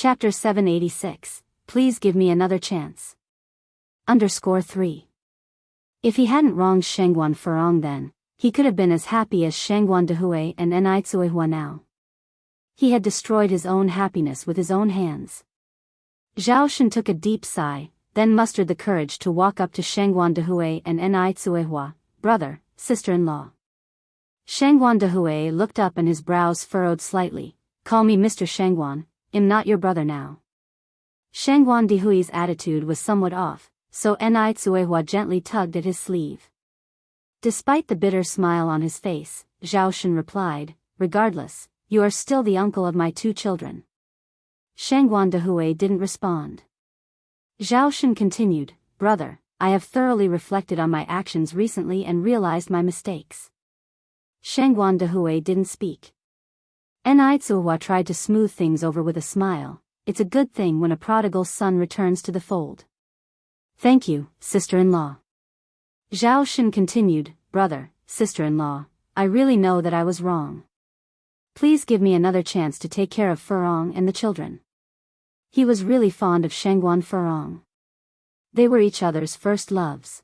Chapter 786, Please Give Me Another Chance. _3. If he hadn't wronged Shengguan Furong then, he could have been as happy as Shengguan Dehui and Enai Tsuehua now. He had destroyed his own happiness with his own hands. Zhao Shen took a deep sigh, then mustered the courage to walk up to Shengguan Dehui and Enai Tsuehua, brother, sister-in-law. Shengguan Dehui looked up and his brows furrowed slightly. Call me Mr. Shengguan, I'm not your brother now. Shengguan Dehui's attitude was somewhat off, so Enai Tsuehua gently tugged at his sleeve. Despite the bitter smile on his face, Zhao Shen replied, regardless, you are still the uncle of my 2 children. Shengguan Dehui didn't respond. Zhao Shen continued, brother, I have thoroughly reflected on my actions recently and realized my mistakes. Shengguan Dehui didn't speak. Enai Tsuehua tried to smooth things over with a smile. It's a good thing when a prodigal son returns to the fold. Thank you, sister-in-law. Zhao Shen continued, brother, sister-in-law, I really know that I was wrong. Please give me another chance to take care of Furong and the children. He was really fond of Shengguan Furong. They were each other's first loves.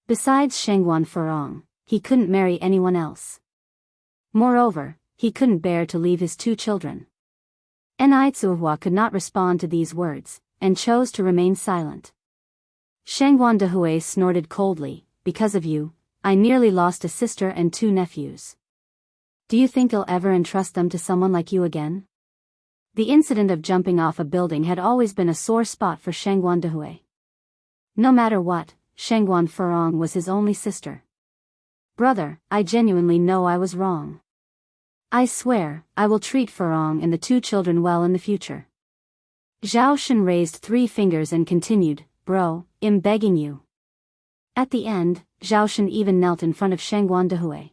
Besides Shengguan Furong, he couldn't marry anyone else. Moreover, he couldn't bear to leave his 2 children. Enai Tsuehua could not respond to these words, and chose to remain silent. Shengguan Dehui snorted coldly, because of you, I nearly lost a sister and 2 nephews. Do you think I'll ever entrust them to someone like you again? The incident of jumping off a building had always been a sore spot for Shengguan Dehui. No matter what, Shengguan Furong was his only sister. Brother, I genuinely know I was wrong. I swear, I will treat Furong and the 2 children well in the future. Zhao Shen raised 3 fingers and continued, bro, I'm begging you. At the end, Zhao Shen even knelt in front of Shengguan Dehui.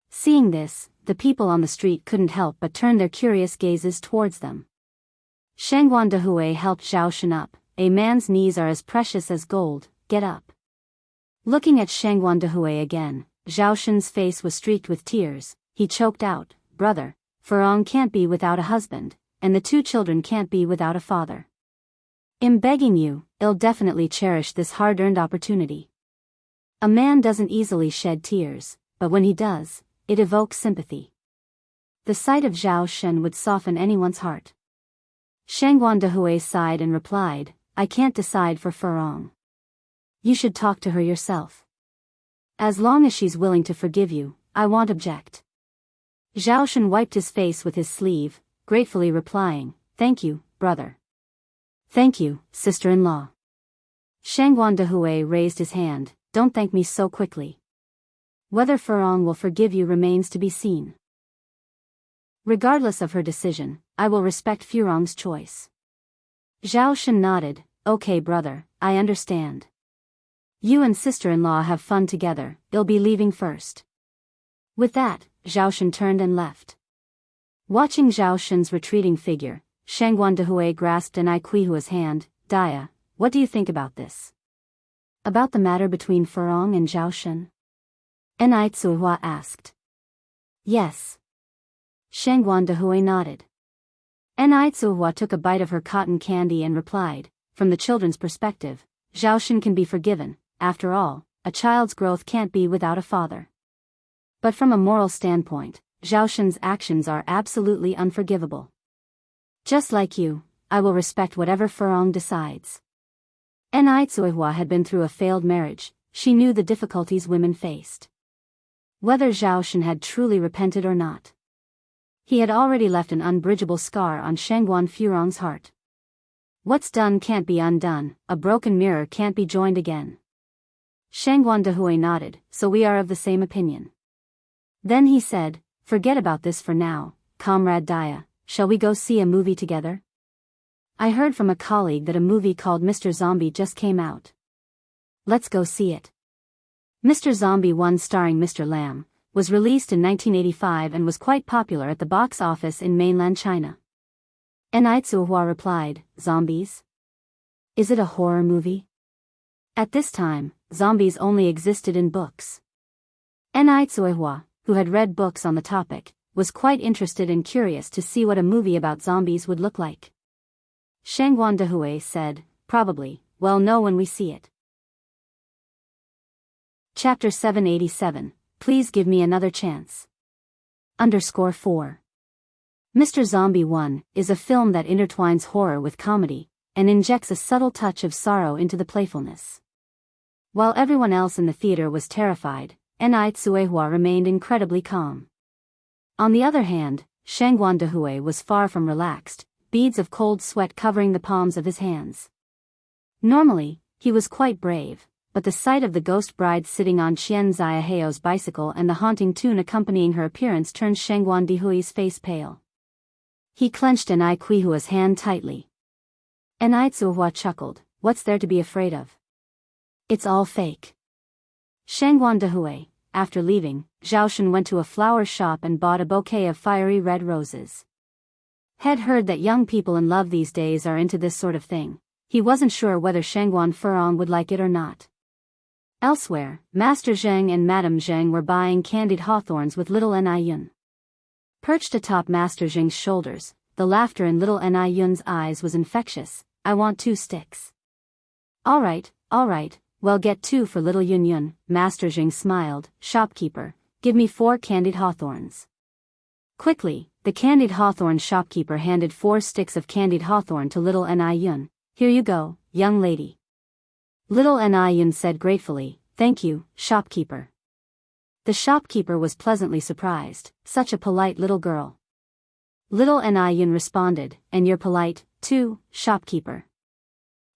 Seeing this, the people on the street couldn't help but turn their curious gazes towards them. Shengguan Dehui helped Zhao Shen up. A man's knees are as precious as gold, get up. Looking at Shengguan Dehui again, Zhao Shen's face was streaked with tears. He choked out, brother, Furong can't be without a husband, and the 2 children can't be without a father. I'm begging you, I'll definitely cherish this hard-earned opportunity. A man doesn't easily shed tears, but when he does, it evokes sympathy. The sight of Zhao Shen would soften anyone's heart. Shengguan Dehui sighed and replied, I can't decide for Furong. You should talk to her yourself. As long as she's willing to forgive you, I won't object. Zhao Shen wiped his face with his sleeve, gratefully replying, thank you, brother. Thank you, sister-in-law. Shengguan Dehui raised his hand, don't thank me so quickly. Whether Furong will forgive you remains to be seen. Regardless of her decision, I will respect Furong's choice. Zhao Shen nodded, okay brother, I understand. You and sister-in-law have fun together, I'll be leaving first. With that, Zhao Shen turned and left. Watching Zhao Shen's retreating figure, Shengguan Dehui grasped Enai Tsuehua's hand, Dia, what do you think about this? About the matter between Furong and Zhao Shen? Enai Tsuehua asked. Yes. Shengguan Dehui nodded. Enai Tsuehua took a bite of her cotton candy and replied, from the children's perspective, Zhao Shen can be forgiven, after all, a child's growth can't be without a father. But from a moral standpoint, Zhao Shen's actions are absolutely unforgivable. Just like you, I will respect whatever Furong decides. Enai Tsuehua had been through a failed marriage, she knew the difficulties women faced. Whether Zhao Shen had truly repented or not, he had already left an unbridgeable scar on Shengguan Furong's heart. What's done can't be undone, a broken mirror can't be joined again. Shengguan Dehui nodded, so we are of the same opinion. Then he said, forget about this for now, comrade Dia, shall we go see a movie together? I heard from a colleague that a movie called Mr. Zombie just came out. Let's go see it. Mr. Zombie 1 starring Mr. Lam, was released in 1985 and was quite popular at the box office in mainland China. Enai Tsuehua replied, zombies? Is it a horror movie? At this time, zombies only existed in books. Enai Tsuehua, who had read books on the topic, was quite interested and curious to see what a movie about zombies would look like. Shangguan Dehui said, probably, we'll know when we see it. Chapter 787, Please Give Me Another Chance. _4. Mr. Zombie 1 is a film that intertwines horror with comedy, and injects a subtle touch of sorrow into the playfulness. While everyone else in the theater was terrified, Enai Tsuehua remained incredibly calm. On the other hand, Shangguan Dehui was far from relaxed, beads of cold sweat covering the palms of his hands. Normally, he was quite brave, but the sight of the ghost bride sitting on Qian Ziaheo's bicycle and the haunting tune accompanying her appearance turned Shangguan Dehui's face pale. He clenched Enai Tsuehua's hand tightly. Enai Tsuehua chuckled, "What's there to be afraid of? It's all fake." Shangguan Dehui, after leaving, Zhaoshen went to a flower shop and bought a bouquet of fiery red roses. Had heard that young people in love these days are into this sort of thing. He wasn't sure whether Shangguan Furong would like it or not. Elsewhere, Master Zheng and Madame Zheng were buying candied hawthorns with little Enai Yun. Perched atop Master Zheng's shoulders, the laughter in little Enai Yun's eyes was infectious. "I want 2 sticks." All right, well get 2 for little Yun Yun," Master Zheng smiled. "Shopkeeper, give me 4 candied hawthorns." Quickly, the candied hawthorn shopkeeper handed 4 sticks of candied hawthorn to little Enai Yun. "Here you go, young lady." Little Enai Yun said gratefully, "Thank you, shopkeeper." The shopkeeper was pleasantly surprised, such a polite little girl. Little Enai Yun responded, "And you're polite, too, shopkeeper."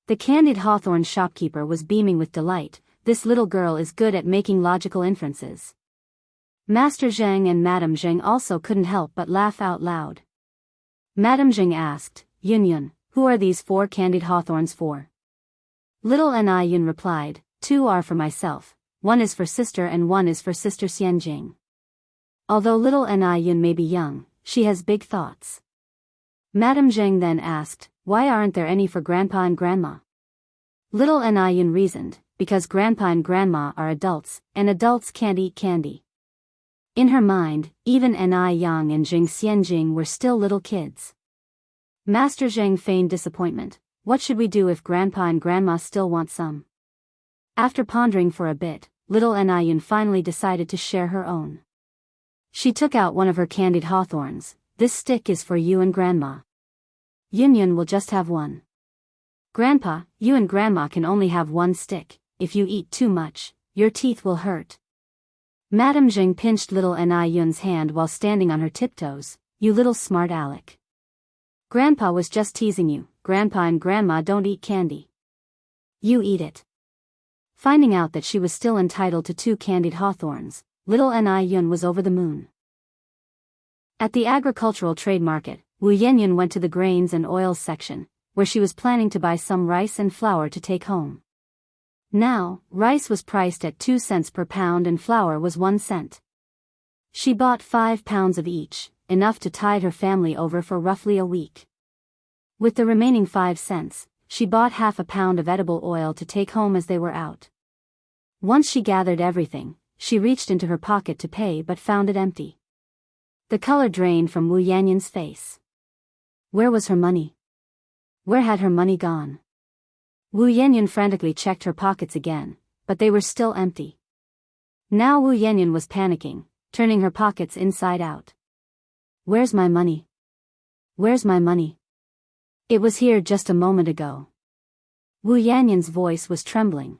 The candied hawthorn shopkeeper was beaming with delight. This little girl is good at making logical inferences. Master Zheng and Madame Zheng also couldn't help but laugh out loud. Madame Zheng asked, "Yun Yun, who are these 4 candied hawthorns for?" Little Enai Yun replied, 2 are for myself, 1 is for sister and 1 is for sister Xianjing. Although little Enai Yun may be young, she has big thoughts. Madame Zheng then asked, "Why aren't there any for grandpa and grandma?" Little Enai Yun reasoned, "Because grandpa and grandma are adults, and adults can't eat candy." In her mind, even Enai Yang and Jing Xianjing were still little kids. Master Zheng feigned disappointment. "What should we do if grandpa and grandma still want some?" After pondering for a bit, little Enai Yun finally decided to share her own. She took out one of her candied hawthorns. "This stick is for you and grandma. Yun Yun will just have 1. Grandpa, you and grandma can only have 1 stick. If you eat too much, your teeth will hurt." Madame Zheng pinched little Enai Yun's hand while standing on her tiptoes. "You little smart aleck. Grandpa was just teasing you. Grandpa and grandma don't eat candy. You eat it." Finding out that she was still entitled to 2 candied hawthorns, little Enai Yun was over the moon. At the agricultural trade market, Wu Yanyan went to the grains and oils section, where she was planning to buy some rice and flour to take home. Now, rice was priced at 2 cents per pound and flour was 1 cent. She bought 5 pounds of each, enough to tide her family over for roughly a week. With the remaining 5 cents, she bought half a pound of edible oil to take home as they were out. Once she gathered everything, she reached into her pocket to pay but found it empty. The color drained from Wu Yanyan's face. Where was her money? Where had her money gone? Wu Yanyan frantically checked her pockets again, but they were still empty. Now Wu Yanyan was panicking, turning her pockets inside out. "Where's my money? Where's my money? It was here just a moment ago." Wu Yanyan's voice was trembling.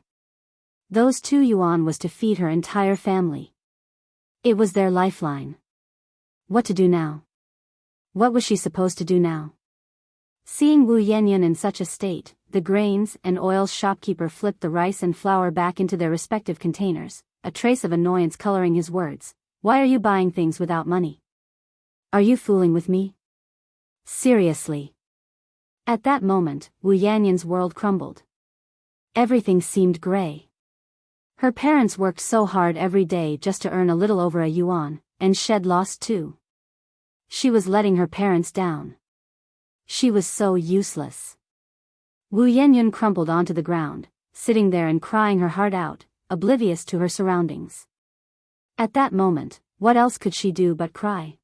Those 2 yuan was to feed her entire family. It was their lifeline. What to do now? What was she supposed to do now? Seeing Wu Yanyan in such a state, the grains and oils shopkeeper flipped the rice and flour back into their respective containers, a trace of annoyance coloring his words. "Why are you buying things without money? Are you fooling with me? Seriously?" At that moment, Wu Yanyan's world crumbled. Everything seemed gray. Her parents worked so hard every day just to earn a little over a yuan, and shed lost too. She was letting her parents down. She was so useless. Wu Yanyan crumpled onto the ground, sitting there and crying her heart out, oblivious to her surroundings. At that moment, what else could she do but cry?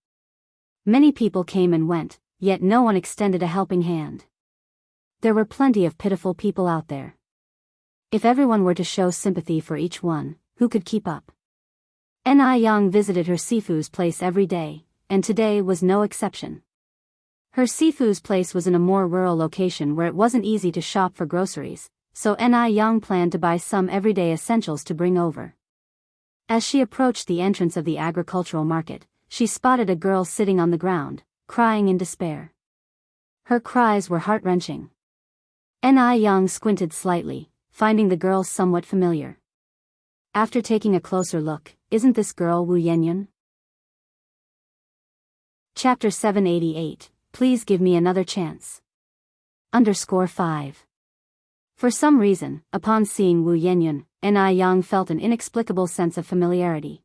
Many people came and went, yet no one extended a helping hand. There were plenty of pitiful people out there. If everyone were to show sympathy for each one, who could keep up? Yang visited her Sifu's place every day, and today was no exception. Her Sifu's place was in a more rural location where it wasn't easy to shop for groceries, so Yang planned to buy some everyday essentials to bring over. As she approached the entrance of the agricultural market, she spotted a girl sitting on the ground, crying in despair. Her cries were heart-wrenching. Yang squinted slightly, finding the girl somewhat familiar. After taking a closer look, isn't this girl Wu Yanyan? Chapter 788, Please Give Me Another Chance. _5. For some reason, upon seeing Wu Yanyan, Yang felt an inexplicable sense of familiarity.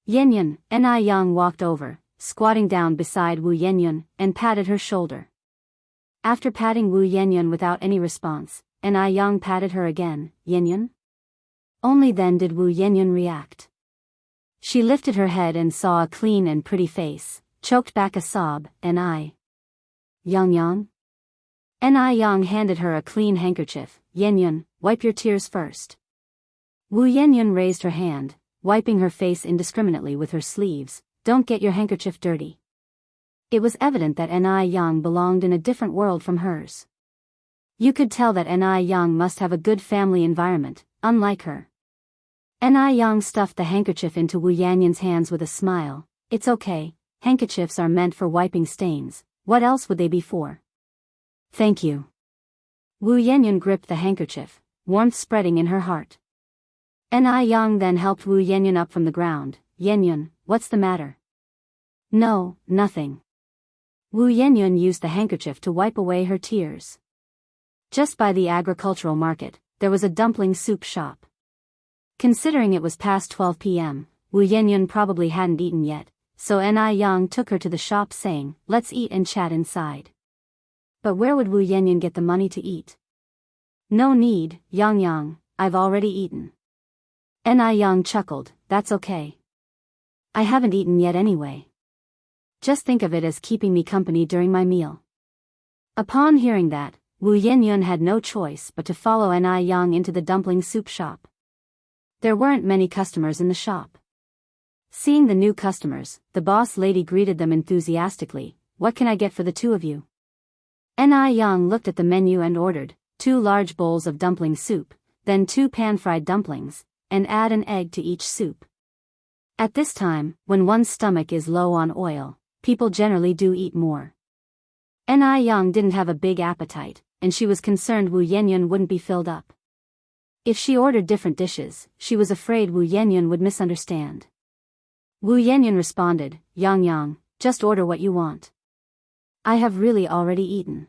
Yanyan, Yang walked over, squatting down beside Wu Yanyan, and patted her shoulder. After patting Wu Yanyan without any response, Yang patted her again. Yanyan? Only then did Wu Yanyan react. She lifted her head and saw a clean and pretty face, choked back a sob. Yang? Yang handed her a clean handkerchief. Yanyan, wipe your tears first. Wu Yanyan raised her hand, wiping her face indiscriminately with her sleeves. Don't get your handkerchief dirty. It was evident that Yang belonged in a different world from hers. You could tell that Yang must have a good family environment, unlike her. Yang stuffed the handkerchief into Wu Yanyan's hands with a smile. It's okay, handkerchiefs are meant for wiping stains, what else would they be for? Thank you. Wu Yanyan gripped the handkerchief, warmth spreading in her heart. Yang then helped Wu Yanyan up from the ground. Yanyan, what's the matter? No, nothing. Wu Yanyan used the handkerchief to wipe away her tears. Just by the agricultural market, there was a dumpling soup shop. Considering it was past 12 p.m., Wu Yanyan probably hadn't eaten yet, so Yang took her to the shop saying, let's eat and chat inside. But where would Wu Yanyan get the money to eat? No need, Yang, I've already eaten. Yang chuckled, that's okay. I haven't eaten yet anyway. Just think of it as keeping me company during my meal. Upon hearing that, Wu Yanyan had no choice but to follow Yang into the dumpling soup shop. There weren't many customers in the shop. Seeing the new customers, the boss lady greeted them enthusiastically. What can I get for the two of you? Yang looked at the menu and ordered 2 large bowls of dumpling soup, then 2 pan-fried dumplings, and add an egg to each soup. At this time, when one's stomach is low on oil, people generally do eat more. Yang didn't have a big appetite, and she was concerned Wu Yanyan wouldn't be filled up. If she ordered different dishes, she was afraid Wu Yanyan would misunderstand. Wu Yanyan responded, Yang, just order what you want. I have really already eaten.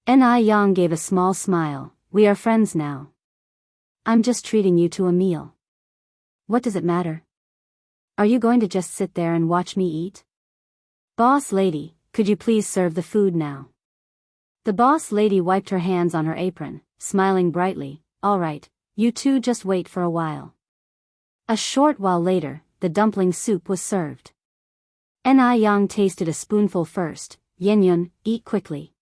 Yang gave a small smile. We are friends now. I'm just treating you to a meal. What does it matter? Are you going to just sit there and watch me eat? Boss lady, could you please serve the food now? The boss lady wiped her hands on her apron, smiling brightly. All right, you two just wait for a while. A short while later, the dumpling soup was served. Yang tasted a spoonful first. Yanyan, eat quickly.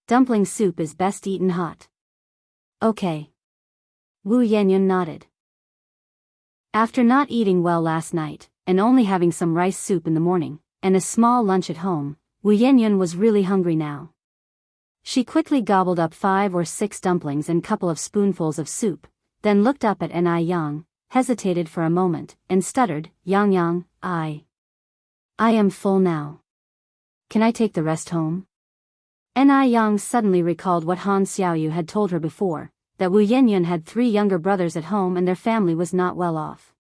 Dumpling soup is best eaten hot. Okay. Wu Yanyan nodded. After not eating well last night, and only having some rice soup in the morning, and a small lunch at home, Wu Yanyan was really hungry now. She quickly gobbled up 5 or 6 dumplings and couple of spoonfuls of soup, then looked up at Yang, hesitated for a moment, and stuttered, Yang, I am full now. Can I take the rest home? Yang suddenly recalled what Han Xiaoyu had told her before, that Wu Yanyan had 3 younger brothers at home and their family was not well off.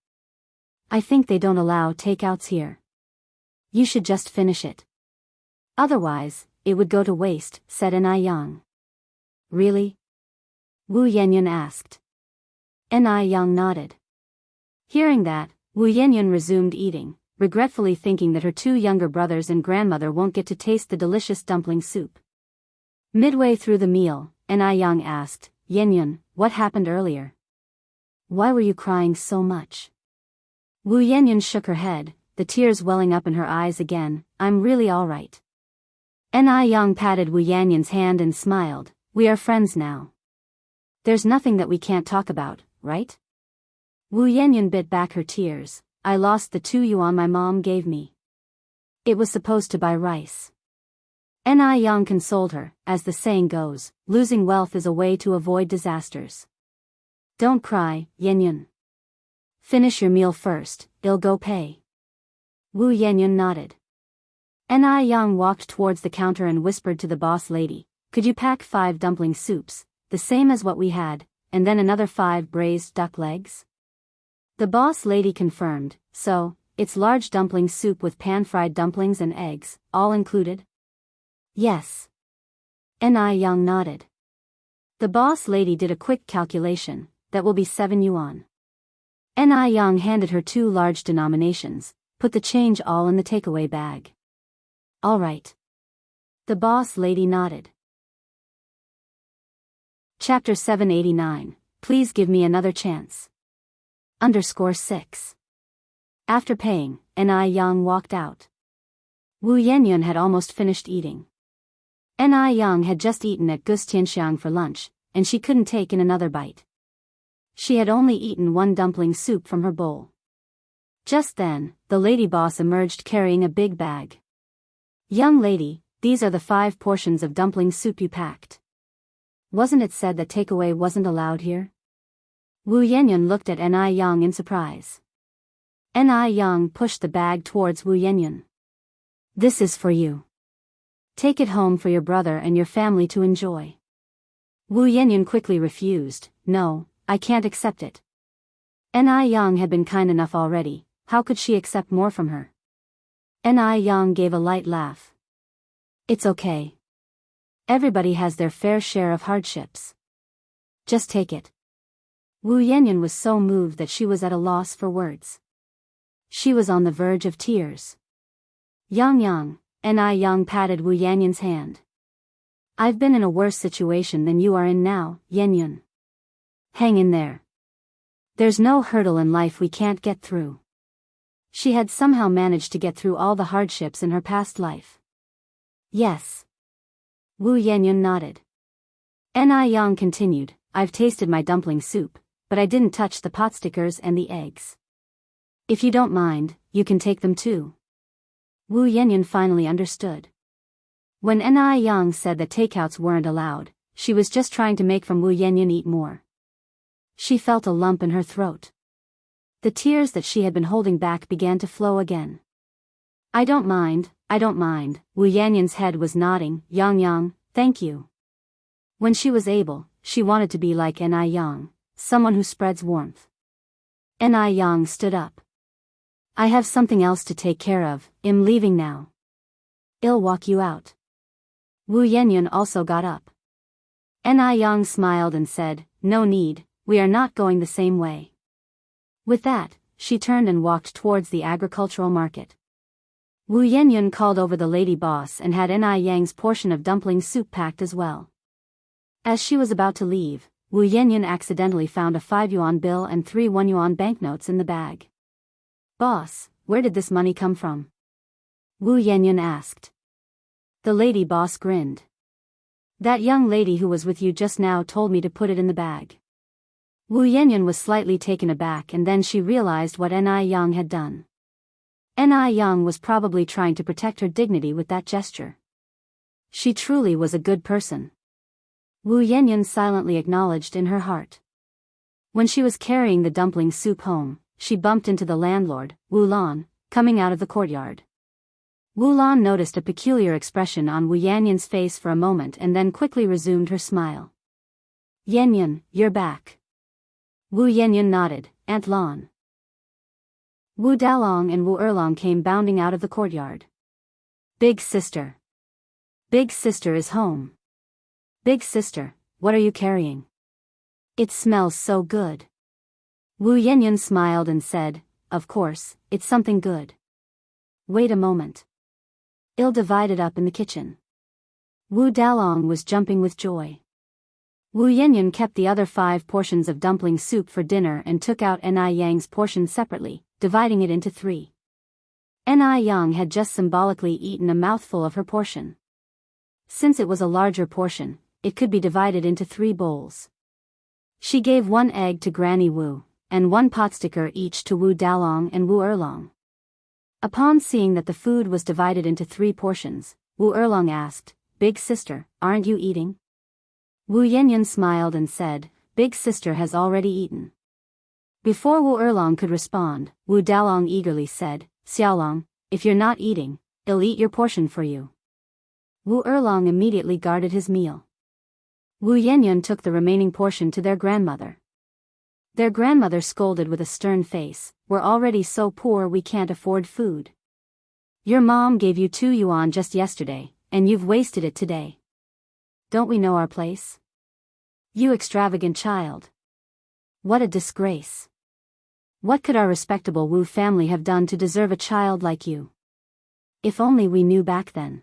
I think they don't allow takeouts here. You should just finish it. Otherwise, it would go to waste, said Yang. Really? Wu Yanyan asked. Yang nodded. Hearing that, Wu Yanyan resumed eating, regretfully thinking that her 2 younger brothers and grandmother won't get to taste the delicious dumpling soup. Midway through the meal, Yang asked, Yanyan, what happened earlier? Why were you crying so much? Wu Yanyan shook her head, the tears welling up in her eyes again. I'm really all right. Ni Yang patted Wu Yanyan's hand and smiled. We are friends now. There's nothing that we can't talk about, right? Wu Yanyan bit back her tears. I lost the 2 yuan my mom gave me. It was supposed to buy rice. Ni Yang consoled her, as the saying goes, losing wealth is a way to avoid disasters. Don't cry, Yanyan. Finish your meal first, I'll go pay. Wu Yanyan nodded. Ni Yang walked towards the counter and whispered to the boss lady, could you pack 5 dumpling soups, the same as what we had, and then another 5 braised duck legs? The boss lady confirmed, so, it's large dumpling soup with pan-fried dumplings and eggs, all included? Yes. Ni Yang nodded. The boss lady did a quick calculation, that will be 7 yuan. Ni Yang handed her 2 large denominations, put the change all in the takeaway bag. All right. The boss lady nodded. Chapter 789, Please give me another chance. _6. After paying, Ni Yang walked out. Wu Yanyan had almost finished eating. Ni Yang had just eaten at Wuxia Xianxia for lunch, and she couldn't take in another bite. She had only eaten 1 dumpling soup from her bowl. Just then, the lady boss emerged carrying a big bag. Young lady, these are the 5 portions of dumpling soup you packed. Wasn't it said that takeaway wasn't allowed here? Wu Yanyan looked at Ni Yang in surprise. Ni Yang pushed the bag towards Wu Yanyan. This is for you. Take it home for your brother and your family to enjoy. Wu Yanyan quickly refused. No, I can't accept it. Ni Yang had been kind enough already, how could she accept more from her? Ni Yang gave a light laugh. It's okay. Everybody has their fair share of hardships. Just take it. Wu Yanyan was so moved that she was at a loss for words. She was on the verge of tears. Yang, Ni Yang patted Wu Yanyan's hand. I've been in a worse situation than you are in now, Yanyan. Hang in there. There's no hurdle in life we can't get through. She had somehow managed to get through all the hardships in her past life. Yes. Wu Yanyan nodded. Ni Yang continued, I've tasted my dumpling soup, but I didn't touch the pot stickers and the eggs. If you don't mind, you can take them too. Wu Yanyan finally understood. When Ni Yang said that takeouts weren't allowed, she was just trying to make Wu Yanyan eat more. She felt a lump in her throat. The tears that she had been holding back began to flow again. I don't mind, Wu Yanyan's head was nodding. Yang, thank you. When she was able, she wanted to be like Ni Yang, someone who spreads warmth. Ni Yang stood up. I have something else to take care of, I'm leaving now. I'll walk you out. Wu Yanyan also got up. Ni Yang smiled and said, no need, we are not going the same way. With that, she turned and walked towards the agricultural market. Wu Yanyan called over the lady boss and had Ni Yang's portion of dumpling soup packed as well. As she was about to leave, Wu Yanyan accidentally found a 5 yuan bill and 3 1 yuan banknotes in the bag. Boss, where did this money come from? Wu Yanyan asked. The lady boss grinned. That young lady who was with you just now told me to put it in the bag. Wu Yanyan was slightly taken aback and then she realized what Ni Yang had done. Ni Yang was probably trying to protect her dignity with that gesture. She truly was a good person. Wu Yanyan silently acknowledged in her heart. When she was carrying the dumpling soup home, she bumped into the landlord, Wu Lan, coming out of the courtyard. Wu Lan noticed a peculiar expression on Wu Yanyan's face for a moment and then quickly resumed her smile. Yanyan, you're back. Wu Yanyan nodded. Aunt Lan. Wu Dalong and Wu Erlong came bounding out of the courtyard. Big sister. Big sister is home. Big sister, what are you carrying? It smells so good. Wu Yanyan smiled and said, of course, it's something good. Wait a moment. I'll divide it up in the kitchen. Wu Dalong was jumping with joy. Wu Yanyan kept the other 5 portions of dumpling soup for dinner and took out Ni Yang's portion separately, dividing it into 3. Ni Yang had just symbolically eaten a mouthful of her portion. Since it was a larger portion, it could be divided into 3 bowls. She gave 1 egg to Granny Wu, and 1 potsticker each to Wu Dalong and Wu Erlong. Upon seeing that the food was divided into 3 portions, Wu Erlong asked, "Big sister, aren't you eating?" Wu Yanyan smiled and said, "Big sister has already eaten." Before Wu Erlong could respond, Wu Dalong eagerly said, "Xiaolong, if you're not eating, I'll eat your portion for you." Wu Erlong immediately guarded his meal. Wu Yanyan took the remaining portion to their grandmother. Their grandmother scolded with a stern face, "We're already so poor we can't afford food. Your mom gave you 2 yuan just yesterday, and you've wasted it today. Don't we know our place? You extravagant child. What a disgrace. What could our respectable Wu family have done to deserve a child like you? If only we knew back then."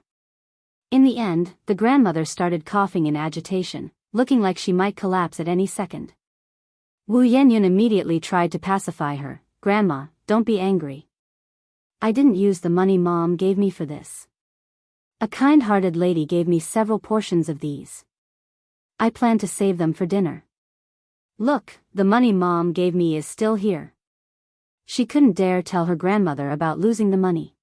In the end, the grandmother started coughing in agitation, looking like she might collapse at any second. Wu Yanyan immediately tried to pacify her, "Grandma, don't be angry. I didn't use the money Mom gave me for this. A kind-hearted lady gave me several portions of these. I plan to save them for dinner. Look, the money Mom gave me is still here." She couldn't dare tell her grandmother about losing the money.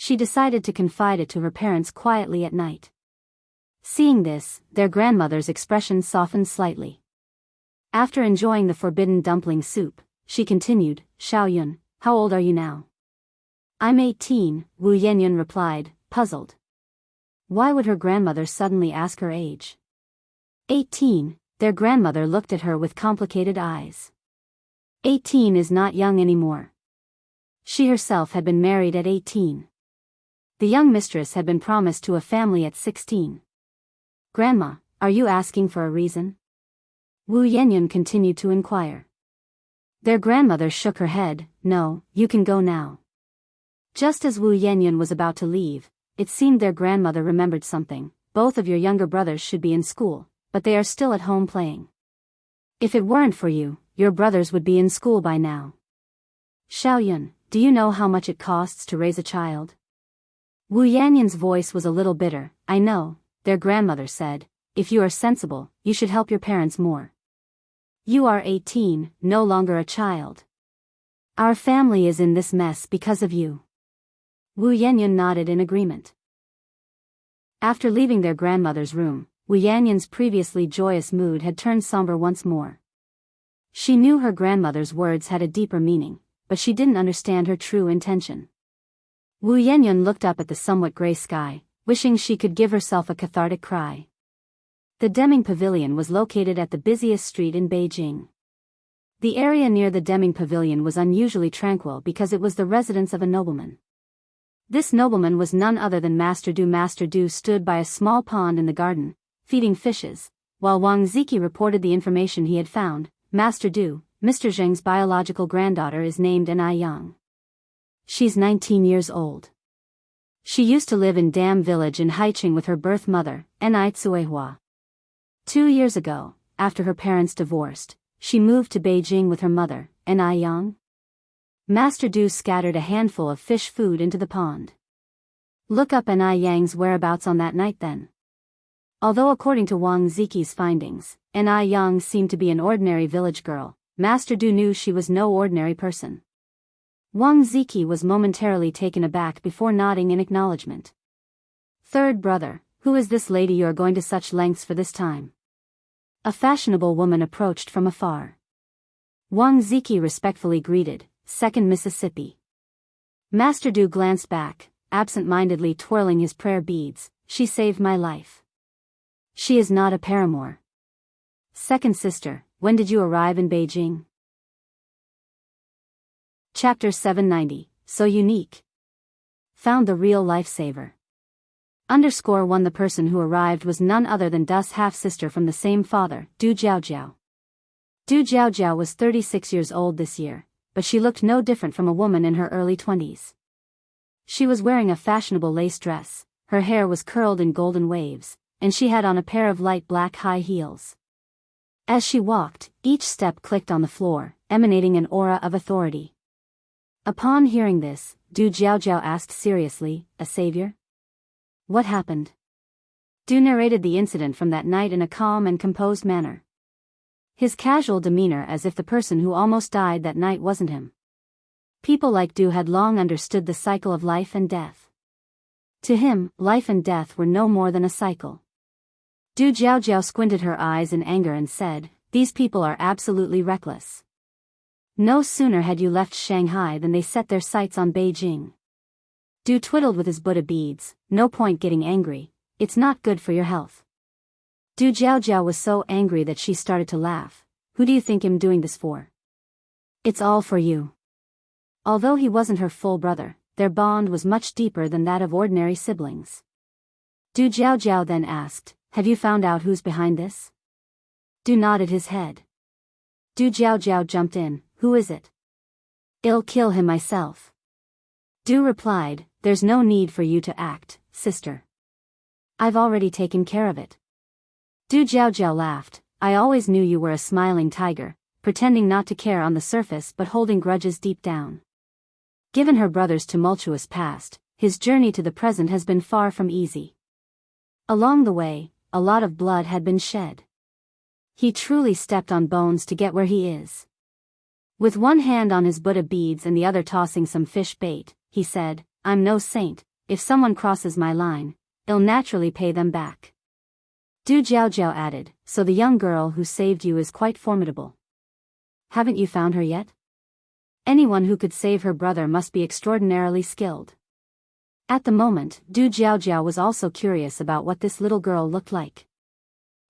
She decided to confide it to her parents quietly at night. Seeing this, their grandmother's expression softened slightly. After enjoying the forbidden dumpling soup, she continued, "Xiaoyun, how old are you now?" "I'm 18, Wu Yanyan replied, puzzled. Why would her grandmother suddenly ask her age? 18, their grandmother looked at her with complicated eyes. 18 is not young anymore. She herself had been married at 18. The young mistress had been promised to a family at 16. "Grandma, are you asking for a reason?" Wu Yanyan continued to inquire. Their grandmother shook her head, "No, you can go now." Just as Wu Yanyan was about to leave, it seemed their grandmother remembered something. "Both of your younger brothers should be in school, but they are still at home playing. If it weren't for you, your brothers would be in school by now. Xiaoyun, do you know how much it costs to raise a child?" Wu Yanyan's voice was a little bitter. "I know," their grandmother said. "If you are sensible, you should help your parents more. You are 18, no longer a child. Our family is in this mess because of you." Wu Yanyan nodded in agreement. After leaving their grandmother's room, Wu Yanyan's previously joyous mood had turned somber once more. She knew her grandmother's words had a deeper meaning, but she didn't understand her true intention. Wu Yanyan looked up at the somewhat gray sky, wishing she could give herself a cathartic cry. The Deming Pavilion was located at the busiest street in Beijing. The area near the Deming Pavilion was unusually tranquil because it was the residence of a nobleman. This nobleman was none other than Master Du. Master Du stood by a small pond in the garden, feeding fishes, while Wang Ziki reported the information he had found. "Master Du, Mr. Zheng's biological granddaughter is named Ni Yang. She's 19 years old. She used to live in Dam Village in Haiqing with her birth mother, Ni Tsuehua. 2 years ago, after her parents divorced, she moved to Beijing with her mother, Ni Yang." Master Du scattered a handful of fish food into the pond. "Look up Ni Yang's whereabouts on that night then." Although according to Wang Ziki's findings, Ni Yang seemed to be an ordinary village girl, Master Du knew she was no ordinary person. Wang Ziki was momentarily taken aback before nodding in acknowledgement. "Third brother, who is this lady you are going to such lengths for this time?" A fashionable woman approached from afar. Wang Ziki respectfully greeted, "Second Mississippi." Master Du glanced back, absent-mindedly twirling his prayer beads. "She saved my life. She is not a paramour." "Second sister, when did you arrive in Beijing?" Chapter 790, So Unique. Found the real lifesaver. _1 The person who arrived was none other than Du's half-sister from the same father, Du Jiaojiao. Du Jiaojiao was 36 years old this year, but she looked no different from a woman in her early 20s. She was wearing a fashionable lace dress, her hair was curled in golden waves, and she had on a pair of light black high heels. As she walked, each step clicked on the floor, emanating an aura of authority. Upon hearing this, Du Jiaojiao asked seriously, "A savior? What happened?" Du narrated the incident from that night in a calm and composed manner. His casual demeanor as if the person who almost died that night wasn't him. People like Du had long understood the cycle of life and death. To him, life and death were no more than a cycle. Du Jiaojiao squinted her eyes in anger and said, "These people are absolutely reckless. No sooner had you left Shanghai than they set their sights on Beijing." Du twiddled with his Buddha beads, "No point getting angry, it's not good for your health." Du Jiaojiao was so angry that she started to laugh. "Who do you think I'm doing this for?" "It's all for you." Although he wasn't her full brother, their bond was much deeper than that of ordinary siblings. Du Jiaojiao then asked, "Have you found out who's behind this?" Du nodded his head. Du Jiaojiao jumped in, "Who is it?" "I'll kill him myself." Du replied, "There's no need for you to act, sister. I've already taken care of it." Du Jiaojiao laughed, "I always knew you were a smiling tiger, pretending not to care on the surface but holding grudges deep down." Given her brother's tumultuous past, his journey to the present has been far from easy. Along the way, a lot of blood had been shed. He truly stepped on bones to get where he is. With one hand on his Buddha beads and the other tossing some fish bait, he said, "I'm no saint. If someone crosses my line, I'll naturally pay them back." Du Jiaojiao added, "So the young girl who saved you is quite formidable. Haven't you found her yet? Anyone who could save her brother must be extraordinarily skilled." At the moment, Du Jiaojiao was also curious about what this little girl looked like.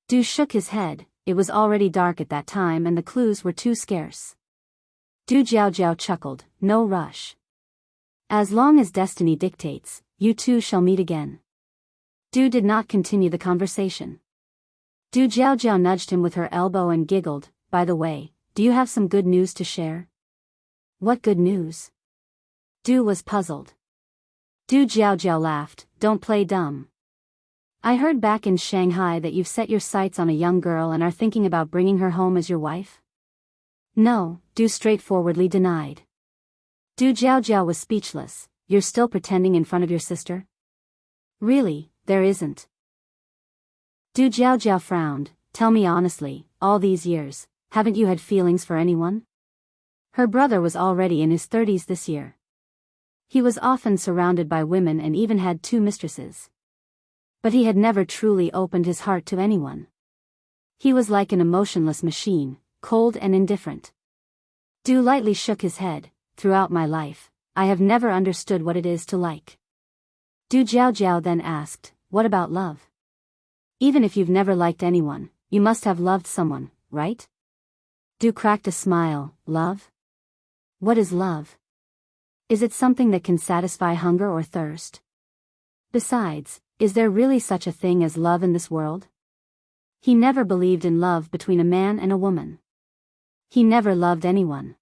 Du shook his head. It was already dark at that time and the clues were too scarce. Du Jiaojiao chuckled, "No rush. As long as destiny dictates, you two shall meet again." Du did not continue the conversation. Du Jiaojiao nudged him with her elbow and giggled, "By the way, do you have some good news to share?" "What good news?" Du was puzzled. Du Jiaojiao laughed, "Don't play dumb. I heard back in Shanghai that you've set your sights on a young girl and are thinking about bringing her home as your wife?" "No," Du straightforwardly denied. Du Jiaojiao was speechless. "You're still pretending in front of your sister?" "Really, there isn't." Du Jiaojiao frowned. "Tell me honestly, all these years, haven't you had feelings for anyone?" Her brother was already in his 30s this year. He was often surrounded by women and even had 2 mistresses. But he had never truly opened his heart to anyone. He was like an emotionless machine, cold and indifferent. Du lightly shook his head. "Throughout my life, I have never understood what it is to like." Du Jiaojiao then asked, "What about love? Even if you've never liked anyone, you must have loved someone, right?" Du cracked a smile. "Love? What is love? Is it something that can satisfy hunger or thirst? Besides, is there really such a thing as love in this world?" He never believed in love between a man and a woman. He never loved anyone.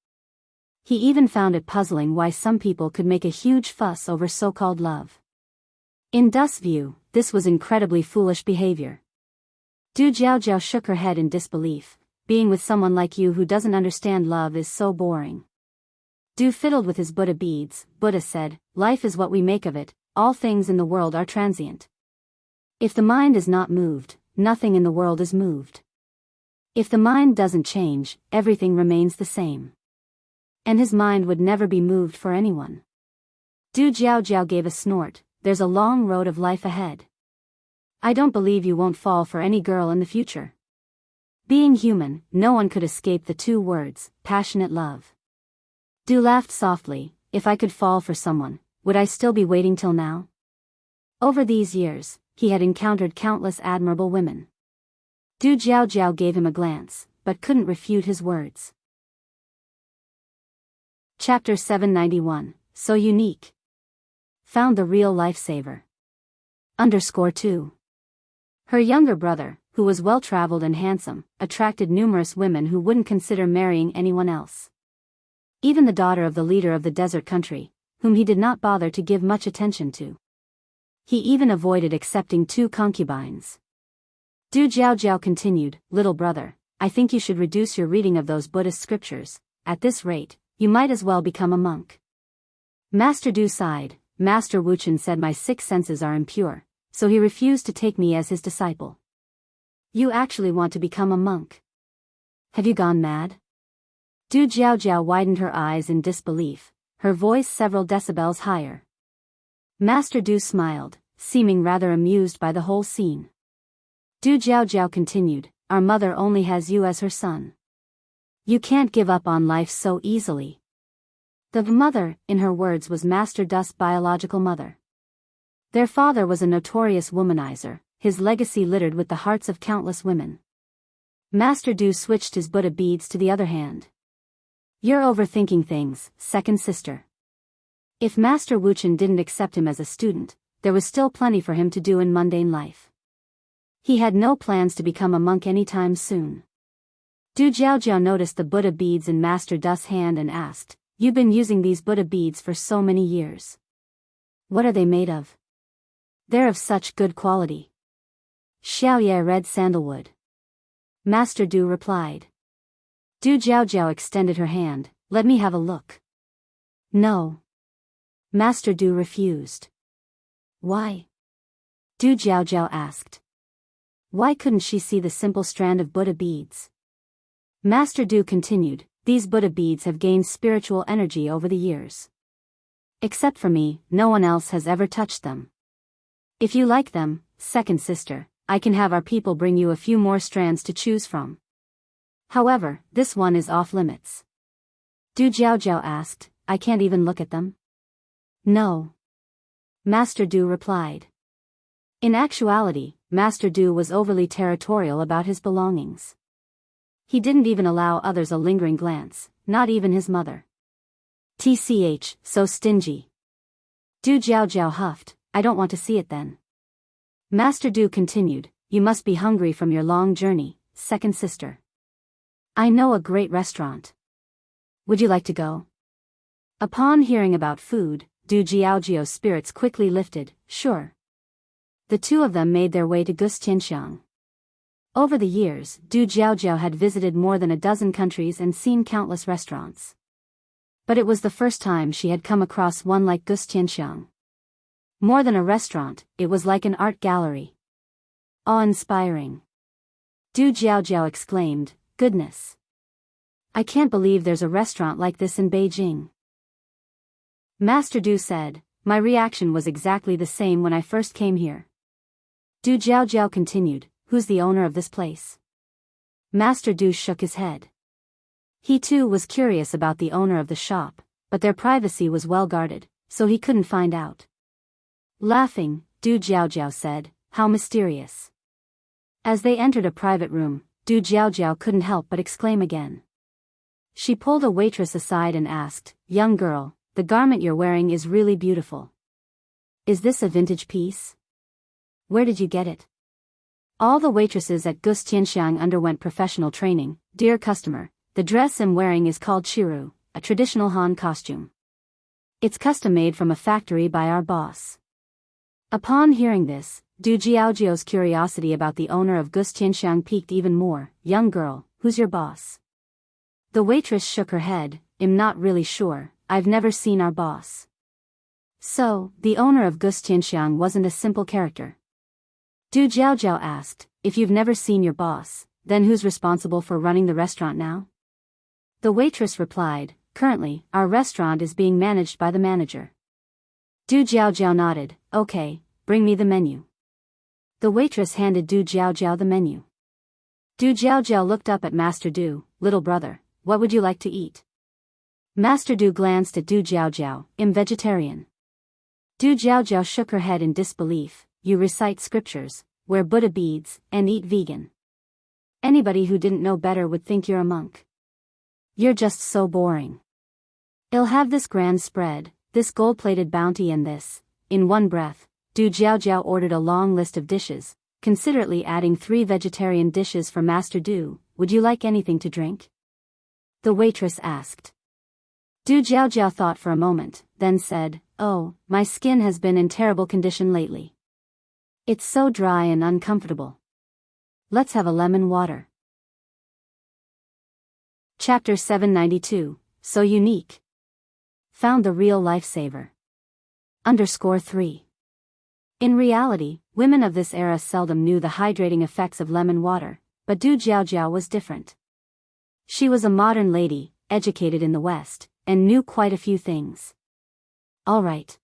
He even found it puzzling why some people could make a huge fuss over so-called love. In Du's view, this was incredibly foolish behavior. Du Jiaojiao shook her head in disbelief. "Being with someone like you who doesn't understand love is so boring." Du fiddled with his Buddha beads. "Buddha said, life is what we make of it, all things in the world are transient. If the mind is not moved, nothing in the world is moved. If the mind doesn't change, everything remains the same." And his mind would never be moved for anyone. Du Jiaojiao gave a snort. "There's a long road of life ahead. I don't believe you won't fall for any girl in the future." Being human, no one could escape the 2 words, passionate love. Du laughed softly. "If I could fall for someone, would I still be waiting till now?" Over these years, he had encountered countless admirable women. Du Jiaojiao gave him a glance, but couldn't refute his words. Chapter 791, So Unique. Found the real lifesaver. _2. Her younger brother, who was well-traveled and handsome, attracted numerous women who wouldn't consider marrying anyone else. Even the daughter of the leader of the desert country, whom he did not bother to give much attention to. He even avoided accepting 2 concubines. Du Jiaojiao continued, "Little brother, I think you should reduce your reading of those Buddhist scriptures. At this rate, you might as well become a monk." Master Du sighed. "Master Wuchen said my 6 senses are impure, so he refused to take me as his disciple. You actually want to become a monk? Have you gone mad? Du Jiaojiao widened her eyes in disbelief, her voice several decibels higher. Master Du smiled, seeming rather amused by the whole scene. Du Jiaojiao continued, our mother only has you as her son. You can't give up on life so easily. The mother, in her words, was Master Du's biological mother. Their father was a notorious womanizer, his legacy littered with the hearts of countless women. Master Du switched his Buddha beads to the other hand. You're overthinking things, second sister. If Master Wuchen didn't accept him as a student, there was still plenty for him to do in mundane life. He had no plans to become a monk anytime soon. Du Jiaojiao noticed the Buddha beads in Master Du's hand and asked, You've been using these Buddha beads for so many years. What are they made of? They're of such good quality. Xiaoye red sandalwood. Master Du replied. Du Jiaojiao extended her hand, let me have a look. No. Master Du refused. Why? Du Jiaojiao asked. Why couldn't she see the simple strand of Buddha beads? Master Du continued, these Buddha beads have gained spiritual energy over the years. Except for me, no one else has ever touched them. If you like them, second sister, I can have our people bring you a few more strands to choose from. However, this one is off limits. Du Jiaojiao asked, I can't even look at them? No. Master Du replied. In actuality, Master Du was overly territorial about his belongings. He didn't even allow others a lingering glance, not even his mother. TCH, so stingy. Du Jiaojiao huffed, I don't want to see it then. Master Du continued, you must be hungry from your long journey, second sister. I know a great restaurant. Would you like to go? Upon hearing about food, Du Jiaojiao's spirits quickly lifted, sure. The two of them made their way to Xianxia. Over the years, Du Jiaojiao had visited more than a dozen countries and seen countless restaurants. But it was the first time she had come across one like Xianxia. More than a restaurant, it was like an art gallery. Awe-inspiring. Du Jiaojiao exclaimed, goodness. I can't believe there's a restaurant like this in Beijing. Master Du said, my reaction was exactly the same when I first came here. Du Jiaojiao continued, who's the owner of this place? Master Du shook his head. He too was curious about the owner of the shop, but their privacy was well guarded, so he couldn't find out. Laughing, Du Jiaojiao said, how mysterious. As they entered a private room, Du Jiaojiao couldn't help but exclaim again. She pulled a waitress aside and asked, young girl, the garment you're wearing is really beautiful. Is this a vintage piece? Where did you get it? All the waitresses at Xianxia underwent professional training. Dear customer, the dress I'm wearing is called Chiru, a traditional Han costume. It's custom made from a factory by our boss. Upon hearing this, Du Jiaojiao's curiosity about the owner of Xianxia piqued even more. Young girl, who's your boss? The waitress shook her head, I'm not really sure, I've never seen our boss. So, the owner of Xianxia wasn't a simple character. Du Jiaojiao asked, if you've never seen your boss, then who's responsible for running the restaurant now? The waitress replied, currently, our restaurant is being managed by the manager. Du Jiaojiao nodded, okay, bring me the menu. The waitress handed Du Jiaojiao the menu. Du Jiaojiao looked up at Master Du, little brother, what would you like to eat? Master Du glanced at Du Jiaojiao, I'm vegetarian. Du Jiaojiao shook her head in disbelief, you recite scriptures, wear Buddha beads, and eat vegan. Anybody who didn't know better would think you're a monk. You're just so boring. I'll have this grand spread, this gold-plated bounty and this. In one breath, Du Jiaojiao ordered a long list of dishes, considerately adding 3 vegetarian dishes for Master Du. Would you like anything to drink? The waitress asked. Du Jiaojiao thought for a moment, then said, oh, my skin has been in terrible condition lately. It's so dry and uncomfortable. Let's have a lemon water. Chapter 792, So Unique. Found the real lifesaver. _3. In reality, Women of this era seldom knew the hydrating effects of lemon water, but Du Jiaojiao was different. She was a modern lady, educated in the West, and knew quite a few things. All right.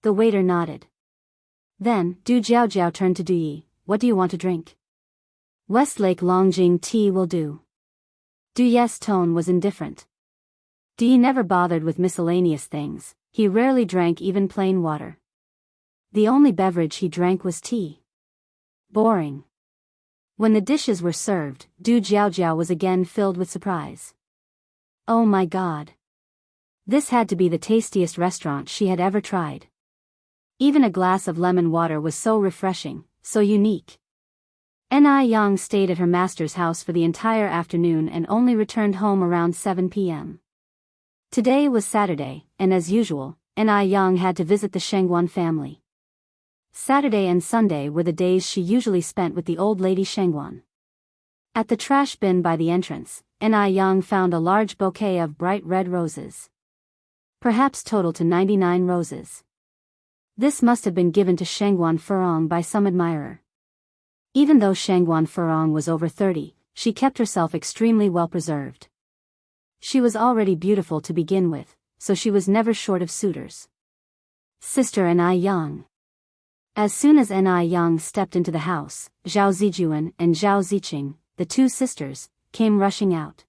The waiter nodded. Then, Du Jiaojiao turned to Du Yi. What do you want to drink? Westlake Longjing tea will do. Du Yi's tone was indifferent. Du Yi never bothered with miscellaneous things, he rarely drank even plain water. The only beverage he drank was tea. Boring. When the dishes were served, Du Jiaojiao was again filled with surprise. Oh my God. This had to be the tastiest restaurant she had ever tried. Even a glass of lemon water was so refreshing, so unique. Ni Yang stayed at her master's house for the entire afternoon and only returned home around 7 p.m. Today was Saturday, and as usual, Ni Yang had to visit the Shengguan family. Saturday and Sunday were the days she usually spent with the old lady Shengguan. At the trash bin by the entrance, Ni Yang found a large bouquet of bright red roses. Perhaps total to 99 roses. This must have been given to Shengguan Furong by some admirer. Even though Shengguan Furong was over 30, she kept herself extremely well preserved. She was already beautiful to begin with, so she was never short of suitors. Sister Ni Yang. As soon as Ni Yang stepped into the house, Zhao Zijuan and Zhao Ziqing, the two sisters, came rushing out.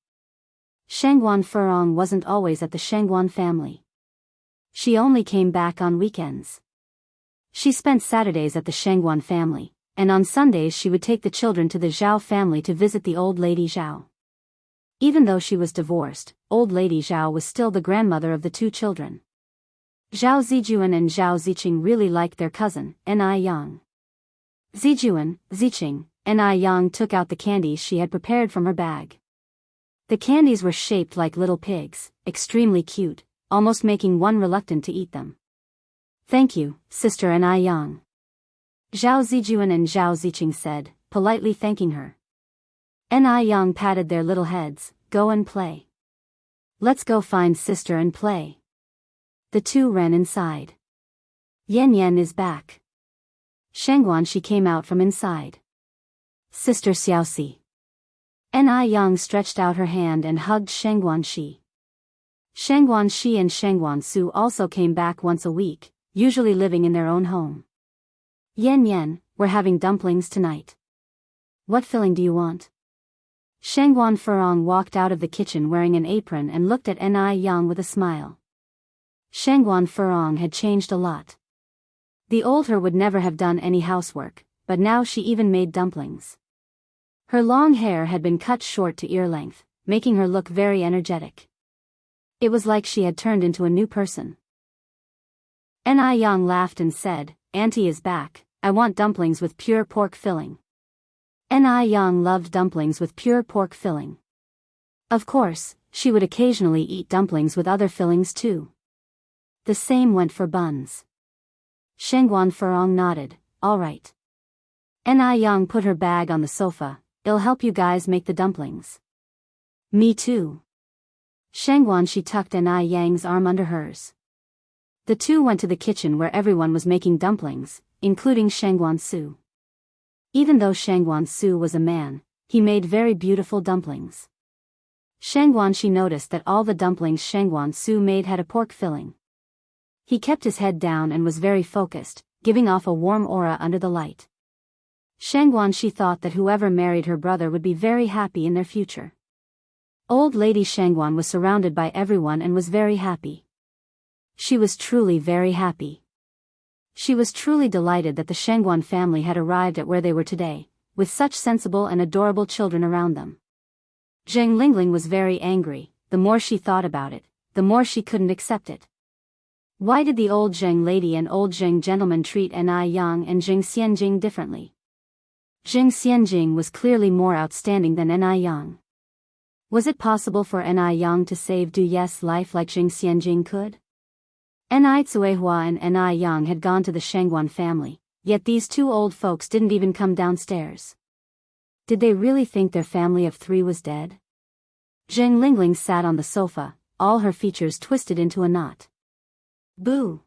Shengguan Furong wasn't always at the Shengguan family. She only came back on weekends. She spent Saturdays at the Shengguan family, and on Sundays she would take the children to the Zhao family to visit the old lady Zhao. Even though she was divorced, old lady Zhao was still the grandmother of the two children. Zhao Zijuan and Zhao Ziqing really liked their cousin, Ni Yang. Zijuan, Ziqing, Ni Yang took out the candies she had prepared from her bag. The candies were shaped like little pigs, extremely cute, almost making one reluctant to eat them. Thank you, Sister Ni Yang. Zhao Zijuan and Zhao Ziqing said, politely thanking her. Ni Yang patted their little heads. Go and play. Let's go find Sister and play. The two ran inside. Yan Yan is back. Shengguan Shi came out from inside. Sister Xiaoxi. Ni Yang stretched out her hand and hugged Shengguan Shi. Shengguan Shi and Shengguan Su also came back once a week, usually living in their own home. Yan Yan, we're having dumplings tonight. What filling do you want? Shengguan Furong walked out of the kitchen wearing an apron and looked at Ni Yang with a smile. Shengguan Furong had changed a lot. The old her would never have done any housework, but now she even made dumplings. Her long hair had been cut short to ear length, making her look very energetic. It was like she had turned into a new person. Ni Yang laughed and said, Auntie is back, I want dumplings with pure pork filling. Ni Yang loved dumplings with pure pork filling. Of course, she would occasionally eat dumplings with other fillings too. The same went for buns. Shengguan Furong nodded, all right. Ni Yang put her bag on the sofa, it'll help you guys make the dumplings. Me too. Shengguan Shi tucked Ni Yang's arm under hers. The two went to the kitchen where everyone was making dumplings, including Shengguan Su. Even though Shengguan Su was a man, he made very beautiful dumplings. Shengguan Shi noticed that all the dumplings Shengguan Su made had a pork filling. He kept his head down and was very focused, giving off a warm aura under the light. Shengguan Shi thought that whoever married her brother would be very happy in their future. Old lady Shengguan was surrounded by everyone and was very happy. She was truly very happy. She was truly delighted that the Shengguan family had arrived at where they were today, with such sensible and adorable children around them. Zheng Lingling was very angry. The more she thought about it, the more she couldn't accept it. Why did the old Zheng lady and old Zheng gentleman treat Ni Yang and Zheng Xianjing differently? Zheng Xianjing was clearly more outstanding than Ni Yang. Was it possible for Ni Yang to save Du Yi's life like Zheng Xianjing could? Ni Tsuehua and Ni Yang had gone to the Shengguan family, yet these two old folks didn't even come downstairs. Did they really think their family of three was dead? Zheng Lingling sat on the sofa, all her features twisted into a knot. Boo!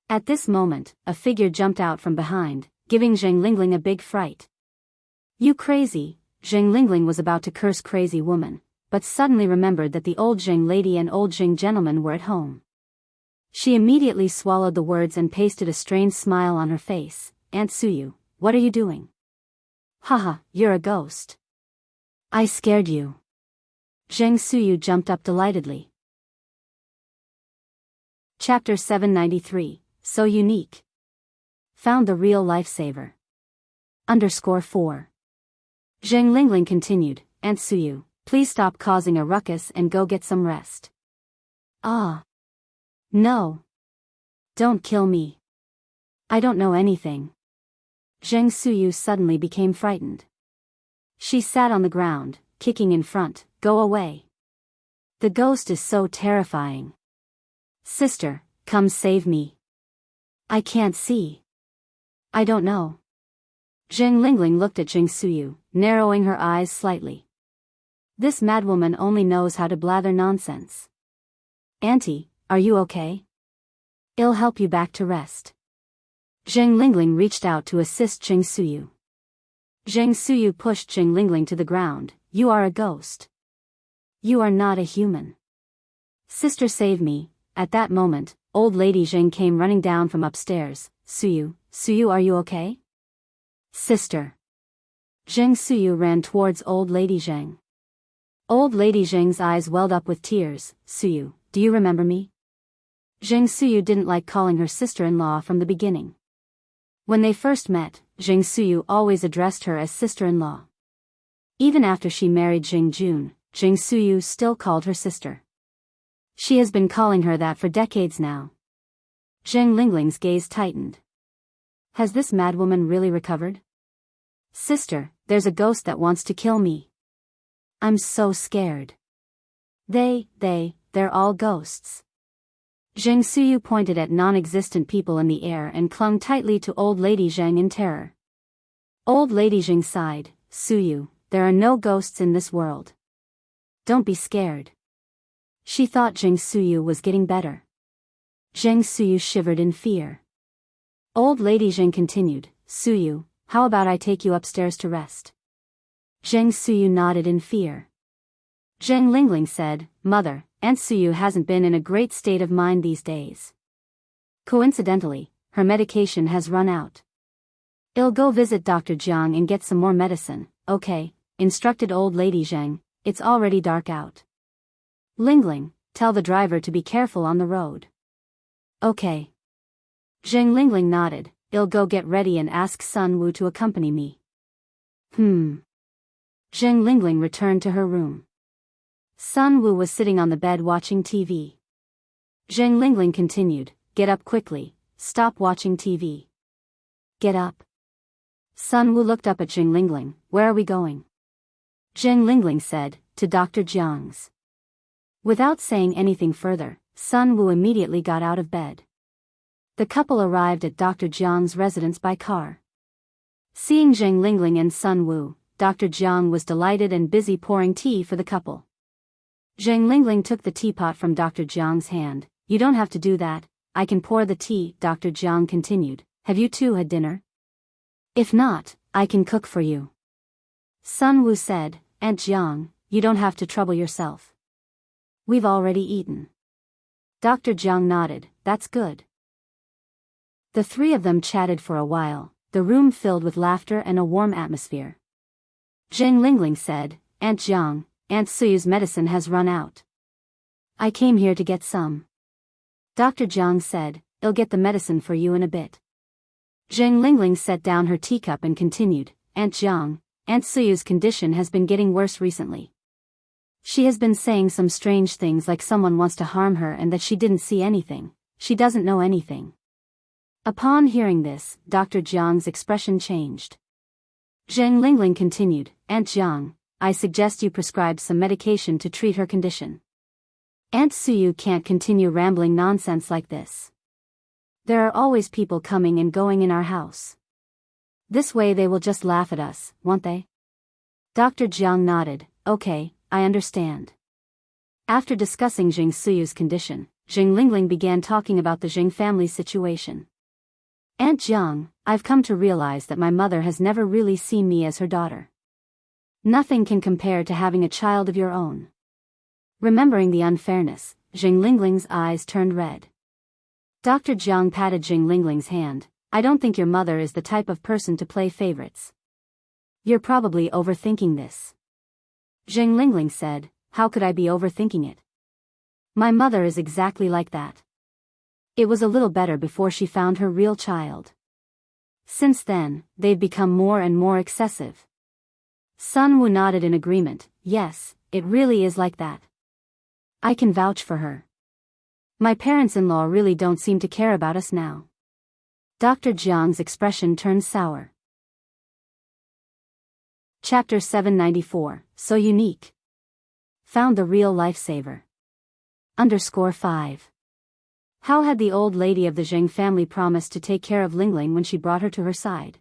At this moment, a figure jumped out from behind, giving Zheng Lingling a big fright. You crazy, Zheng Lingling was about to curse crazy woman, but suddenly remembered that the old Zheng lady and old Zheng gentleman were at home. She immediately swallowed the words and pasted a strained smile on her face. Aunt Suyu, what are you doing? Haha, you're a ghost. I scared you. Zheng Suyu jumped up delightedly. Chapter 793, So Unique. Found the real lifesaver. _4. Zheng Lingling continued, Aunt Suyu, please stop causing a ruckus and go get some rest. Ah. No. Don't kill me. I don't know anything. Zheng Suyu suddenly became frightened. She sat on the ground, kicking in front, go away. The ghost is so terrifying. Sister, come save me. I can't see. I don't know. Zheng Lingling looked at Zheng Suyu, narrowing her eyes slightly. This madwoman only knows how to blather nonsense. Auntie, are you okay? I'll help you back to rest. Zheng Lingling reached out to assist Zheng Suyu. Zheng Suyu pushed Zheng Lingling to the ground. You are a ghost. You are not a human. Sister, save me. At that moment, old lady Zheng came running down from upstairs. Suyu, are you okay? Sister. Zheng Suyu ran towards old lady Zheng. Old lady Zheng's eyes welled up with tears. Suyu, do you remember me? Zheng Suyu didn't like calling her sister-in-law from the beginning. When they first met, Zheng Suyu always addressed her as sister-in-law. Even after she married Zheng Jun, Zheng Suyu still called her sister. She has been calling her that for decades now. Zheng Lingling's gaze tightened. Has this madwoman really recovered? Sister, there's a ghost that wants to kill me. I'm so scared. They're all ghosts. Zheng Suyu pointed at non-existent people in the air and clung tightly to old lady Zheng in terror. Old lady Zheng sighed, Suyu, there are no ghosts in this world. Don't be scared. She thought Zheng Suyu was getting better. Zheng Suyu shivered in fear. Old lady Zheng continued, Suyu, how about I take you upstairs to rest? Zheng Suyu nodded in fear. Zheng Lingling said, Mother, Aunt Suyu hasn't been in a great state of mind these days. Coincidentally, her medication has run out. I'll go visit Dr. Jiang and get some more medicine, okay, instructed old lady Zheng, it's already dark out. Lingling, tell the driver to be careful on the road. Okay. Zheng Lingling nodded, I'll go get ready and ask Sun Wu to accompany me. Zheng Lingling returned to her room. Sun Wu was sitting on the bed watching TV. Zheng Lingling continued, get up quickly, stop watching TV. Get up. Sun Wu looked up at Zheng Lingling, where are we going? Zheng Lingling said, to Dr. Jiang's. Without saying anything further, Sun Wu immediately got out of bed. The couple arrived at Dr. Jiang's residence by car. Seeing Zheng Lingling and Sun Wu, Dr. Jiang was delighted and busy pouring tea for the couple. Zheng Lingling took the teapot from Dr. Jiang's hand. You don't have to do that, I can pour the tea, Dr. Jiang continued. Have you two had dinner? If not, I can cook for you. Sun Wu said, Aunt Jiang, you don't have to trouble yourself. We've already eaten. Dr. Jiang nodded, that's good. The three of them chatted for a while, the room filled with laughter and a warm atmosphere. Zheng Lingling said, Aunt Jiang, Aunt Suyu's medicine has run out. I came here to get some. Dr. Jiang said, I'll get the medicine for you in a bit. Zheng Lingling set down her teacup and continued, Aunt Jiang, Aunt Suyu's condition has been getting worse recently. She has been saying some strange things like someone wants to harm her and that she didn't see anything, she doesn't know anything. Upon hearing this, Dr. Jiang's expression changed. Zheng Lingling continued, Aunt Jiang, I suggest you prescribe some medication to treat her condition. Aunt Suyu can't continue rambling nonsense like this. There are always people coming and going in our house. This way they will just laugh at us, won't they? Dr. Jiang nodded, okay, I understand. After discussing Zheng Suyu's condition, Zheng Lingling began talking about the Zheng family's situation. Aunt Jiang, I've come to realize that my mother has never really seen me as her daughter. Nothing can compare to having a child of your own. Remembering the unfairness, Jing Lingling's eyes turned red. Dr. Jiang patted Jing Lingling's hand. I don't think your mother is the type of person to play favorites. You're probably overthinking this. Jing Lingling said, how could I be overthinking it? My mother is exactly like that. It was a little better before she found her real child. Since then, they've become more and more excessive. Sun Wu nodded in agreement. Yes, it really is like that. I can vouch for her. My parents-in-law really don't seem to care about us now. Dr. Jiang's expression turned sour. Chapter 794, So Unique. Found the real lifesaver. _5. How had the old lady of the Zheng family promised to take care of Lingling when she brought her to her side?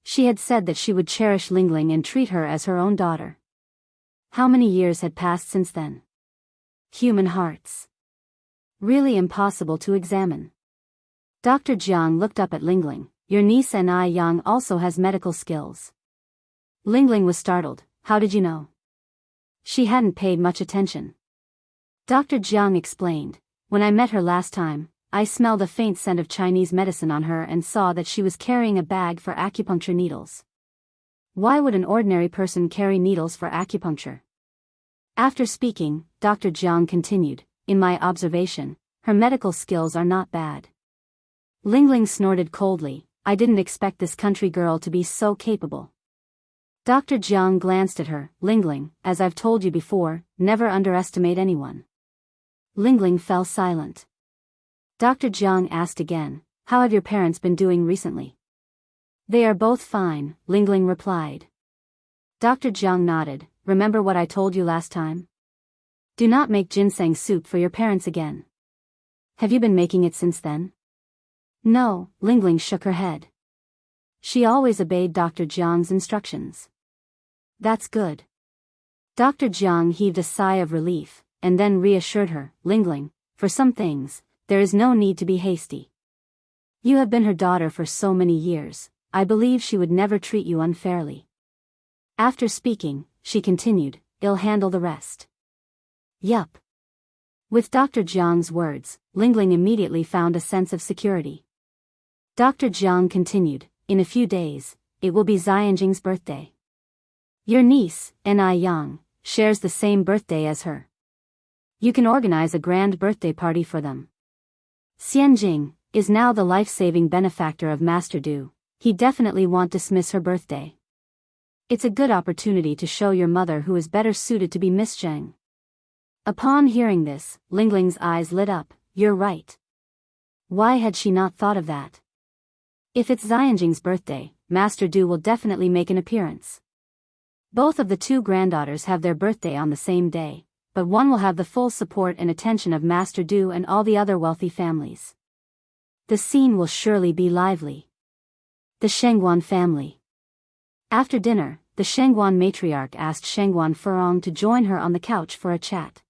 She had said that she would cherish Lingling and treat her as her own daughter. How many years had passed since then? Human hearts. Really impossible to examine. Dr. Jiang looked up at Lingling. Your niece and I Yang also has medical skills. Lingling was startled. How did you know? She hadn't paid much attention. Dr. Jiang explained. When I met her last time, I smelled a faint scent of Chinese medicine on her and saw that she was carrying a bag for acupuncture needles. Why would an ordinary person carry needles for acupuncture? After speaking, Dr. Jiang continued, in my observation, her medical skills are not bad. Lingling snorted coldly. I didn't expect this country girl to be so capable. Dr. Jiang glanced at her. Lingling, as I've told you before, never underestimate anyone. Lingling fell silent. Dr. Jiang asked again, how have your parents been doing recently? They are both fine, Lingling replied. Dr. Jiang nodded. Remember what I told you last time? Do not make ginseng soup for your parents again. Have you been making it since then? No, Lingling shook her head. She always obeyed Dr. Jiang's instructions. That's good. Dr. Jiang heaved a sigh of relief, and then reassured her, Lingling, for some things, there is no need to be hasty. You have been her daughter for so many years, I believe she would never treat you unfairly. After speaking, she continued, I'll handle the rest. Yup. With Dr. Jiang's words, Lingling immediately found a sense of security. Dr. Jiang continued, in a few days, it will be Xianjing's birthday. Your niece, Ni Yang, shares the same birthday as her. You can organize a grand birthday party for them. Xianjing is now the life-saving benefactor of Master Du. He definitely won't dismiss her birthday. It's a good opportunity to show your mother who is better suited to be Miss Zheng. Upon hearing this, Lingling's eyes lit up. You're right. Why had she not thought of that? If it's Xianjing's birthday, Master Du will definitely make an appearance. Both of the two granddaughters have their birthday on the same day, but one will have the full support and attention of Master Du and all the other wealthy families. The scene will surely be lively. The Shengguan family. After dinner, the Shengguan matriarch asked Shengguan Furong to join her on the couch for a chat.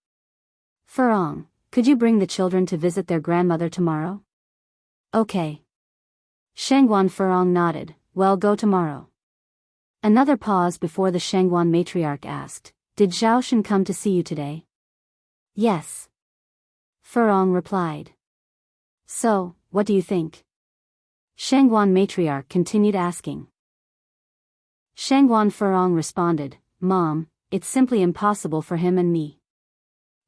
Furong, could you bring the children to visit their grandmother tomorrow? Okay. Shengguan Furong nodded. Well, go tomorrow. Another pause before the Shengguan matriarch asked, did Zhaoshen come to see you today? Yes. Furong replied. So, what do you think? Shengguan matriarch continued asking. Shengguan Furong responded, Mom, it's simply impossible for him and me.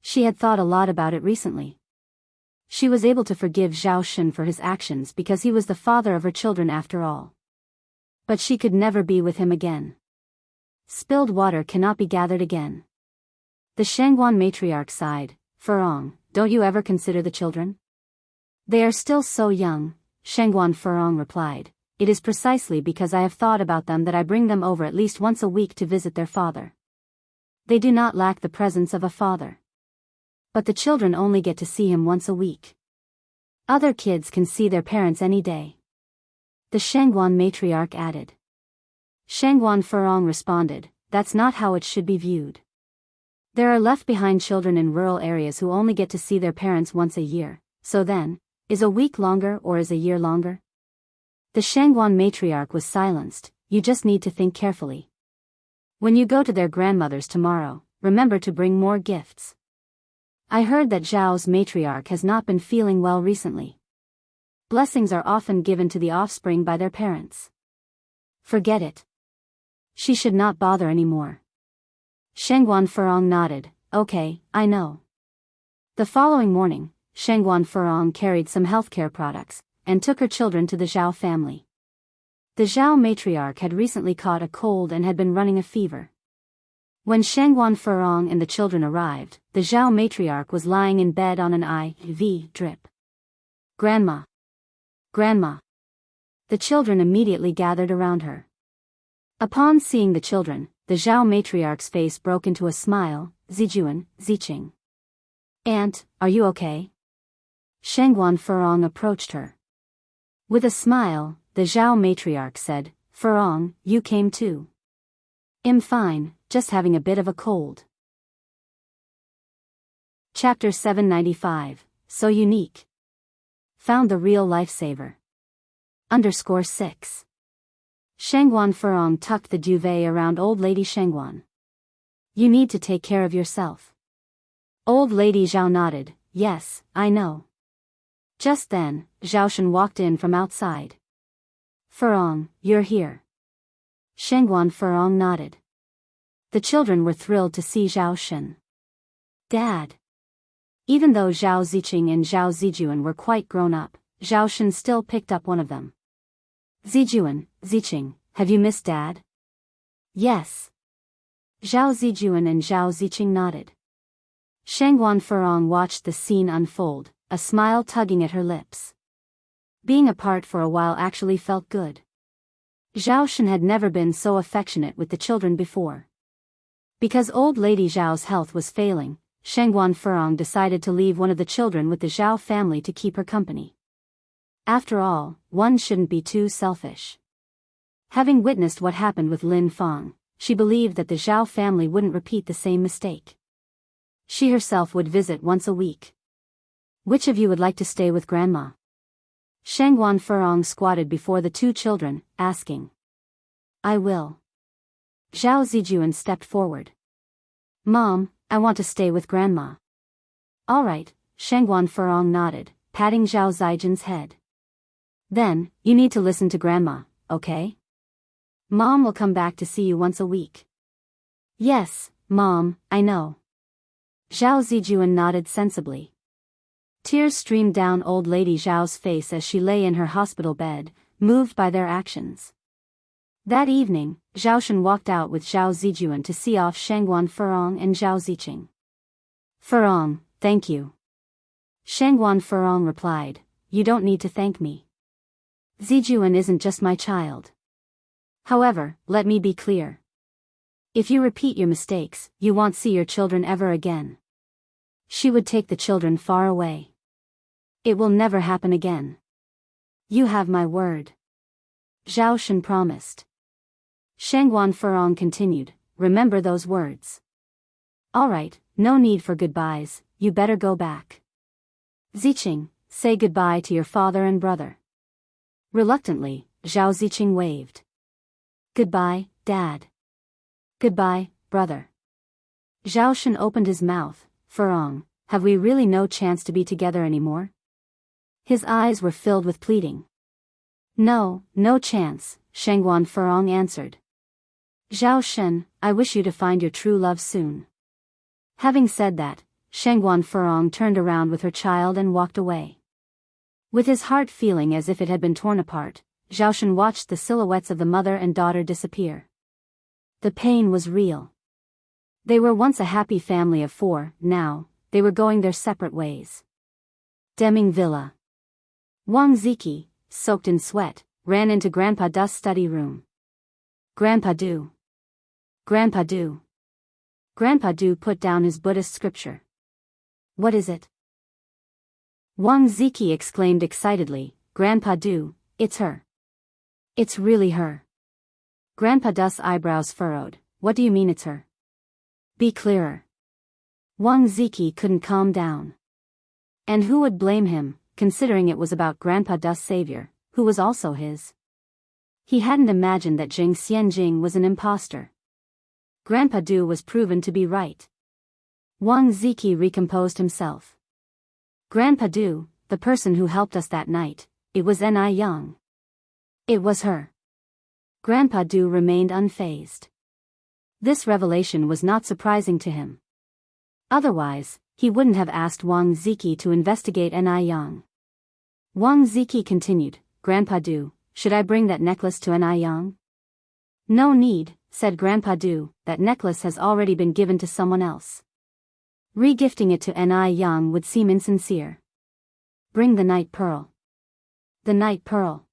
She had thought a lot about it recently. She was able to forgive Zhaoshen for his actions because he was the father of her children after all. But she could never be with him again. Spilled water cannot be gathered again. The Shengguan matriarch sighed. Furong, don't you ever consider the children? They are still so young, Shengguan Furong replied. It is precisely because I have thought about them that I bring them over at least once a week to visit their father. They do not lack the presence of a father. But the children only get to see him once a week. Other kids can see their parents any day. The Shengguan matriarch added. Shengguan Furong responded, that's not how it should be viewed. There are left-behind children in rural areas who only get to see their parents once a year, so then, is a week longer or is a year longer? The Shangguan matriarch was silenced. You just need to think carefully. When you go to their grandmother's tomorrow, remember to bring more gifts. I heard that Zhao's matriarch has not been feeling well recently. Blessings are often given to the offspring by their parents. Forget it. She should not bother anymore. Shangguan Furong nodded. Okay, I know. The following morning, Shangguan Furong carried some healthcare products, and took her children to the Zhao family. The Zhao matriarch had recently caught a cold and had been running a fever. When Shangguan Furong and the children arrived, the Zhao matriarch was lying in bed on an IV drip. Grandma! Grandma! The children immediately gathered around her. Upon seeing the children, the Zhao matriarch's face broke into a smile. Zijuan, Ziqing. Aunt, are you okay? Shangguan Furong approached her. With a smile, the Zhao matriarch said, Furong, you came too. I'm fine, just having a bit of a cold. Chapter 795, So Unique. Found the real lifesaver. _6. Shangguan Furong tucked the duvet around old lady Shangguan. You need to take care of yourself. Old lady Zhao nodded. Yes, I know. Just then, Zhaoshen walked in from outside. Furong, you're here. Shangguan Furong nodded. The children were thrilled to see Zhaoshen. Dad. Even though Zhao Ziqing and Zhao Zijuan were quite grown up, Zhaoshen still picked up one of them. Zijuan, Ziqing, have you missed Dad? Yes. Zhao Zijuan and Zhao Ziqing nodded. Shangguan Furong watched the scene unfold, a smile tugging at her lips. Being apart for a while actually felt good. Zhaoshen had never been so affectionate with the children before. Because old lady Zhao's health was failing, Shangguan Furong decided to leave one of the children with the Zhao family to keep her company. After all, one shouldn't be too selfish. Having witnessed what happened with Lin Fang, she believed that the Zhao family wouldn't repeat the same mistake. She herself would visit once a week. Which of you would like to stay with Grandma? Shangguan Furong squatted before the two children, asking. I will. Zhao Zijuan stepped forward. Mom, I want to stay with Grandma. All right, Shangguan Furong nodded, patting Zhao Zijuan's head. Then, you need to listen to Grandma, okay? Mom will come back to see you once a week. Yes, Mom, I know. Zhao Zijuan nodded sensibly. Tears streamed down old lady Zhao's face as she lay in her hospital bed, moved by their actions. That evening, Zhaoshen walked out with Zhao Zijuan to see off Shangguan Furong and Zhao Ziqing. Furong, thank you. Shangguan Furong replied, you don't need to thank me. Zijuan isn't just my child. However, let me be clear. If you repeat your mistakes, you won't see your children ever again. She would take the children far away. It will never happen again. You have my word. Zhaoshen promised. Shangguan Furong continued, remember those words. All right, no need for goodbyes, you better go back. Ziqing, say goodbye to your father and brother. Reluctantly, Zhao Ziqing waved. Goodbye, Dad. Goodbye, brother. Zhaoshen opened his mouth. Furong, have we really no chance to be together anymore? His eyes were filled with pleading. No, no chance, Shangguan Furong answered. Zhaoshen, I wish you to find your true love soon. Having said that, Shangguan Furong turned around with her child and walked away. With his heart feeling as if it had been torn apart, Zhaoshen watched the silhouettes of the mother and daughter disappear. The pain was real. They were once a happy family of 4, now, they were going their separate ways. Deming Villa. Wang Ziki, soaked in sweat, ran into Grandpa Du's study room. Grandpa Du. Grandpa Du. Grandpa Du put down his Buddhist scripture. What is it? Wang Ziki exclaimed excitedly, Grandpa Du, it's her. It's really her. Grandpa Du's eyebrows furrowed, what do you mean it's her? Be clearer. Wang Ziki couldn't calm down. And who would blame him, considering it was about Grandpa Du's savior, who was also his He hadn't imagined that Jing Xianjing was an imposter. Grandpa Du was proven to be right. Wang Ziki recomposed himself. Grandpa Du, the person who helped us that night, it was Ni Yang. It was her. Grandpa Du remained unfazed. This revelation was not surprising to him. Otherwise, he wouldn't have asked Wang Ziki to investigate Ni Yang. Wang Ziki continued, Grandpa Du, should I bring that necklace to Ni Yang? No need, said Grandpa Du, that necklace has already been given to someone else. Re-gifting it to Ni Yang would seem insincere. Bring the night pearl. The night pearl.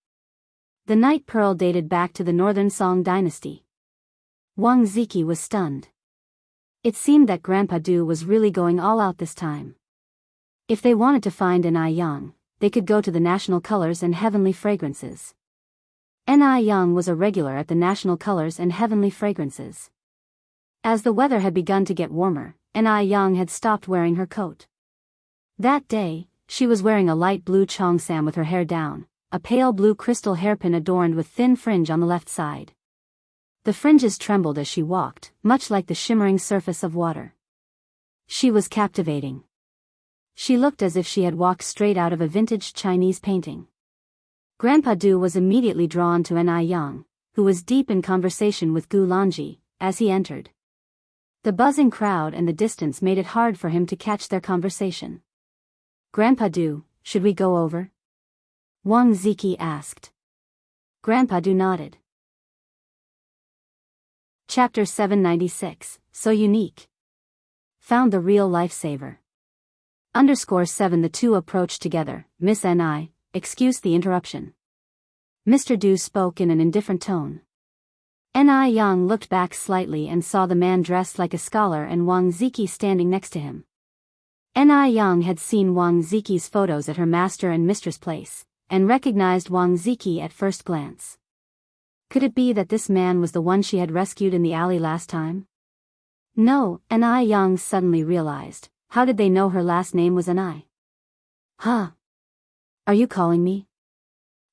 The night pearl dated back to the Northern Song dynasty. Wang Ziki was stunned. It seemed that Grandpa Du was really going all out this time. If they wanted to find Ni Yang, they could go to the National Colors and Heavenly Fragrances. Ni Yang was a regular at the National Colors and Heavenly Fragrances. As the weather had begun to get warmer, Ni Yang had stopped wearing her coat. That day, she was wearing a light blue cheongsam with her hair down, a pale blue crystal hairpin adorned with thin fringe on the left side. The fringes trembled as she walked, much like the shimmering surface of water. She was captivating. She looked as if she had walked straight out of a vintage Chinese painting. Grandpa Du was immediately drawn to Ni Yang, who was deep in conversation with Gu Lanji, as he entered. The buzzing crowd and the distance made it hard for him to catch their conversation. Grandpa Du, should we go over? Wang Ziki asked. Grandpa Du nodded. Chapter 796, So Unique. Found the real lifesaver. _7 The two approached together. Miss Ni, excuse the interruption. Mr. Du spoke in an indifferent tone. Ni Yang looked back slightly and saw the man dressed like a scholar and Wang Ziki standing next to him. Ni Yang had seen Wang Ziki's photos at her master and mistress place, and recognized Wang Ziki at first glance. Could it be that this man was the one she had rescued in the alley last time? No, Ni Yang suddenly realized. How did they know her last name was Ni? Huh? Are you calling me?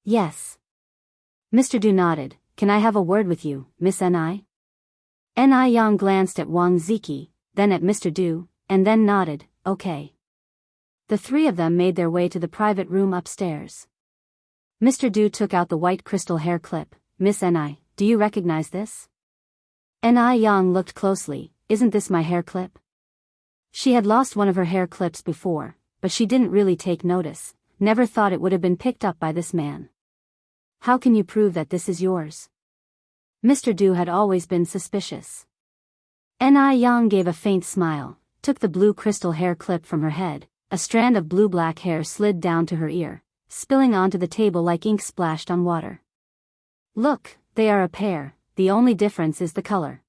Yes. Mr. Du nodded. Can I have a word with you, Miss Ni? Ni Yang glanced at Wang Ziki, then at Mr. Du, and then nodded, okay. The three of them made their way to the private room upstairs. Mr. Du took out the white crystal hair clip. Miss Ni, do you recognize this? Ni Yang looked closely. Isn't this my hair clip? She had lost one of her hair clips before, but she didn't really take notice, never thought it would have been picked up by this man. How can you prove that this is yours? Mr. Du had always been suspicious. Ni Yang gave a faint smile, took the blue crystal hair clip from her head, a strand of blue-black hair slid down to her ear, spilling onto the table like ink splashed on water. Look, they are a pair, the only difference is the color.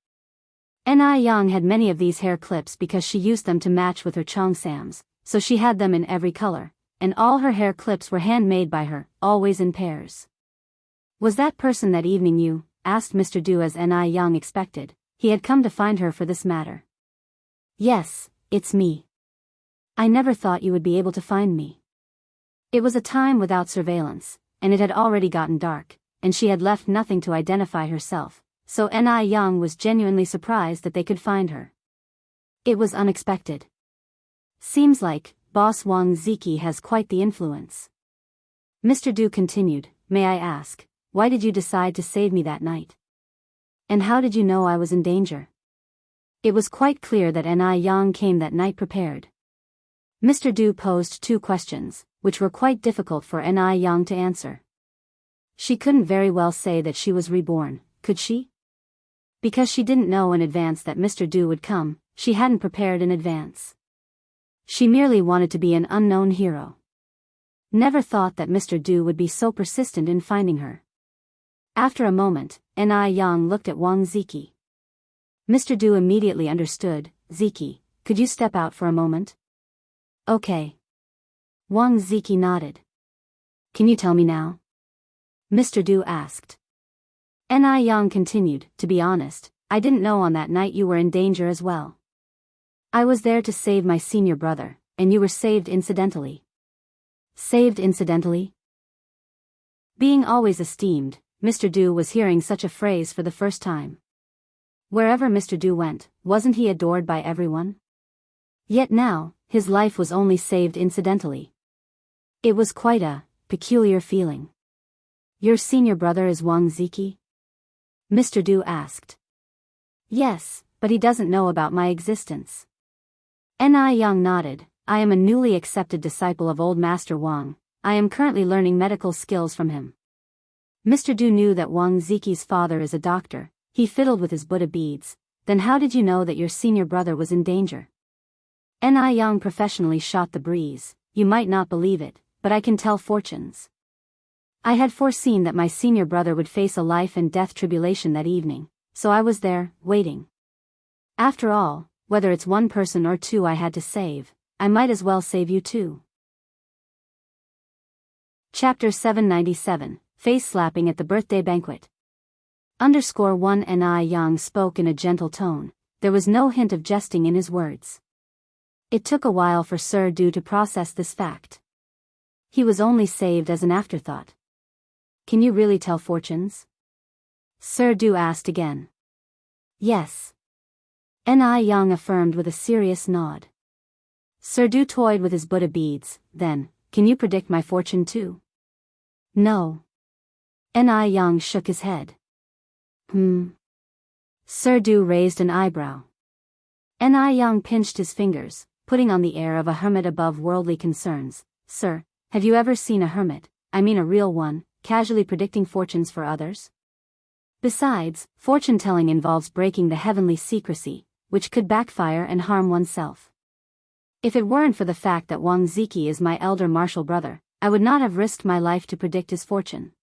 Ni Yang had many of these hair clips because she used them to match with her cheongsams, so she had them in every color, and all her hair clips were handmade by her, always in pairs. Was that person that evening you? Asked Mr. Du as Ni Yang expected. He had come to find her for this matter. Yes, it's me. I never thought you would be able to find me. It was a time without surveillance, and it had already gotten dark, and she had left nothing to identify herself, so Ni Yang was genuinely surprised that they could find her. It was unexpected. Seems like, Boss Wang Ziki has quite the influence. Mr. Du continued, may I ask, why did you decide to save me that night? And how did you know I was in danger? It was quite clear that Ni Yang came that night prepared. Mr. Du posed two questions, which were quite difficult for Ni Yang to answer. She couldn't very well say that she was reborn, could she? Because she didn't know in advance that Mr. Du would come, she hadn't prepared in advance. She merely wanted to be an unknown hero. Never thought that Mr. Du would be so persistent in finding her. After a moment, Ni Yang looked at Wang Ziki. Mr. Du immediately understood. Ziki, could you step out for a moment? Okay. Wang Ziki nodded. Can you tell me now? Mr. Du asked. Ni Yang continued, to be honest, I didn't know on that night you were in danger as well. I was there to save my senior brother, and you were saved incidentally. Saved incidentally? Being always esteemed, Mr. Du was hearing such a phrase for the first time. Wherever Mr. Du went, wasn't he adored by everyone? Yet now, his life was only saved incidentally. It was quite a peculiar feeling. Your senior brother is Wang Ziki? Mr. Du asked. Yes, but he doesn't know about my existence. Ni Yang nodded. I am a newly accepted disciple of old Master Wang. I am currently learning medical skills from him. Mr. Du knew that Wang Ziki's father is a doctor. He fiddled with his Buddha beads. Then how did you know that your senior brother was in danger? Ni Yang professionally shot the breeze. You might not believe it, but I can tell fortunes. I had foreseen that my senior brother would face a life and death tribulation that evening, so I was there, waiting. After all, whether it's one person or two I had to save, I might as well save you too. Chapter 797, Face Slapping at the Birthday Banquet. _1 Ni Yang spoke in a gentle tone. There was no hint of jesting in his words. It took a while for Sir Du to process this fact. He was only saved as an afterthought. Can you really tell fortunes? Sir Du asked again. Yes. Ni Yang affirmed with a serious nod. Sir Du toyed with his Buddha beads. Then, can you predict my fortune too? No. Ni Yang shook his head. Sir Du raised an eyebrow. Ni Yang pinched his fingers, putting on the air of a hermit above worldly concerns. Sir, have you ever seen a hermit, I mean a real one, casually predicting fortunes for others? Besides, fortune-telling involves breaking the heavenly secrecy, which could backfire and harm oneself. If it weren't for the fact that Wang Ziki is my elder martial brother, I would not have risked my life to predict his fortune.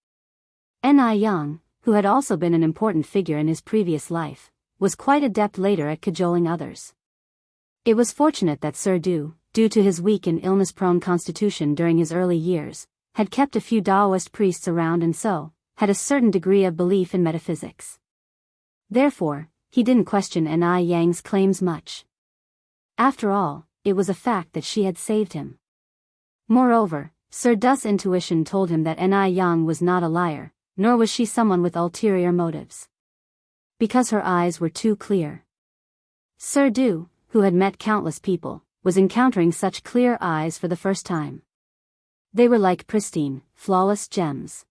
Ni Yang, who had also been an important figure in his previous life, was quite adept later at cajoling others. It was fortunate that Sir Du, due to his weak and illness-prone constitution during his early years, had kept a few Daoist priests around and so, had a certain degree of belief in metaphysics. Therefore, he didn't question Ni Yang's claims much. After all, it was a fact that she had saved him. Moreover, Sir Du's intuition told him that Ni Yang was not a liar, nor was she someone with ulterior motives. Because her eyes were too clear. Sir Du, who had met countless people, was encountering such clear eyes for the first time. They were like pristine, flawless gems.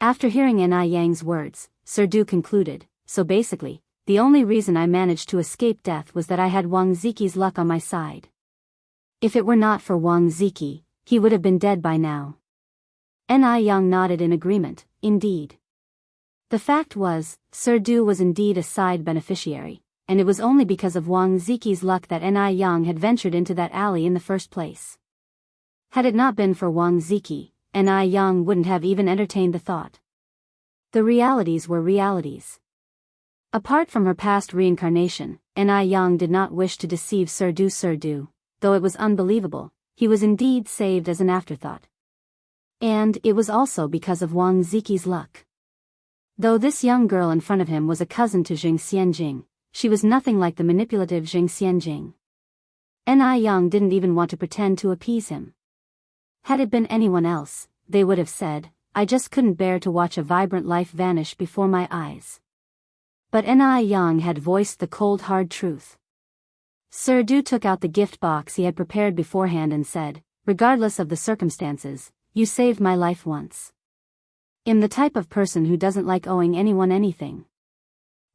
After hearing Ni Yang's words, Sir Du concluded, so basically, the only reason I managed to escape death was that I had Wang Ziki's luck on my side. If it were not for Wang Ziki, he would have been dead by now. Ni Yang nodded in agreement, indeed. The fact was, Sir Du was indeed a side beneficiary, and it was only because of Wang Ziki's luck that Ni Yang had ventured into that alley in the first place. Had it not been for Wang Ziki, Ni Yang wouldn't have even entertained the thought. The realities were realities. Apart from her past reincarnation, Ni Yang did not wish to deceive Sir Du, though it was unbelievable, he was indeed saved as an afterthought. And it was also because of Wang Ziki's luck. Though this young girl in front of him was a cousin to Jiang Xianjing, she was nothing like the manipulative Jiang Xianjing. Ni Yang didn't even want to pretend to appease him. Had it been anyone else, they would have said, I just couldn't bear to watch a vibrant life vanish before my eyes. But Ni Yang had voiced the cold hard truth. Sir Du took out the gift box he had prepared beforehand and said, regardless of the circumstances, you saved my life once. I'm the type of person who doesn't like owing anyone anything.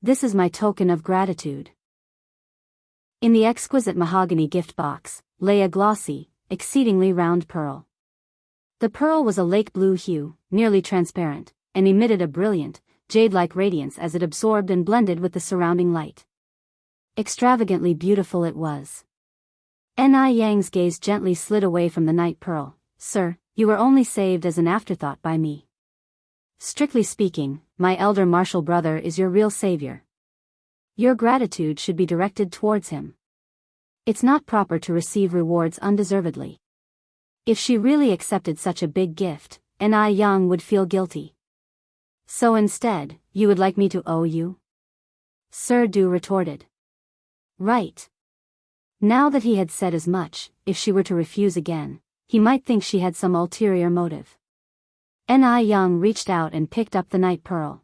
This is my token of gratitude. In the exquisite mahogany gift box, lay a glossy, exceedingly round pearl. The pearl was a lake blue hue, nearly transparent, and emitted a brilliant, jade-like radiance as it absorbed and blended with the surrounding light. Extravagantly beautiful it was. Ni Yang's gaze gently slid away from the night pearl. Sir, you were only saved as an afterthought by me. Strictly speaking, my elder martial brother is your real savior. Your gratitude should be directed towards him. It's not proper to receive rewards undeservedly. If she really accepted such a big gift, Ni Yang would feel guilty. So instead, you would like me to owe you? Sir Du retorted. Right. Now that he had said as much, if she were to refuse again, he might think she had some ulterior motive. Ni Yang reached out and picked up the night pearl.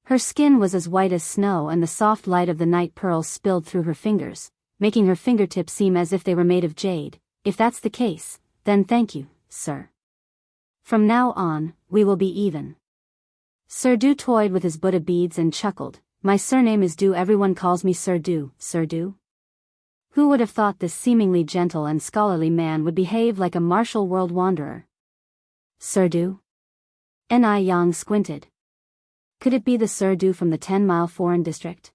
Her skin was as white as snow and the soft light of the night pearl spilled through her fingers, making her fingertips seem as if they were made of jade. If that's the case, then thank you, sir. From now on, we will be even. Sir Du toyed with his Buddha beads and chuckled. My surname is Du. Everyone calls me Sir Du. Sir Du? Who would have thought this seemingly gentle and scholarly man would behave like a martial world wanderer? Sir Du? Ni Yang squinted. Could it be the Sir Du from the 10-mile foreign district?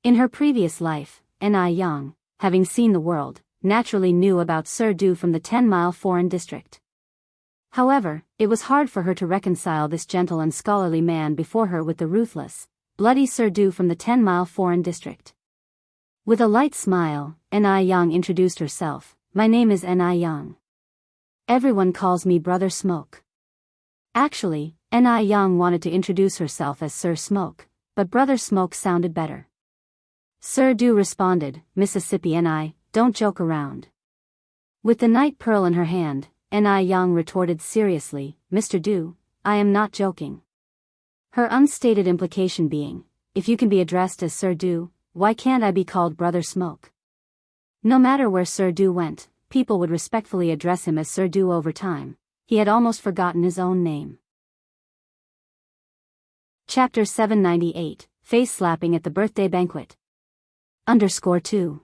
In her previous life, Ni Yang, having seen the world, naturally knew about Sir Du from the 10-mile foreign district. However, it was hard for her to reconcile this gentle and scholarly man before her with the ruthless, bloody Sir Du from the 10-mile foreign district. With a light smile, Ni Yang introduced herself. My name is Ni Yang. Everyone calls me Brother Smoke. Actually, Ni Yang wanted to introduce herself as Sir Smoke, but Brother Smoke sounded better. Sir Du responded, Mississippi Ni, don't joke around. With the night pearl in her hand, Ni Yang retorted seriously, Mr. Du, I am not joking. Her unstated implication being, if you can be addressed as Sir Du, why can't I be called Brother Smoke? No matter where Sir Du went, people would respectfully address him as Sir Du over time. He had almost forgotten his own name. Chapter 798, Face Slapping at the Birthday Banquet. _2.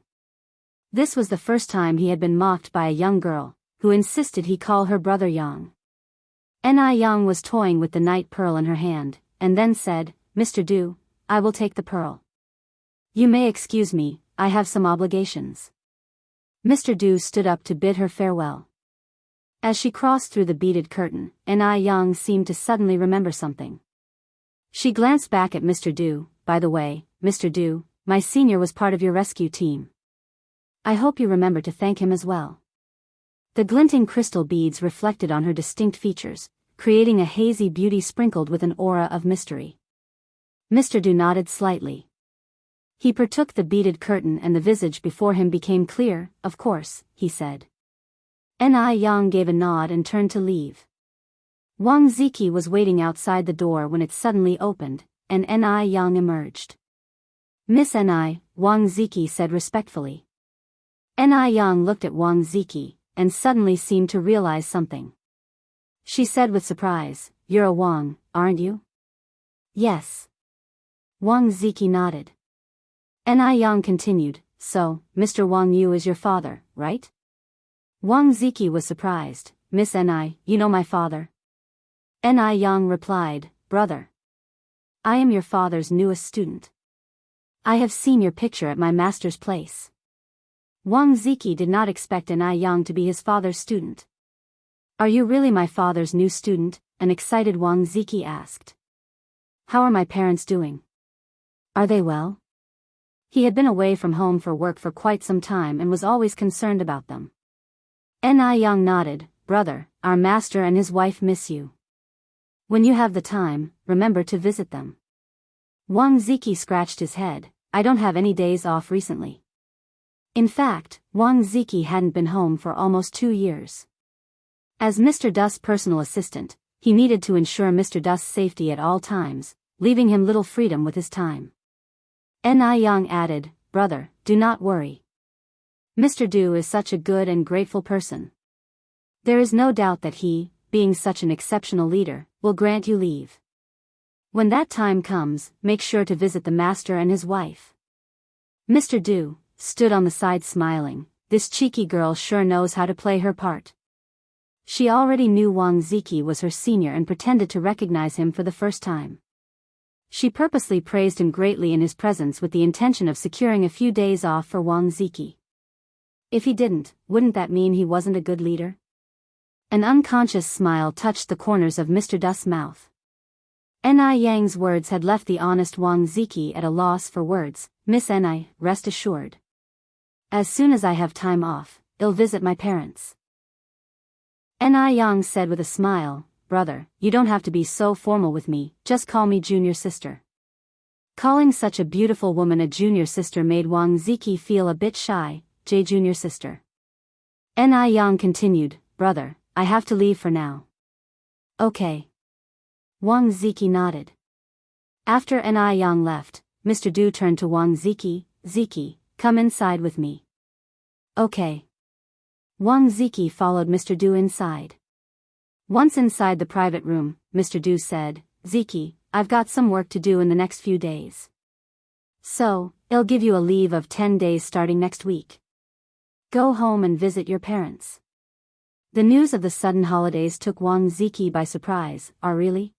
This was the first time he had been mocked by a young girl, who insisted he call her Brother Yang. Ni Yang was toying with the night pearl in her hand, and then said, Mr. Du, I will take the pearl. You may excuse me, I have some obligations. Mr. Du stood up to bid her farewell. As she crossed through the beaded curtain, Ni Yang seemed to suddenly remember something. She glanced back at Mr. Du. By the way, Mr. Du, my senior was part of your rescue team. I hope you remember to thank him as well. The glinting crystal beads reflected on her distinct features, creating a hazy beauty sprinkled with an aura of mystery. Mr. Du nodded slightly. He partook the beaded curtain and the visage before him became clear. Of course, he said. Ni Yang gave a nod and turned to leave. Wang Ziki was waiting outside the door when it suddenly opened, and Ni Yang emerged. Miss Ni, Wang Ziki said respectfully. Ni Yang looked at Wang Ziki, and suddenly seemed to realize something. She said with surprise, You're a Wang, aren't you? Yes. Wang Ziki nodded. Ni Yang continued, So, Mr. Wang Yu is your father, right? Wang Ziki was surprised. Miss Ni, you know my father? Ni Yang replied, Brother. I am your father's newest student. I have seen your picture at my master's place. Wang Ziki did not expect Ni Yang to be his father's student. Are you really my father's new student? An excited Wang Ziki asked. How are my parents doing? Are they well? He had been away from home for work for quite some time and was always concerned about them. Ni Yang nodded, Brother, our master and his wife miss you. When you have the time, remember to visit them. Wang Ziki scratched his head. I don't have any days off recently. In fact, Wang Ziki hadn't been home for almost 2 years. As Mr. Du's personal assistant, he needed to ensure Mr. Du's safety at all times, leaving him little freedom with his time. Ni Yang added, Brother, do not worry. Mr. Du is such a good and grateful person. There is no doubt that he, being such an exceptional leader, will grant you leave. When that time comes, make sure to visit the master and his wife. Mr. Du stood on the side smiling. This cheeky girl sure knows how to play her part. She already knew Wang Ziki was her senior and pretended to recognize him for the first time. She purposely praised him greatly in his presence with the intention of securing a few days off for Wang Ziki. If he didn't, wouldn't that mean he wasn't a good leader? An unconscious smile touched the corners of Mr. Du's mouth. Ni Yang's words had left the honest Wang Ziki at a loss for words. Miss Ni, rest assured. As soon as I have time off, I'll visit my parents. Ni Yang said with a smile, Brother, you don't have to be so formal with me, just call me junior sister. Calling such a beautiful woman a junior sister made Wang Ziki feel a bit shy. Junior sister. Ni Yang continued, Brother, I have to leave for now. Okay. Wang Ziki nodded. After Ni Yang left, Mr. Du turned to Wang Ziki. Ziki, come inside with me. Okay. Wang Ziki followed Mr. Du inside. Once inside the private room, Mr. Du said, Ziki, I've got some work to do in the next few days. So, I'll give you a leave of 10 days starting next week. Go home and visit your parents. The news of the sudden holidays took Wang Ziki by surprise. Really?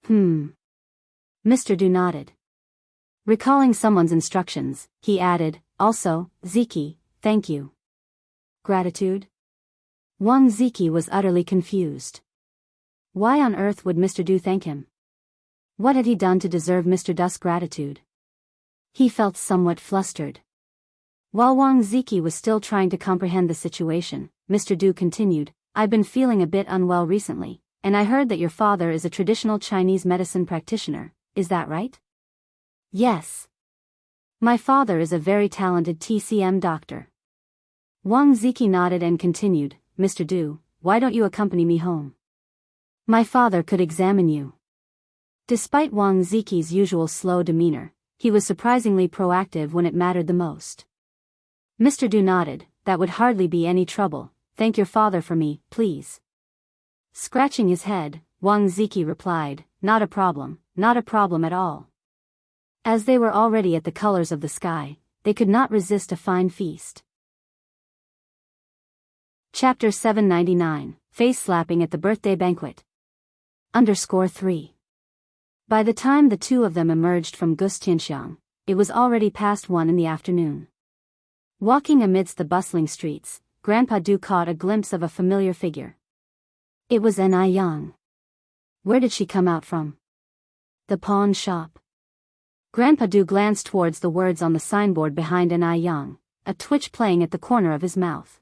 Mr. Du nodded. Recalling someone's instructions, he added, also, Ziki, thank you. Gratitude? Wang Ziki was utterly confused. Why on earth would Mr. Du thank him? What had he done to deserve Mr. Du's gratitude? He felt somewhat flustered. While Wang Ziki was still trying to comprehend the situation, Mr. Du continued, I've been feeling a bit unwell recently, and I heard that your father is a traditional Chinese medicine practitioner, is that right? Yes. My father is a very talented TCM doctor. Wang Ziki nodded and continued, Mr. Du, why don't you accompany me home? My father could examine you. Despite Wang Ziki's usual slow demeanor, he was surprisingly proactive when it mattered the most. Mr. Du nodded, that would hardly be any trouble, thank your father for me, please. Scratching his head, Wang Ziki replied, not a problem at all. As they were already at the colors of the sky, they could not resist a fine feast. Chapter 799, Face Slapping at the Birthday Banquet. _3. By the time the two of them emerged from Gustianxiang, it was already past 1 in the afternoon. Walking amidst the bustling streets, Grandpa Du caught a glimpse of a familiar figure. It was Ni Yang. Where did she come out from? The pawn shop. Grandpa Du glanced towards the words on the signboard behind Ni Yang, a twitch playing at the corner of his mouth.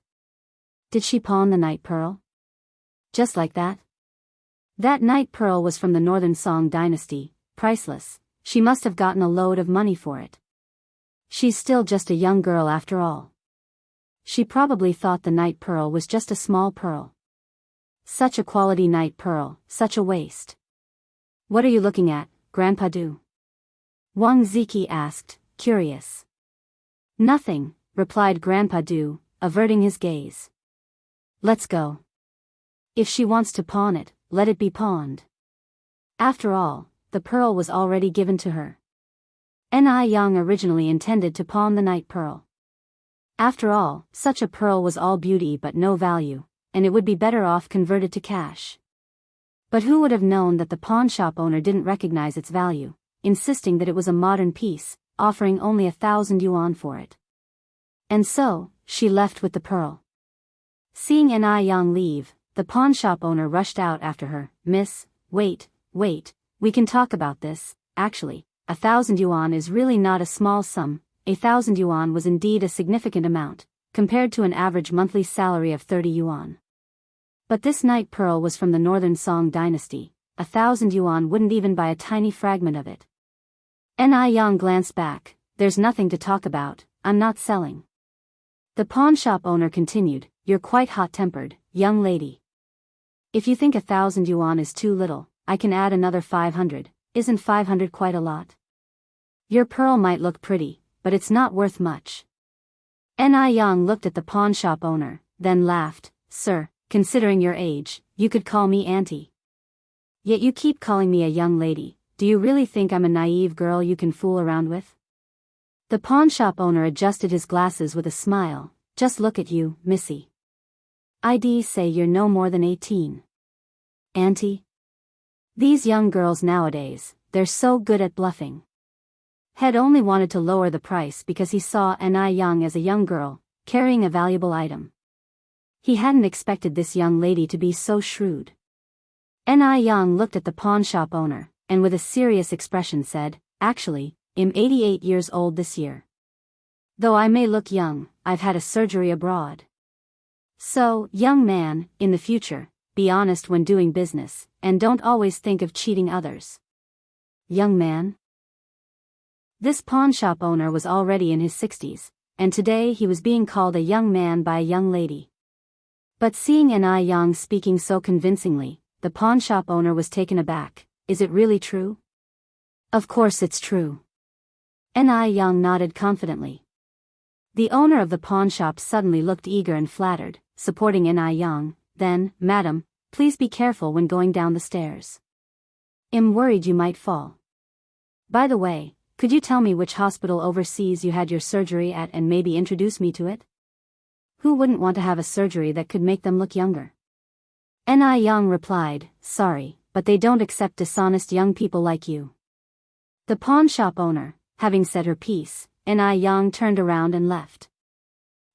Did she pawn the night pearl? Just like that? That night pearl was from the Northern Song dynasty, priceless, she must have gotten a load of money for it. She's still just a young girl after all. She probably thought the night pearl was just a small pearl. Such a quality night pearl, such a waste. What are you looking at, Grandpa Du? Wang Ziki asked, curious. Nothing, replied Grandpa Du, averting his gaze. Let's go. If she wants to pawn it, let it be pawned. After all, the pearl was already given to her. Ni Yang originally intended to pawn the night pearl. After all, such a pearl was all beauty but no value, and it would be better off converted to cash. But who would have known that the pawnshop owner didn't recognize its value, insisting that it was a modern piece, offering only 1,000 yuan for it. And so, she left with the pearl. Seeing Ni Yang leave, the pawnshop owner rushed out after her. Miss, wait, we can talk about this, actually, 1,000 yuan is really not a small sum. 1,000 yuan was indeed a significant amount, compared to an average monthly salary of 30 yuan. But this night pearl was from the Northern Song dynasty, 1,000 yuan wouldn't even buy a tiny fragment of it. Ni Yang glanced back, there's nothing to talk about, I'm not selling. The pawnshop owner continued, you're quite hot-tempered, young lady. If you think 1,000 yuan is too little, I can add another 500, isn't 500 quite a lot? Your pearl might look pretty, but it's not worth much. Ni Yang looked at the pawnshop owner, then laughed, sir, considering your age, you could call me auntie. Yet you keep calling me a young lady, do you really think I'm a naive girl you can fool around with? The pawnshop owner adjusted his glasses with a smile, just look at you, missy. I'd say you're no more than 18. Auntie? These young girls nowadays, they're so good at bluffing. Had only wanted to lower the price because he saw Ni Yang as a young girl, carrying a valuable item. He hadn't expected this young lady to be so shrewd. Ni Yang looked at the pawnshop owner, and with a serious expression said, actually, I'm 88 years old this year. Though I may look young, I've had a surgery abroad. So, young man, in the future, be honest when doing business, and don't always think of cheating others. Young man? This pawnshop owner was already in his 60s, and today he was being called a young man by a young lady. But seeing Ni Yang speaking so convincingly, the pawnshop owner was taken aback. Is it really true? Of course it's true. Ni Yang nodded confidently. The owner of the pawnshop suddenly looked eager and flattered, supporting Ni Yang. Then, Madam, please be careful when going down the stairs. I'm worried you might fall. By the way, could you tell me which hospital overseas you had your surgery at and maybe introduce me to it? Who wouldn't want to have a surgery that could make them look younger? Ni Yang replied, sorry, but they don't accept dishonest young people like you. The pawnshop owner, having said her piece, Ni Yang turned around and left.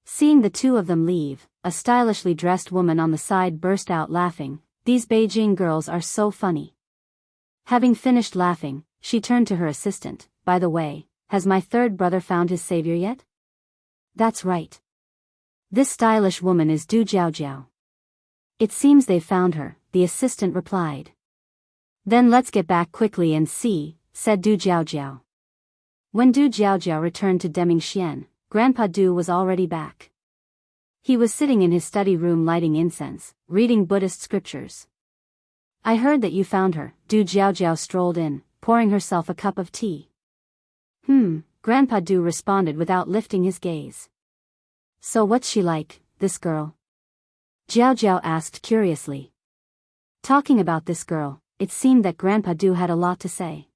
Seeing the two of them leave, a stylishly dressed woman on the side burst out laughing. These Beijing girls are so funny. Having finished laughing, she turned to her assistant. By the way, has my third brother found his savior yet? That's right. This stylish woman is Du Jiaojiao. It seems they've found her, the assistant replied. Then let's get back quickly and see, said Du Jiaojiao. When Du Jiaojiao returned to Demingxian, Grandpa Du was already back. He was sitting in his study room lighting incense, reading Buddhist scriptures. I heard that you found her. Du Jiaojiao strolled in, pouring herself a cup of tea. Grandpa Du responded without lifting his gaze. So what's she like, this girl? Jiaojiao asked curiously. Talking about this girl, it seemed that Grandpa Du had a lot to say.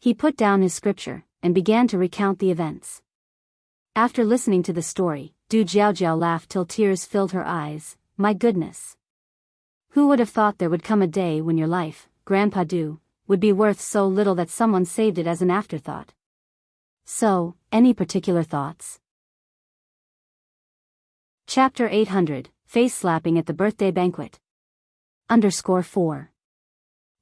He put down his scripture, and began to recount the events. After listening to the story, Du Jiaojiao laughed till tears filled her eyes. My goodness! Who would have thought there would come a day when your life, Grandpa Du, would be worth so little that someone saved it as an afterthought? So, any particular thoughts? Chapter 800, Face Slapping at the Birthday Banquet. _4.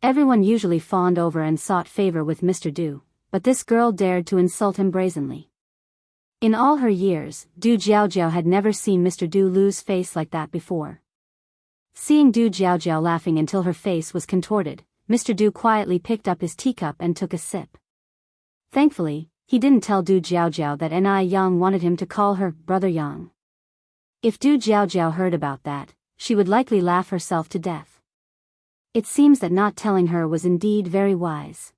Everyone usually fawned over and sought favor with Mr. Du, but this girl dared to insult him brazenly. In all her years, Du Jiaojiao had never seen Mr. Du lose face like that before. Seeing Du Jiaojiao laughing until her face was contorted, Mr. Du quietly picked up his teacup and took a sip. Thankfully, he didn't tell Du Jiaojiao that Ni Yang wanted him to call her Brother Yang. If Du Jiaojiao heard about that, she would likely laugh herself to death. It seems that not telling her was indeed very wise.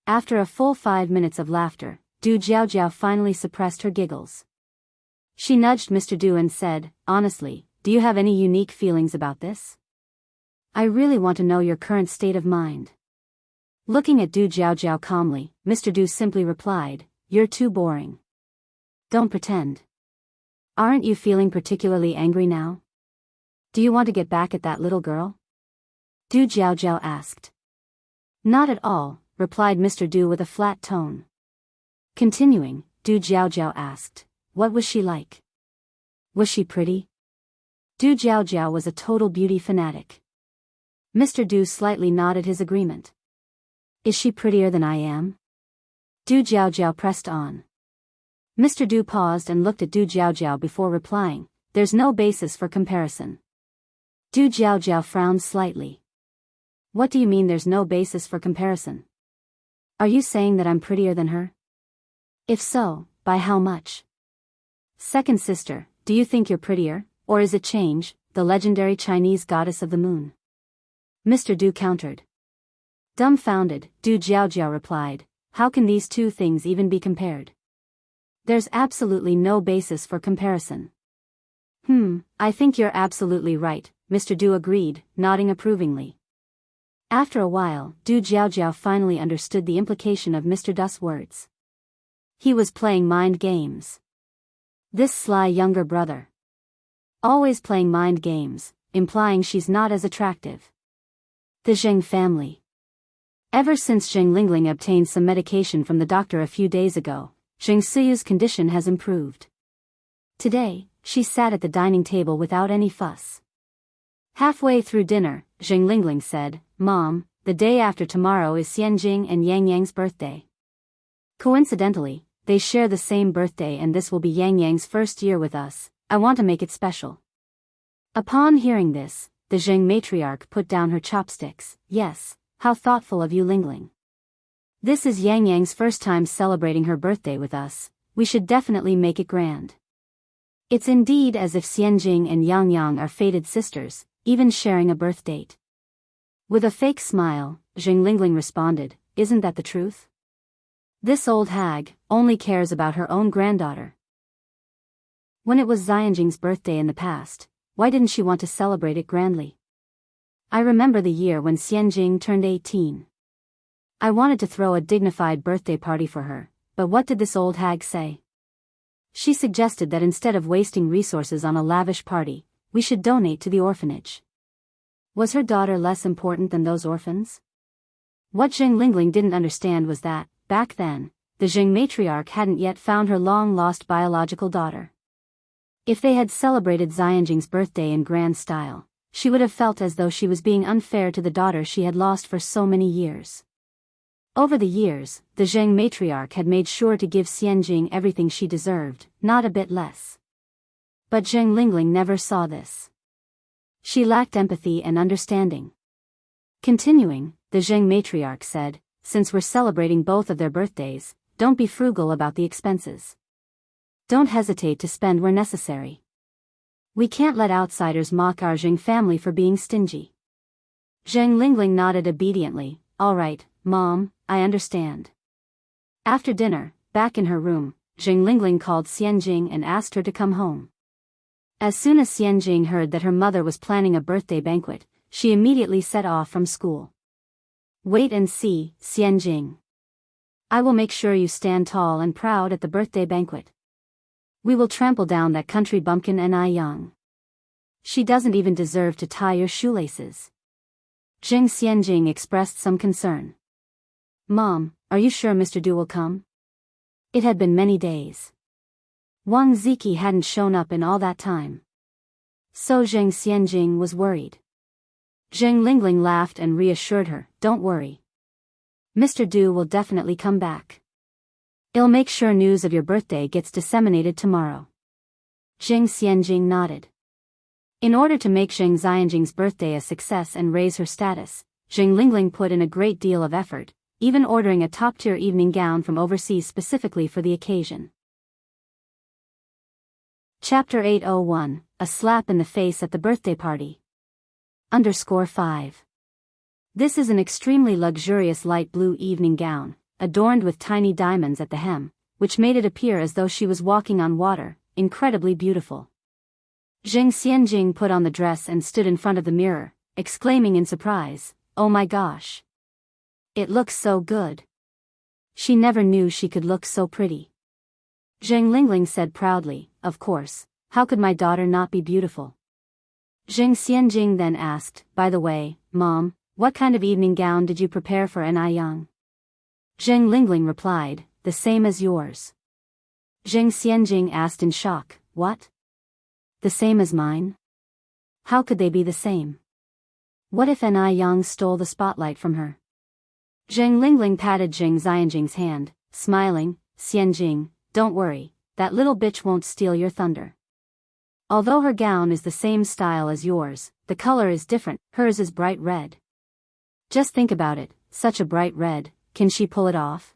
After a full 5 minutes of laughter, Du Jiaojiao finally suppressed her giggles. She nudged Mr. Du and said, honestly, do you have any unique feelings about this? I really want to know your current state of mind. Looking at Du Jiaojiao calmly, Mr. Du simply replied, you're too boring. Don't pretend. Aren't you feeling particularly angry now? Do you want to get back at that little girl? Du Jiaojiao asked. Not at all, replied Mr. Du with a flat tone. Continuing, Du Jiaojiao asked, what was she like? Was she pretty? Du Jiaojiao was a total beauty fanatic. Mr. Du slightly nodded his agreement. Is she prettier than I am? Du Jiaojiao pressed on. Mr. Du paused and looked at Du Jiaojiao before replying, there's no basis for comparison. Du Jiaojiao frowned slightly. What do you mean there's no basis for comparison? Are you saying that I'm prettier than her? If so, by how much? Second sister, do you think you're prettier, or is it Change, the legendary Chinese goddess of the moon? Mr. Du countered. Dumbfounded, Du Jiaojiao replied, how can these two things even be compared? There's absolutely no basis for comparison. I think you're absolutely right, Mr. Du agreed, nodding approvingly. After a while, Du Jiaojiao finally understood the implication of Mr. Du's words. He was playing mind games. This sly younger brother. Always playing mind games, implying she's not as attractive. The Zheng family. Ever since Zheng Lingling obtained some medication from the doctor a few days ago, Zheng Siyu's condition has improved. Today, she sat at the dining table without any fuss. Halfway through dinner, Zheng Lingling said, Mom, the day after tomorrow is Xianjing and Yang Yang's birthday. Coincidentally, they share the same birthday and this will be Yang Yang's first year with us. I want to make it special. Upon hearing this, the Zheng matriarch put down her chopsticks. Yes, how thoughtful of you, Lingling. This is Yang Yang's first time celebrating her birthday with us. We should definitely make it grand. It's indeed as if Xianjing and Yang Yang are fated sisters, even sharing a birth date. With a fake smile, Zheng Lingling responded, "Isn't that the truth? This old hag only cares about her own granddaughter." When it was Xianjing's birthday in the past, why didn't she want to celebrate it grandly? I remember the year when Xianjing turned 18. I wanted to throw a dignified birthday party for her, but what did this old hag say? She suggested that instead of wasting resources on a lavish party, we should donate to the orphanage. Was her daughter less important than those orphans? What Zheng Lingling didn't understand was that, back then, the Zheng matriarch hadn't yet found her long-lost biological daughter. If they had celebrated Xianjing's birthday in grand style, she would have felt as though she was being unfair to the daughter she had lost for so many years. Over the years, the Zheng matriarch had made sure to give Xianjing everything she deserved, not a bit less. But Zheng Lingling never saw this. She lacked empathy and understanding. Continuing, the Zheng matriarch said, "Since we're celebrating both of their birthdays, don't be frugal about the expenses. Don't hesitate to spend where necessary. We can't let outsiders mock our Zheng family for being stingy." Zheng Lingling nodded obediently. "All right, Mom, I understand." After dinner, back in her room, Zheng Lingling called Xianjing and asked her to come home. As soon as Xianjing heard that her mother was planning a birthday banquet, she immediately set off from school. "Wait and see, Xianjing. I will make sure you stand tall and proud at the birthday banquet. We will trample down that country bumpkin Yang. She doesn't even deserve to tie your shoelaces." Xianjing expressed some concern. "Mom, are you sure Mr. Du will come?" It had been many days. Wang Ziki hadn't shown up in all that time. So Xianjing was worried. Zheng Lingling laughed and reassured her, "Don't worry. Mr. Du will definitely come back. I'll make sure news of your birthday gets disseminated tomorrow." Xianjing nodded. In order to make Xianjing's birthday a success and raise her status, Zheng Lingling put in a great deal of effort, even ordering a top-tier evening gown from overseas specifically for the occasion. Chapter 801, A Slap in the Face at the Birthday Party. _5. This is an extremely luxurious light blue evening gown, adorned with tiny diamonds at the hem, which made it appear as though she was walking on water, incredibly beautiful. Xianjing put on the dress and stood in front of the mirror, exclaiming in surprise, "Oh my gosh! It looks so good." She never knew she could look so pretty. Zheng Lingling said proudly, "Of course, how could my daughter not be beautiful?" Xianjing then asked, "By the way, Mom, what kind of evening gown did you prepare for Yang?" Zheng Lingling replied, "The same as yours." Xianjing asked in shock, "What? The same as mine? How could they be the same? What if Yang stole the spotlight from her?" Zheng Lingling patted Xianjing's hand, smiling, "Xianjing, don't worry, that little bitch won't steal your thunder. Although her gown is the same style as yours, the color is different, hers is bright red. Just think about it, such a bright red, can she pull it off?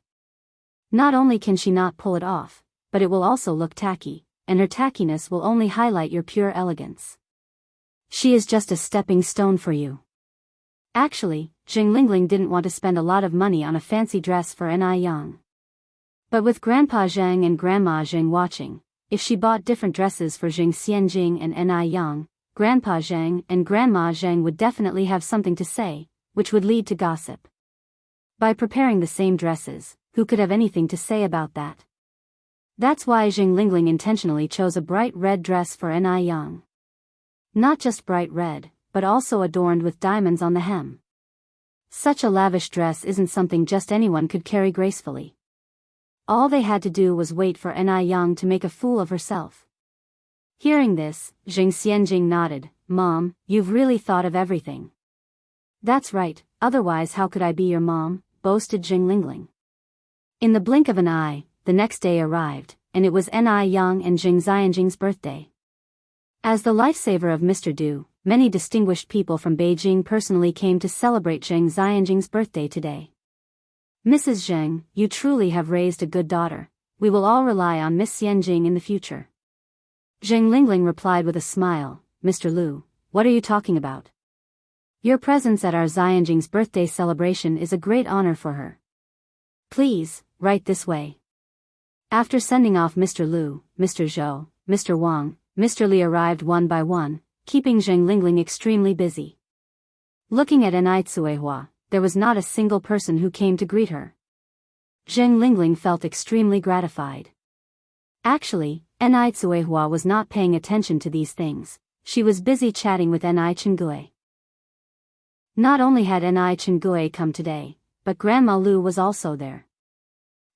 Not only can she not pull it off, but it will also look tacky, and her tackiness will only highlight your pure elegance. She is just a stepping stone for you." Actually, Zheng Lingling didn't want to spend a lot of money on a fancy dress for Yang. But with Grandpa Zheng and Grandma Zheng watching, if she bought different dresses for Xianjing and Yang, Grandpa Zheng and Grandma Zheng would definitely have something to say, which would lead to gossip. By preparing the same dresses, who could have anything to say about that? That's why Zheng Lingling intentionally chose a bright red dress for Yang. Not just bright red, but also adorned with diamonds on the hem. Such a lavish dress isn't something just anyone could carry gracefully. All they had to do was wait for Yang to make a fool of herself. Hearing this, Xianjing nodded, "Mom, you've really thought of everything." "That's right, otherwise how could I be your mom?" boasted Zheng Lingling. In the blink of an eye, the next day arrived, and it was Yang and Xianjing's birthday. As the lifesaver of Mr. Du, many distinguished people from Beijing personally came to celebrate Xianjing's birthday today. "Mrs. Zheng, you truly have raised a good daughter. We will all rely on Miss Xianjing in the future." Zheng Lingling replied with a smile, "Mr. Lu, what are you talking about? Your presence at our Xianjing's birthday celebration is a great honor for her. Please, right this way. After sending off Mr. Liu, Mr. Zhou, Mr. Wang, Mr. Li arrived one by one, keeping Zheng Lingling extremely busy. Looking at Nai Tsuehua, there was not a single person who came to greet her. Zheng Lingling felt extremely gratified. Actually, Nai Tsuehua was not paying attention to these things. She was busy chatting with Nai Chengue. Not only had Nai Chengue come today, but Grandma Lu was also there.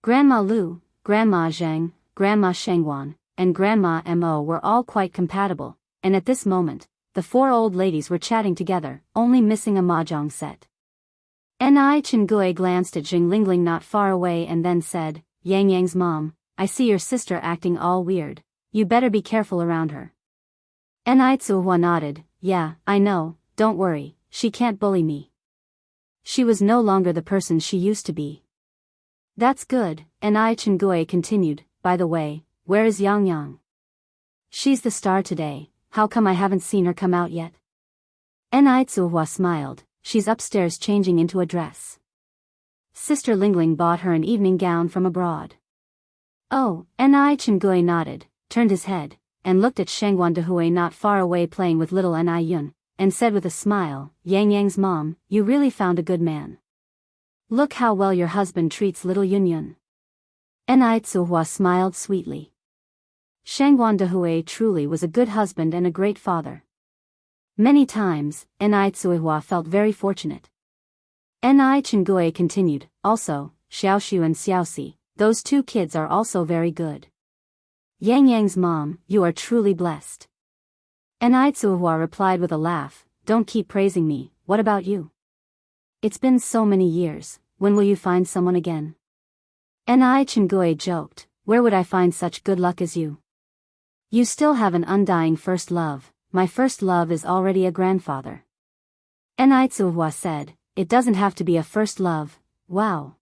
Grandma Lu, Grandma Zheng, Grandma Shengwan, and Grandma Mo were all quite compatible, and at this moment, the four old ladies were chatting together, only missing a mahjong set. Nai Chengue glanced at Zheng Lingling not far away and then said, "Yang Yang's mom, I see your sister acting all weird. You better be careful around her." Nai Tsuehua nodded, "Yeah, I know, don't worry, she can't bully me." She was no longer the person she used to be. "That's good," Nai Chengue continued, "by the way, where is Yang Yang? She's the star today, how come I haven't seen her come out yet?" Nai Tsuehua smiled, "She's upstairs changing into a dress. Sister Lingling bought her an evening gown from abroad." Oh, Nai Chengue nodded, turned his head, and looked at Shengwan Dehui not far away playing with little Nai Yun, and said with a smile, "Yang Yang's mom, you really found a good man. Look how well your husband treats little Yun Yun." Nai Tsuehua smiled sweetly. Shengwan Dehui truly was a good husband and a great father. Many times, Nai Tsuehua felt very fortunate. Nai Chengue continued, "Also, Xiaoxiu and Xiaoxi, those two kids are also very good. Yang Yang's mom, you are truly blessed." Nai Tsuehua replied with a laugh, "Don't keep praising me, what about you? It's been so many years, when will you find someone again?" Nai Chengue joked, "Where would I find such good luck as you? You still have an undying first love. My first love is already a grandfather." Nai Tsuehua said, "It doesn't have to be a first love, wow."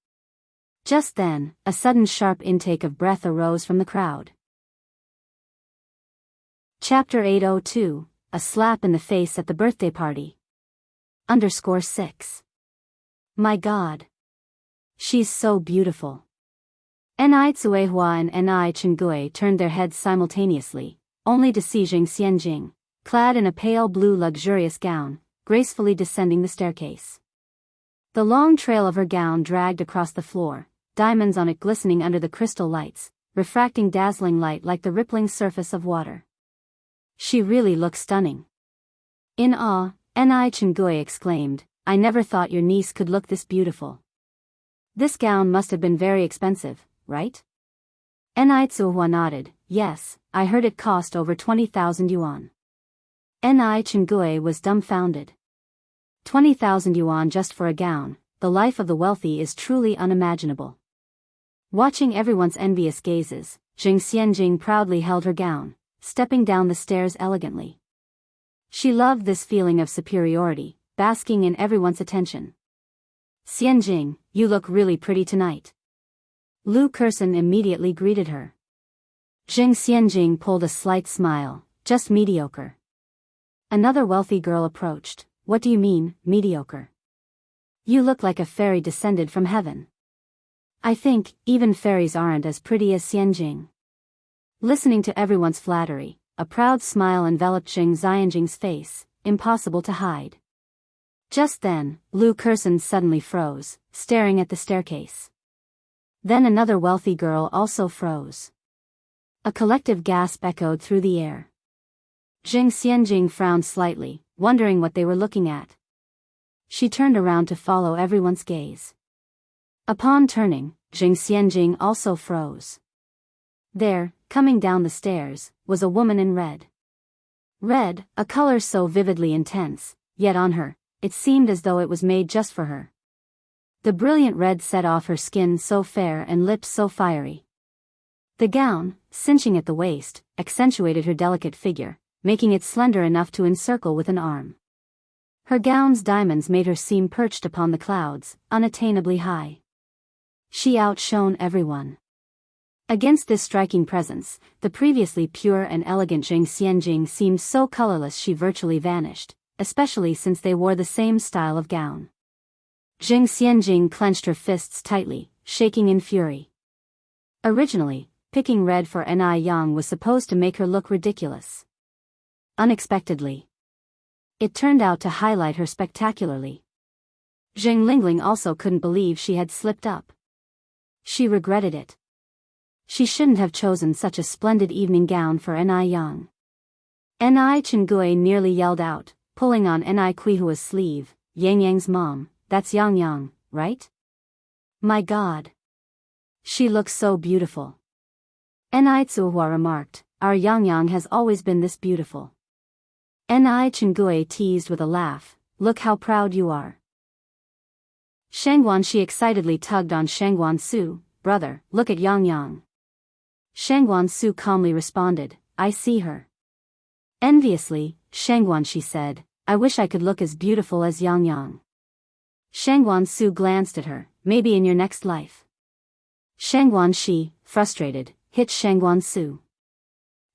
Just then, a sudden sharp intake of breath arose from the crowd. Chapter 802, A Slap in the Face at the Birthday Party. _6. My God. She's so beautiful. Nai Tsuehua and Nai Chengue turned their heads simultaneously, only to see Jiang Xianjing, clad in a pale blue luxurious gown, gracefully descending the staircase. The long trail of her gown dragged across the floor, diamonds on it glistening under the crystal lights, refracting dazzling light like the rippling surface of water. She really looks stunning. In awe, Nai Chengue exclaimed, "I never thought your niece could look this beautiful. This gown must have been very expensive, right?" Nai Tsuehua nodded, "Yes, I heard it cost over 20,000 yuan." Nai Chengue was dumbfounded. 20,000 yuan just for a gown, the life of the wealthy is truly unimaginable. Watching everyone's envious gazes, Jiang Xianjing proudly held her gown, stepping down the stairs elegantly. She loved this feeling of superiority, basking in everyone's attention. "Xianjing, you look really pretty tonight." Lu Kerson immediately greeted her. Jiang Xianjing pulled a slight smile, "Just mediocre." Another wealthy girl approached. "What do you mean, mediocre? You look like a fairy descended from heaven." "I think, even fairies aren't as pretty as Xianjing." Listening to everyone's flattery, a proud smile enveloped Jiang Xianjing's face, impossible to hide. Just then, Lu Kerson suddenly froze, staring at the staircase. Then another wealthy girl also froze. A collective gasp echoed through the air. Jiang Xianjing frowned slightly, wondering what they were looking at. She turned around to follow everyone's gaze. Upon turning, Jiang Xianjing also froze. There, coming down the stairs, was a woman in red. Red, a color so vividly intense, yet on her, it seemed as though it was made just for her. The brilliant red set off her skin so fair and lips so fiery. The gown, cinching at the waist, accentuated her delicate figure, making it slender enough to encircle with an arm. Her gown's diamonds made her seem perched upon the clouds, unattainably high. She outshone everyone. Against this striking presence, the previously pure and elegant Jiang Xianjing seemed so colorless she virtually vanished, especially since they wore the same style of gown. Jiang Xianjing clenched her fists tightly, shaking in fury. Originally, picking red for Ni Yang was supposed to make her look ridiculous. Unexpectedly, it turned out to highlight her spectacularly. Zheng Lingling also couldn't believe she had slipped up. She regretted it. She shouldn't have chosen such a splendid evening gown for Ni Yang. Ni Chengue nearly yelled out, pulling on Ni Kuihua's sleeve, "Yang Yang's mom, that's Yang Yang, right? My God. She looks so beautiful." Ni Tsuhua remarked, "Our Yang Yang has always been this beautiful." Ni Chengue teased with a laugh, "Look how proud you are." Shangguan Shi excitedly tugged on Shangguan Su, "Brother, look at Yang Yang." Shangguan Su calmly responded, "I see her." Enviously, Shangguan Shi said, "I wish I could look as beautiful as Yang Yang." Shangguan Su glanced at her, "Maybe in your next life." Shangguan Shi, frustrated, hit Shangguan Su.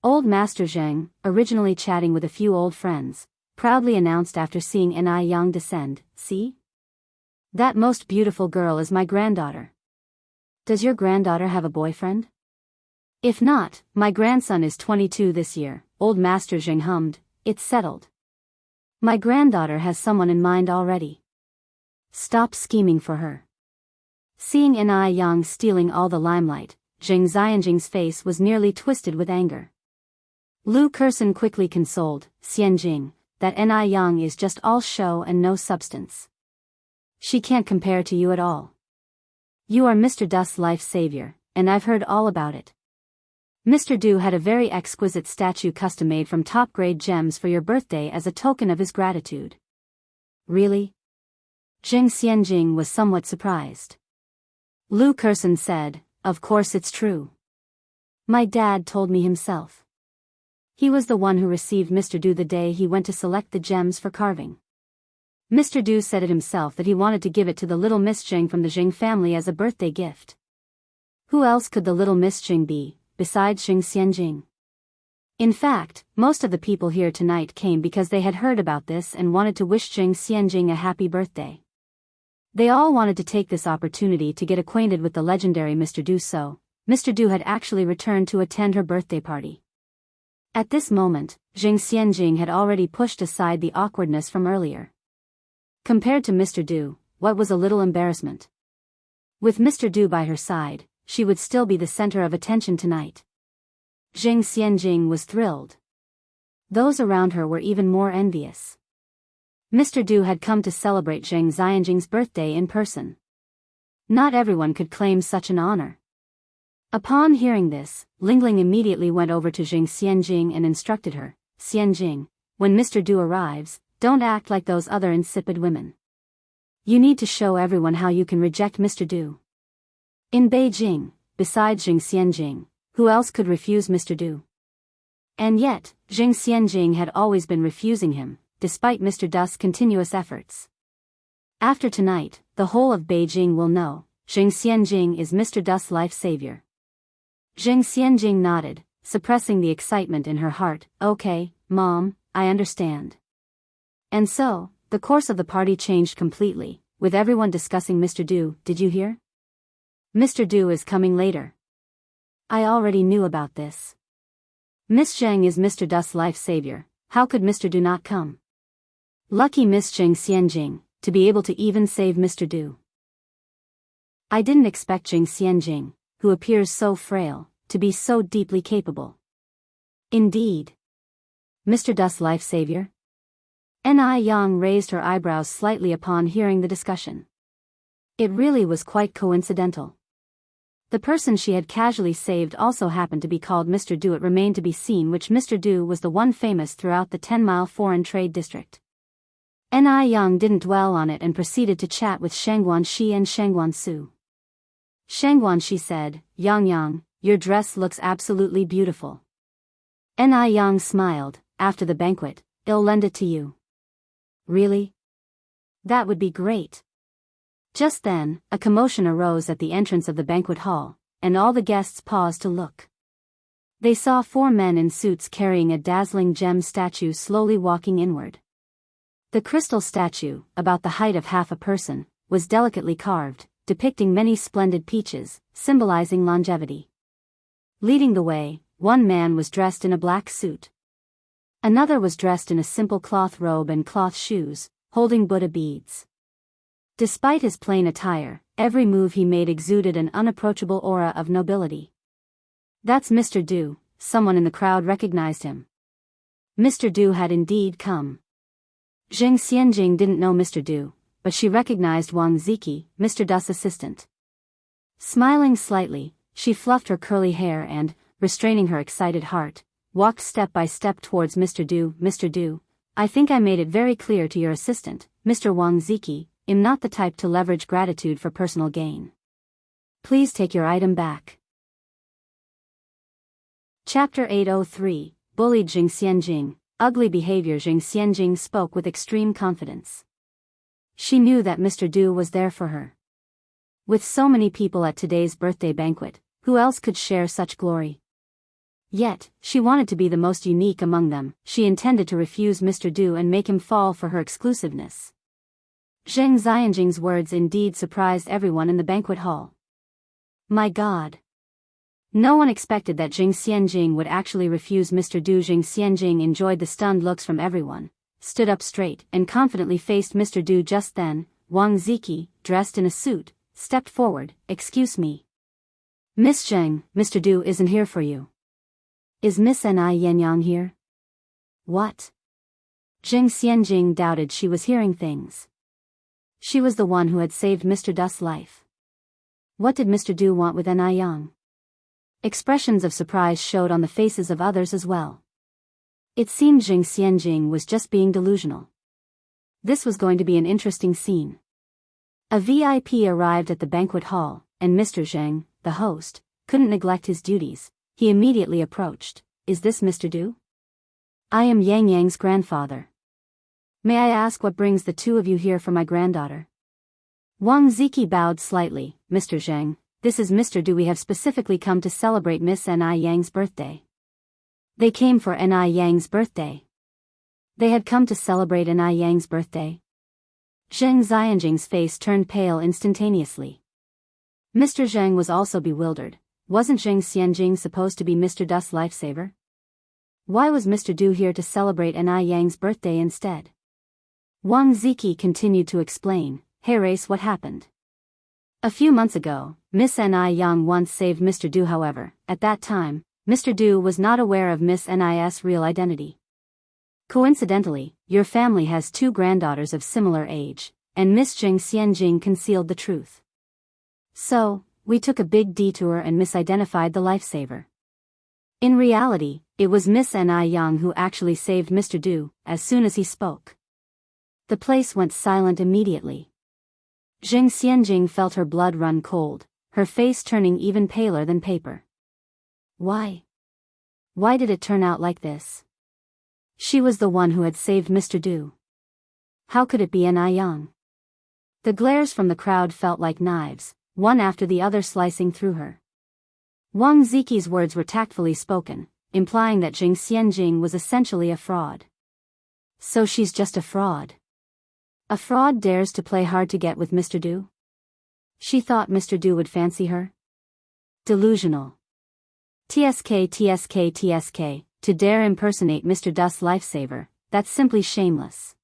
Old Master Zheng, originally chatting with a few old friends, proudly announced after seeing Ni Yang descend, "See? That most beautiful girl is my granddaughter. Does your granddaughter have a boyfriend? If not, my grandson is 22 this year." Old Master Zheng hummed, "It's settled. My granddaughter has someone in mind already. Stop scheming for her." Seeing Ni Yang stealing all the limelight, Jiang Xianjing's face was nearly twisted with anger. Lu Kerson quickly consoled Xianjing that Ni Yang is just all show and no substance. She can't compare to you at all. You are Mr. Du's life savior, and I've heard all about it. Mr. Du had a very exquisite statue custom-made from top-grade gems for your birthday as a token of his gratitude. Really? Jiang Xianjing was somewhat surprised. Lu Kerson said, "Of course it's true. My dad told me himself. He was the one who received Mr. Du the day he went to select the gems for carving. Mr. Du said it himself that he wanted to give it to the little Miss Jing from the Jing family as a birthday gift. Who else could the little Miss Jing be, besides Jiang Xianjing? In fact, most of the people here tonight came because they had heard about this and wanted to wish Jiang Xianjing a happy birthday. They all wanted to take this opportunity to get acquainted with the legendary Mr. Du, so Mr. Du had actually returned to attend her birthday party." At this moment, Jiang Xianjing had already pushed aside the awkwardness from earlier. Compared to Mr. Du, what was a little embarrassment? With Mr. Du by her side, she would still be the center of attention tonight. Jiang Xianjing was thrilled. Those around her were even more envious. Mr. Du had come to celebrate Jiang Xianjing's birthday in person. Not everyone could claim such an honor. Upon hearing this, Lingling immediately went over to Jiang Xianjing and instructed her, "Xianjing, when Mr. Du arrives, don't act like those other insipid women. You need to show everyone how you can reject Mr. Du." In Beijing, besides Jiang Xianjing, who else could refuse Mr. Du? And yet, Jiang Xianjing had always been refusing him, despite Mr. Du's continuous efforts. After tonight, the whole of Beijing will know, Jiang Xianjing is Mr. Du's life savior. Jiang Xianjing nodded, suppressing the excitement in her heart. "Okay, Mom, I understand." And so, the course of the party changed completely, with everyone discussing Mr. Du. "Did you hear? Mr. Du is coming later." "I already knew about this. Miss Zheng is Mr. Du's life savior, how could Mr. Du not come? Lucky Miss Jiang Xianjing, to be able to even save Mr. Du. I didn't expect Jiang Xianjing, who appears so frail, to be so deeply capable." "Indeed. Mr. Du's life savior?" Ni Yang raised her eyebrows slightly upon hearing the discussion. It really was quite coincidental. The person she had casually saved also happened to be called Mr. Du. It remained to be seen which Mr. Du was the one famous throughout the 10-mile foreign trade district. Ni Yang didn't dwell on it and proceeded to chat with Shangguan Shi and Shangguan Su. Shangguan Shi said, "Yang Yang, your dress looks absolutely beautiful." Ni Yang smiled, "After the banquet, I'll lend it to you." "Really? That would be great." Just then, a commotion arose at the entrance of the banquet hall, and all the guests paused to look. They saw 4 men in suits carrying a dazzling gem statue slowly walking inward. The crystal statue, about the height of half a person, was delicately carved, depicting many splendid peaches, symbolizing longevity. Leading the way, one man was dressed in a black suit. Another was dressed in a simple cloth robe and cloth shoes, holding Buddha beads. Despite his plain attire, every move he made exuded an unapproachable aura of nobility. "That's Mr. Du," someone in the crowd recognized him. Mr. Du had indeed come. Zheng Xianjing didn't know Mr. Du, but she recognized Wang Ziki, Mr. Du's assistant. Smiling slightly, she fluffed her curly hair and, restraining her excited heart, walked step by step towards Mr. Du. "Mr. Du, I think I made it very clear to your assistant, Mr. Wang Ziki, I'm not the type to leverage gratitude for personal gain. Please take your item back." Chapter 803, Bullied Zheng Xianjing, Ugly Behavior. Zheng Xianjing spoke with extreme confidence. She knew that Mr. Du was there for her. With so many people at today's birthday banquet, who else could share such glory? Yet, she wanted to be the most unique among them. She intended to refuse Mr. Du and make him fall for her exclusiveness. Zheng Xianjing's words indeed surprised everyone in the banquet hall. My God! No one expected that Zheng Xianjing would actually refuse Mr. Du. Zheng Xianjing enjoyed the stunned looks from everyone, stood up straight and confidently faced Mr. Du. Just then, Wang Ziki, dressed in a suit, stepped forward. "Excuse me. Miss Zheng, Mr. Du isn't here for you." "Is Miss Ni Yenyang here?" "What?" Zheng Xianjing doubted she was hearing things. She was the one who had saved Mr. Du's life. What did Mr. Du want with Ni Yang? Expressions of surprise showed on the faces of others as well. It seemed Zheng Xianjing was just being delusional. This was going to be an interesting scene. A VIP arrived at the banquet hall, and Mr. Zheng, the host, couldn't neglect his duties. He immediately approached. "Is this Mr. Du?" "I am Yang Yang's grandfather. May I ask what brings the two of you here for my granddaughter?" Wang Ziki bowed slightly. "Mr. Zheng, this is Mr. Du. We have specifically come to celebrate Miss Ni Yang's birthday." They came for Ni Yang's birthday. They had come to celebrate Ni Yang's birthday. Zheng Xianjing's face turned pale instantaneously. Mr. Zheng was also bewildered. Wasn't Zheng Xianjing supposed to be Mr. Du's lifesaver? Why was Mr. Du here to celebrate Ni Yang's birthday instead? Wang Ziki continued to explain. "Hey Race, what happened? A few months ago, Miss Ni Yang once saved Mr. Du. However, at that time, Mr. Du was not aware of Miss Ni's real identity. Coincidentally, your family has two granddaughters of similar age, and Miss Zheng Xianjing concealed the truth. So, we took a big detour and misidentified the lifesaver. In reality, it was Miss Ni Yang who actually saved Mr. Du." As soon as he spoke, the place went silent immediately. Zheng Xianjing felt her blood run cold, her face turning even paler than paper. Why? Why did it turn out like this? She was the one who had saved Mr. Du. How could it be Ni Yang? The glares from the crowd felt like knives, one after the other slicing through her. Wang Ziki's words were tactfully spoken, implying that Zheng Xianjing was essentially a fraud. So she's just a fraud. A fraud dares to play hard to get with Mr. Du? She thought Mr. Du would fancy her? Delusional. TSK, to dare impersonate Mr. Du's lifesaver, that's simply shameless.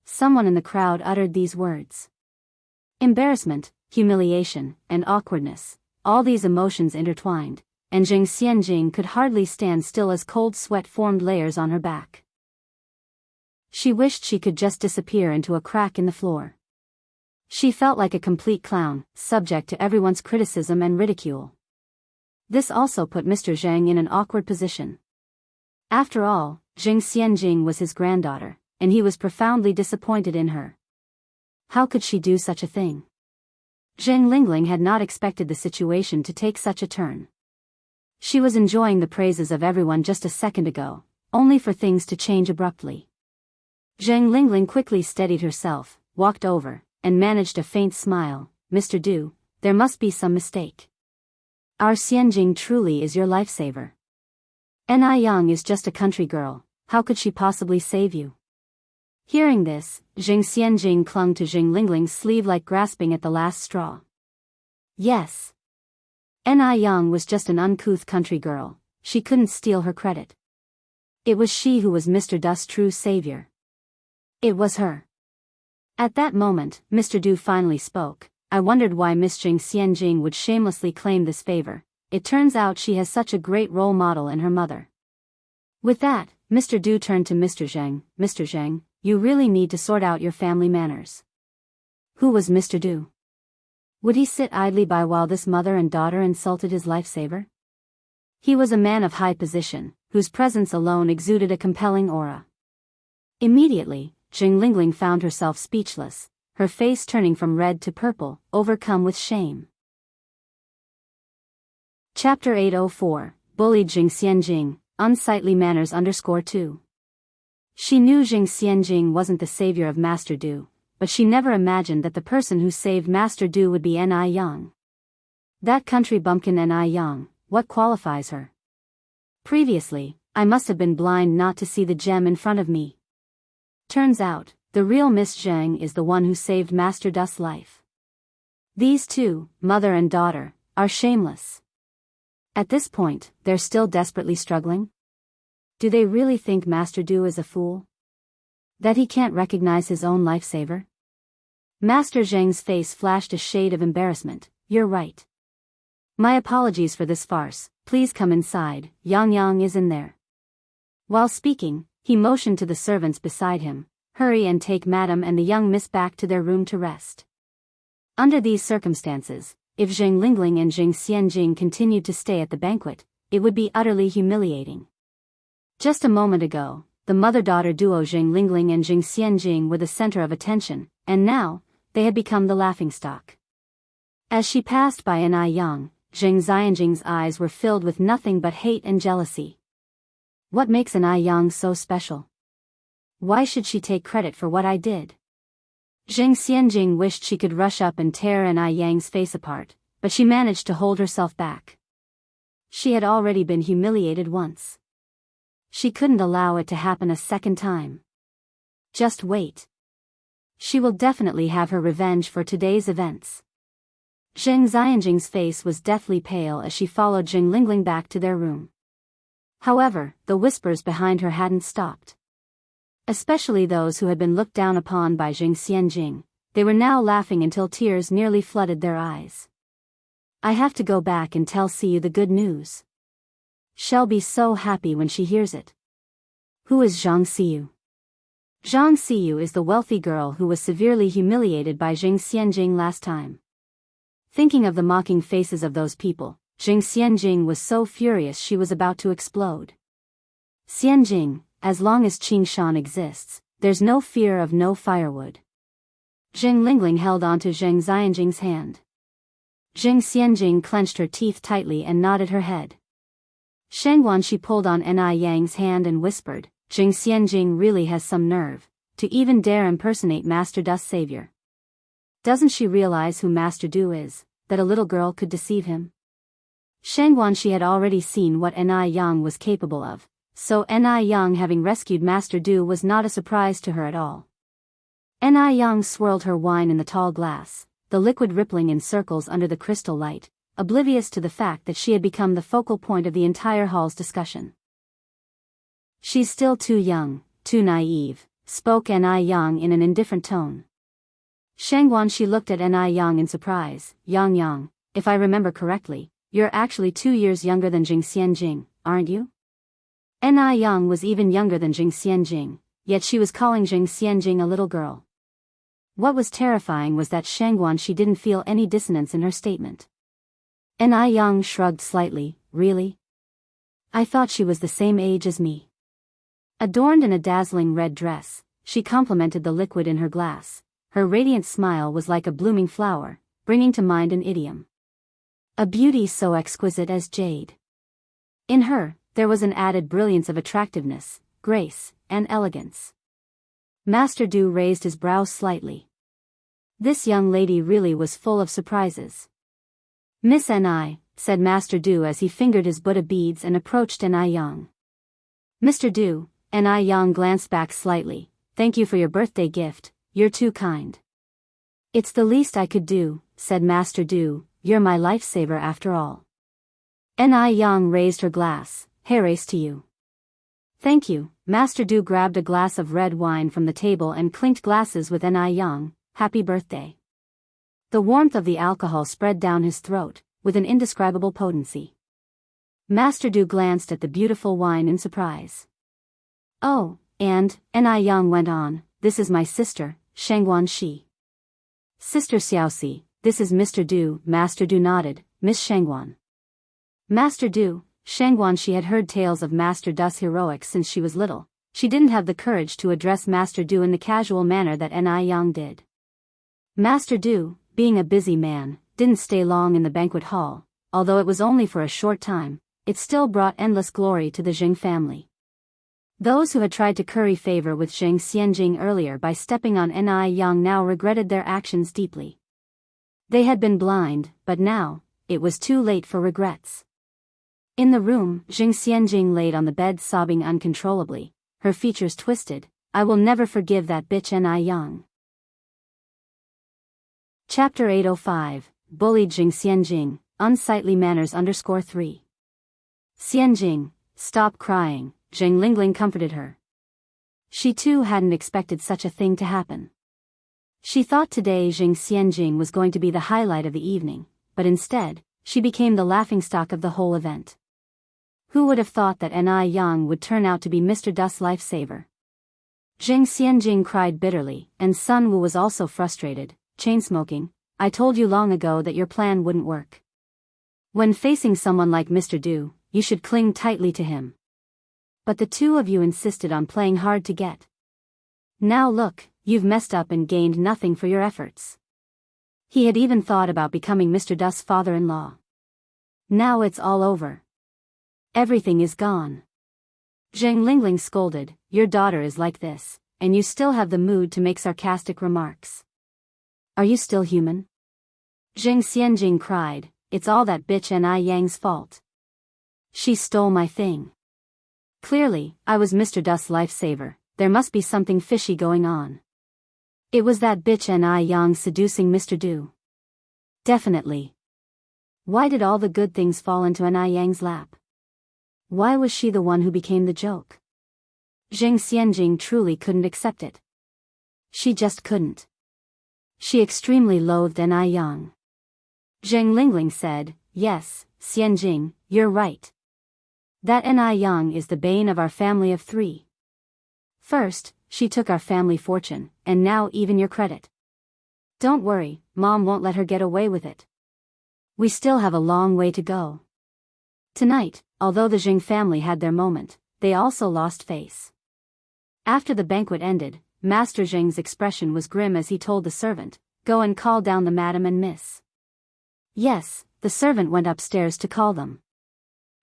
Someone in the crowd uttered these words. Embarrassment, humiliation, and awkwardness, all these emotions intertwined, and Zheng Xianjing could hardly stand still as cold sweat formed layers on her back. She wished she could just disappear into a crack in the floor. She felt like a complete clown, subject to everyone's criticism and ridicule. This also put Mr. Zheng in an awkward position. After all, Zheng Xianjing was his granddaughter, and he was profoundly disappointed in her. How could she do such a thing? Zheng Lingling had not expected the situation to take such a turn. She was enjoying the praises of everyone just a second ago, only for things to change abruptly. Zheng Lingling quickly steadied herself, walked over, and managed a faint smile. "Mr. Du, there must be some mistake. Our Xianjing truly is your lifesaver. Ni Yang is just a country girl, how could she possibly save you?" Hearing this, Jing Xianjing clung to Jing Lingling's sleeve like grasping at the last straw. Yes. Ni Yang was just an uncouth country girl, she couldn't steal her credit. It was she who was Mr. Du's true savior. It was her. At that moment, Mr. Du finally spoke. I wondered why Miss Jing Xianjing would shamelessly claim this favor. It turns out she has such a great role model in her mother. With that, Mr. Du turned to Mr. Zheng. Mr. Zheng, you really need to sort out your family manners. Who was Mr. Du? Would he sit idly by while this mother and daughter insulted his lifesaver? He was a man of high position, whose presence alone exuded a compelling aura. Immediately, Jing Lingling found herself speechless, her face turning from red to purple, overcome with shame. Chapter 804, Bullied Jing Xianjing, Unsightly Manners _2. She knew Jing Xianjing wasn't the savior of Master Du, but she never imagined that the person who saved Master Du would be Ni Yang. That country bumpkin Ni Yang, what qualifies her? Previously, I must have been blind not to see the gem in front of me. Turns out, the real Miss Zheng is the one who saved Master Du's life. These two, mother and daughter, are shameless. At this point, they're still desperately struggling? Do they really think Master Du is a fool? That he can't recognize his own lifesaver? Master Zheng's face flashed a shade of embarrassment. You're right. My apologies for this farce, please come inside, Yang Yang is in there. While speaking, he motioned to the servants beside him, hurry and take Madam and the young miss back to their room to rest. Under these circumstances, if Jing Lingling and Jing Xianjing continued to stay at the banquet, it would be utterly humiliating. Just a moment ago, the mother-daughter duo Jing Lingling and Jing Xianjing were the center of attention, and now, they had become the laughingstock. As she passed by Ni Yang, Jing Xianjing's eyes were filled with nothing but hate and jealousy. What makes Ni Yang so special? Why should she take credit for what I did? Jing Xianjing wished she could rush up and tear Ni Yang's face apart, but she managed to hold herself back. She had already been humiliated once. She couldn't allow it to happen a second time. Just wait. She will definitely have her revenge for today's events. Jing Xianjing's face was deathly pale as she followed Jing Lingling back to their room. However, the whispers behind her hadn't stopped. Especially those who had been looked down upon by Jing Xianjing, they were now laughing until tears nearly flooded their eyes. I have to go back and tell Siyu the good news. She'll be so happy when she hears it. Who is Zhang Siyu? Zhang Siyu is the wealthy girl who was severely humiliated by Jing Xianjing last time. Thinking of the mocking faces of those people, Jing Xianjing was so furious she was about to explode. Xianjing, as long as Qingshan exists, there's no fear of no firewood. Jing Lingling held onto Jing Xianjing's hand. Jing Xianjing clenched her teeth tightly and nodded her head. Shangguan she pulled on Ni Yang's hand and whispered, Jing Xianjing really has some nerve, to even dare impersonate Master Du's savior. Doesn't she realize who Master Du is, that a little girl could deceive him? Shangguan she had already seen what Ni Yang was capable of, so Ni Yang having rescued Master Du was not a surprise to her at all. Ni Yang swirled her wine in the tall glass, the liquid rippling in circles under the crystal light, oblivious to the fact that she had become the focal point of the entire hall's discussion. She's still too young, too naive, spoke Ni Yang in an indifferent tone. Shangguan she looked at Ni Yang in surprise. Yang Yang, if I remember correctly, you're actually 2 years younger than Jing Xianjing, aren't you? Ni Yang was even younger than Jing Xianjing, yet she was calling Jing Xianjing a little girl. What was terrifying was that Shangguan she didn't feel any dissonance in her statement. Ni Yang shrugged slightly. Really? I thought she was the same age as me. Adorned in a dazzling red dress, she complimented the liquid in her glass. Her radiant smile was like a blooming flower, bringing to mind an idiom. A beauty so exquisite as jade. In her, there was an added brilliance of attractiveness, grace, and elegance. Master Du raised his brows slightly. This young lady really was full of surprises. Miss Ni, said Master Du as he fingered his Buddha beads and approached Ni Yang. Mr. Du, Ni Yang glanced back slightly, thank you for your birthday gift, you're too kind. It's the least I could do, said Master Du, you're my lifesaver after all. Ni Yang raised her glass, here's to you. Thank you. Master Du grabbed a glass of red wine from the table and clinked glasses with Ni Yang, happy birthday. The warmth of the alcohol spread down his throat, with an indescribable potency. Master Du glanced at the beautiful wine in surprise. Oh, and, Ni Yang went on, this is my sister, Shangguan Shi. Sister Xiaoxi, this is Mr. Du. Master Du nodded, Miss Shangguan. Master Du, Shangguan Shi had heard tales of Master Du's heroics since she was little. She didn't have the courage to address Master Du in the casual manner that Ni Yang did. Master Du, being a busy man, didn't stay long in the banquet hall, although it was only for a short time, it still brought endless glory to the Jing family. Those who had tried to curry favor with Zheng Xianjing earlier by stepping on Ni Yang now regretted their actions deeply. They had been blind, but now, it was too late for regrets. In the room, Zheng Xianjing laid on the bed sobbing uncontrollably, her features twisted. I will never forgive that bitch Ni Yang. Chapter 805, Bullied Zheng Xianjing, Unsightly Manners _3. Xianjing, stop crying, Zheng Lingling comforted her. She too hadn't expected such a thing to happen. She thought today Zheng Xianjing was going to be the highlight of the evening, but instead, she became the laughingstock of the whole event. Who would have thought that Ni Yang would turn out to be Mr. Du's lifesaver? Zheng Xianjing cried bitterly, and Sun Wu was also frustrated. Chain-smoking, I told you long ago that your plan wouldn't work. When facing someone like Mr. Du, you should cling tightly to him. But the two of you insisted on playing hard to get. Now look, you've messed up and gained nothing for your efforts. He had even thought about becoming Mr. Du's father-in-law. Now it's all over. Everything is gone. Zheng Lingling scolded, your daughter is like this, and you still have the mood to make sarcastic remarks. Are you still human? Zheng Xianjing cried, it's all that bitch Ni Yang's fault. She stole my thing. Clearly, I was Mr. Du's lifesaver, there must be something fishy going on. It was that bitch Ni Yang seducing Mr. Du. Definitely. Why did all the good things fall into Ni Yang's lap? Why was she the one who became the joke? Zheng Xianjing truly couldn't accept it. She just couldn't. She extremely loathed Ni Yang. Zheng Lingling said, yes, Xianjing, you're right. That Ni Yang is the bane of our family of 3. First, she took our family fortune, and now even your credit. Don't worry, Mom won't let her get away with it. We still have a long way to go. Tonight, although the Jing family had their moment, they also lost face. After the banquet ended, Master Zheng's expression was grim as he told the servant, go and call down the madam and miss. Yes, the servant went upstairs to call them.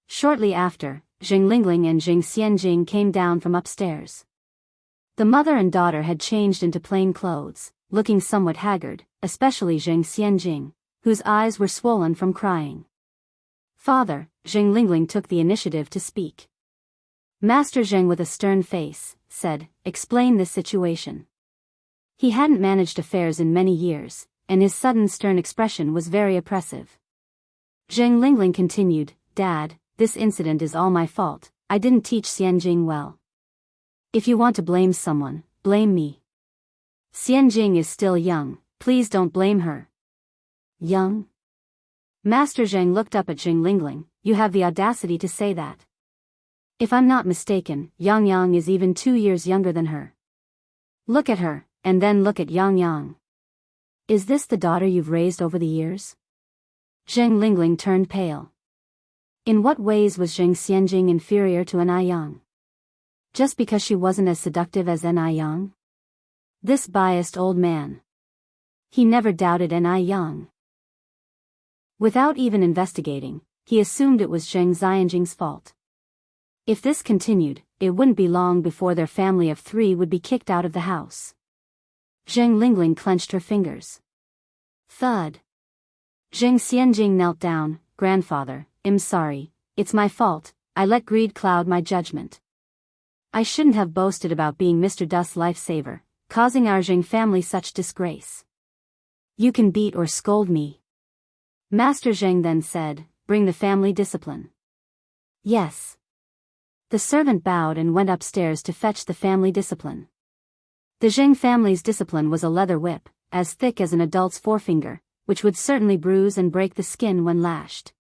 Shortly after, Zheng Lingling and Zheng Xianjing came down from upstairs. The mother and daughter had changed into plain clothes, looking somewhat haggard, especially Zheng Xianjing, whose eyes were swollen from crying. Father, Zheng Lingling took the initiative to speak. Master Zheng with a stern face, said, explain this situation. He hadn't managed affairs in many years, and his sudden stern expression was very oppressive. Zheng Lingling continued, Dad, this incident is all my fault, I didn't teach Xianjing well. If you want to blame someone, blame me. Xianjing is still young, please don't blame her. Young? Master Zheng looked up at Zheng Lingling, you have the audacity to say that. If I'm not mistaken, Yang Yang is even 2 years younger than her. Look at her, and then look at Yang Yang. Is this the daughter you've raised over the years? Zheng Lingling turned pale. In what ways was Zheng Xianjing inferior to Ni Yang? Just because she wasn't as seductive as Ni Yang? This biased old man. He never doubted Ni Yang. Without even investigating, he assumed it was Zheng Xianjing's fault. If this continued, it wouldn't be long before their family of 3 would be kicked out of the house. Zheng Lingling clenched her fingers. Thud. Zheng Xianjing knelt down, Grandfather, I'm sorry, it's my fault, I let greed cloud my judgment. I shouldn't have boasted about being Mr. Dust's lifesaver, causing our Jing family such disgrace. You can beat or scold me. Master Zheng then said, bring the family discipline. Yes. The servant bowed and went upstairs to fetch the family discipline. The Zheng family's discipline was a leather whip, as thick as an adult's forefinger, which would certainly bruise and break the skin when lashed.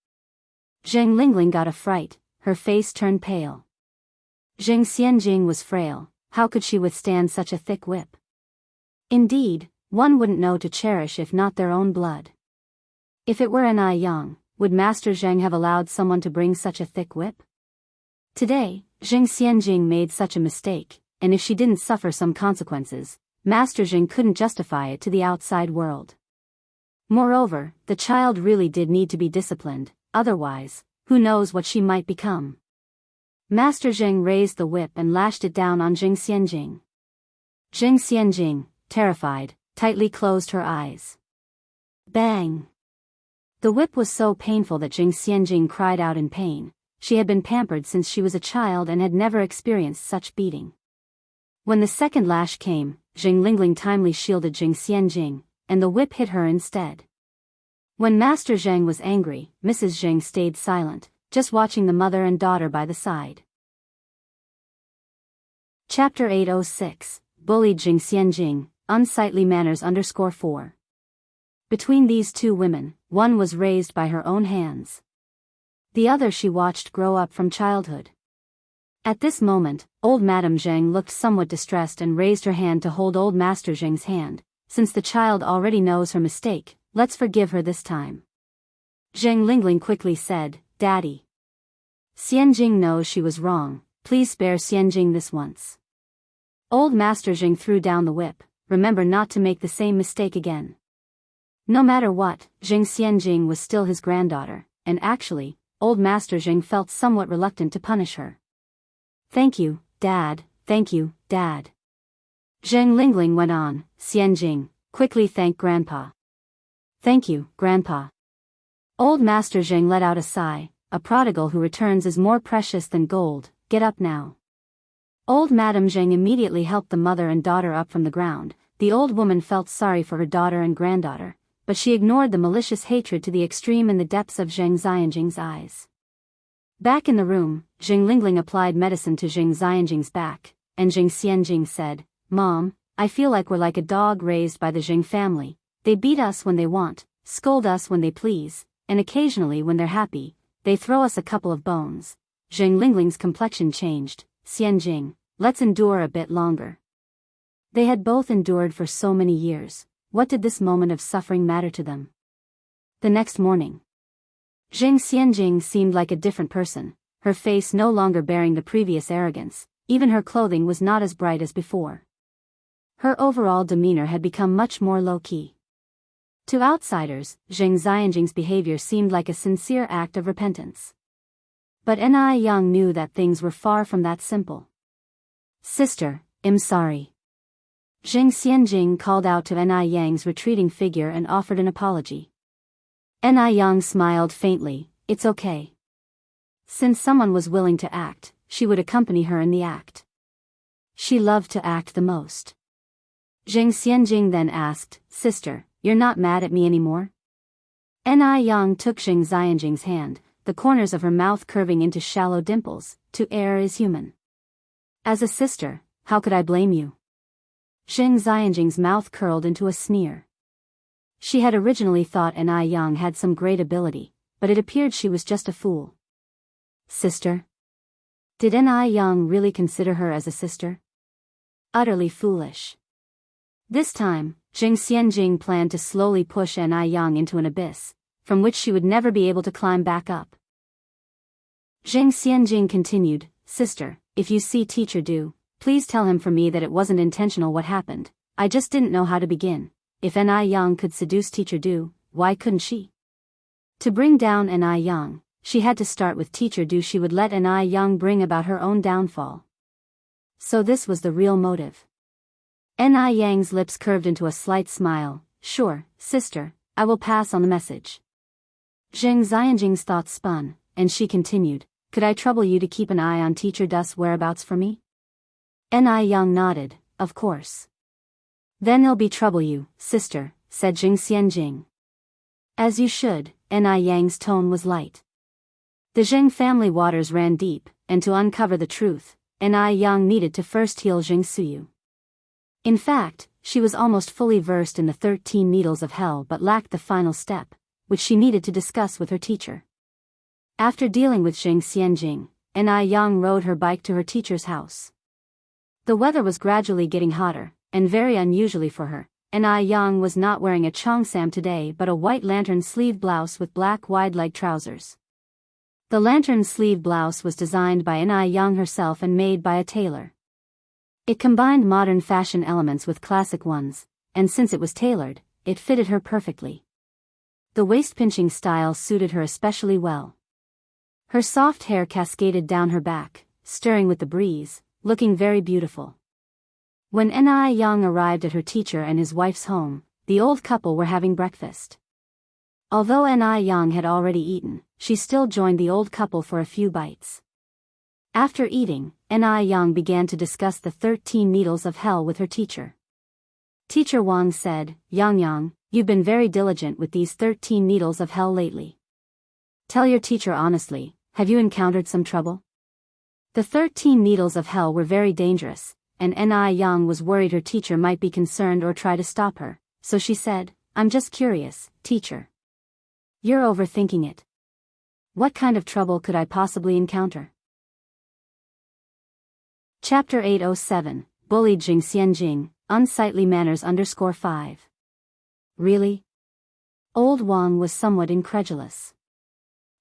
Zheng Lingling got a fright, her face turned pale. Zheng Xianxia was frail, how could she withstand such a thick whip? Indeed, one wouldn't know to cherish if not their own blood. If it were N.I. Yang, would Master Zheng have allowed someone to bring such a thick whip? Today, Zheng Xianxia made such a mistake, and if she didn't suffer some consequences, Master Zheng couldn't justify it to the outside world. Moreover, the child really did need to be disciplined, otherwise, who knows what she might become. Master Zheng raised the whip and lashed it down on Zheng Xianxia. Zheng Xianxia, terrified, tightly closed her eyes. Bang! The whip was so painful that Zheng Xianxia cried out in pain. She had been pampered since she was a child and had never experienced such beating. When the second lash came, Zheng Lingling timely shielded Zheng Xianxia, and the whip hit her instead. When Master Zheng was angry, Mrs. Zheng stayed silent, just watching the mother and daughter by the side. Chapter 806, Bullied Zheng Xianxia, Unsightly Manners _4. Between these two women, one was raised by her own hands. The other she watched grow up from childhood. At this moment, old Madame Zheng looked somewhat distressed and raised her hand to hold old Master Zheng's hand. Since the child already knows her mistake, let's forgive her this time. Zheng Lingling quickly said, Daddy. Xianxia knows she was wrong, please spare Xianxia this once. Old Master Zheng threw down the whip, remember not to make the same mistake again. No matter what, Zheng Xianxia was still his granddaughter, and actually, old Master Zheng felt somewhat reluctant to punish her. Thank you, Dad, thank you, Dad. Zheng Lingling went on, Xianxia, quickly thank Grandpa. Thank you, Grandpa. Old Master Zheng let out a sigh, a prodigal who returns is more precious than gold, get up now. Old Madame Zheng immediately helped the mother and daughter up from the ground. The old woman felt sorry for her daughter and granddaughter, but she ignored the malicious hatred to the extreme in the depths of Zheng Xianxing's eyes. Back in the room, Zheng Lingling applied medicine to Zheng Xianxing's back, and Zheng Xianxia said, Mom, I feel like we're like a dog raised by the Zheng family. They beat us when they want, scold us when they please, and occasionally when they're happy, they throw us a couple of bones. Zheng Lingling's complexion changed. Xianxia, let's endure a bit longer. They had both endured for so many years. What did this moment of suffering matter to them? The next morning, Zheng Xianxia seemed like a different person, her face no longer bearing the previous arrogance, even her clothing was not as bright as before. Her overall demeanor had become much more low-key. To outsiders, Zheng Xianxing's behavior seemed like a sincere act of repentance. But N.I. Yang knew that things were far from that simple. Sister, I'm sorry. Zheng Xianxia called out to N.I. Yang's retreating figure and offered an apology. N.I. Yang smiled faintly, it's okay. Since someone was willing to act, she would accompany her in the act. She loved to act the most. Zheng Xianxia then asked, Sister, you're not mad at me anymore? N.I. Yang took Zheng Xianxing's hand, the corners of her mouth curving into shallow dimples, to err is human. As a sister, how could I blame you? Zheng Xianxing's mouth curled into a sneer. She had originally thought N.I. Yang had some great ability, but it appeared she was just a fool. Sister? Did N.I. Yang really consider her as a sister? Utterly foolish. This time, Zheng Xianxia planned to slowly push N.I. Yang into an abyss, from which she would never be able to climb back up. Zheng Xianxia continued, Sister, if you see Teacher Du, please tell him for me that it wasn't intentional what happened, I just didn't know how to begin. If N.I. Yang could seduce Teacher Du, why couldn't she? To bring down N.I. Yang, she had to start with Teacher Du. She would let N.I. Yang bring about her own downfall. So this was the real motive. N.I. Yang's lips curved into a slight smile, Sure, sister, I will pass on the message. Zheng Xianxing's thoughts spun, and she continued, Could I trouble you to keep an eye on Teacher Du's whereabouts for me? Ni Yang nodded, of course. Then it'll be trouble you, sister, said Jing Xianjing. As you should, Ni Yang's tone was light. The Zheng family waters ran deep, and to uncover the truth, Ni Yang needed to first heal Jing Suyu. In fact, she was almost fully versed in the 13 needles of hell but lacked the final step, which she needed to discuss with her teacher. After dealing with Jing Xianjing, Ni Yang rode her bike to her teacher's house. The weather was gradually getting hotter, and very unusually for her, Ni Yang was not wearing a cheongsam today but a white lantern-sleeve blouse with black wide-leg trousers. The lantern-sleeve blouse was designed by Ni Yang herself and made by a tailor. It combined modern fashion elements with classic ones, and since it was tailored, it fitted her perfectly. The waist-pinching style suited her especially well. Her soft hair cascaded down her back, stirring with the breeze, looking very beautiful. When Ni Yang arrived at her teacher and his wife's home, the old couple were having breakfast. Although Ni Yang had already eaten, she still joined the old couple for a few bites. After eating, Ni Yang began to discuss the 13 needles of hell with her teacher. Teacher Wang said, Yang, you've been very diligent with these 13 needles of hell lately. Tell your teacher honestly, have you encountered some trouble? The 13 needles of hell were very dangerous, and Ni Yang was worried her teacher might be concerned or try to stop her, so she said, I'm just curious, teacher. You're overthinking it. What kind of trouble could I possibly encounter? Chapter 807, Bullied Jing Xianjing, Unsightly Manners _5. Really? Old Wang was somewhat incredulous.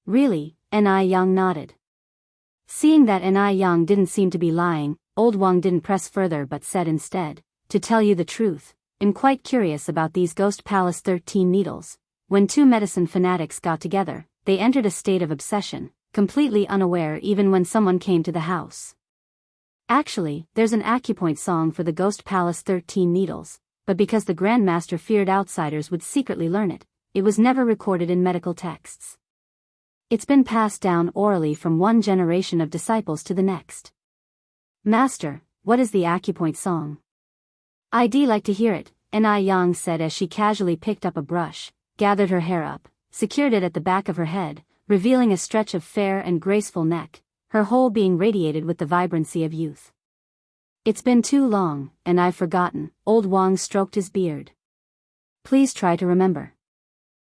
Really, Ni Yang nodded. Seeing that Ni Yang didn't seem to be lying, Old Wang didn't press further but said instead, to tell you the truth, I'm quite curious about these Ghost Palace 13 needles. When two medicine fanatics got together, they entered a state of obsession, completely unaware even when someone came to the house. Actually, there's an acupoint song for the Ghost Palace 13 needles, but because the Grand Master feared outsiders would secretly learn it, it was never recorded in medical texts. It's been passed down orally from one generation of disciples to the next. Master, what is the acupoint song? I'd like to hear it, Ni Yang said as she casually picked up a brush, gathered her hair up, secured it at the back of her head, revealing a stretch of fair and graceful neck, her whole being radiated with the vibrancy of youth. It's been too long, and I've forgotten, Old Wang stroked his beard. Please try to remember.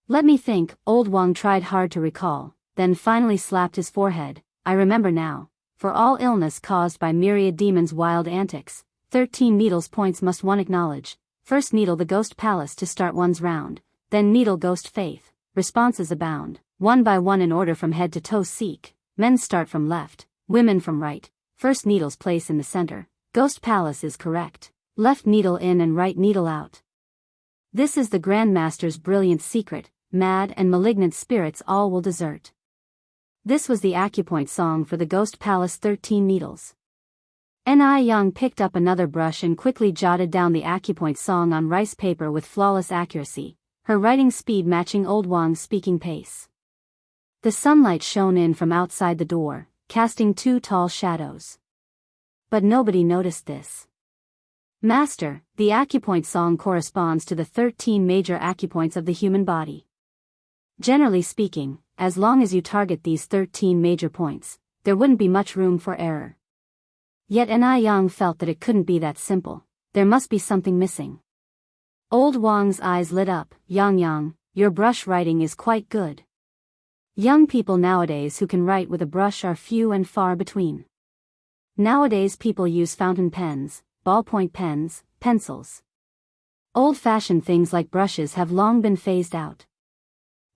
Let me think, Old Wang tried hard to recall, then finally slapped his forehead, I remember now, for all illness caused by myriad demons' wild antics, 13 needles points must one acknowledge, first needle the Ghost Palace to start one's round, then needle Ghost Faith, responses abound, one by one in order from head to toe seek. Men start from left, women from right, first needle's place in the center, Ghost Palace is correct, left needle in and right needle out. This is the Grand Master's brilliant secret, mad and malignant spirits all will desert. This was the acupoint song for the Ghost Palace 13 needles. Ni Yang picked up another brush and quickly jotted down the acupoint song on rice paper with flawless accuracy, her writing speed matching Old Wang's speaking pace. The sunlight shone in from outside the door, casting two tall shadows. But nobody noticed this. Master, the acupoint song corresponds to the 13 major acupoints of the human body. Generally speaking, as long as you target these 13 major points, there wouldn't be much room for error. Yet Ni Yang felt that it couldn't be that simple, there must be something missing. Old Wang's eyes lit up, Yang, your brush writing is quite good. Young people nowadays who can write with a brush are few and far between. Nowadays people use fountain pens, ballpoint pens, pencils. Old-fashioned things like brushes have long been phased out.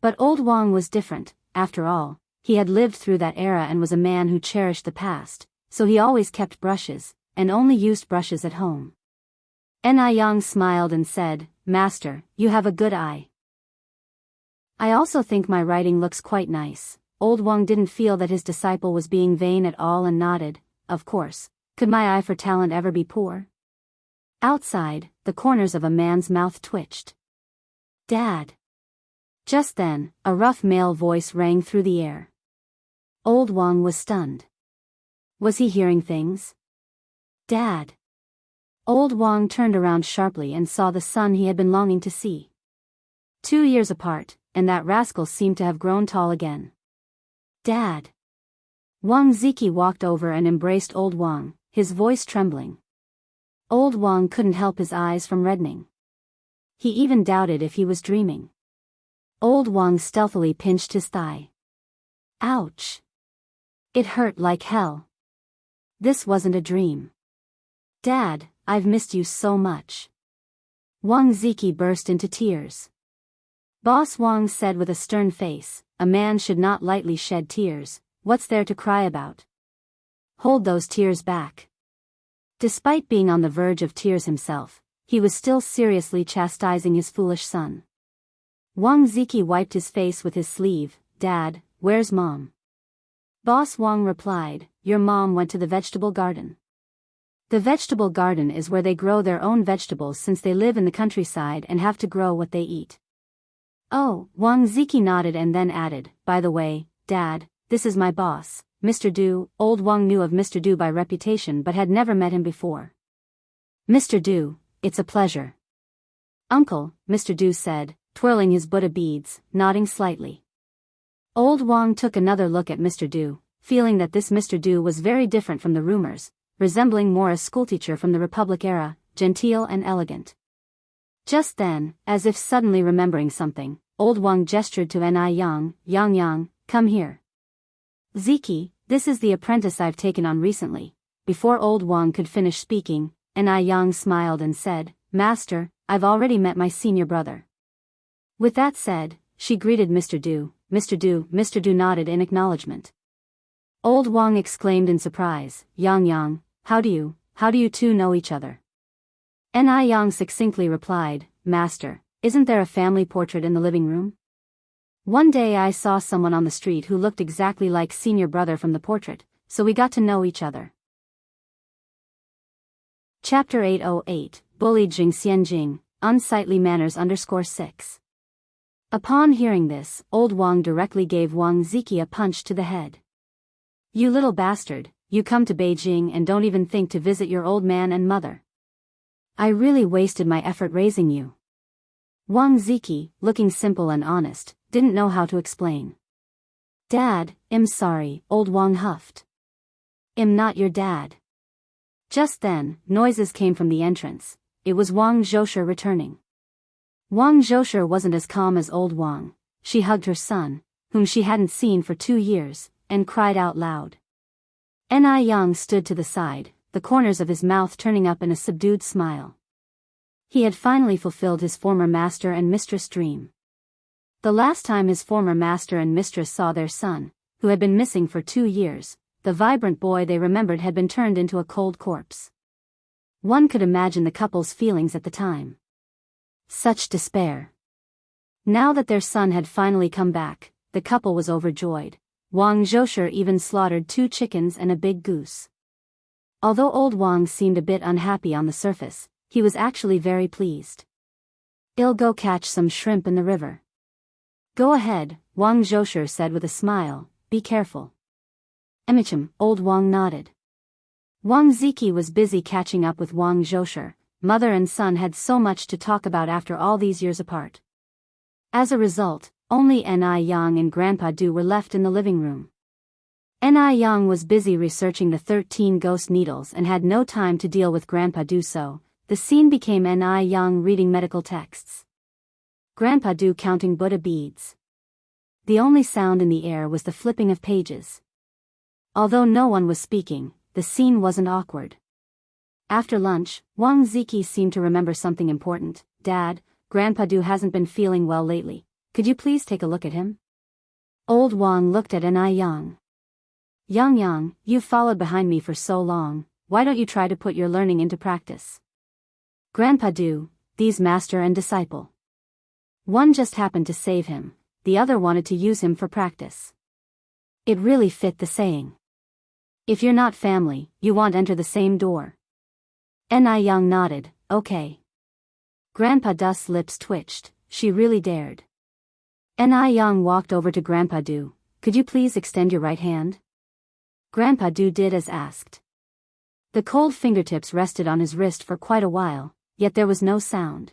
But Old Wang was different, after all, he had lived through that era and was a man who cherished the past, so he always kept brushes, and only used brushes at home. Ni Yang smiled and said, Master, you have a good eye. I also think my writing looks quite nice. Old Wang didn't feel that his disciple was being vain at all and nodded, of course, could my eye for talent ever be poor? Outside, the corners of a man's mouth twitched. Dad. Just then, a rough male voice rang through the air. Old Wang was stunned. Was he hearing things? Dad. Old Wang turned around sharply and saw the son he had been longing to see. 2 years apart, and that rascal seemed to have grown tall again. Dad. Wang Ziki walked over and embraced Old Wang, his voice trembling. Old Wang couldn't help his eyes from reddening. He even doubted if he was dreaming. Old Wang stealthily pinched his thigh. Ouch. It hurt like hell. This wasn't a dream. Dad, I've missed you so much. Wang Ziki burst into tears. Boss Wang said with a stern face, a man should not lightly shed tears. What's there to cry about? Hold those tears back. Despite being on the verge of tears himself, he was still seriously chastising his foolish son. Wang Ziki wiped his face with his sleeve. Dad, where's Mom? Boss Wang replied, your mom went to the vegetable garden. The vegetable garden is where they grow their own vegetables since they live in the countryside and have to grow what they eat. Oh, Wang Ziki nodded and then added, by the way, Dad, this is my boss, Mr. Du. Old Wang knew of Mr. Du by reputation but had never met him before. Mr. Du, it's a pleasure. Uncle, Mr. Du said, twirling his Buddha beads, nodding slightly. Old Wang took another look at Mr. Du, feeling that this Mr. Du was very different from the rumors, resembling more a schoolteacher from the Republic era, genteel and elegant. Just then, as if suddenly remembering something, Old Wang gestured to Yang, Yang, come here. Ziki, this is the apprentice I've taken on recently. Before Old Wang could finish speaking, Yang smiled and said, Master, I've already met my senior brother. With that said, she greeted Mr. Du. Mr. Du nodded in acknowledgement. Old Wang exclaimed in surprise, Yang, how do you two know each other? Yang succinctly replied, Master, isn't there a family portrait in the living room? One day I saw someone on the street who looked exactly like senior brother from the portrait, so we got to know each other. Chapter 808, Bullied Xianxia, Unsightly Manners _6. Upon hearing this, Old Wang directly gave Wang Ziki a punch to the head. You little bastard, you come to Beijing and don't even think to visit your old man and mother. I really wasted my effort raising you. Wang Ziki, looking simple and honest, didn't know how to explain. Dad, I'm sorry, Old Wang huffed. I'm not your dad. Just then, noises came from the entrance. It was Wang Zhosher returning. Wang Zhosher wasn't as calm as Old Wang. She hugged her son, whom she hadn't seen for 2 years, and cried out loud. Yang stood to the side, the corners of his mouth turning up in a subdued smile. He had finally fulfilled his former master and mistress dream. The last time his former master and mistress saw their son, who had been missing for 2 years, the vibrant boy they remembered had been turned into a cold corpse. One could imagine the couple's feelings at the time. Such despair. Now that their son had finally come back, the couple was overjoyed. Wang Zhosher even slaughtered 2 chickens and a big goose. Although Old Wang seemed a bit unhappy on the surface, he was actually very pleased. I'll go catch some shrimp in the river. Go ahead, Wang Zhosher said with a smile, be careful. Emichim, Old Wang nodded. Wang Ziki was busy catching up with Wang Zhosher. Mother and son had so much to talk about after all these years apart. As a result, only Yang and Grandpa Du were left in the living room. Yang was busy researching the 13 ghost needles and had no time to deal with Grandpa Du, so the scene became Yang reading medical texts. Grandpa Du counting Buddha beads. The only sound in the air was the flipping of pages. Although no one was speaking, the scene wasn't awkward. After lunch, Wang Ziki seemed to remember something important. Dad, Grandpa Du hasn't been feeling well lately. Could you please take a look at him? Old Wang looked at Yang. Yang, you've followed behind me for so long, why don't you try to put your learning into practice? Grandpa Du, these master and disciple. One just happened to save him, the other wanted to use him for practice. It really fit the saying. If you're not family, you won't enter the same door. Yang nodded, okay. Grandpa Du's lips twitched, she really dared. Yang walked over to Grandpa Du. Could you please extend your right hand? Grandpa Du did as asked. The cold fingertips rested on his wrist for quite a while, yet there was no sound.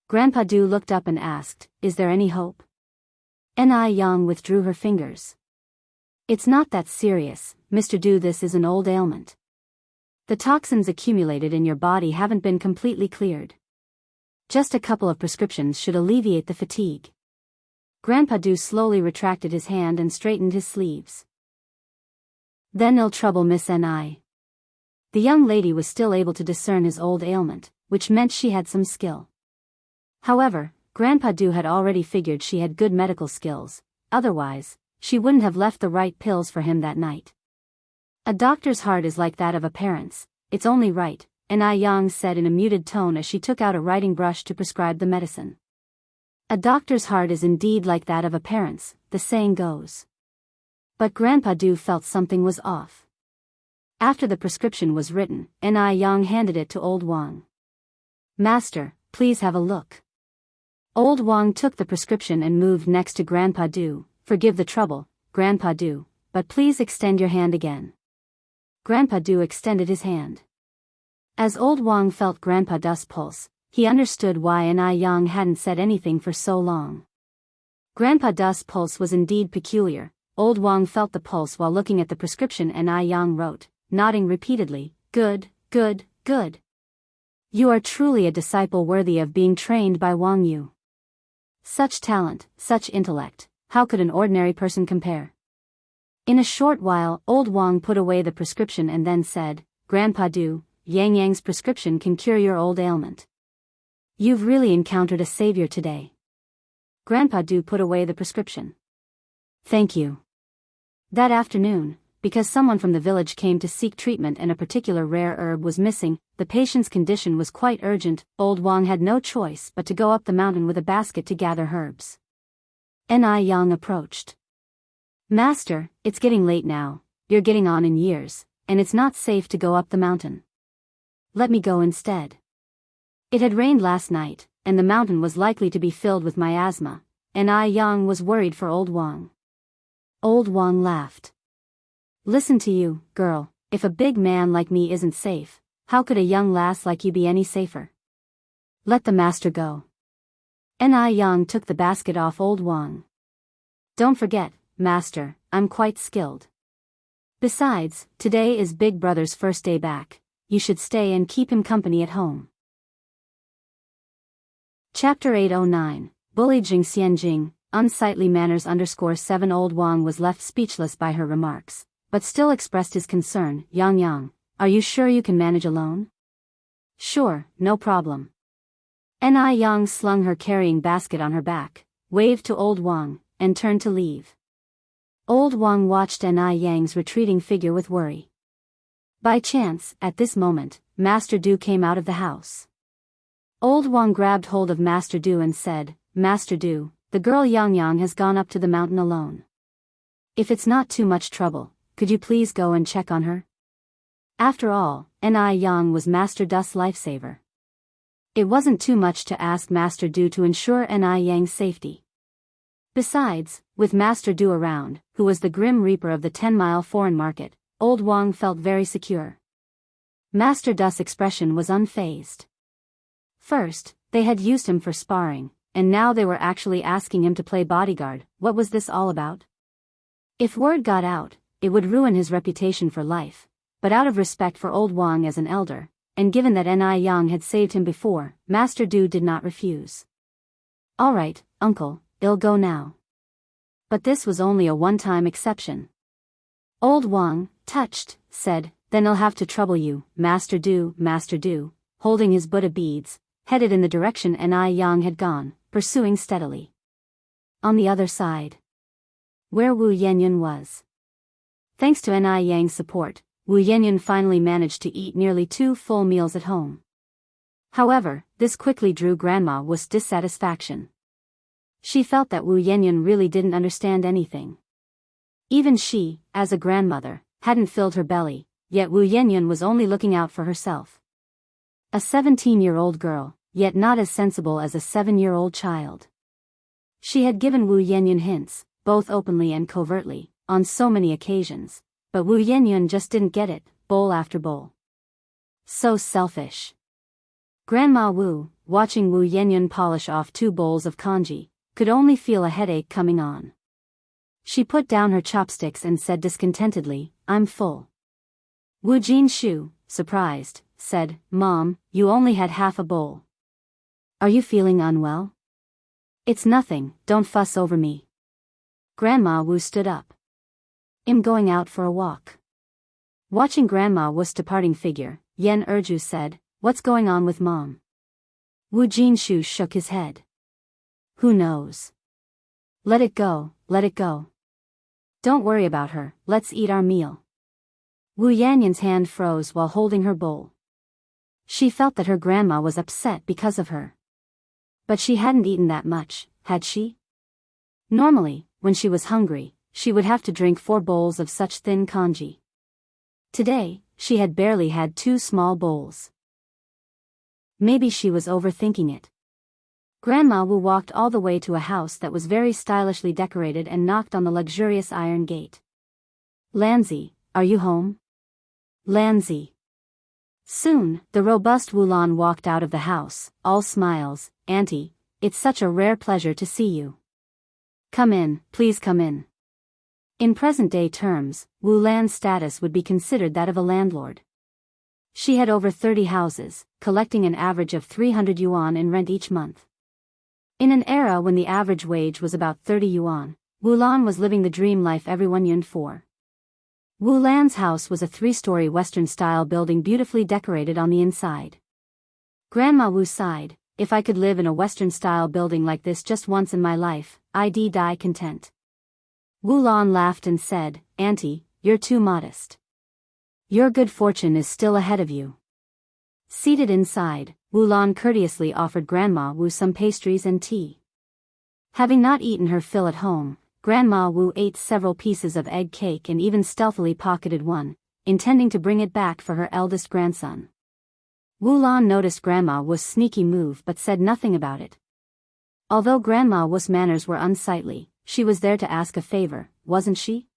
Grandpa Du looked up and asked, "Is there any hope?" Yang withdrew her fingers. "It's not that serious, Mr. Du. This is an old ailment. The toxins accumulated in your body haven't been completely cleared. Just a couple of prescriptions should alleviate the fatigue." Grandpa Du slowly retracted his hand and straightened his sleeves. "Then ill trouble, Miss Ni." The young lady was still able to discern his old ailment, which meant she had some skill. However, Grandpa Du had already figured she had good medical skills, otherwise, she wouldn't have left the right pills for him that night. "A doctor's heart is like that of a parent's, it's only right," Yang said in a muted tone as she took out a writing brush to prescribe the medicine. "A doctor's heart is indeed like that of a parent's, the saying goes." But Grandpa Du felt something was off. After the prescription was written, Yang handed it to Old Wang. "Master, please have a look." Old Wang took the prescription and moved next to Grandpa Du. "Forgive the trouble, Grandpa Du, but please extend your hand again." Grandpa Du extended his hand. As Old Wang felt Grandpa Du's pulse, he understood why Yang hadn't said anything for so long. Grandpa Du's pulse was indeed peculiar. Old Wang felt the pulse while looking at the prescription Yang wrote, nodding repeatedly, "Good, good, good. You are truly a disciple worthy of being trained by Wang Yu. Such talent, such intellect, how could an ordinary person compare?" In a short while, Old Wang put away the prescription and then said, "Grandpa Du, Yang's prescription can cure your old ailment. You've really encountered a savior today." Grandpa Du put away the prescription. "Thank you." That afternoon, because someone from the village came to seek treatment and a particular rare herb was missing, the patient's condition was quite urgent. Old Wang had no choice but to go up the mountain with a basket to gather herbs. Yang approached. "Master, it's getting late now, you're getting on in years, and it's not safe to go up the mountain. Let me go instead." It had rained last night, and the mountain was likely to be filled with miasma, Yang was worried for Old Wang. Old Wang laughed. "Listen to you, girl, if a big man like me isn't safe, how could a young lass like you be any safer? Let the master go." Yang took the basket off Old Wang. "Don't forget, master, I'm quite skilled. Besides, today is Big Brother's first day back, you should stay and keep him company at home." Chapter 809, Bully Jingxianjing, Unsightly Manners _7 Old Wang was left speechless by her remarks, but still expressed his concern. Yang, are you sure you can manage alone?" "Sure, no problem." Yang slung her carrying basket on her back, waved to Old Wang, and turned to leave. Old Wang watched Yang's retreating figure with worry. By chance, at this moment, Master Du came out of the house. Old Wang grabbed hold of Master Du and said, "Master Du, the girl Yang has gone up to the mountain alone. If it's not too much trouble, could you please go and check on her?" After all, Yang was Master Du's lifesaver. It wasn't too much to ask Master Du to ensure Yang's safety. Besides, with Master Du around, who was the grim reaper of the 10-mile foreign market, Old Wang felt very secure. Master Du's expression was unfazed. First, they had used him for sparring, and now they were actually asking him to play bodyguard. What was this all about? If word got out, it would ruin his reputation for life, but out of respect for Old Wang as an elder, and given that Yang had saved him before, Master Du did not refuse. "All right, uncle, I'll go now." But this was only a one-time exception. Old Wang, touched, said, "Then I'll have to trouble you, Master Du." Master Du, holding his Buddha beads, headed in the direction Yang had gone, pursuing steadily. On the other side, where Wu Yanyan was. Thanks to Yang's support, Wu Yanyan finally managed to eat nearly 2 full meals at home. However, this quickly drew Grandma's dissatisfaction. She felt that Wu Yanyan really didn't understand anything. Even she, as a grandmother, hadn't filled her belly, yet Wu Yanyan was only looking out for herself. A 17-year-old girl, yet not as sensible as a 7-year-old child. She had given Wu Yanyan hints, both openly and covertly, on so many occasions, but Wu Yanyan just didn't get it, bowl after bowl. So selfish. Grandma Wu, watching Wu Yanyan polish off 2 bowls of congee, could only feel a headache coming on. She put down her chopsticks and said discontentedly, "I'm full." Wu Jinshu, surprised, said, "Mom, you only had half a bowl. Are you feeling unwell?" "It's nothing, don't fuss over me." Grandma Wu stood up. "I'm going out for a walk." Watching Grandma Wu's departing figure, Yan Erju said, "What's going on with Mom?" Wu Jinshu shook his head. "Who knows? Let it go, let it go. Don't worry about her, let's eat our meal." Wu Yanyan's hand froze while holding her bowl. She felt that her grandma was upset because of her. But she hadn't eaten that much, had she? Normally, when she was hungry, she would have to drink 4 bowls of such thin congee. Today, she had barely had 2 small bowls. Maybe she was overthinking it. Grandma Wu walked all the way to a house that was very stylishly decorated and knocked on the luxurious iron gate. "Lanzi, are you home?" "Lanzi." Soon, the robust Wulan walked out of the house, all smiles. "Auntie, it's such a rare pleasure to see you. Come in, please come in." In present-day terms, Wu Lan's status would be considered that of a landlord. She had over 30 houses, collecting an average of 300 yuan in rent each month. In an era when the average wage was about 30 yuan, Wu Lan was living the dream life everyone yearned for. Wu Lan's house was a 3-story Western-style building beautifully decorated on the inside. Grandma Wu sighed, "If I could live in a Western-style building like this just once in my life, I'd die content." Wu Lan laughed and said, "Auntie, you're too modest. Your good fortune is still ahead of you." Seated inside, Wu Lan courteously offered Grandma Wu some pastries and tea. Having not eaten her fill at home, Grandma Wu ate several pieces of egg cake and even stealthily pocketed one, intending to bring it back for her eldest grandson. Wu Lan noticed Grandma Wu's sneaky move but said nothing about it. Although Grandma Wu's manners were unsightly, she was there to ask a favor, wasn't she?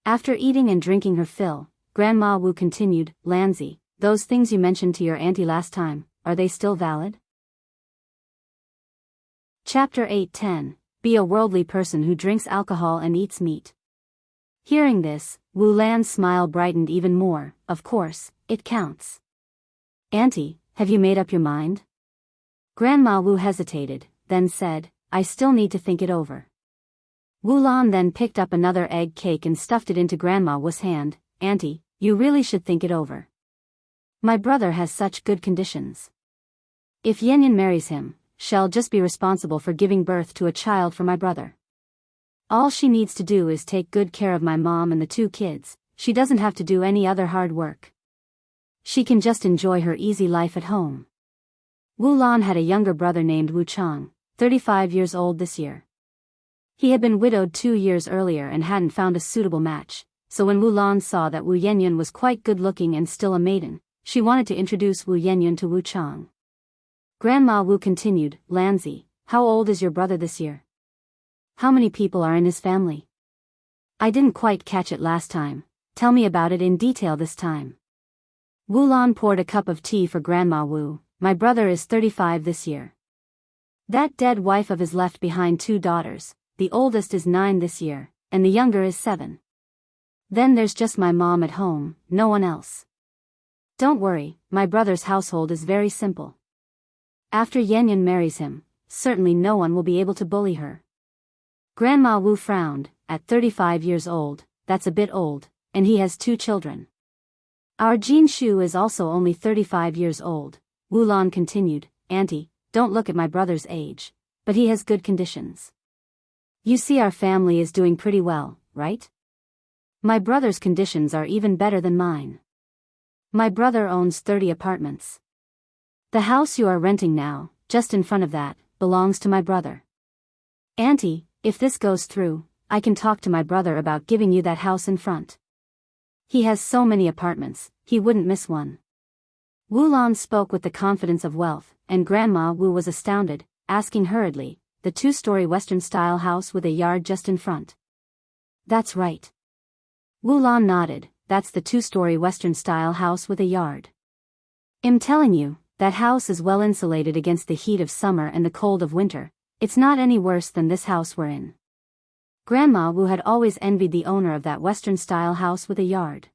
After eating and drinking her fill, Grandma Wu continued, "Lanzi, those things you mentioned to your auntie last time, are they still valid?" Chapter 8:10 Be a worldly person who drinks alcohol and eats meat. Hearing this, Wu Lan's smile brightened even more. "Of course, it counts." "Auntie, have you made up your mind?" Grandma Wu hesitated, then said, "I still need to think it over." Wu Lan then picked up another egg cake and stuffed it into Grandma Wu's hand. "Auntie, you really should think it over. My brother has such good conditions. If Yanyan marries him, she'll just be responsible for giving birth to a child for my brother. All she needs to do is take good care of my mom and the 2 kids, she doesn't have to do any other hard work. She can just enjoy her easy life at home." Wu Lan had a younger brother named Wu Chang, 35 years old this year. He had been widowed 2 years earlier and hadn't found a suitable match, so when Wu Lan saw that Wu Yanyan was quite good-looking and still a maiden, she wanted to introduce Wu Yanyan to Wu Chang. Grandma Wu continued, "Lanzi, how old is your brother this year? How many people are in his family? I didn't quite catch it last time, tell me about it in detail this time." Wu Lan poured a cup of tea for Grandma Wu. "My brother is 35 this year. That dead wife of his left behind 2 daughters, the oldest is 9 this year, and the younger is 7. Then there's just my mom at home, no one else. Don't worry, my brother's household is very simple. After Yanyan marries him, certainly no one will be able to bully her." Grandma Wu frowned. "At 35 years old, that's a bit old, and he has 2 children. Our Jinshu is also only 35 years old." Wu Lan continued, "Auntie, don't look at my brother's age, but he has good conditions. You see our family is doing pretty well, right? My brother's conditions are even better than mine. My brother owns 30 apartments. The house you are renting now, just in front of that, belongs to my brother. Auntie, if this goes through, I can talk to my brother about giving you that house in front. He has so many apartments, he wouldn't miss one." Wu Lan spoke with the confidence of wealth, and Grandma Wu was astounded, asking hurriedly, "The 2-story Western-style house with a yard just in front?" "That's right." Wu Lan nodded, "That's the 2-story Western-style house with a yard. I'm telling you, that house is well insulated against the heat of summer and the cold of winter. It's not any worse than this house we're in. Grandma Wu had always envied the owner of that Western-style house with a yard.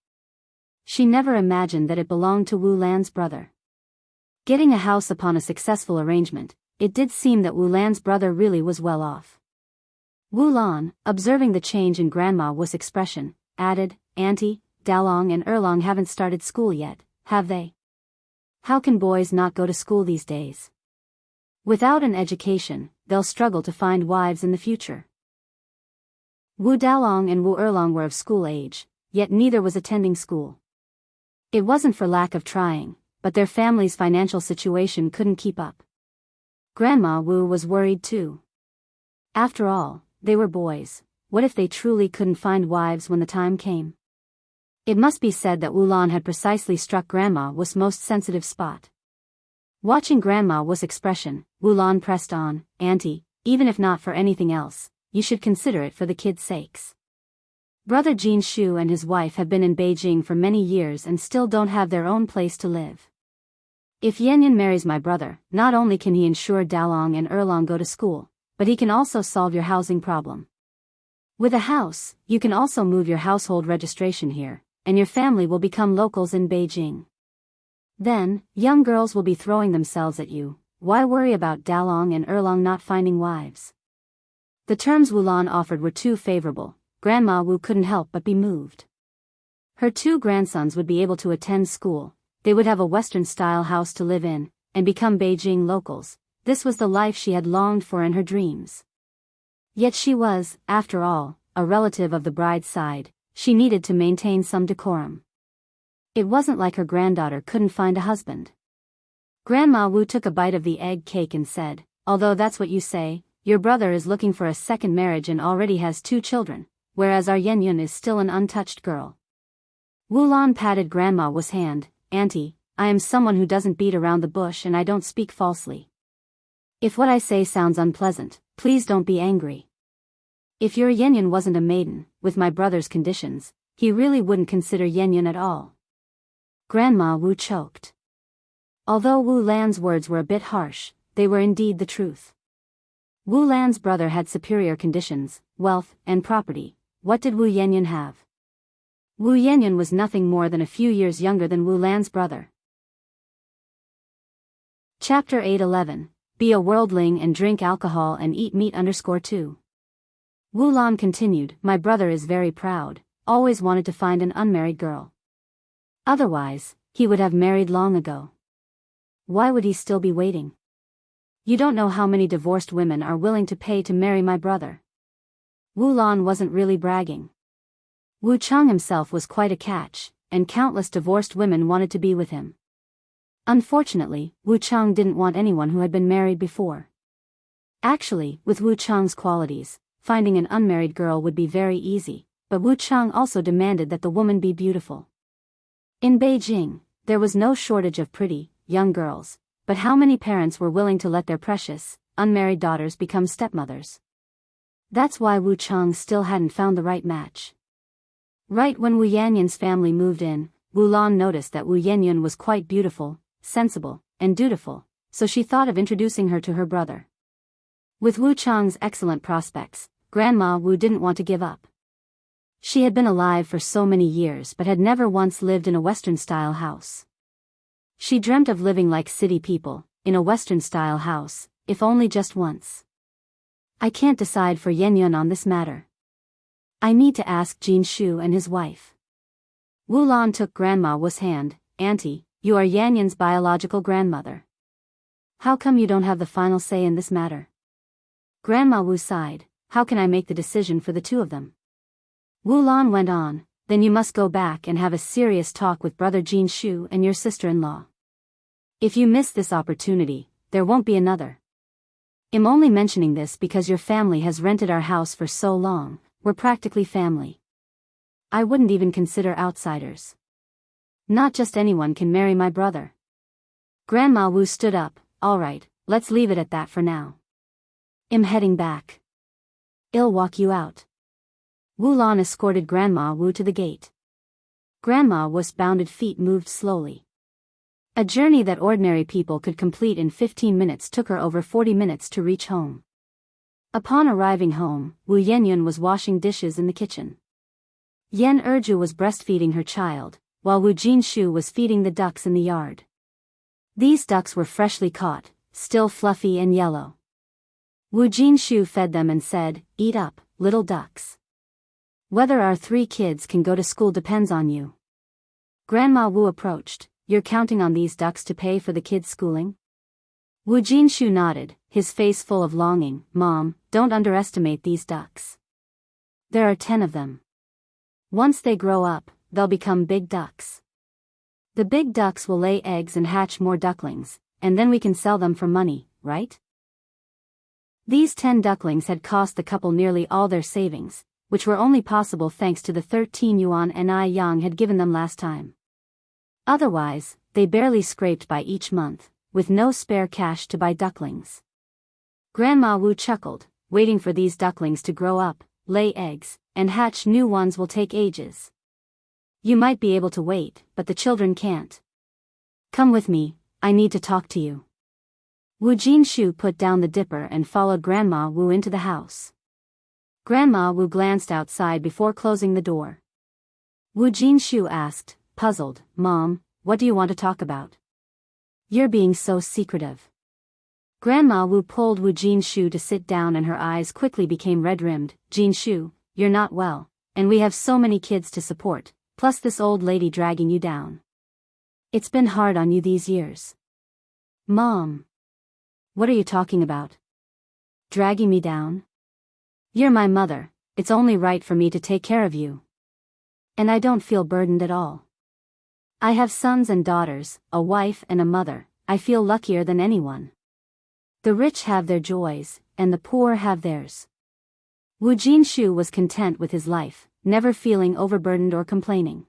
She never imagined that it belonged to Wu Lan's brother. Getting a house upon a successful arrangement, it did seem that Wu Lan's brother really was well off. Wu Lan, observing the change in Grandma Wu's expression, added, "Auntie, Dalong and Erlong haven't started school yet, have they? How can boys not go to school these days? Without an education, they'll struggle to find wives in the future." Wu Dalong and Wu Erlong were of school age, yet neither was attending school. It wasn't for lack of trying, but their family's financial situation couldn't keep up. Grandma Wu was worried too. After all, they were boys. What if they truly couldn't find wives when the time came? It must be said that Wu Lan had precisely struck Grandma Wu's most sensitive spot. Watching Grandma Wu's expression, Wu Lan pressed on, "Auntie, even if not for anything else, you should consider it for the kids' sakes. Brother Jianghu and his wife have been in Beijing for many years and still don't have their own place to live. If Yanyan marries my brother, not only can he ensure Dalong and Erlong go to school, but he can also solve your housing problem. With a house, you can also move your household registration here, and your family will become locals in Beijing. Then, young girls will be throwing themselves at you. Why worry about Dalong and Erlong not finding wives?" The terms Wu Lan offered were too favorable. Grandma Wu couldn't help but be moved. Her 2 grandsons would be able to attend school, they would have a Western-style house to live in, and become Beijing locals. This was the life she had longed for in her dreams. Yet she was, after all, a relative of the bride's side. She needed to maintain some decorum. It wasn't like her granddaughter couldn't find a husband. Grandma Wu took a bite of the egg cake and said, "Although that's what you say, your brother is looking for a second marriage and already has 2 children, whereas our Yenyun is still an untouched girl." Wu Lan patted Grandma Wu's hand, "Auntie, I am someone who doesn't beat around the bush and I don't speak falsely. If what I say sounds unpleasant, please don't be angry. If your Yenyun wasn't a maiden, with my brother's conditions, he really wouldn't consider Yenyun at all." Grandma Wu choked. Although Wu Lan's words were a bit harsh, they were indeed the truth. Wu Lan's brother had superior conditions, wealth, and property. What did Wu Yenyun have? Wu Yenyun was nothing more than a few years younger than Wu Lan's brother. Chapter 8:11. Be a worldling and drink alcohol and eat meat _2. Wu Lan continued, "My brother is very proud, always wanted to find an unmarried girl. Otherwise, he would have married long ago. Why would he still be waiting? You don't know how many divorced women are willing to pay to marry my brother." Wu Lan wasn't really bragging. Wu Chang himself was quite a catch, and countless divorced women wanted to be with him. Unfortunately, Wu Chang didn't want anyone who had been married before. Actually, with Wu Chang's qualities, finding an unmarried girl would be very easy, but Wu Chang also demanded that the woman be beautiful. In Beijing, there was no shortage of pretty, young girls, but how many parents were willing to let their precious, unmarried daughters become stepmothers? That's why Wu Chang still hadn't found the right match. Right when Wu Yanyan's family moved in, Wu Lan noticed that Wu Yanyan was quite beautiful, sensible, and dutiful, so she thought of introducing her to her brother. With Wu Chang's excellent prospects, Grandma Wu didn't want to give up. She had been alive for so many years but had never once lived in a Western-style house. She dreamt of living like city people, in a Western-style house, if only just once. "I can't decide for Yenyun on this matter. I need to ask Jianghu and his wife." Wu Lan took Grandma Wu's hand, "Auntie, you are Yanyan's biological grandmother. How come you don't have the final say in this matter?" Grandma Wu sighed, "How can I make the decision for the 2 of them?" Wu Lan went on, "Then you must go back and have a serious talk with brother Jianghu and your sister-in-law. If you miss this opportunity, there won't be another. I'm only mentioning this because your family has rented our house for so long, we're practically family. I wouldn't even consider outsiders. Not just anyone can marry my brother." Grandma Wu stood up, "All right, let's leave it at that for now. I'm heading back. I'll walk you out." Wu Lan escorted Grandma Wu to the gate. Grandma Wu's bounded feet moved slowly. A journey that ordinary people could complete in 15 minutes took her over 40 minutes to reach home. Upon arriving home, Wu Yenyun was washing dishes in the kitchen. Yan Erju was breastfeeding her child, while Wu Jinshu was feeding the ducks in the yard. These ducks were freshly caught, still fluffy and yellow. Wu Jinshu fed them and said, "Eat up, little ducks. Whether our 3 kids can go to school depends on you." Grandma Wu approached. "You're counting on these ducks to pay for the kids' schooling?" Wu Jinshu nodded, his face full of longing. "Mom, don't underestimate these ducks. There are 10 of them. Once they grow up, they'll become big ducks. The big ducks will lay eggs and hatch more ducklings, and then we can sell them for money, right?" These 10 ducklings had cost the couple nearly all their savings, which were only possible thanks to the 13 yuan Ni Yang had given them last time. Otherwise, they barely scraped by each month, with no spare cash to buy ducklings. Grandma Wu chuckled. "Waiting for these ducklings to grow up, lay eggs, and hatch new ones will take ages. You might be able to wait, but the children can't. Come with me, I need to talk to you." Wu Jinshu put down the dipper and followed Grandma Wu into the house. Grandma Wu glanced outside before closing the door. Wu Jinshu asked, puzzled, "Mom, what do you want to talk about? You're being so secretive." Grandma Wu pulled Wu Jinshu to sit down and her eyes quickly became red-rimmed. "Jinshu, you're not well, and we have so many kids to support, plus this old lady dragging you down. It's been hard on you these years." "Mom. What are you talking about? Dragging me down? You're my mother, it's only right for me to take care of you. And I don't feel burdened at all. I have sons and daughters, a wife and a mother, I feel luckier than anyone. The rich have their joys, and the poor have theirs." Wu Jinshu was content with his life, never feeling overburdened or complaining.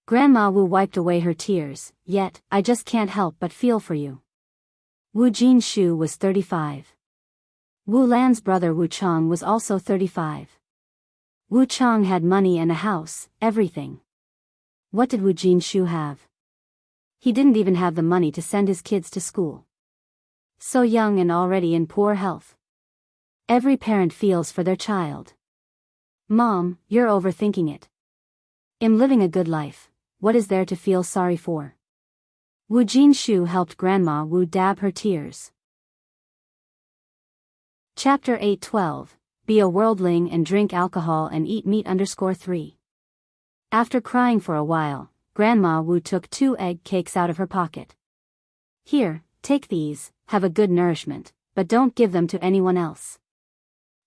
Grandma Wu wiped away her tears, "Yet, I just can't help but feel for you." Wu Jinshu was 35. Wu Lan's brother Wu Chang was also 35. Wu Chang had money and a house, everything. What did Wu Jinshu have? He didn't even have the money to send his kids to school. So young and already in poor health. Every parent feels for their child. "Mom, you're overthinking it. I'm living a good life, what is there to feel sorry for?" Wu Jinshu helped Grandma Wu dab her tears. Chapter 8:12, Be a Worldling and Drink Alcohol and Eat Meat 3. After crying for a while, Grandma Wu took 2 egg cakes out of her pocket. "Here, take these, have a good nourishment, but don't give them to anyone else."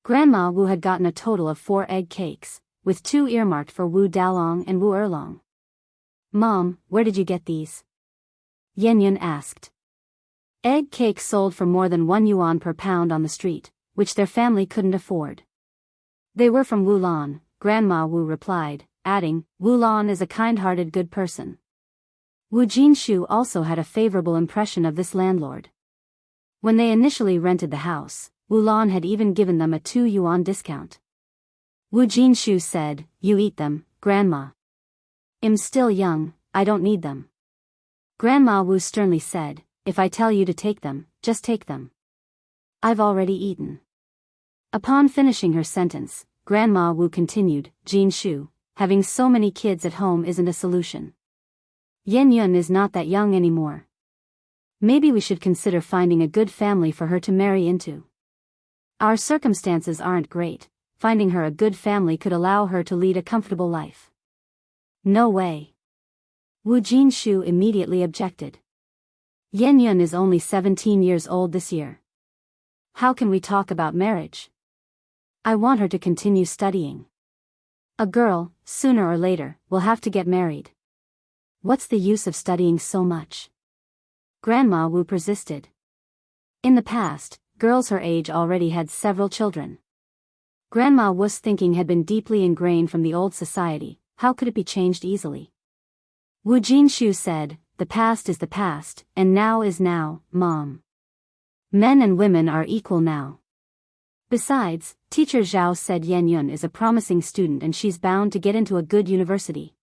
Grandma Wu had gotten a total of 4 egg cakes, with 2 earmarked for Wu Dalong and Wu Erlong. "Mom, where did you get these?" Yenyun asked. Egg cakes sold for more than 1 yuan per pound on the street, which their family couldn't afford. "They were from Wu Lan," Grandma Wu replied, adding, "Wu Lan is a kind-hearted good person." Wu Jinshu also had a favorable impression of this landlord. When they initially rented the house, Wu Lan had even given them a 2 yuan discount. Wu Jinshu said, "You eat them, Grandma. I'm still young, I don't need them." Grandma Wu sternly said, "If I tell you to take them, just take them. I've already eaten." Upon finishing her sentence, Grandma Wu continued, "Jinshu, having so many kids at home isn't a solution. Yenyun is not that young anymore. Maybe we should consider finding a good family for her to marry into. Our circumstances aren't great, finding her a good family could allow her to lead a comfortable life." "No way." Wu Jinshu immediately objected. "Yenyun is only 17 years old this year. How can we talk about marriage? I want her to continue studying. A girl, sooner or later, will have to get married. What's the use of studying so much?" Grandma Wu persisted. In the past, girls her age already had several children. Grandma Wu's thinking had been deeply ingrained from the old society, how could it be changed easily? Wu Jinshu said, "The past is the past, and now is now, Mom. Men and women are equal now. Besides, Teacher Zhao said Yenyun is a promising student and she's bound to get into a good university.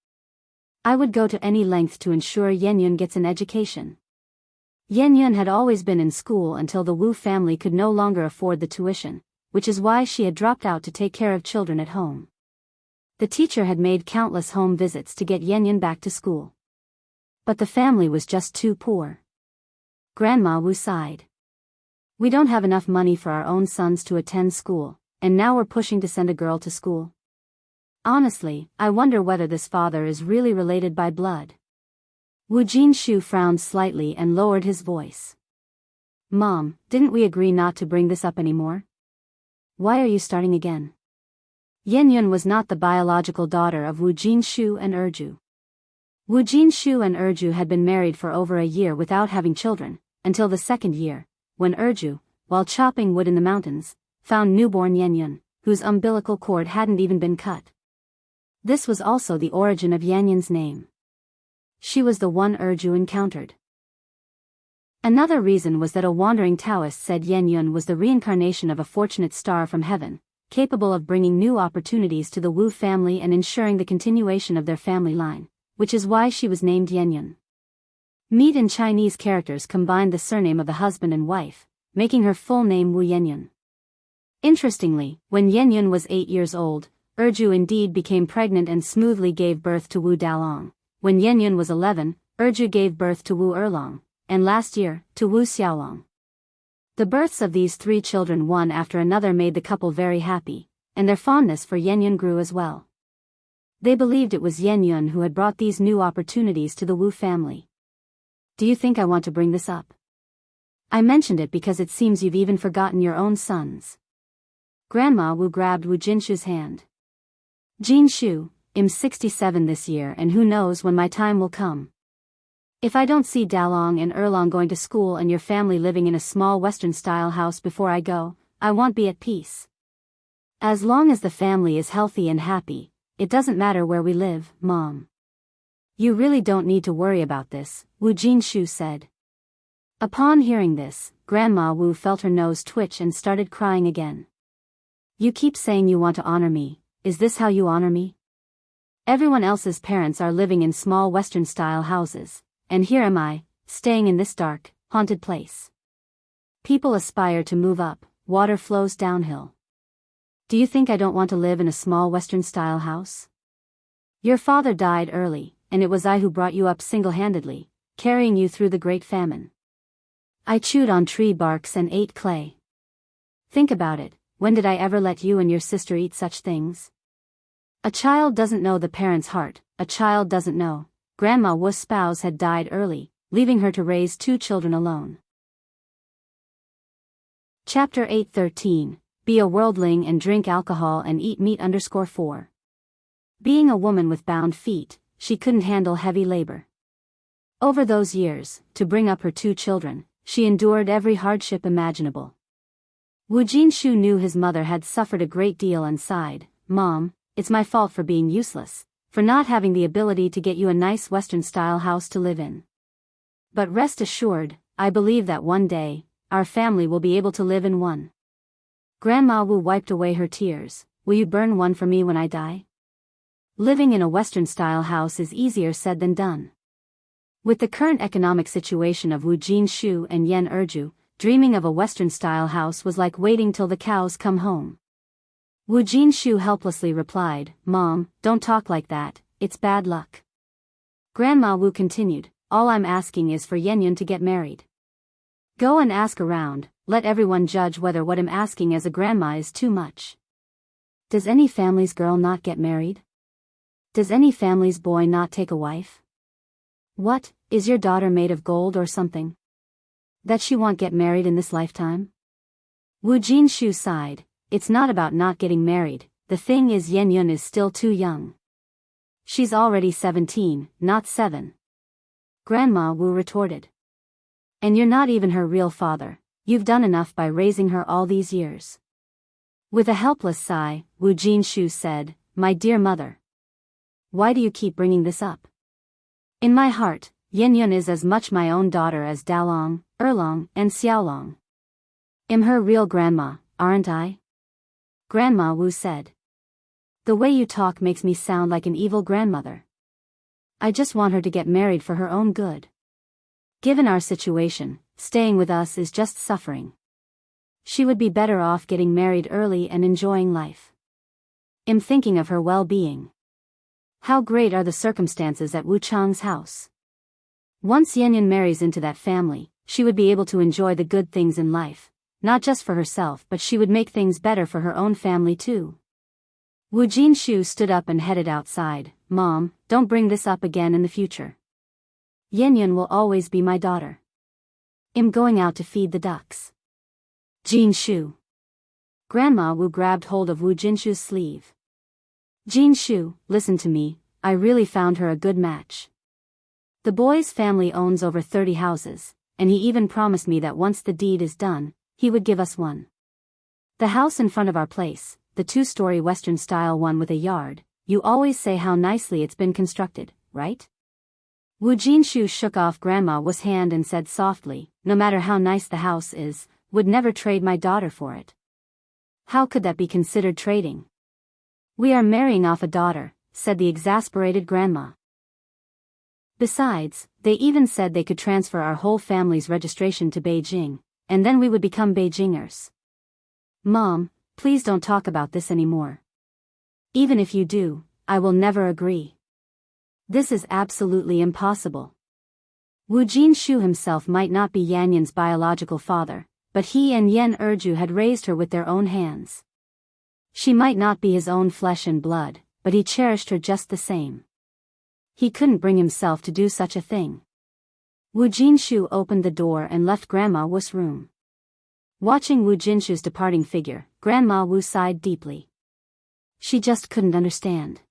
I would go to any length to ensure Yenyun gets an education. Yenyun had always been in school until the Wu family could no longer afford the tuition, which is why she had dropped out to take care of children at home. The teacher had made countless home visits to get Yenyun back to school. But the family was just too poor. Grandma Wu sighed. We don't have enough money for our own sons to attend school, and now we're pushing to send a girl to school. Honestly, I wonder whether this father is really related by blood. Wu Jinshu frowned slightly and lowered his voice. Mom, didn't we agree not to bring this up anymore? Why are you starting again? Yenyun was not the biological daughter of Wu Jinshu and Erju. Wu Jinshu and Erju had been married for over a year without having children, until the second year, when Erju, while chopping wood in the mountains, found newborn Yenyun, whose umbilical cord hadn't even been cut. This was also the origin of Yenyun's name. She was the one Erju encountered. Another reason was that a wandering Taoist said Yenyun was the reincarnation of a fortunate star from heaven, capable of bringing new opportunities to the Wu family and ensuring the continuation of their family line, which is why she was named Yenyun. Meat and Chinese characters combined the surname of the husband and wife, making her full name Wu Yenyun. Interestingly, when Yenyun was 8 years old, Erju indeed became pregnant and smoothly gave birth to Wu Dalong. When Yenyun was 11, Erju gave birth to Wu Erlong, and last year, to Wu Xiaolong. The births of these 3 children one after another made the couple very happy, and their fondness for Yenyun grew as well. They believed it was Yenyun who had brought these new opportunities to the Wu family. Do you think I want to bring this up? I mentioned it because it seems you've even forgotten your own sons. Grandma Wu grabbed Wu Jinshu's hand. Jinshu, I'm 67 this year and who knows when my time will come. If I don't see Dalong and Erlong going to school and your family living in a small Western-style house before I go, I won't be at peace. As long as the family is healthy and happy, it doesn't matter where we live, Mom. You really don't need to worry about this, Wu Jinshu said. Upon hearing this, Grandma Wu felt her nose twitch and started crying again. You keep saying you want to honor me, is this how you honor me? Everyone else's parents are living in small Western-style houses, and here am I, staying in this dark, haunted place. People aspire to move up, water flows downhill. Do you think I don't want to live in a small Western-style house? Your father died early, and it was I who brought you up single-handedly, carrying you through the Great Famine. I chewed on tree barks and ate clay. Think about it, when did I ever let you and your sister eat such things? A child doesn't know the parent's heart, a child doesn't know. Grandma Wu's spouse had died early, leaving her to raise 2 children alone. Chapter 8:13, Be a worldling and drink alcohol and eat meat. 4. Being a woman with bound feet, she couldn't handle heavy labor. Over those years, to bring up her 2 children, she endured every hardship imaginable. Wu Jinshu knew his mother had suffered a great deal and sighed, Mom, it's my fault for being useless, for not having the ability to get you a nice Western-style house to live in. But rest assured, I believe that one day, our family will be able to live in one. Grandma Wu wiped away her tears. Will you burn one for me when I die? Living in a Western-style house is easier said than done. With the current economic situation of Wu Jinshu and Yen Erju, dreaming of a Western-style house was like waiting till the cows come home. Wu Jinshu helplessly replied, Mom, don't talk like that, it's bad luck. Grandma Wu continued, all I'm asking is for Yenyun to get married. Go and ask around, let everyone judge whether what I'm asking as a grandma is too much. Does any family's girl not get married? Does any family's boy not take a wife? What, is your daughter made of gold or something? That she won't get married in this lifetime? Wu Jinshu sighed. It's not about not getting married, the thing is Yenyun is still too young. She's already 17, not 7. Grandma Wu retorted. And you're not even her real father, you've done enough by raising her all these years. With a helpless sigh, Wu Jinshu said, My dear mother. Why do you keep bringing this up? In my heart, Yenyun is as much my own daughter as Dalong, Erlong, and Xiaolong. I'm her real grandma, aren't I? Grandma Wu said. The way you talk makes me sound like an evil grandmother. I just want her to get married for her own good. Given our situation, staying with us is just suffering. She would be better off getting married early and enjoying life. I'm thinking of her well-being. How great are the circumstances at Wu Chang's house. Once Yanyan marries into that family, she would be able to enjoy the good things in life, not just for herself, but she would make things better for her own family too. Wu Jinshu stood up and headed outside. Mom, don't bring this up again in the future. Yanyan will always be my daughter. I'm going out to feed the ducks. Jinshu. Grandma Wu grabbed hold of Wu Jinshu's sleeve. Jinshu, listen to me, I really found her a good match. The boy's family owns over 30 houses, and he even promised me that once the deed is done, he would give us one. The house in front of our place, the 2-story Western-style one with a yard, you always say how nicely it's been constructed, right? Wu Jinshu shook off Grandma Wu's hand and said softly, no matter how nice the house is, would never trade my daughter for it. How could that be considered trading? We are marrying off a daughter, said the exasperated Grandma. Besides, they even said they could transfer our whole family's registration to Beijing, and then we would become Beijingers. Mom, please don't talk about this anymore. Even if you do, I will never agree. This is absolutely impossible. Wu Jinshu himself might not be Yanyan's biological father, but he and Yan Erju had raised her with their own hands. She might not be his own flesh and blood, but he cherished her just the same. He couldn't bring himself to do such a thing. Wu Jinshu opened the door and left Grandma Wu's room. Watching Wu Jinshu's departing figure, Grandma Wu sighed deeply. She just couldn't understand.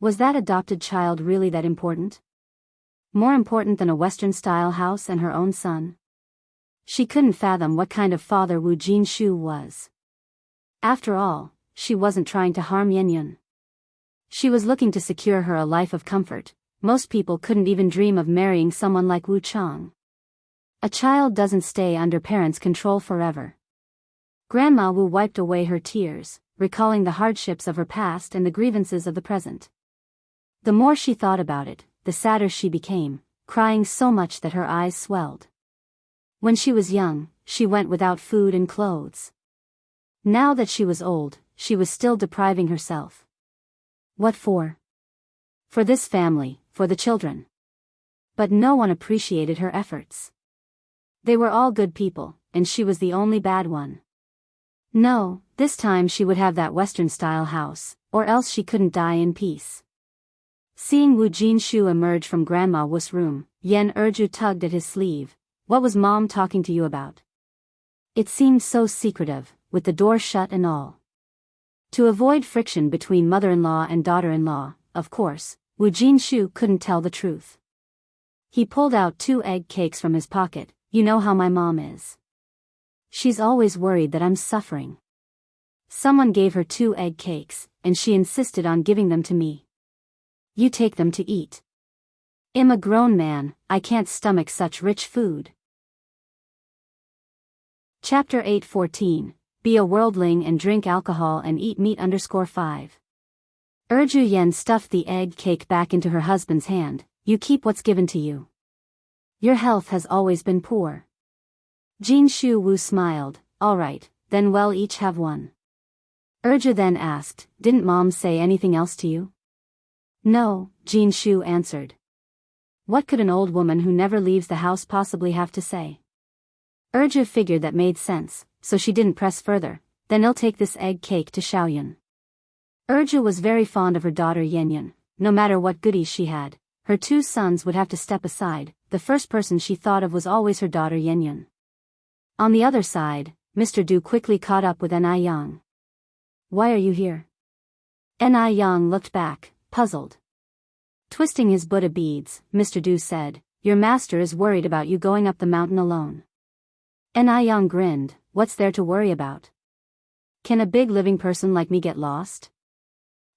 Was that adopted child really that important? More important than a Western-style house and her own son? She couldn't fathom what kind of father Wu Jinshu was. After all, she wasn't trying to harm Yanyan. She was looking to secure her a life of comfort. Most people couldn't even dream of marrying someone like Wu Chang. A child doesn't stay under parents' control forever. Grandma Wu wiped away her tears, recalling the hardships of her past and the grievances of the present. The more she thought about it, the sadder she became, crying so much that her eyes swelled. When she was young, she went without food and clothes. Now that she was old, she was still depriving herself. What for? For this family, for the children. But no one appreciated her efforts. They were all good people, and she was the only bad one. No, this time she would have that Western-style house, or else she couldn't die in peace. Seeing Wu Jinshu emerge from Grandma Wu's room, Yan Erju tugged at his sleeve. What was Mom talking to you about? It seemed so secretive, with the door shut and all. To avoid friction between mother-in-law and daughter-in-law, of course, Wu Jinshu couldn't tell the truth. He pulled out 2 egg cakes from his pocket. You know how my mom is. She's always worried that I'm suffering. Someone gave her 2 egg cakes, and she insisted on giving them to me. You take them to eat. I'm a grown man, I can't stomach such rich food. Chapter 8:14. Be a worldling and drink alcohol and eat meat. 5. Erju Yen stuffed the egg cake back into her husband's hand. You keep what's given to you. Your health has always been poor. Jinshu Wu smiled. All right, then we'll each have one. Erju then asked, didn't Mom say anything else to you? No, Jinshu answered. What could an old woman who never leaves the house possibly have to say? Erju figured that made sense, so she didn't press further. Then I'll take this egg cake to Xiaoyun. Erju was very fond of her daughter Yanyan. No matter what goodies she had, her 2 sons would have to step aside. The first person she thought of was always her daughter Yanyan. On the other side, Mr. Du quickly caught up with Ni Yang. Why are you here? Ni Yang looked back, puzzled. Twisting his Buddha beads, Mr. Du said, your master is worried about you going up the mountain alone. Ni Yang grinned, what's there to worry about? Can a big living person like me get lost?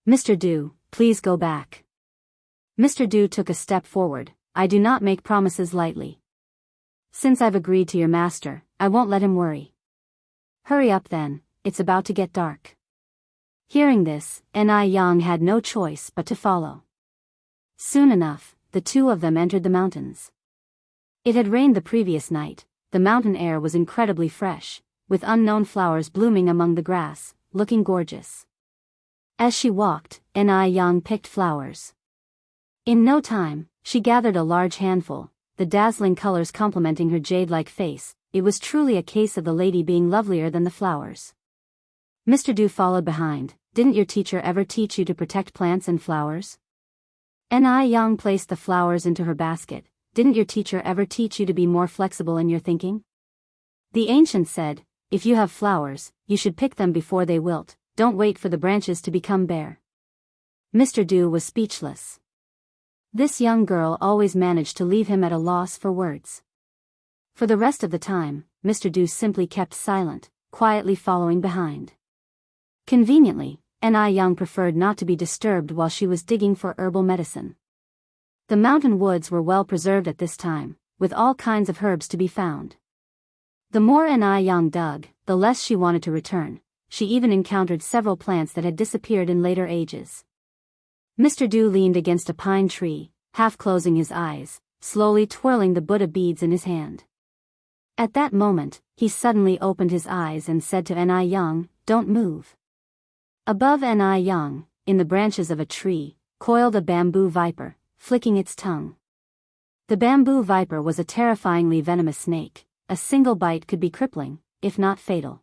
Mr. Du, please go back. Mr. Du took a step forward. I do not make promises lightly. Since I've agreed to your master, I won't let him worry. Hurry up then, it's about to get dark. Hearing this, Ni Yang had no choice but to follow. Soon enough, the two of them entered the mountains. It had rained the previous night. The mountain air was incredibly fresh, with unknown flowers blooming among the grass, looking gorgeous. As she walked, Yang picked flowers. In no time, she gathered a large handful, the dazzling colors complementing her jade-like face. It was truly a case of the lady being lovelier than the flowers. Mr. Du followed behind. Didn't your teacher ever teach you to protect plants and flowers? Yang placed the flowers into her basket. Didn't your teacher ever teach you to be more flexible in your thinking? The ancient said, if you have flowers, you should pick them before they wilt, don't wait for the branches to become bare. Mr. Du was speechless. This young girl always managed to leave him at a loss for words. For the rest of the time, Mr. Du simply kept silent, quietly following behind. Conveniently, Yang preferred not to be disturbed while she was digging for herbal medicine. The mountain woods were well preserved at this time, with all kinds of herbs to be found. The more Yang dug, the less she wanted to return. She even encountered several plants that had disappeared in later ages. Mr. Du leaned against a pine tree, half closing his eyes, slowly twirling the Buddha beads in his hand. At that moment, he suddenly opened his eyes and said to Yang, don't move. Above Yang, in the branches of a tree, coiled a bamboo viper, flicking its tongue. The bamboo viper was a terrifyingly venomous snake. A single bite could be crippling, if not fatal.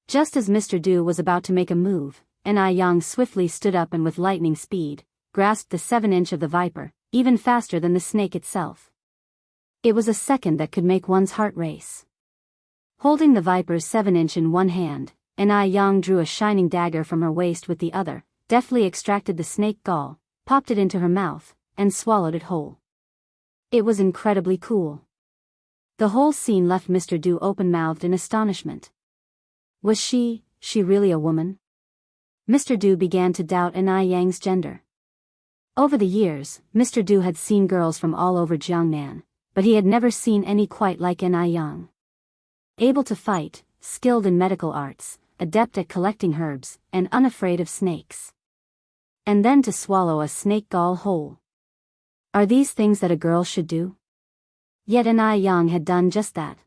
Just as Mr. Du was about to make a move, Yang swiftly stood up and with lightning speed, grasped the 7-inch of the viper, even faster than the snake itself. It was a second that could make one's heart race. Holding the viper's 7-inch in one hand, Yang drew a shining dagger from her waist with the other, deftly extracted the snake gall, popped it into her mouth, and swallowed it whole. It was incredibly cool. The whole scene left Mr. Du open-mouthed in astonishment. Was she really a woman? Mr. Du began to doubt Yang's gender. Over the years, Mr. Du had seen girls from all over Jiangnan, but he had never seen any quite like Yang. Able to fight, skilled in medical arts, adept at collecting herbs, and unafraid of snakes. And then to swallow a snake gall whole. Are these things that a girl should do? Yet Yang had done just that.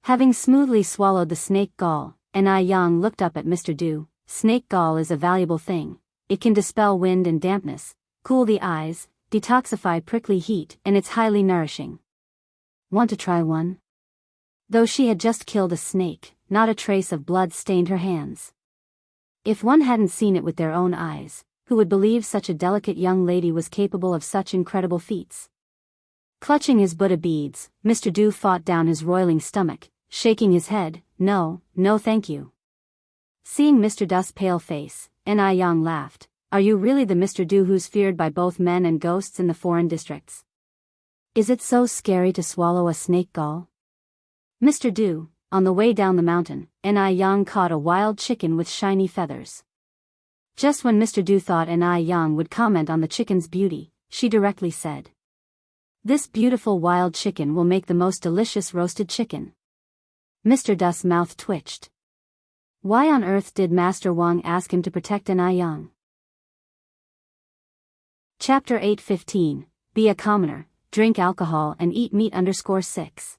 Having smoothly swallowed the snake gall, Yang looked up at Mr. Du. Snake gall is a valuable thing. It can dispel wind and dampness, cool the eyes, detoxify prickly heat, and it's highly nourishing. Want to try one? Though she had just killed a snake, not a trace of blood stained her hands. If one hadn't seen it with their own eyes, who would believe such a delicate young lady was capable of such incredible feats? Clutching his Buddha beads, Mr. Du fought down his roiling stomach, shaking his head. No thank you. Seeing Mr. Du's pale face, Yang laughed. Are you really the Mr. Du who's feared by both men and ghosts in the foreign districts? Is it so scary to swallow a snake gall? Mr. Du, on the way down the mountain, Yang caught a wild chicken with shiny feathers. Just when Mr. Du thought Yang would comment on the chicken's beauty, she directly said, "This beautiful wild chicken will make the most delicious roasted chicken." Mr. Du's mouth twitched. Why on earth did Master Wang ask him to protect Yang? Chapter 8:15, Be a commoner, drink alcohol and eat meat. 6.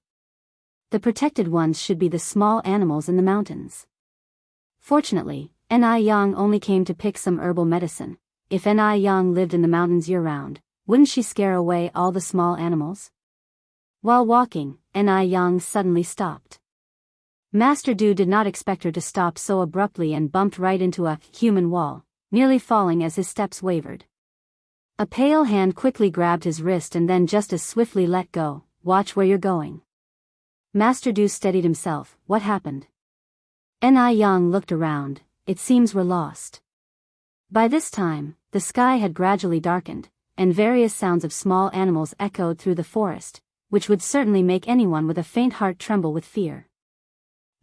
The protected ones should be the small animals in the mountains. Fortunately, Yang only came to pick some herbal medicine. If Yang lived in the mountains year-round, wouldn't she scare away all the small animals? While walking, Yang suddenly stopped. Master Du did not expect her to stop so abruptly and bumped right into a human wall, nearly falling as his steps wavered. A pale hand quickly grabbed his wrist and then just as swiftly let go. Watch where you're going. Master Du steadied himself. What happened? Yang looked around. It seems we're lost. By this time, the sky had gradually darkened, and various sounds of small animals echoed through the forest, which would certainly make anyone with a faint heart tremble with fear.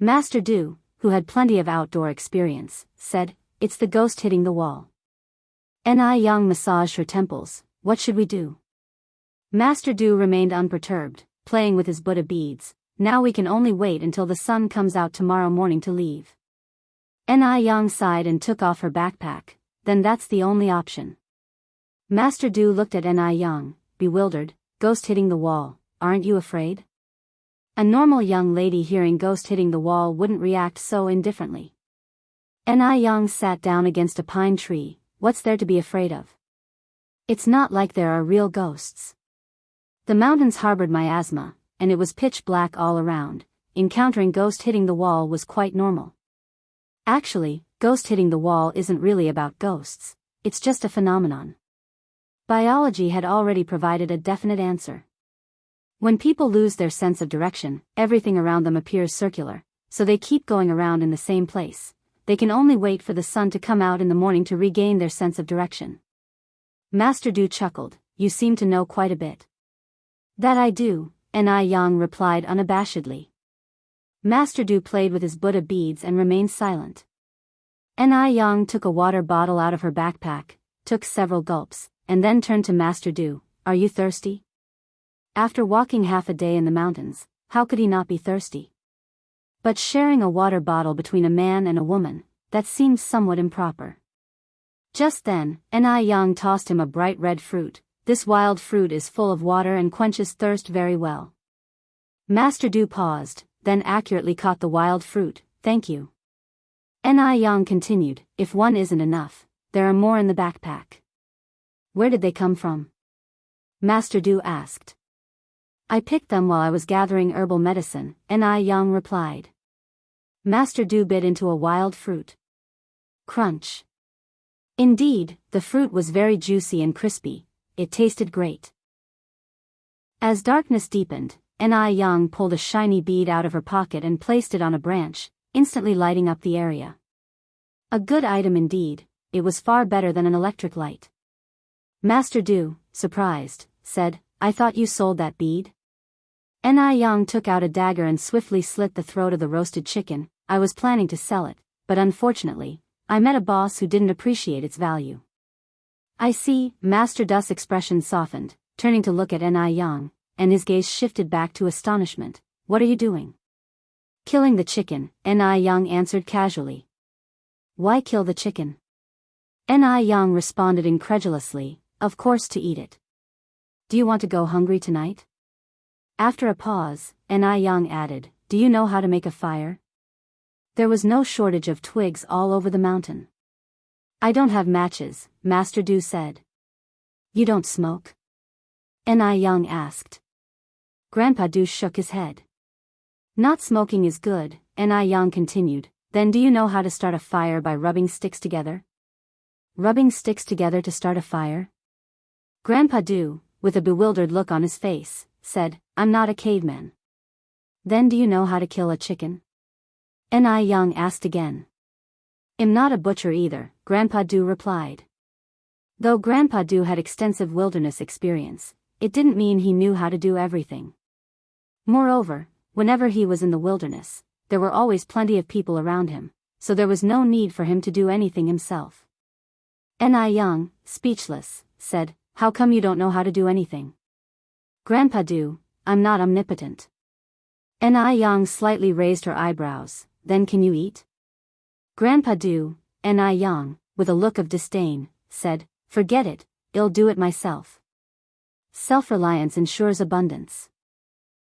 Master Du, who had plenty of outdoor experience, said, "It's the ghost hitting the wall." Yang massaged her temples. What should we do? Master Du remained unperturbed, playing with his Buddha beads. Now we can only wait until the sun comes out tomorrow morning to leave. Yang sighed and took off her backpack. Then that's the only option. Master Du looked at Ni Yang, bewildered. Ghost hitting the wall, aren't you afraid? A normal young lady hearing ghost hitting the wall wouldn't react so indifferently. Ni Yang sat down against a pine tree. What's there to be afraid of? It's not like there are real ghosts. The mountains harbored miasma, and it was pitch black all around. Encountering ghost hitting the wall was quite normal. Actually, ghost hitting the wall isn't really about ghosts, it's just a phenomenon. Biology had already provided a definite answer. When people lose their sense of direction, everything around them appears circular, so they keep going around in the same place. They can only wait for the sun to come out in the morning to regain their sense of direction. Master Du chuckled, you seem to know quite a bit. That I do, Ni Yang replied unabashedly. Master Du played with his Buddha beads and remained silent. Ni Yang took a water bottle out of her backpack, took several gulps, and then turned to Master Du. Are you thirsty? After walking half a day in the mountains, how could he not be thirsty? But sharing a water bottle between a man and a woman, that seemed somewhat improper. Just then, Ni Yang tossed him a bright red fruit. This wild fruit is full of water and quenches thirst very well. Master Du paused, then accurately caught the wild fruit. Thank you. Ni Yang continued, if one isn't enough, there are more in the backpack. Where did they come from? Master Du asked. I picked them while I was gathering herbal medicine, Ni Yang replied. Master Du bit into a wild fruit. Crunch. Indeed, the fruit was very juicy and crispy. It tasted great. As darkness deepened, Ni Yang pulled a shiny bead out of her pocket and placed it on a branch, instantly lighting up the area. A good item indeed, it was far better than an electric light. Master Du, surprised, said, I thought you sold that bead? Ni Yang took out a dagger and swiftly slit the throat of the roasted chicken. I was planning to sell it, but unfortunately, I met a boss who didn't appreciate its value. I see, Master Du's expression softened, turning to look at Ni Yang, and his gaze shifted back to astonishment. What are you doing? Killing the chicken, Ni Yang answered casually. Why kill the chicken? Ni Yang responded incredulously, of course to eat it. Do you want to go hungry tonight? After a pause, Ni Yang added, do you know how to make a fire? There was no shortage of twigs all over the mountain. I don't have matches, Master Du said. You don't smoke? Ni Yang asked. Grandpa Du shook his head. Not smoking is good, Ni Yang continued. Then do you know how to start a fire by rubbing sticks together? Rubbing sticks together to start a fire? Grandpa Du, with a bewildered look on his face, said, I'm not a caveman. Then do you know how to kill a chicken? Ni Yang asked again. I'm not a butcher either, Grandpa Du replied. Though Grandpa Du had extensive wilderness experience, it didn't mean he knew how to do everything. Moreover, whenever he was in the wilderness, there were always plenty of people around him, so there was no need for him to do anything himself. Ni Yang, speechless, said, how come you don't know how to do anything? Grandpa Du, I'm not omnipotent. Ni Yang slightly raised her eyebrows, then can you eat? Grandpa Du, Ni Yang, with a look of disdain, said, forget it, I'll do it myself. Self-reliance ensures abundance.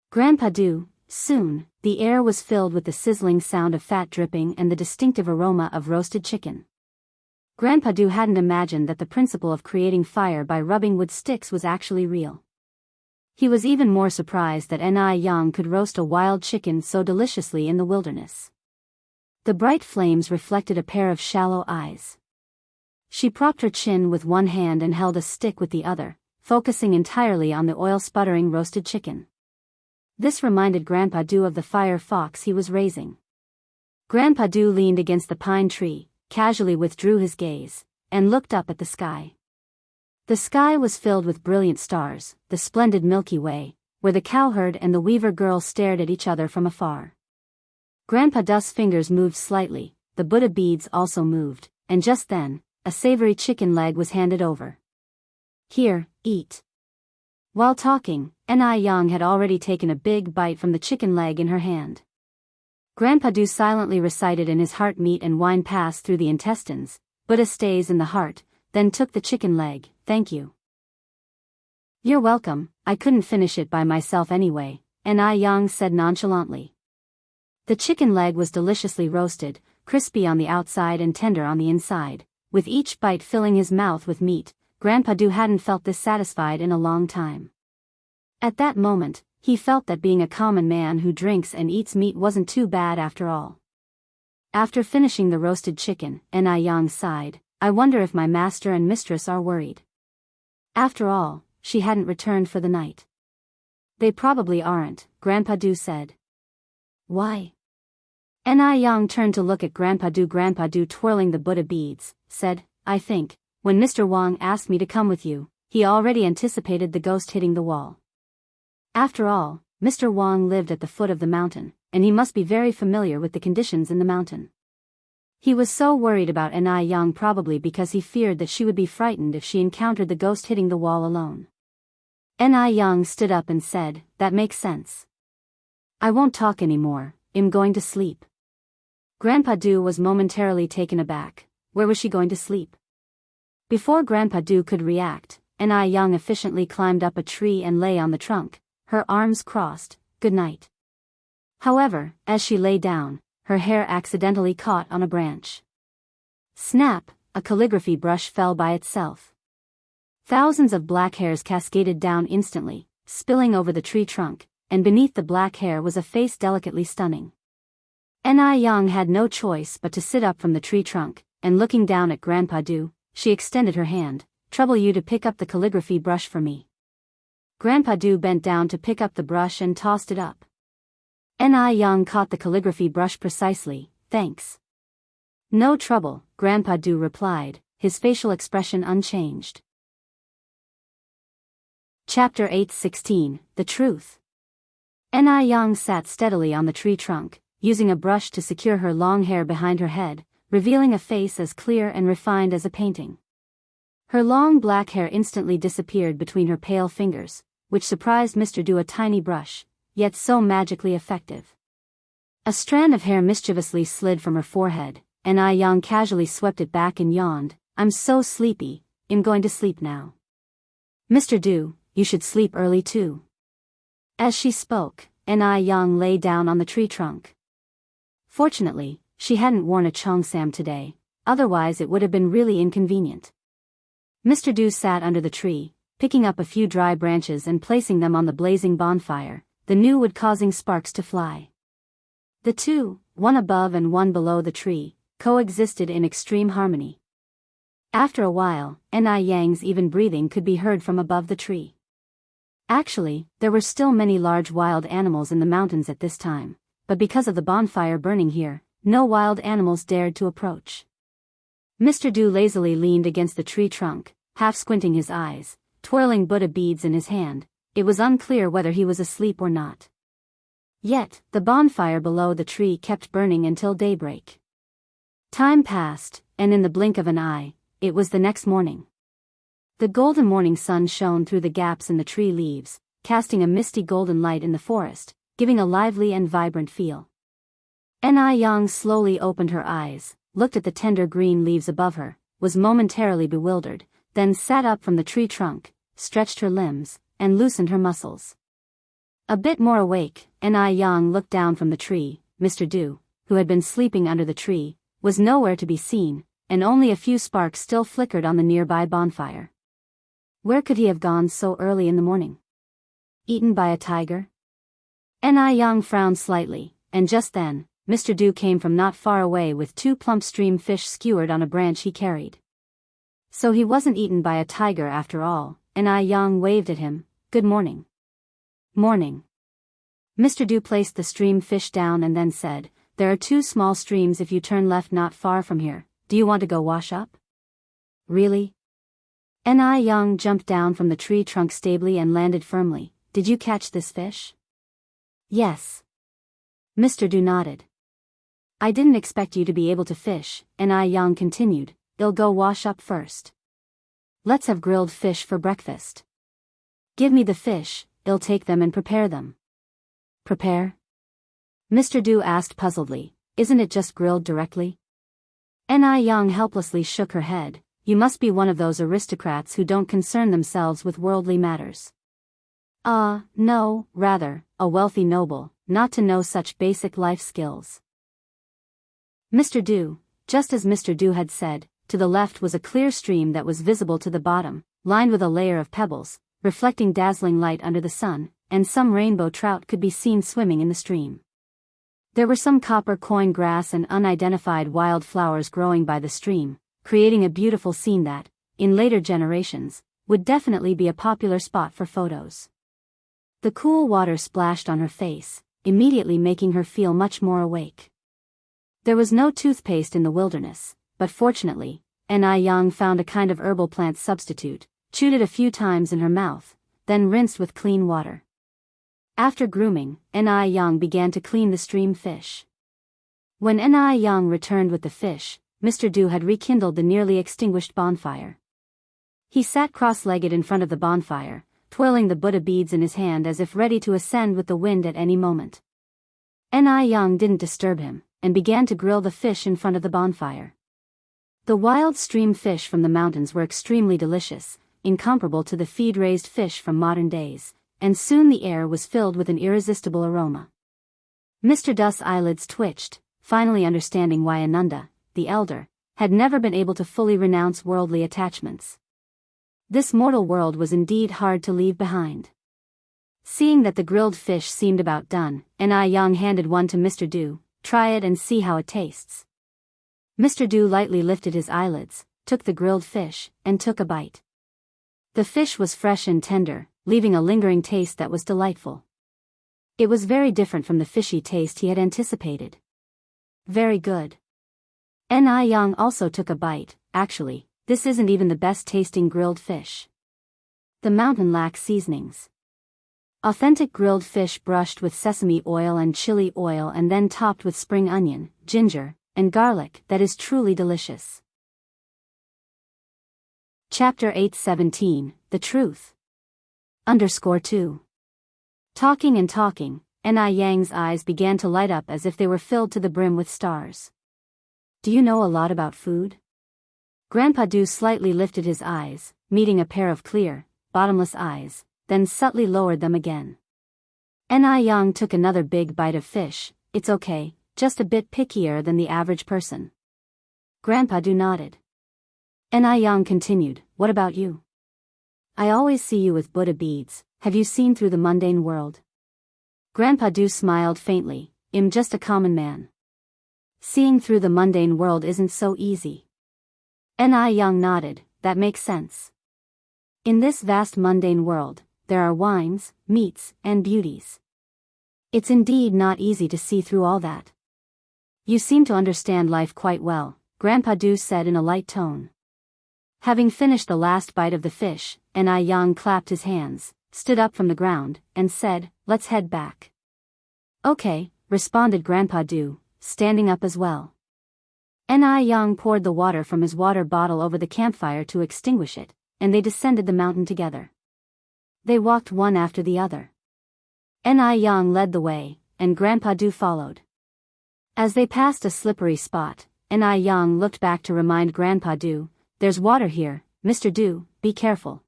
Grandpa Du, soon, the air was filled with the sizzling sound of fat dripping and the distinctive aroma of roasted chicken. Grandpa Du hadn't imagined that the principle of creating fire by rubbing wood sticks was actually real. He was even more surprised that Ni Yang could roast a wild chicken so deliciously in the wilderness. The bright flames reflected a pair of shallow eyes. She propped her chin with one hand and held a stick with the other, focusing entirely on the oil-sputtering roasted chicken. This reminded Grandpa Du of the fire fox he was raising. Grandpa Du leaned against the pine tree, casually withdrew his gaze, and looked up at the sky. The sky was filled with brilliant stars, the splendid Milky Way, where the cowherd and the weaver girl stared at each other from afar. Grandpa Du's fingers moved slightly, the Buddha beads also moved, and just then, a savory chicken leg was handed over. Here, eat. While talking, Ni Yang had already taken a big bite from the chicken leg in her hand. Grandpa Du silently recited in his heart, meat and wine pass through the intestines, Buddha stays in the heart, then took the chicken leg, thank you. You're welcome, I couldn't finish it by myself anyway, Yang said nonchalantly. The chicken leg was deliciously roasted, crispy on the outside and tender on the inside, with each bite filling his mouth with meat. Grandpa Du hadn't felt this satisfied in a long time. At that moment, he felt that being a common man who drinks and eats meat wasn't too bad after all. After finishing the roasted chicken, Yang sighed, I wonder if my master and mistress are worried. After all, she hadn't returned for the night. They probably aren't, Grandpa Du said. Why? Yang turned to look at Grandpa Du. Grandpa Du, twirling the Buddha beads, said, I think, when Mr. Wang asked me to come with you, he already anticipated the ghost hitting the wall. After all, Mr. Wang lived at the foot of the mountain, and he must be very familiar with the conditions in the mountain. He was so worried about Yang probably because he feared that she would be frightened if she encountered the ghost hitting the wall alone. Yang stood up and said, that makes sense. I won't talk anymore, I'm going to sleep. Grandpa Du was momentarily taken aback. Where was she going to sleep? Before Grandpa Du could react, Yang efficiently climbed up a tree and lay on the trunk, her arms crossed, good night. However, as she lay down, her hair accidentally caught on a branch. Snap, a calligraphy brush fell by itself. Thousands of black hairs cascaded down instantly, spilling over the tree trunk, and beneath the black hair was a face delicately stunning. Yang had no choice but to sit up from the tree trunk, and looking down at Grandpa Du, she extended her hand, trouble you to pick up the calligraphy brush for me. Grandpa Du bent down to pick up the brush and tossed it up. Yang caught the calligraphy brush precisely, thanks. No trouble, Grandpa Du replied, his facial expression unchanged. Chapter 8:16, The Truth. Yang sat steadily on the tree trunk, using a brush to secure her long hair behind her head, revealing a face as clear and refined as a painting. Her long black hair instantly disappeared between her pale fingers, which surprised Mr. Du. A tiny brush, yet so magically effective. A strand of hair mischievously slid from her forehead, Yang casually swept it back and yawned, I'm so sleepy, I'm going to sleep now. Mr. Du, you should sleep early too. As she spoke, Yang lay down on the tree trunk. Fortunately, she hadn't worn a cheongsam today, otherwise it would have been really inconvenient. Mr. Du sat under the tree, picking up a few dry branches and placing them on the blazing bonfire, the new wood causing sparks to fly. The two, one above and one below the tree, coexisted in extreme harmony. After a while, Yang's even breathing could be heard from above the tree. Actually, there were still many large wild animals in the mountains at this time, but because of the bonfire burning here, no wild animals dared to approach. Mr. Du lazily leaned against the tree trunk, half squinting his eyes, twirling Buddha beads in his hand. It was unclear whether he was asleep or not. Yet, the bonfire below the tree kept burning until daybreak. Time passed, and in the blink of an eye, it was the next morning. The golden morning sun shone through the gaps in the tree leaves, casting a misty golden light in the forest, giving a lively and vibrant feel. Yang slowly opened her eyes, looked at the tender green leaves above her, was momentarily bewildered, then sat up from the tree trunk, stretched her limbs, and loosened her muscles. A bit more awake, Yang looked down from the tree. Mr. Du, who had been sleeping under the tree, was nowhere to be seen, and only a few sparks still flickered on the nearby bonfire. Where could he have gone so early in the morning? Eaten by a tiger? Yang frowned slightly, and just then, Mr. Du came from not far away with 2 plump stream fish skewered on a branch he carried. So he wasn't eaten by a tiger after all. Yang waved at him, good morning. Morning. Mr. Du placed the stream fish down and then said, there are 2 small streams if you turn left not far from here, do you want to go wash up? Really? Yang jumped down from the tree trunk stably and landed firmly. Did you catch this fish? Yes. Mr. Du nodded. I didn't expect you to be able to fish, Yang continued, I'll go wash up first. Let's have grilled fish for breakfast. Give me the fish, I'll take them and prepare them. Prepare? Mr. Du asked puzzledly, isn't it just grilled directly? Yang helplessly shook her head, you must be one of those aristocrats who don't concern themselves with worldly matters. No, rather, a wealthy noble, not to know such basic life skills. Mr. Du, just as Mr. Du had said, to the left was a clear stream that was visible to the bottom, lined with a layer of pebbles, reflecting dazzling light under the sun, and some rainbow trout could be seen swimming in the stream. There were some copper coin grass and unidentified wild flowers growing by the stream, creating a beautiful scene that, in later generations, would definitely be a popular spot for photos. The cool water splashed on her face, immediately making her feel much more awake. There was no toothpaste in the wilderness, but fortunately, Yang found a kind of herbal plant substitute, chewed it a few times in her mouth, then rinsed with clean water. After grooming, Yang began to clean the stream fish. When Yang returned with the fish, Mr. Du had rekindled the nearly extinguished bonfire. He sat cross-legged in front of the bonfire, twirling the Buddha beads in his hand as if ready to ascend with the wind at any moment. Yang didn't disturb him, and began to grill the fish in front of the bonfire. The wild stream fish from the mountains were extremely delicious, incomparable to the feed-raised fish from modern days, and soon the air was filled with an irresistible aroma. Mr. Du's eyelids twitched, finally understanding why Ananda, the elder, had never been able to fully renounce worldly attachments. This mortal world was indeed hard to leave behind. Seeing that the grilled fish seemed about done, Yang handed one to Mr. Du. Try it and see how it tastes. Mr. Du lightly lifted his eyelids, took the grilled fish, and took a bite. The fish was fresh and tender, leaving a lingering taste that was delightful. It was very different from the fishy taste he had anticipated. Very good. Yang also took a bite. Actually, this isn't even the best tasting grilled fish. The mountain lacks seasonings. Authentic grilled fish brushed with sesame oil and chili oil and then topped with spring onion, ginger, and garlic that is truly delicious. Chapter 8:17, The Truth. _2. Talking and talking, Yang's eyes began to light up as if they were filled to the brim with stars. Do you know a lot about food? Grandpa Du slightly lifted his eyes, meeting a pair of clear, bottomless eyes, then subtly lowered them again. Yang took another big bite of fish. It's okay, just a bit pickier than the average person. Grandpa Du nodded. Yang continued, what about you? I always see you with Buddha beads. Have you seen through the mundane world? Grandpa Du smiled faintly. I'm just a common man. Seeing through the mundane world isn't so easy. Yang nodded, that makes sense. In this vast mundane world, there are wines, meats, and beauties. It's indeed not easy to see through all that. You seem to understand life quite well, Grandpa Du said in a light tone. Having finished the last bite of the fish, Yang clapped his hands, stood up from the ground, and said, let's head back. Okay, responded Grandpa Du, standing up as well. Yang poured the water from his water bottle over the campfire to extinguish it, and they descended the mountain together. They walked one after the other. Yang led the way, and Grandpa Du followed. As they passed a slippery spot, Yang looked back to remind Grandpa Du, there's water here, Mr. Du, be careful.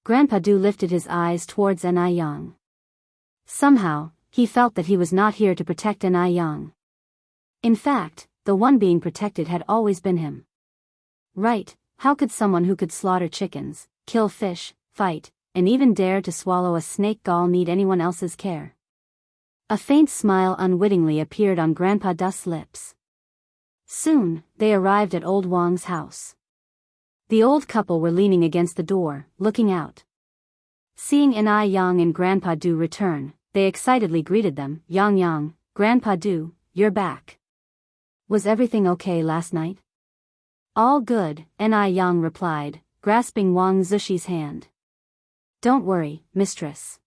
Grandpa Du lifted his eyes towards Yang. Somehow, he felt that he was not here to protect Yang. In fact, the one being protected had always been him. Right, how could someone who could slaughter chickens, kill fish, fight, and even dare to swallow a snake gall need anyone else's care? A faint smile unwittingly appeared on Grandpa Du's lips. Soon, they arrived at Old Wang's house. The old couple were leaning against the door, looking out. Seeing Yang and Grandpa Du return, they excitedly greeted them. Yang, Grandpa Du, you're back. Was everything okay last night? All good, Yang replied, grasping Wang Zishi's hand. Don't worry, mistress.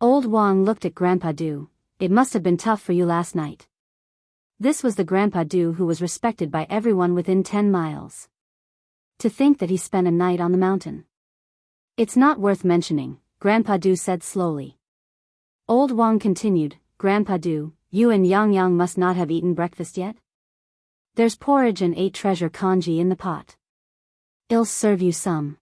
Old Wang looked at Grandpa Du. It must have been tough for you last night. This was the Grandpa Du who was respected by everyone within 10 miles. To think that he spent a night on the mountain. It's not worth mentioning, Grandpa Du said slowly. Old Wang continued, Grandpa Du, you and Yang must not have eaten breakfast yet? There's porridge and 8 treasure congee in the pot. I'll serve you some.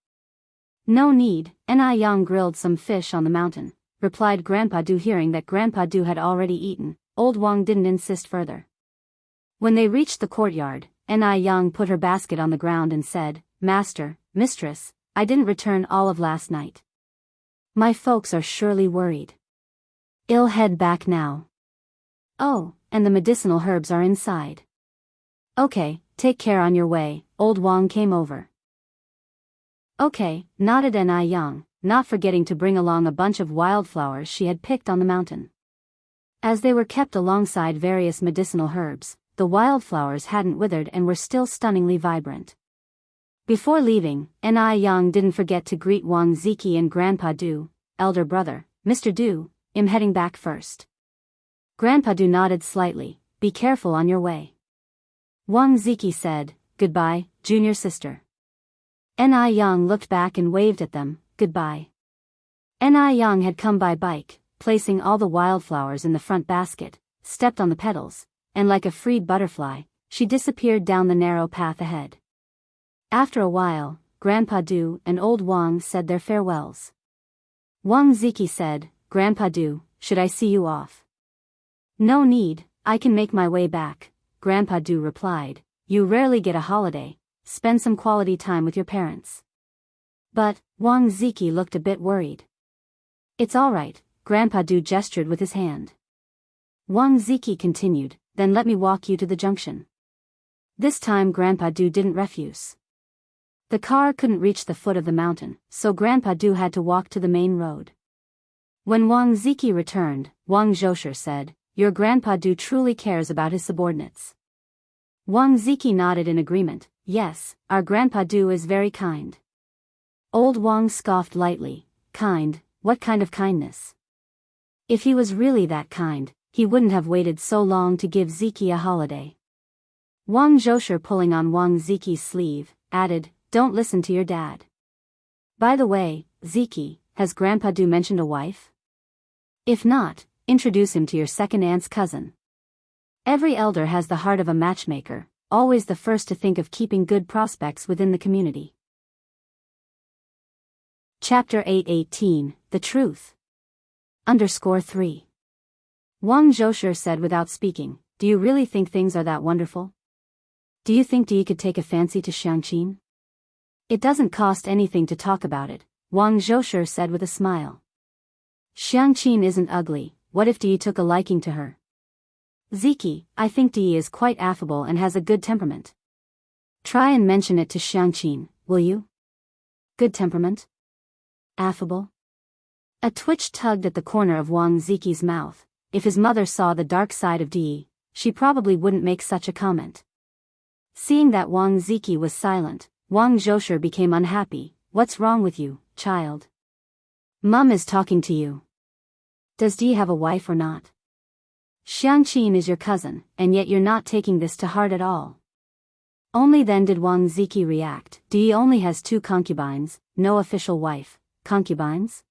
No need, Ni Yang grilled some fish on the mountain, replied Grandpa Du. Hearing that Grandpa Du had already eaten, old Wang didn't insist further. When they reached the courtyard, Ni Yang put her basket on the ground and said, Master, Mistress, I didn't return all of last night. My folks are surely worried. I'll head back now. Oh, and the medicinal herbs are inside. Okay, take care on your way. Old Wang came over. Okay, nodded Ni Yang, not forgetting to bring along a bunch of wildflowers she had picked on the mountain. As they were kept alongside various medicinal herbs, the wildflowers hadn't withered and were still stunningly vibrant. Before leaving, Ni Yang didn't forget to greet Wang Ziki and Grandpa Du, elder brother, Mr. Du, I'm heading back first. Grandpa Du nodded slightly, be careful on your way. Wang Ziki said, goodbye, junior sister. Ni Yang looked back and waved at them, goodbye. Ni Yang had come by bike, placing all the wildflowers in the front basket, stepped on the petals, and like a freed butterfly, she disappeared down the narrow path ahead. After a while, Grandpa Du and old Wang said their farewells. Wang Ziki said, Grandpa Du, should I see you off? No need, I can make my way back, Grandpa Du replied, you rarely get a holiday, spend some quality time with your parents. But, Wang Ziki looked a bit worried. It's all right, Grandpa Du gestured with his hand. Wang Ziki continued, then let me walk you to the junction. This time Grandpa Du didn't refuse. The car couldn't reach the foot of the mountain, so Grandpa Du had to walk to the main road. When Wang Ziki returned, Wang Zhosher said, your Grandpa Du truly cares about his subordinates. Wang Ziki nodded in agreement, yes, our Grandpa Du is very kind. Old Wang scoffed lightly, kind, what kind of kindness? If he was really that kind, he wouldn't have waited so long to give Ziki a holiday. Wang Zhosher, pulling on Wang Ziki's sleeve, added, don't listen to your dad. By the way, Ziki, has Grandpa Du mentioned a wife? If not, introduce him to your second aunt's cousin. Every elder has the heart of a matchmaker, always the first to think of keeping good prospects within the community. Chapter 8:18, The Truth. _3. Wang Zhosher said without speaking, do you really think things are that wonderful? Do you think Di could take a fancy to Xianxin? It doesn't cost anything to talk about it, Wang Zhosher said with a smile. Xianxin isn't ugly, what if Di took a liking to her? Ziki, I think Di is quite affable and has a good temperament. Try and mention it to Xianxin, will you? Good temperament? Affable? A twitch tugged at the corner of Wang Ziki's mouth. If his mother saw the dark side of Di, she probably wouldn't make such a comment. Seeing that Wang Ziki was silent, Wang Zhosher became unhappy. What's wrong with you, child? Mum is talking to you. Does Di have a wife or not? Xianxin is your cousin, and yet you're not taking this to heart at all. Only then did Wang Ziki react. Di only has 2 concubines, no official wife. Concubines?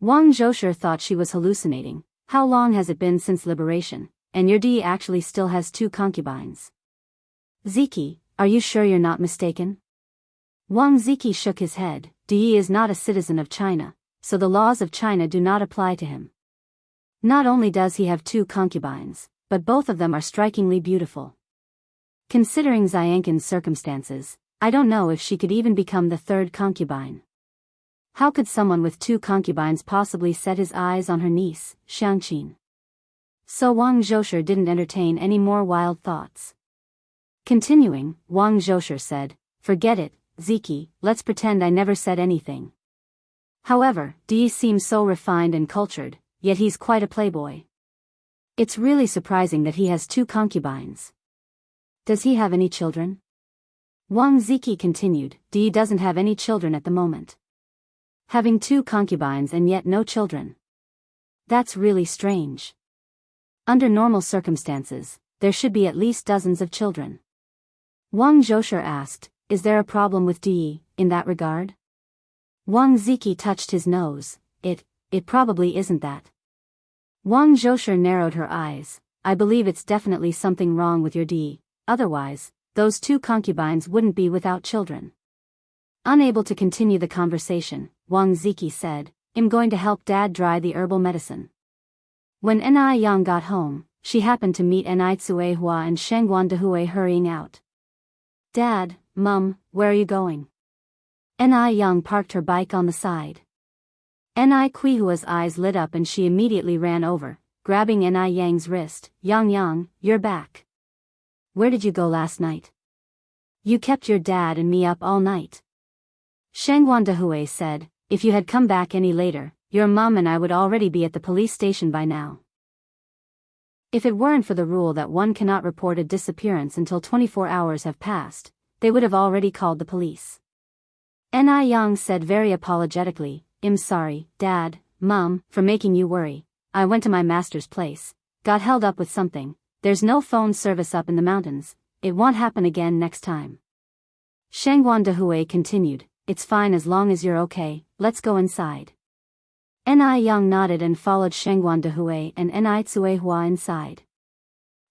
Wang Zhosher thought she was hallucinating. How long has it been since liberation, and your Di actually still has 2 concubines? Ziki, are you sure you're not mistaken? Wang Ziki shook his head. Di is not a citizen of China, so the laws of China do not apply to him. Not only does he have 2 concubines, but both of them are strikingly beautiful. Considering Xianxin's circumstances, I don't know if she could even become the 3rd concubine. How could someone with 2 concubines possibly set his eyes on her niece, Xianxin? So Wang Zhosher didn't entertain any more wild thoughts. Continuing, Wang Zhosher said, forget it, Ziki, let's pretend I never said anything. However, Di seems so refined and cultured, yet he's quite a playboy. It's really surprising that he has 2 concubines. Does he have any children? Wang Ziki continued, Di doesn't have any children at the moment. Having 2 concubines and yet no children. That's really strange. Under normal circumstances, there should be at least dozens of children. Wang Zhosher asked, is there a problem with Di, in that regard? Wang Ziki touched his nose. It probably isn't that. Wang Zhosher narrowed her eyes. I believe it's definitely something wrong with your Di, otherwise, those 2 concubines wouldn't be without children. Unable to continue the conversation, Wang Ziki said, "I'm going to help Dad dry the herbal medicine." When Ni Yang got home, she happened to meet Ni Tsuehua and Shengguan Dehui hurrying out. "Dad, Mum, where are you going?" Ni Yang parked her bike on the side. Ni Kuihua's eyes lit up and she immediately ran over, grabbing Ni Yang's wrist. Yang, you're back. Where did you go last night? You kept your dad and me up all night." Shengguan Dehui said, "If you had come back any later, your mom and I would already be at the police station by now." If it weren't for the rule that one cannot report a disappearance until 24 hours have passed, they would have already called the police. Ni Yang said very apologetically, "I'm sorry, Dad, Mom, for making you worry. I went to my master's place, got held up with something. There's no phone service up in the mountains. It won't happen again next time." Shengguan Dehui continued, "It's fine as long as you're okay, let's go inside." Ni Yang nodded and followed Shengguan Dehui and Ni Tsuehua inside.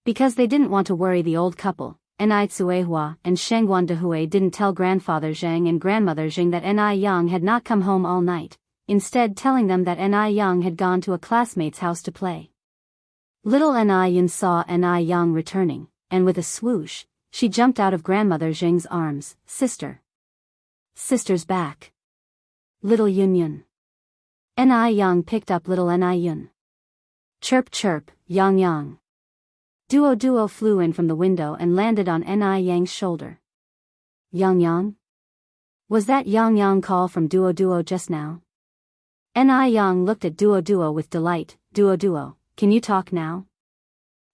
Because they didn't want to worry the old couple, Ni Tsuehua and Shengguan Dehui didn't tell grandfather Zheng and grandmother Zheng that Ni Yang had not come home all night, instead telling them that Ni Yang had gone to a classmate's house to play. Little Ni Yun saw Ni Yang returning, and with a swoosh, she jumped out of grandmother Zheng's arms. "Sister. Sister's back." "Little Yun Yun." Ni Yang picked up little Ni Yun. "Chirp chirp, Yang Yang." Duo flew in from the window and landed on Ni Yang's shoulder. "Yang Yang? Was that Yang Yang call from Duo just now?" Ni Yang looked at Duo with delight. Duo, can you talk now?"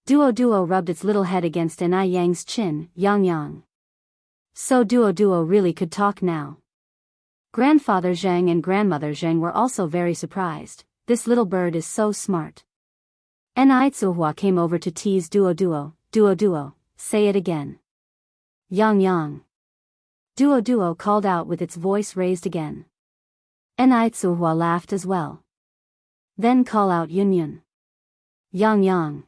Duo rubbed its little head against Ni Yang's chin. "Yang Yang." So Duo really could talk now. Grandfather Zheng and grandmother Zheng were also very surprised. "This little bird is so smart." Ni Tsuehua came over to tease Duo, say it again. "Yang Yang." Duo called out with its voice raised again. Ni Tsuehua laughed as well. "Then call out Yun Yun." "Yang Yang."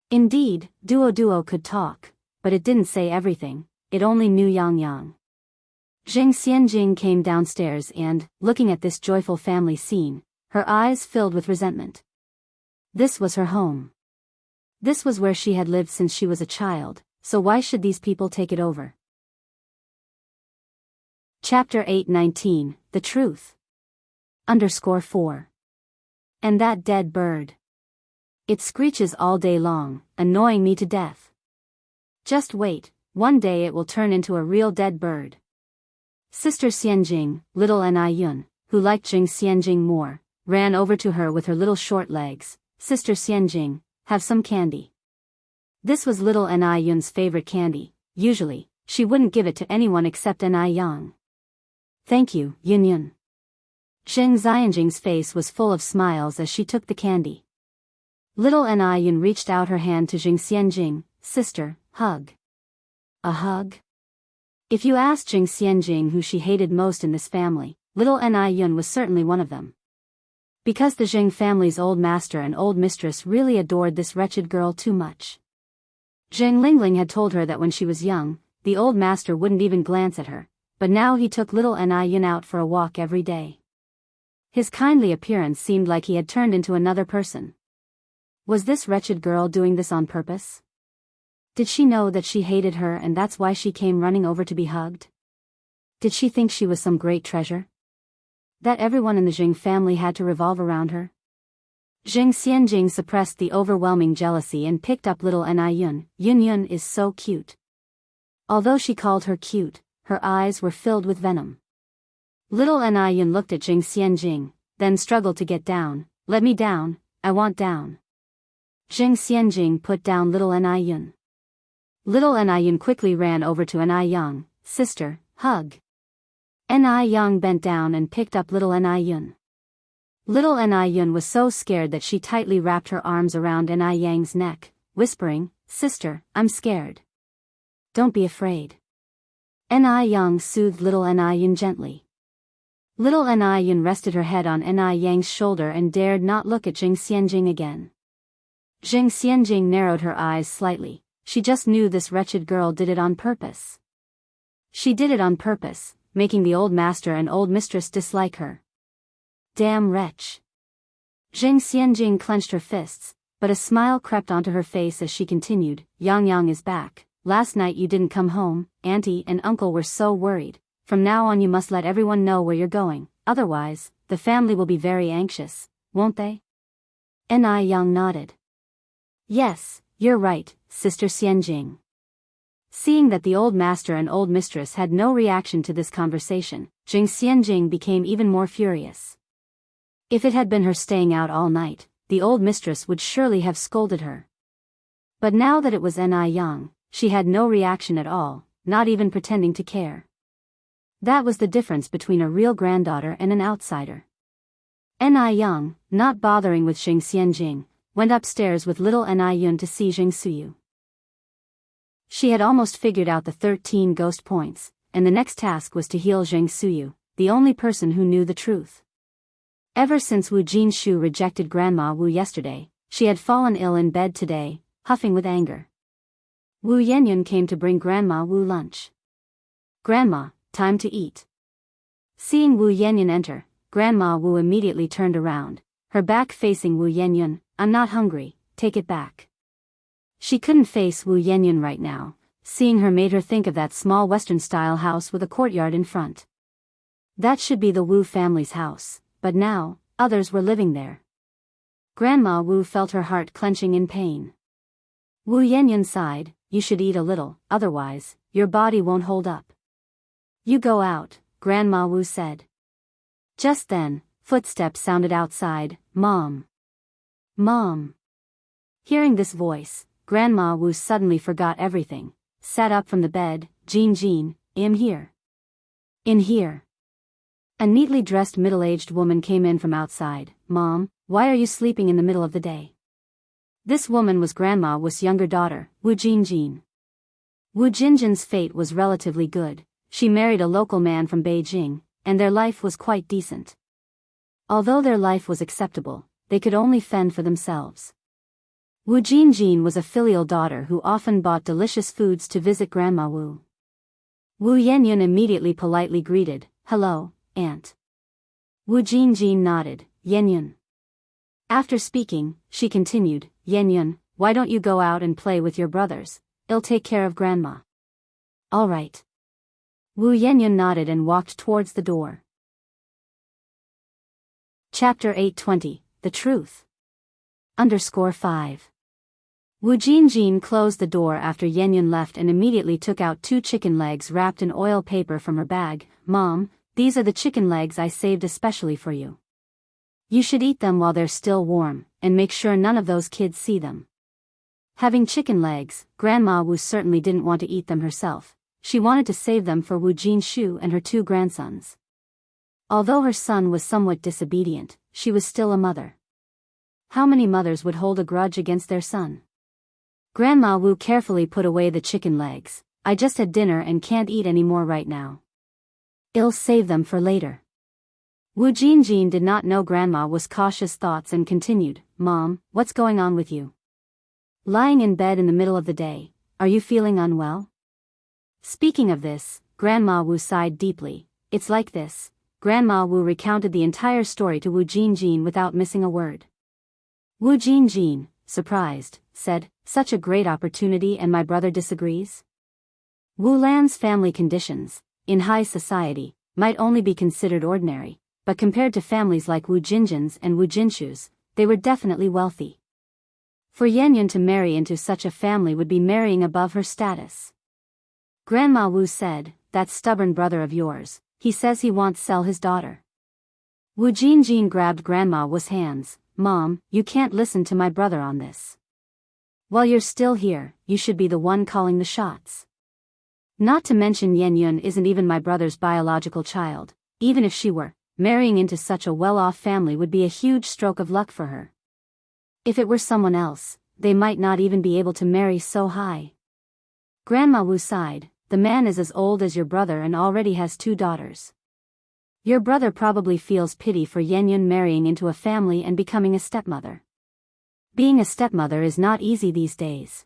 Indeed, Duo could talk, but it didn't say everything, it only knew Yang Yang. Jing Xianjing came downstairs and, looking at this joyful family scene, her eyes filled with resentment. This was her home. This was where she had lived since she was a child, so why should these people take it over? Chapter 8:19, The Truth. _4. And that dead bird. It screeches all day long, annoying me to death. Just wait, one day it will turn into a real dead bird. Sister Xianjing, little Ni Yun, who liked Jing Xianjing more, ran over to her with her little short legs. "Sister Xianjing, have some candy." This was little Ni Yun's favorite candy. Usually, she wouldn't give it to anyone except Ni Yang. "Thank you, Yun Yun." Jing Xianjing's face was full of smiles as she took the candy. Little Ni Yun reached out her hand to Jing Xianjing. "Sister, hug." A hug? If you asked Jing Xianjing who she hated most in this family, little Ni Yun was certainly one of them. Because the Jing family's old master and old mistress really adored this wretched girl too much. Zheng Lingling had told her that when she was young, the old master wouldn't even glance at her, but now he took little Ni Yun out for a walk every day. His kindly appearance seemed like he had turned into another person. Was this wretched girl doing this on purpose? Did she know that she hated her and that's why she came running over to be hugged? Did she think she was some great treasure? That everyone in the Jing family had to revolve around her? Jing Xianjing suppressed the overwhelming jealousy and picked up little Ni Yun. Yun Yun is so cute. Although she called her cute, her eyes were filled with venom. Little Ni Yun looked at Jing Xianjing, then struggled to get down. "Let me down, I want down." Jing Xianjing put down little Ni Yun. Little Ni Yun quickly ran over to Ni Yang. "Sister, hug." Ni Yang bent down and picked up little Ni Yun. Little Ni Yun was so scared that she tightly wrapped her arms around Ni Yang's neck, whispering, "Sister, I'm scared." "Don't be afraid." Ni Yang soothed little Ni Yun gently. Little Ni Yun rested her head on Ni Yang's shoulder and dared not look at Jing Xianjing again. Jing Xianjing narrowed her eyes slightly. She just knew this wretched girl did it on purpose. She did it on purpose, making the old master and old mistress dislike her. Damn wretch. Zheng Xianjing clenched her fists, but a smile crept onto her face as she continued, Yang Yang is back. Last night you didn't come home, Auntie and Uncle were so worried. From now on you must let everyone know where you're going, otherwise, the family will be very anxious, won't they? Yang nodded. Yes, you're right, Sister Xianjing. Seeing that the old master and old mistress had no reaction to this conversation, Zheng Xianjing became even more furious. If it had been her staying out all night, the old mistress would surely have scolded her. But now that it was Yang, she had no reaction at all, not even pretending to care. That was the difference between a real granddaughter and an outsider. Yang, not bothering with Zheng Xianjing, went upstairs with little Yun to see Zheng Suyu. She had almost figured out the 13 ghost points, and the next task was to heal Zheng Suyu, the only person who knew the truth. Ever since Wu Jinshu rejected Grandma Wu yesterday, she had fallen ill in bed today, huffing with anger. Wu Yenyun came to bring Grandma Wu lunch. Grandma, time to eat. Seeing Wu Yenyun enter, Grandma Wu immediately turned around, her back facing Wu Yenyun. I'm not hungry, take it back. She couldn't face Wu Yenyun right now, seeing her made her think of that small Western-style house with a courtyard in front. That should be the Wu family's house, but now, others were living there. Grandma Wu felt her heart clenching in pain. Wu Yenyun sighed, you should eat a little, otherwise, your body won't hold up. You go out, Grandma Wu said. Just then, footsteps sounded outside, Mom. Mom. Hearing this voice, Grandma Wu suddenly forgot everything, sat up from the bed, Jean, I'm here. In here. A neatly dressed middle-aged woman came in from outside, Mom, why are you sleeping in the middle of the day? This woman was Grandma Wu's younger daughter, Wu Jinjin. Wu Jinjin's fate was relatively good, she married a local man from Beijing, and their life was quite decent. Although their life was acceptable, they could only fend for themselves. Wu Jinjin was a filial daughter who often bought delicious foods to visit Grandma Wu. Wu Yenyun immediately politely greeted, hello, Aunt. Wu Jinjin nodded, Yenyun. After speaking, she continued, Yenyun, why don't you go out and play with your brothers? I'll take care of Grandma. All right. Wu Yenyun nodded and walked towards the door. Chapter 820, The Truth. _5. Wu Jinjin closed the door after Yenyun left and immediately took out 2 chicken legs wrapped in oil paper from her bag. Mom, these are the chicken legs I saved especially for you. You should eat them while they're still warm, and make sure none of those kids see them. Having chicken legs, Grandma Wu certainly didn't want to eat them herself. She wanted to save them for Wu Jinshu and her 2 grandsons. Although her son was somewhat disobedient, she was still a mother. How many mothers would hold a grudge against their son? Grandma Wu carefully put away the chicken legs. I just had dinner and can't eat any more right now. I'll save them for later. Wu Jinjin did not know Grandma Wu's cautious thoughts and continued, Mom, what's going on with you? Lying in bed in the middle of the day, are you feeling unwell? Speaking of this, Grandma Wu sighed deeply. It's like this. Grandma Wu recounted the entire story to Wu Jinjin without missing a word. Wu Jinjin, surprised, said, such a great opportunity and my brother disagrees? Wu Lan's family conditions, in high society, might only be considered ordinary, but compared to families like Wu Jinjin's and Wu Jinshu's, they were definitely wealthy. For Yenyun to marry into such a family would be marrying above her status. Grandma Wu said, that stubborn brother of yours, he says he won't sell his daughter. Wu Jinjin grabbed Grandma Wu's hands, Mom, you can't listen to my brother on this. While you're still here, you should be the one calling the shots. Not to mention Yenyun isn't even my brother's biological child. Even if she were, marrying into such a well-off family would be a huge stroke of luck for her. If it were someone else, they might not even be able to marry so high. Grandma Wu sighed, the man is as old as your brother and already has 2 daughters. Your brother probably feels pity for Yenyun marrying into a family and becoming a stepmother. Being a stepmother is not easy these days.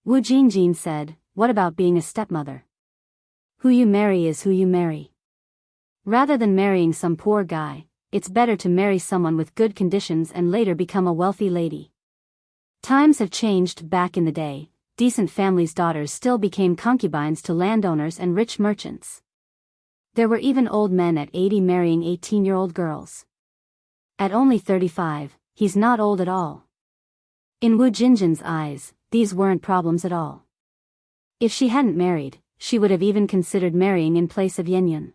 Wu Jinjin said, what about being a stepmother? Who you marry is who you marry. Rather than marrying some poor guy, it's better to marry someone with good conditions and later become a wealthy lady. Times have changed. Back in the day, decent families' daughters still became concubines to landowners and rich merchants. There were even old men at 80 marrying 18-year-old girls. At only 35, he's not old at all. In Wu Jinjin's eyes, these weren't problems at all. If she hadn't married, she would have even considered marrying in place of Yanyan.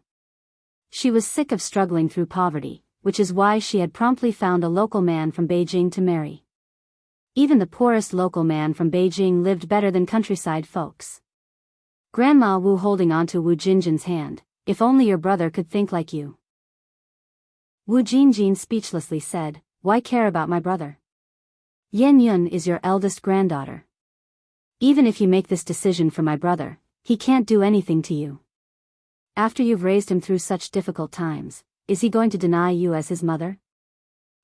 She was sick of struggling through poverty, which is why she had promptly found a local man from Beijing to marry. Even the poorest local man from Beijing lived better than countryside folks. Grandma Wu holding onto Wu Jinjin's hand, if only your brother could think like you. Wu Jinjin speechlessly said, why care about my brother? Yan Yun is your eldest granddaughter. Even if you make this decision for my brother, he can't do anything to you. After you've raised him through such difficult times, is he going to deny you as his mother?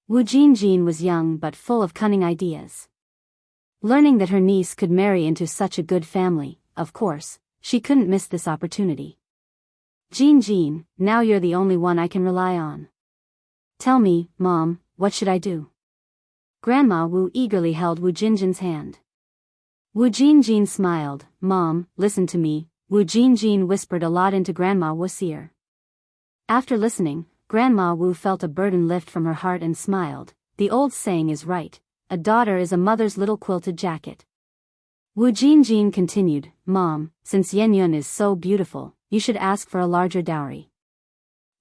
Wu Jinjin was young but full of cunning ideas. Learning that her niece could marry into such a good family, of course, she couldn't miss this opportunity. Jinjin, now you're the only one I can rely on. Tell me, Mom, what should I do? Grandma Wu eagerly held Wu Jinjin's hand. Wu Jinjin smiled. Mom, listen to me, Wu Jinjin whispered a lot into Grandma Wu's ear. After listening, Grandma Wu felt a burden lift from her heart and smiled. The old saying is right, a daughter is a mother's little quilted jacket. Wu Jinjin continued, Mom, since Yan Yun is so beautiful, you should ask for a larger dowry.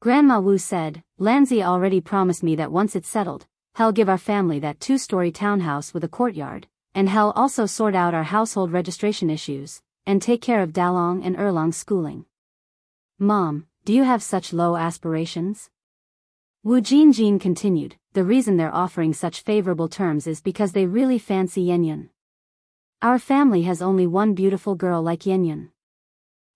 Grandma Wu said, Lanzi already promised me that once it's settled, he'll give our family that 2-story townhouse with a courtyard, and he'll also sort out our household registration issues, and take care of Dalong and Erlong's schooling. Mom, do you have such low aspirations? Wu Jinjin continued, the reason they're offering such favorable terms is because they really fancy Yanyan. Our family has only one beautiful girl like Yanyan.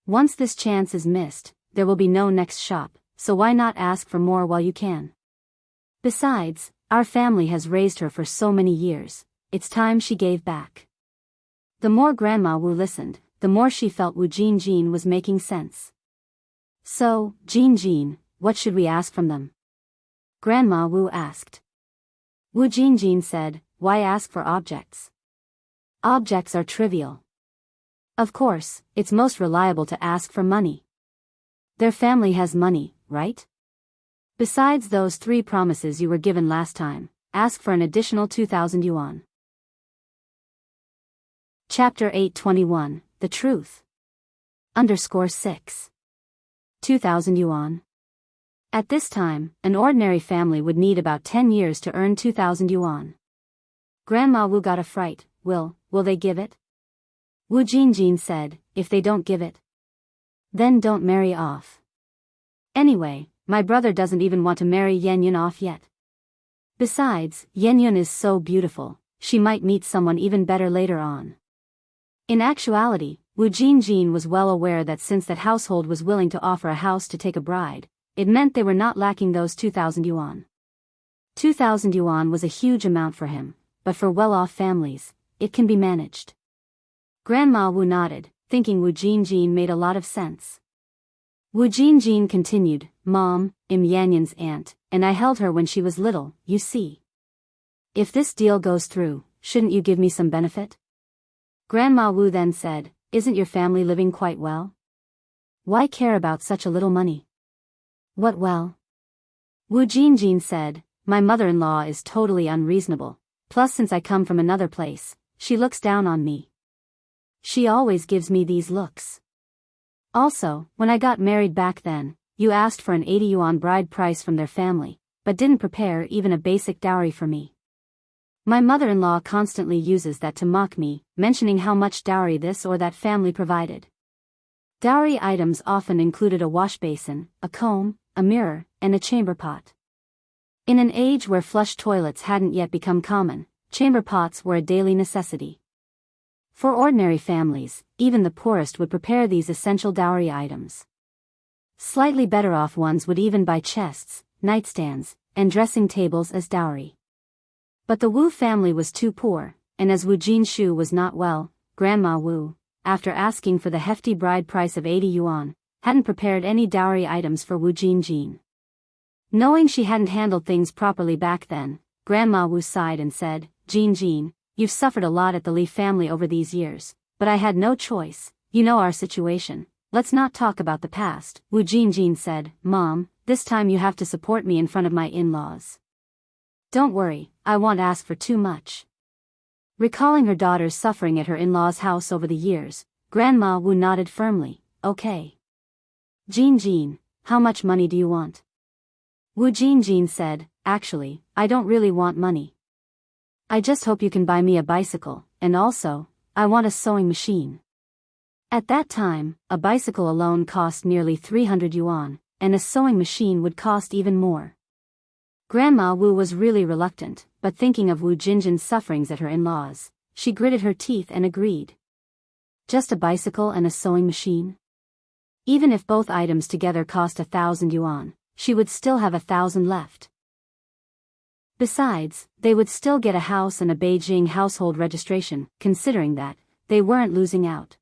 Once this chance is missed, there will be no next shop, so why not ask for more while you can? Besides, our family has raised her for so many years, it's time she gave back. The more Grandma Wu listened, the more she felt Wu Jinjin was making sense. So, Jinjin, what should we ask from them? Grandma Wu asked. Wu Jinjin said, why ask for objects? Objects are trivial. Of course, it's most reliable to ask for money. Their family has money, right? Besides those 3 promises you were given last time, ask for an additional 2,000 yuan. Chapter 821, The Truth. _6. 2,000 yuan. At this time, an ordinary family would need about 10 years to earn 2,000 yuan. Grandma Wu got a fright. Will they give it? Wu Jinjin said, if they don't give it, then don't marry off. Anyway, my brother doesn't even want to marry Yan Yun off yet. Besides, Yan Yun is so beautiful, she might meet someone even better later on. In actuality, Wu Jinjin was well aware that since that household was willing to offer a house to take a bride, it meant they were not lacking those 2,000 yuan. 2,000 yuan was a huge amount for him, but for well-off families, it can be managed. Grandma Wu nodded, thinking Wu Jinjin made a lot of sense. Wu Jinjin continued, Mom, I'm Yanyan's aunt, and I held her when she was little, you see. If this deal goes through, shouldn't you give me some benefit? Grandma Wu then said, isn't your family living quite well? Why care about such a little money? What well? Wu Jinjin said, my mother-in-law is totally unreasonable, plus since I come from another place, she looks down on me. She always gives me these looks. Also, when I got married back then, you asked for an 80 yuan bride price from their family, but didn't prepare even a basic dowry for me. My mother-in-law constantly uses that to mock me, mentioning how much dowry this or that family provided. Dowry items often included a wash basin, a comb, a mirror, and a chamber pot. In an age where flush toilets hadn't yet become common, chamber pots were a daily necessity. For ordinary families, even the poorest would prepare these essential dowry items. Slightly better off ones would even buy chests, nightstands, and dressing tables as dowry. But the Wu family was too poor, and as Wu Jinshu was not well, Grandma Wu, after asking for the hefty bride price of 80 yuan, hadn't prepared any dowry items for Wu Jinjin. Knowing she hadn't handled things properly back then, Grandma Wu sighed and said, Jinjin, you've suffered a lot at the Li family over these years, but I had no choice, you know our situation. Let's not talk about the past. Wu Jinjin said, Mom, this time you have to support me in front of my in-laws. Don't worry, I won't ask for too much. Recalling her daughter's suffering at her in-laws' house over the years, Grandma Wu nodded firmly, okay. Jinjin, how much money do you want? Wu Jinjin said, actually, I don't really want money. I just hope you can buy me a bicycle, and also, I want a sewing machine. At that time, a bicycle alone cost nearly 300 yuan, and a sewing machine would cost even more. Grandma Wu was really reluctant, but thinking of Wu Jinjin's sufferings at her in-laws, she gritted her teeth and agreed. Just a bicycle and a sewing machine? Even if both items together cost 1,000 yuan, she would still have 1,000 left. Besides, they would still get a house and a Beijing household registration, considering that, they weren't losing out.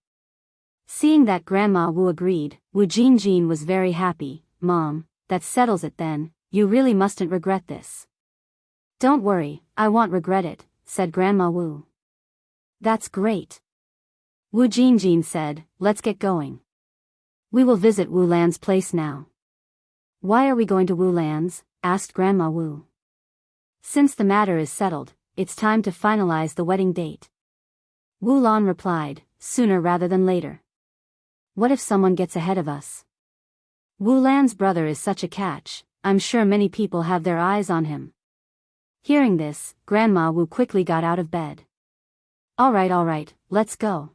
Seeing that Grandma Wu agreed, Wu Jinjin was very happy. Mom, that settles it then, you really mustn't regret this. Don't worry, I won't regret it, said Grandma Wu. That's great. Wu Jinjin said, let's get going. We will visit Wu Lan's place now. Why are we going to Wu Lan's? Asked Grandma Wu. Since the matter is settled, it's time to finalize the wedding date. Wu Lan replied, sooner rather than later. What if someone gets ahead of us? Wu Lan's brother is such a catch, I'm sure many people have their eyes on him. Hearing this, Grandma Wu quickly got out of bed. All right, let's go.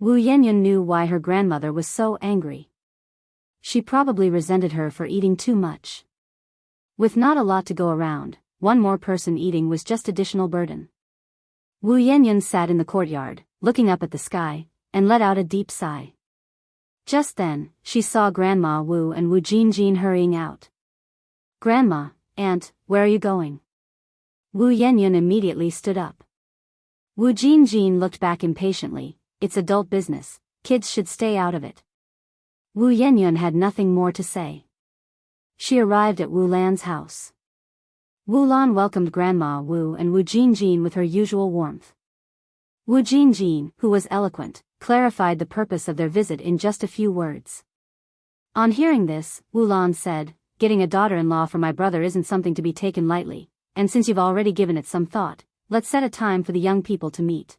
Wu Yanyan knew why her grandmother was so angry. She probably resented her for eating too much. With not a lot to go around, one more person eating was just additional burden. Wu Yanyan sat in the courtyard, looking up at the sky, and let out a deep sigh. Just then, she saw Grandma Wu and Wu Jinjin hurrying out. Grandma, Aunt, where are you going? Wu Yanyan immediately stood up. Wu Jinjin looked back impatiently, it's adult business, kids should stay out of it. Wu Yanyan had nothing more to say. She arrived at Wu Lan's house. Wu Lan welcomed Grandma Wu and Wu Jinjin with her usual warmth. Wu Jinjin, who was eloquent, clarified the purpose of their visit in just a few words. On hearing this, Wu Lan said, getting a daughter-in-law for my brother isn't something to be taken lightly, and since you've already given it some thought, let's set a time for the young people to meet.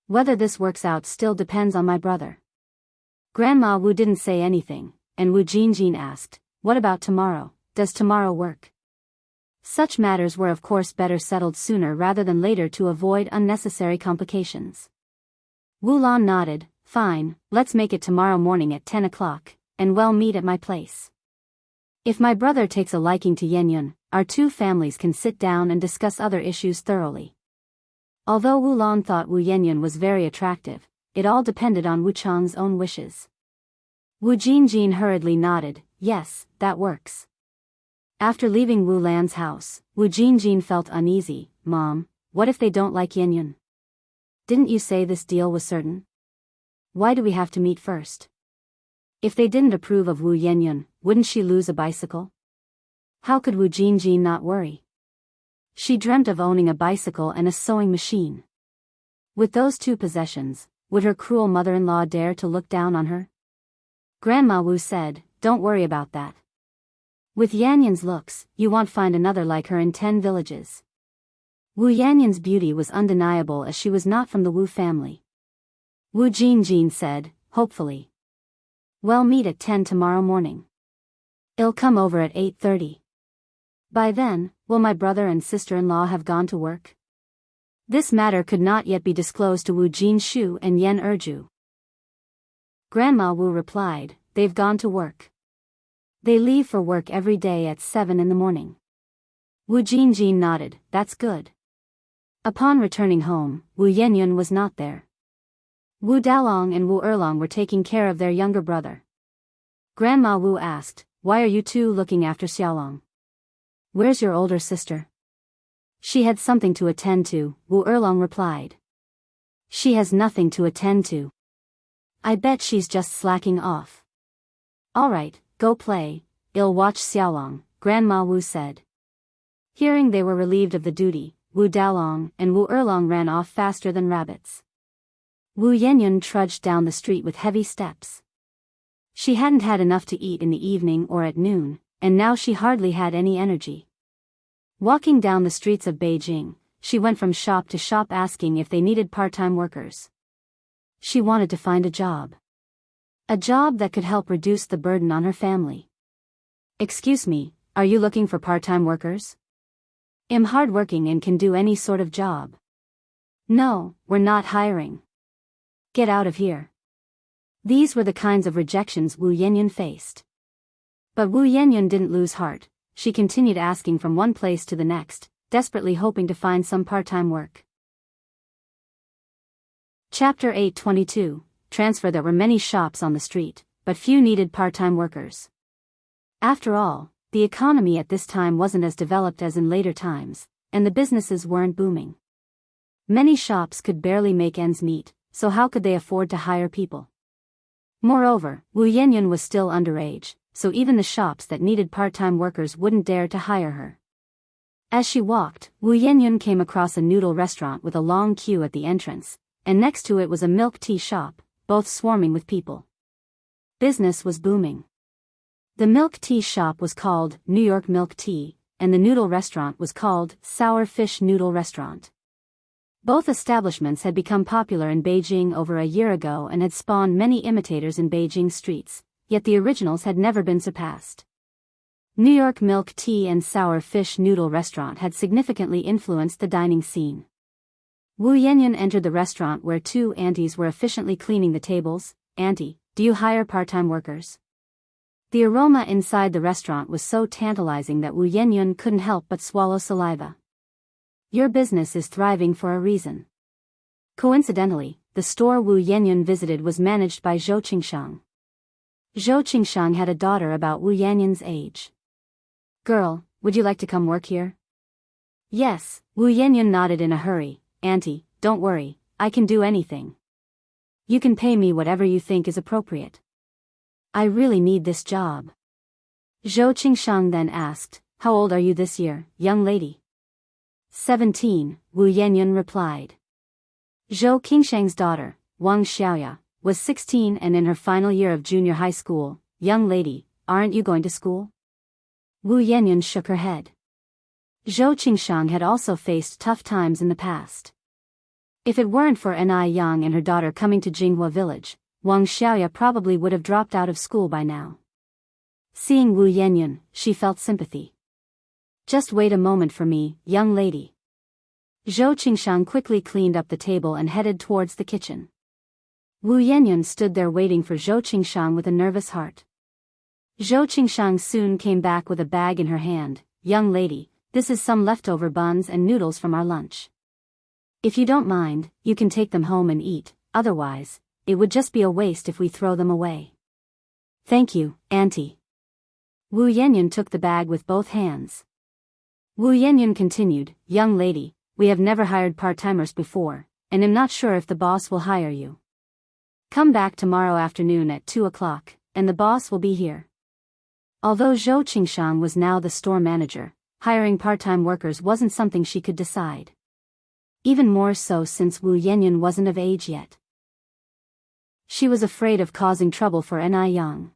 Whether this works out still depends on my brother. Grandma Wu didn't say anything, and Wu Jinjin asked, what about tomorrow, does tomorrow work? Such matters were of course better settled sooner rather than later to avoid unnecessary complications. Wu Lan nodded, fine, let's make it tomorrow morning at 10 o'clock, and we'll meet at my place. If my brother takes a liking to Yanyan, our two families can sit down and discuss other issues thoroughly. Although Wu Lan thought Wu Yanyan was very attractive, it all depended on Wu Chang's own wishes. Wu Jinjin hurriedly nodded, yes, that works. After leaving Wu Lan's house, Wu Jinjin felt uneasy. Mom, what if they don't like Yanyan? Didn't you say this deal was certain? Why do we have to meet first? If they didn't approve of Wu Yanyan, wouldn't she lose a bicycle? How could Wu Jinjin not worry? She dreamt of owning a bicycle and a sewing machine. With those two possessions, would her cruel mother-in-law dare to look down on her? Grandma Wu said, don't worry about that. With Yanyan's looks, you won't find another like her in 10 villages. Wu Yanyan's beauty was undeniable as she was not from the Wu family. Wu Jinjin said, hopefully. We'll meet at 10 tomorrow morning. I'll come over at 8:30. By then, will my brother and sister-in-law have gone to work? This matter could not yet be disclosed to Wu Jinshu and Yan Erju. Grandma Wu replied, they've gone to work. They leave for work every day at 7 in the morning. Wu Jinjin nodded, that's good. Upon returning home, Wu Yanyan was not there. Wu Dalong and Wu Erlong were taking care of their younger brother. Grandma Wu asked, why are you two looking after Xiaolong? Where's your older sister? She had something to attend to, Wu Erlong replied. She has nothing to attend to. I bet she's just slacking off. All right, go play, I'll watch Xiaolong, Grandma Wu said. Hearing they were relieved of the duty, Wu Daolong and Wu Erlong ran off faster than rabbits. Wu Yanyan trudged down the street with heavy steps. She hadn't had enough to eat in the evening or at noon, and now she hardly had any energy. Walking down the streets of Beijing, she went from shop to shop asking if they needed part-time workers. She wanted to find a job. A job that could help reduce the burden on her family. Excuse me, are you looking for part-time workers? I'm hardworking and can do any sort of job. No, we're not hiring. Get out of here. These were the kinds of rejections Wu Yanyan faced. But Wu Yanyan didn't lose heart. She continued asking from one place to the next, desperately hoping to find some part-time work. Chapter 822, Transfer. There were many shops on the street, but few needed part-time workers. After all, the economy at this time wasn't as developed as in later times, and the businesses weren't booming. Many shops could barely make ends meet, so how could they afford to hire people? Moreover, Wu Yanyan was still underage, so even the shops that needed part-time workers wouldn't dare to hire her. As she walked, Wu Yanyan came across a noodle restaurant with a long queue at the entrance, and next to it was a milk tea shop, both swarming with people. Business was booming. The milk tea shop was called New York Milk Tea, and the noodle restaurant was called Sour Fish Noodle Restaurant. Both establishments had become popular in Beijing over a year ago and had spawned many imitators in Beijing streets, yet the originals had never been surpassed. New York Milk Tea and Sour Fish Noodle Restaurant had significantly influenced the dining scene. Wu Yanyan entered the restaurant where two aunties were efficiently cleaning the tables. Auntie, do you hire part-time workers? The aroma inside the restaurant was so tantalizing that Wu Yanyan couldn't help but swallow saliva. Your business is thriving for a reason. Coincidentally, the store Wu Yanyan visited was managed by Zhou Qingshang. Zhou Qingshang had a daughter about Wu Yanyan's age. Girl, would you like to come work here? Yes, Wu Yanyan nodded in a hurry. Auntie, don't worry, I can do anything. You can pay me whatever you think is appropriate. I really need this job. Zhou Qingshang then asked, how old are you this year, young lady? 17, Wu Yanyan replied. Zhou Qingshang's daughter, Wang Xiaoya, was 16 and in her final year of junior high school. Young lady, aren't you going to school? Wu Yanyan shook her head. Zhou Qingshang had also faced tough times in the past. If it weren't for Ni Yang and her daughter coming to Jinghua village, Wang Xiaoya probably would have dropped out of school by now. Seeing Wu Yanyan, she felt sympathy. Just wait a moment for me, young lady. Zhou Qingshang quickly cleaned up the table and headed towards the kitchen. Wu Yanyan stood there waiting for Zhou Qingshang with a nervous heart. Zhou Qingshang soon came back with a bag in her hand. Young lady, this is some leftover buns and noodles from our lunch. If you don't mind, you can take them home and eat, otherwise, it would just be a waste if we throw them away. Thank you, auntie. Wu Yanyan took the bag with both hands. Wu Yanyan continued, young lady, we have never hired part-timers before, and am not sure if the boss will hire you. Come back tomorrow afternoon at 2 o'clock, and the boss will be here. Although Zhou Qingshang was now the store manager, hiring part-time workers wasn't something she could decide. Even more so since Wu Yanyan wasn't of age yet. She was afraid of causing trouble for Ni Yang.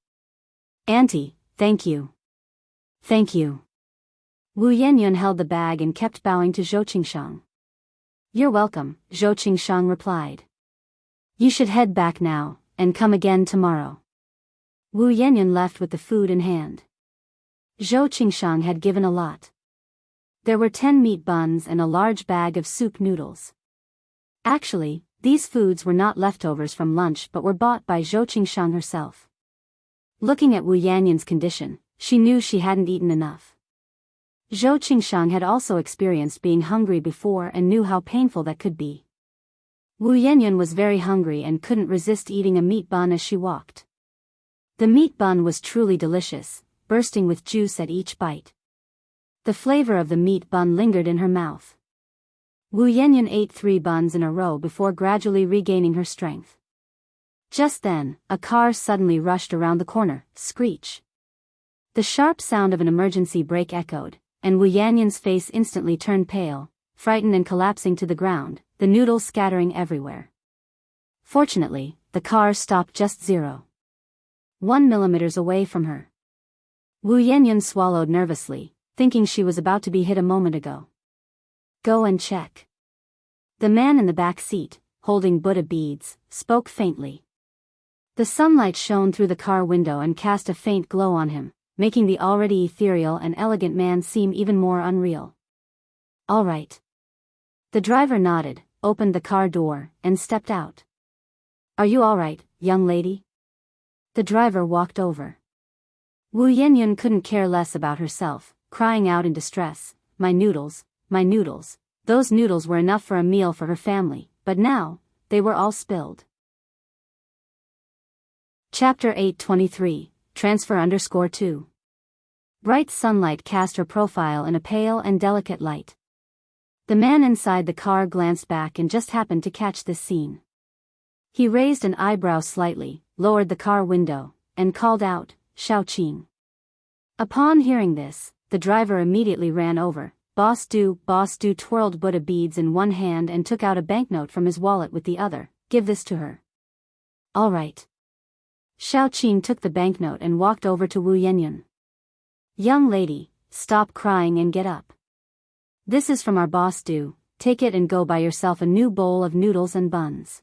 Auntie, thank you. Thank you. Wu Yanyan held the bag and kept bowing to Zhou Qingshang. You're welcome, Zhou Qingshang replied. You should head back now, and come again tomorrow. Wu Yanyan left with the food in hand. Zhou Qingshang had given a lot. There were 10 meat buns and a large bag of soup noodles. Actually, these foods were not leftovers from lunch but were bought by Zhou Qingshang herself. Looking at Wu Yanyan's condition, she knew she hadn't eaten enough. Zhou Qingshang had also experienced being hungry before and knew how painful that could be. Wu Yanyan was very hungry and couldn't resist eating a meat bun as she walked. The meat bun was truly delicious, bursting with juice at each bite. The flavor of the meat bun lingered in her mouth. Wu Yanyan ate 3 buns in a row before gradually regaining her strength. Just then, a car suddenly rushed around the corner, screech. The sharp sound of an emergency brake echoed, and Wu Yanyan's face instantly turned pale, frightened and collapsing to the ground, the noodles scattering everywhere. Fortunately, the car stopped just 0.1 millimeters away from her. Wu Yanyan swallowed nervously, thinking she was about to be hit a moment ago. Go and check. The man in the back seat, holding Buddha beads, spoke faintly. The sunlight shone through the car window and cast a faint glow on him, making the already ethereal and elegant man seem even more unreal. All right. The driver nodded, opened the car door, and stepped out. Are you all right, young lady? The driver walked over. Wu Yanyan couldn't care less about herself, crying out in distress, my noodles, my noodles. Those noodles were enough for a meal for her family, but now, they were all spilled. Chapter 823, Transfer_2. Bright sunlight cast her profile in a pale and delicate light. The man inside the car glanced back and just happened to catch this scene. He raised an eyebrow slightly, lowered the car window, and called out, Xiaoqing. Upon hearing this, the driver immediately ran over. Boss Du twirled Buddha beads in one hand and took out a banknote from his wallet with the other. Give this to her. All right. Xiaoqing took the banknote and walked over to Wu Yanyan. Young lady, stop crying and get up. This is from our boss Du, take it and go buy yourself a new bowl of noodles and buns.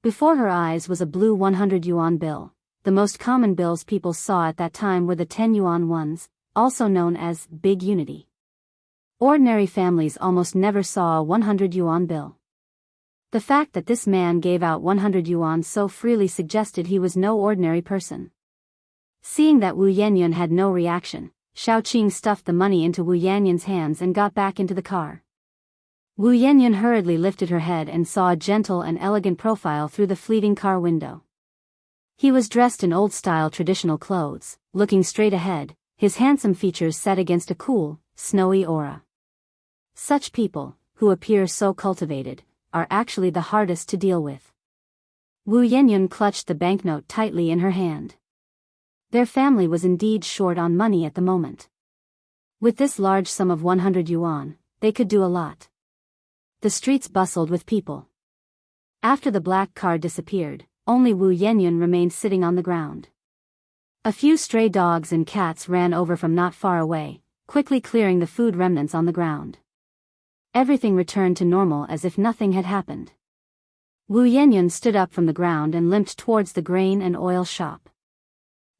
Before her eyes was a blue 100 yuan bill. The most common bills people saw at that time were the 10 yuan ones, also known as Big Unity. Ordinary families almost never saw a 100 yuan bill. The fact that this man gave out 100 yuan so freely suggested he was no ordinary person. Seeing that Wu Yanyan had no reaction, Xiaoqing stuffed the money into Wu Yanyan's hands and got back into the car. Wu Yanyan hurriedly lifted her head and saw a gentle and elegant profile through the fleeting car window. He was dressed in old-style traditional clothes, looking straight ahead, his handsome features set against a cool, snowy aura. Such people, who appear so cultivated, are actually the hardest to deal with. Wu Yanyan clutched the banknote tightly in her hand. Their family was indeed short on money at the moment. With this large sum of 100 yuan, they could do a lot. The streets bustled with people. After the black car disappeared, only Wu Yanyan remained sitting on the ground. A few stray dogs and cats ran over from not far away, quickly clearing the food remnants on the ground. Everything returned to normal as if nothing had happened. Wu Yanyan stood up from the ground and limped towards the grain and oil shop.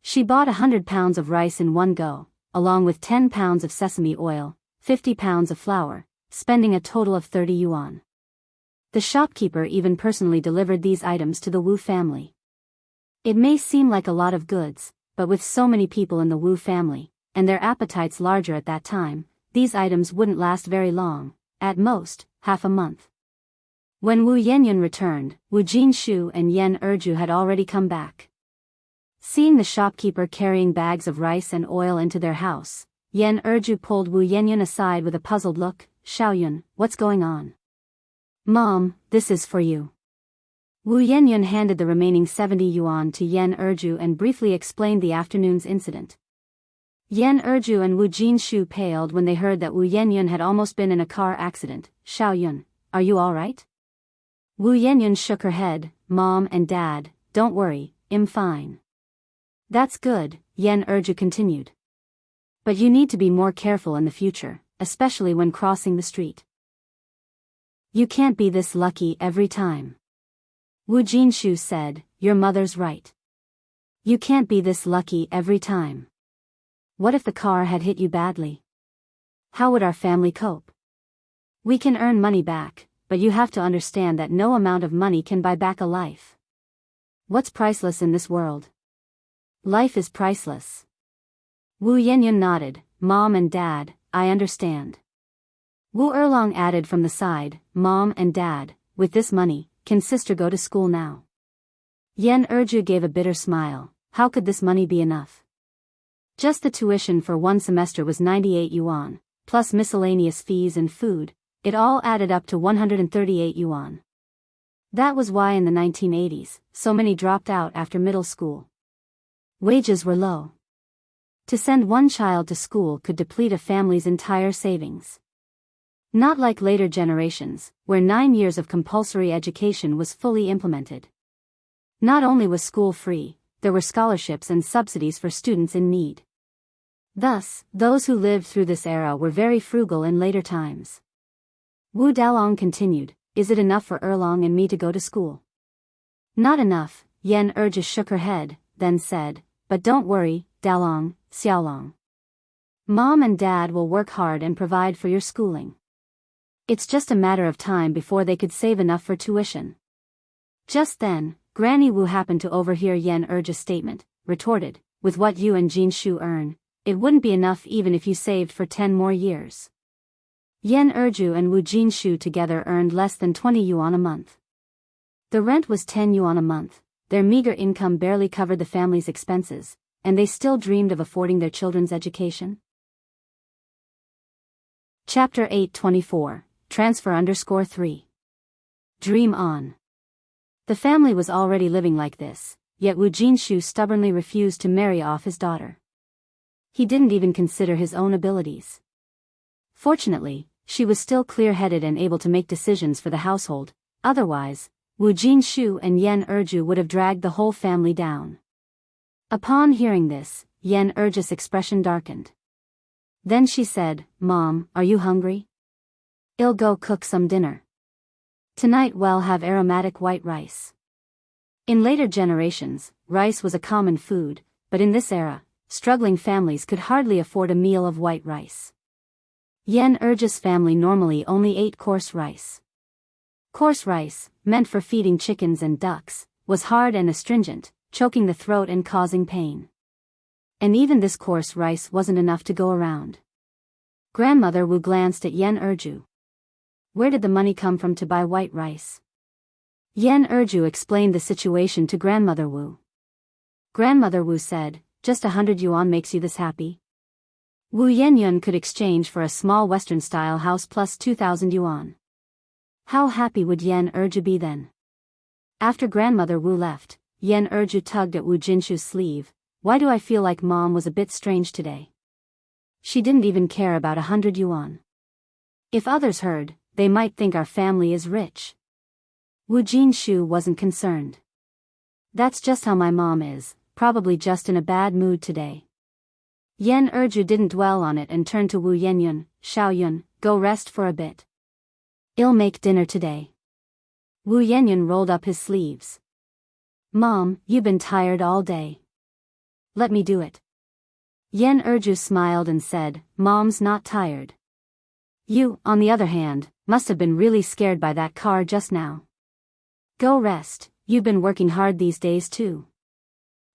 She bought 100 pounds of rice in one go, along with 10 pounds of sesame oil, 50 pounds of flour, spending a total of 30 yuan. The shopkeeper even personally delivered these items to the Wu family. It may seem like a lot of goods, but with so many people in the Wu family, and their appetites larger at that time, these items wouldn't last very long, at most, half a month. When Wu Yanyan returned, Wu Jinshu and Yan Erju had already come back. Seeing the shopkeeper carrying bags of rice and oil into their house, Yan Erju pulled Wu Yanyan aside with a puzzled look. Xiaoyun, what's going on? Mom, this is for you. Wu Yanyan handed the remaining 70 yuan to Yan Erju and briefly explained the afternoon's incident. Yan Erju and Wu Jinshu paled when they heard that Wu Yanyan had almost been in a car accident. Xiaoyun, are you all right? Wu Yanyan shook her head. Mom and Dad, don't worry, I'm fine. That's good, Yan Erju continued. But you need to be more careful in the future, especially when crossing the street. You can't be this lucky every time. Wu Jinshu said, your mother's right. You can't be this lucky every time. What if the car had hit you badly? How would our family cope? We can earn money back, but you have to understand that no amount of money can buy back a life. What's priceless in this world? Life is priceless. Wu Yanyan nodded. Mom and Dad, I understand. Wu Erlong added from the side, Mom and Dad, with this money, can sister go to school now? Yan Erju gave a bitter smile. How could this money be enough? Just the tuition for one semester was 98 yuan, plus miscellaneous fees and food, it all added up to 138 yuan. That was why in the 1980s, so many dropped out after middle school. Wages were low. To send one child to school could deplete a family's entire savings. Not like later generations, where 9 years of compulsory education was fully implemented. Not only was school free, there were scholarships and subsidies for students in need. Thus, those who lived through this era were very frugal in later times. Wu Dalong continued, "Is it enough for Erlong and me to go to school?" "Not enough," Yan Erja shook her head, then said, "But don't worry, Dalong, Xiaolong. Mom and Dad will work hard and provide for your schooling. It's just a matter of time before they could save enough for tuition." Just then, Granny Wu happened to overhear Yan Erja's statement, retorted, "With what you and Jin Shu earn, it wouldn't be enough even if you saved for 10 more years." Yan Erju and Wu Jinshu together earned less than 20 yuan a month. The rent was 10 yuan a month, their meager income barely covered the family's expenses, and they still dreamed of affording their children's education. Chapter 824, Transfer_3. Dream on. The family was already living like this, yet Wu Jinshu stubbornly refused to marry off his daughter. He didn't even consider his own abilities. Fortunately, she was still clear-headed and able to make decisions for the household, otherwise, Wu Jinshu and Yan Erju would have dragged the whole family down. Upon hearing this, Yan Erja's expression darkened. Then she said, "Mom, are you hungry? I'll go cook some dinner. Tonight we'll have aromatic white rice." In later generations, rice was a common food, but in this era, struggling families could hardly afford a meal of white rice. Yan Erja's family normally only ate coarse rice. Coarse rice, meant for feeding chickens and ducks, was hard and astringent, choking the throat and causing pain. And even this coarse rice wasn't enough to go around. Grandmother Wu glanced at Yan Erju. Where did the money come from to buy white rice? Yan Erju explained the situation to Grandmother Wu. Grandmother Wu said, "Just 100 yuan makes you this happy?" Wu Yenyun could exchange for a small Western-style house plus 2,000 yuan. How happy would Yan Erju be then? After Grandmother Wu left, Yan Erju tugged at Wu Jinshu's sleeve. "Why do I feel like Mom was a bit strange today? She didn't even care about 100 yuan. If others heard, they might think our family is rich." Wu Jinshu wasn't concerned. "That's just how my mom is, probably just in a bad mood today." Yan Erju didn't dwell on it and turned to Wu Yenyun. "Xiaoyun, go rest for a bit. I'll make dinner today." Wu Yenyun rolled up his sleeves. "Mom, you've been tired all day. Let me do it." Yan Erju smiled and said, "Mom's not tired. You, on the other hand, must have been really scared by that car just now. Go rest, you've been working hard these days too."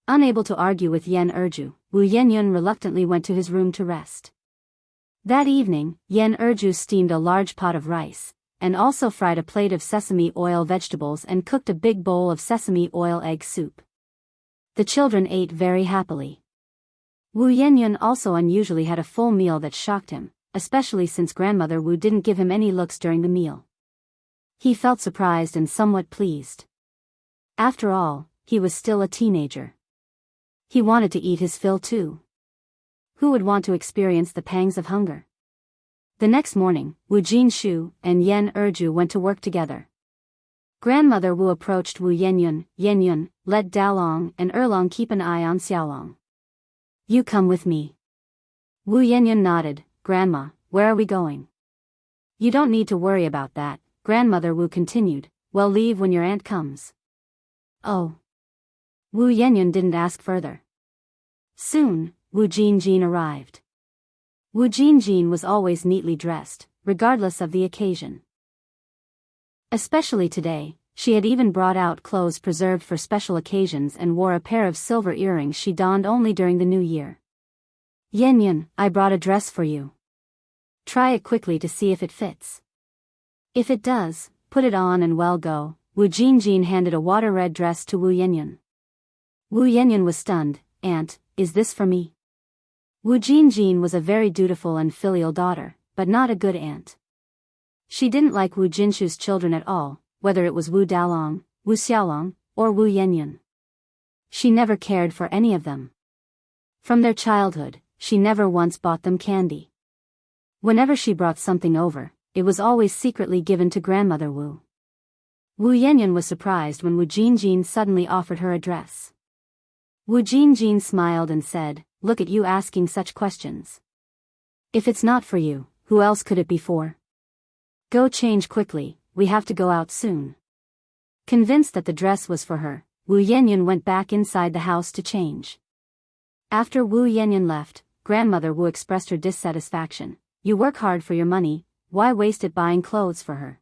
Unable to argue with Yan Erju, Wu Yenyun reluctantly went to his room to rest. That evening, Yan Erju steamed a large pot of rice, and also fried a plate of sesame oil vegetables and cooked a big bowl of sesame oil egg soup. The children ate very happily. Wu Yenyun also unusually had a full meal that shocked him, especially since Grandmother Wu didn't give him any looks during the meal. He felt surprised and somewhat pleased. After all, he was still a teenager. He wanted to eat his fill too. Who would want to experience the pangs of hunger? The next morning, Wu Jinshu and Yan Erju went to work together. Grandmother Wu approached Wu Yenyun. "Yenyun, let Dalong and Erlong keep an eye on Xiaolong. You come with me." Wu Yenyun nodded. "Grandma, where are we going?" "You don't need to worry about that," Grandmother Wu continued. "We'll leave when your aunt comes." "Oh." Wu Yenyun didn't ask further. Soon, Wu Jinjin arrived. Wu Jinjin was always neatly dressed, regardless of the occasion. Especially today, she had even brought out clothes preserved for special occasions and wore a pair of silver earrings she donned only during the New Year. "Yenyun, I brought a dress for you. Try it quickly to see if it fits. If it does, put it on and well go." Wu Jinjin handed a water-red dress to Wu Yenyun. Wu Yenyun was stunned. "Aunt, is this for me?" Wu Jinjin was a very dutiful and filial daughter, but not a good aunt. She didn't like Wu Jinshu's children at all, whether it was Wu Dalong, Wu Xiaolong, or Wu Yanyan. She never cared for any of them. From their childhood, she never once bought them candy. Whenever she brought something over, it was always secretly given to grandmother Wu. Wu Yanyan was surprised when Wu Jinjin suddenly offered her a dress. Wu Jinjin smiled and said, "Look at you asking such questions. If it's not for you, who else could it be for? Go change quickly, we have to go out soon." Convinced that the dress was for her, Wu Yanyan went back inside the house to change. After Wu Yanyan left, grandmother Wu expressed her dissatisfaction. "You work hard for your money, why waste it buying clothes for her?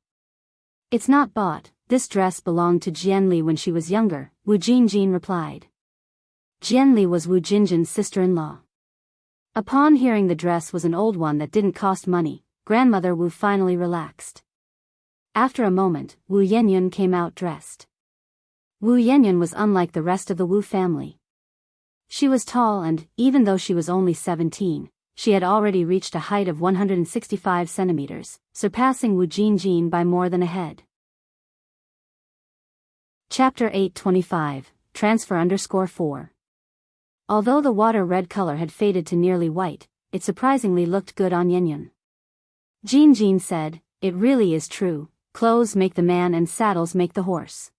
It's not bought, this dress belonged to Jianli when she was younger," Wu Jinjin replied. Jianli was Wu Jinjin's sister-in-law. Upon hearing the dress was an old one that didn't cost money, grandmother Wu finally relaxed. After a moment, Wu Yanyan came out dressed. Wu Yanyan was unlike the rest of the Wu family. She was tall and, even though she was only 17, she had already reached a height of 165 centimeters, surpassing Wu Jinjin by more than a head. Chapter 825, Transfer_4. Although the water-red color had faded to nearly white, it surprisingly looked good on Yanyan. Jinjin said, "It really is true, clothes make the man and saddles make the horse.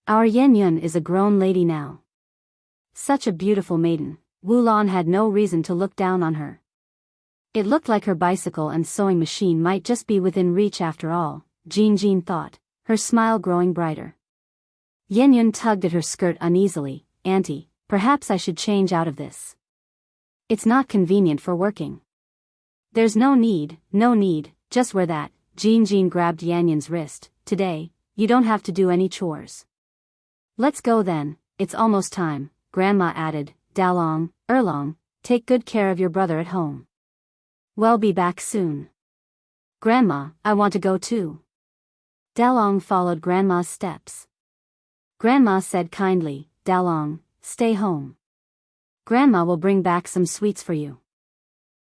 Our Yanyan is a grown lady now." Such a beautiful maiden, Wulan had no reason to look down on her. It looked like her bicycle and sewing machine might just be within reach after all, Jinjin thought, her smile growing brighter. Yanyan tugged at her skirt uneasily. "Auntie, perhaps I should change out of this. It's not convenient for working." "There's no need, just wear that." Jinjin grabbed Yanyan's wrist. "Today, you don't have to do any chores." "Let's go then, it's almost time," Grandma added. "Dalong, Erlong, take good care of your brother at home. We'll be back soon." "Grandma, I want to go too." Dalong followed Grandma's steps. Grandma said kindly, "Dalong, stay home. Grandma will bring back some sweets for you."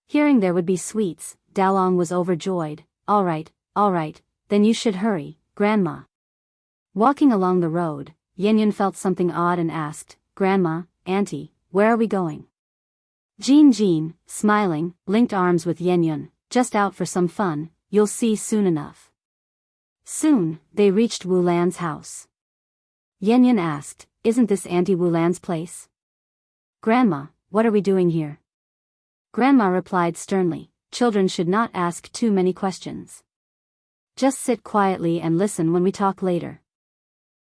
Hearing there would be sweets, Dalong was overjoyed. All right, then you should hurry, Grandma." Walking along the road, Yanyan felt something odd and asked, "Grandma, Auntie, where are we going?" Jinjin, smiling, linked arms with Yanyan. "Just out for some fun, you'll see soon enough." Soon, they reached Wulan's house. Yanyan asked, "Isn't this Auntie Wulan's place?" "Grandma, what are we doing here?" Grandma replied sternly, "Children should not ask too many questions. Just sit quietly and listen when we talk later."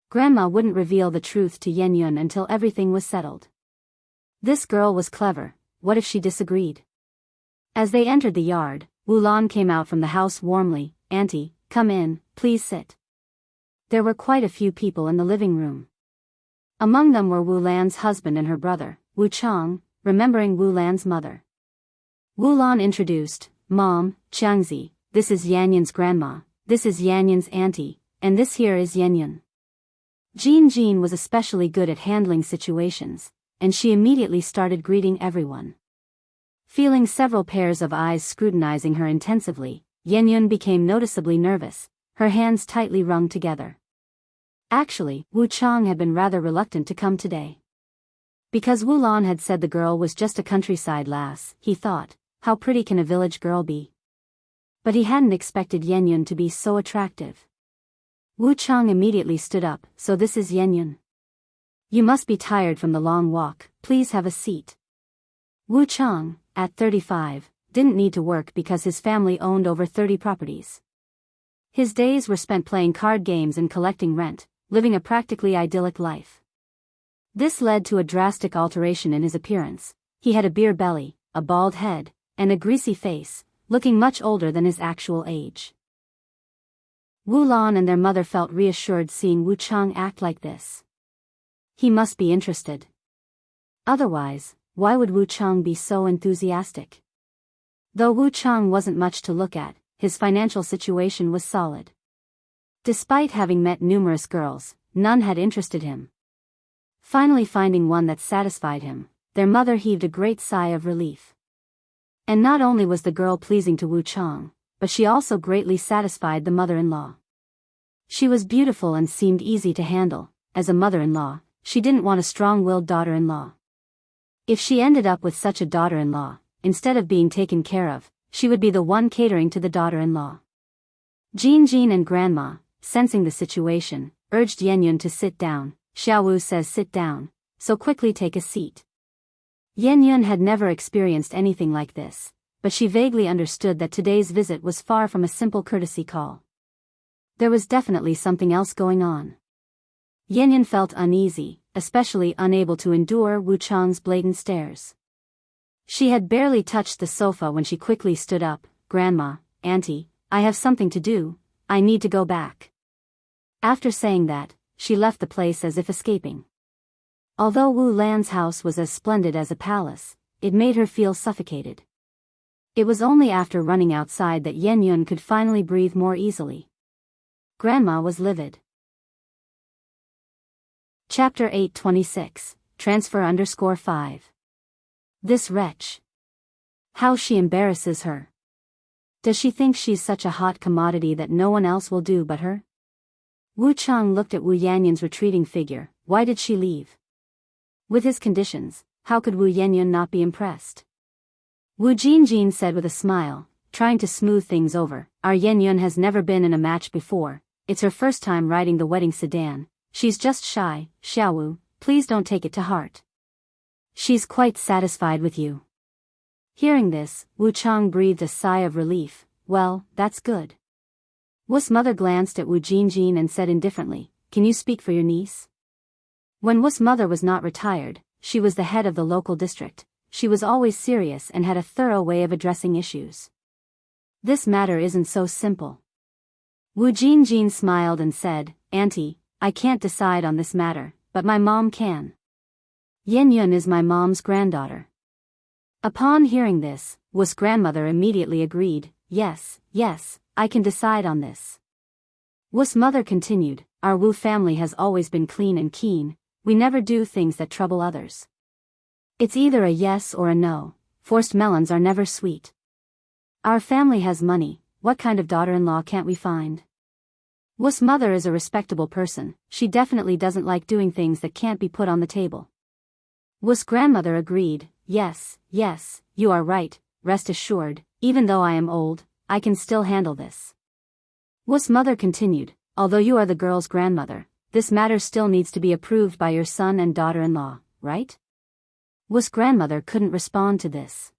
Grandma wouldn't reveal the truth to Yanyan until everything was settled. This girl was clever, what if she disagreed? As they entered the yard, Wulan came out from the house warmly. "Auntie, come in, please sit." There were quite a few people in the living room. Among them were Wulan's husband and her brother, Wu Chang, remembering Wulan's mother. Wulan introduced, "Mom, Xianxia, this is Yanyan's grandma, this is Yanyan's auntie, and this here is Yanyan." Jinjin was especially good at handling situations, and she immediately started greeting everyone. Feeling several pairs of eyes scrutinizing her intensively, Yanyan became noticeably nervous, her hands tightly wrung together. Actually, Wu Chang had been rather reluctant to come today. Because Wulan had said the girl was just a countryside lass, he thought, how pretty can a village girl be? But he hadn't expected Yanyan to be so attractive. Wu Chang immediately stood up. "So this is Yanyan. You must be tired from the long walk, please have a seat." Wu Chang, at 35, didn't need to work because his family owned over 30 properties. His days were spent playing card games and collecting rent, living a practically idyllic life. This led to a drastic alteration in his appearance. He had a beer belly, a bald head, and a greasy face, looking much older than his actual age. Wulan and their mother felt reassured seeing Wu Chang act like this. He must be interested. Otherwise, why would Wu Chang be so enthusiastic? Though Wu Chang wasn't much to look at, his financial situation was solid. Despite having met numerous girls, none had interested him. Finally finding one that satisfied him, their mother heaved a great sigh of relief. And not only was the girl pleasing to Wu Chang, but she also greatly satisfied the mother-in-law. She was beautiful and seemed easy to handle. As a mother-in-law, she didn't want a strong-willed daughter-in-law. If she ended up with such a daughter-in-law, instead of being taken care of, she would be the one catering to the daughter-in-law. Jin and Grandma, sensing the situation, urged Yun to sit down. Xiaowu says sit down, so quickly take a seat. Yun had never experienced anything like this, but she vaguely understood that today's visit was far from a simple courtesy call. There was definitely something else going on. Yun felt uneasy, especially unable to endure Wu Chang's blatant stares. She had barely touched the sofa when she quickly stood up. Grandma, Auntie, I have something to do, I need to go back. After saying that, she left the place as if escaping. Although Wu Lan's house was as splendid as a palace, it made her feel suffocated. It was only after running outside that Yun could finally breathe more easily. Grandma was livid. Chapter 826, Transfer_5. This wretch. How she embarrasses her. Does she think she's such a hot commodity that no one else will do but her? Wu Chang looked at Wu Yanyun's retreating figure. Why did she leave? With his conditions, how could Wu Yanyun not be impressed? Wu Jinjin said with a smile, trying to smooth things over. Our Yanyun has never been in a match before, it's her first time riding the wedding sedan. She's just shy. Xiaowu, please don't take it to heart. She's quite satisfied with you. Hearing this, Wu Chang breathed a sigh of relief. Well, that's good. Wu's mother glanced at Wu Jinjin and said indifferently, can you speak for your niece? When Wu's mother was not retired, she was the head of the local district. She was always serious and had a thorough way of addressing issues. This matter isn't so simple. Wu Jinjin smiled and said, Auntie, I can't decide on this matter, but my mom can. Yun is my mom's granddaughter. Upon hearing this, Wu's grandmother immediately agreed, yes, I can decide on this. Wu's mother continued, our Wu family has always been clean and keen, we never do things that trouble others. It's either a yes or a no, forced melons are never sweet. Our family has money, what kind of daughter-in-law can't we find? Wu's mother is a respectable person, she definitely doesn't like doing things that can't be put on the table. Wu's grandmother agreed, yes, you are right, rest assured, even though I am old, I can still handle this. Wu's mother continued, although you are the girl's grandmother, this matter still needs to be approved by your son and daughter-in-law, right? Wu's grandmother couldn't respond to this.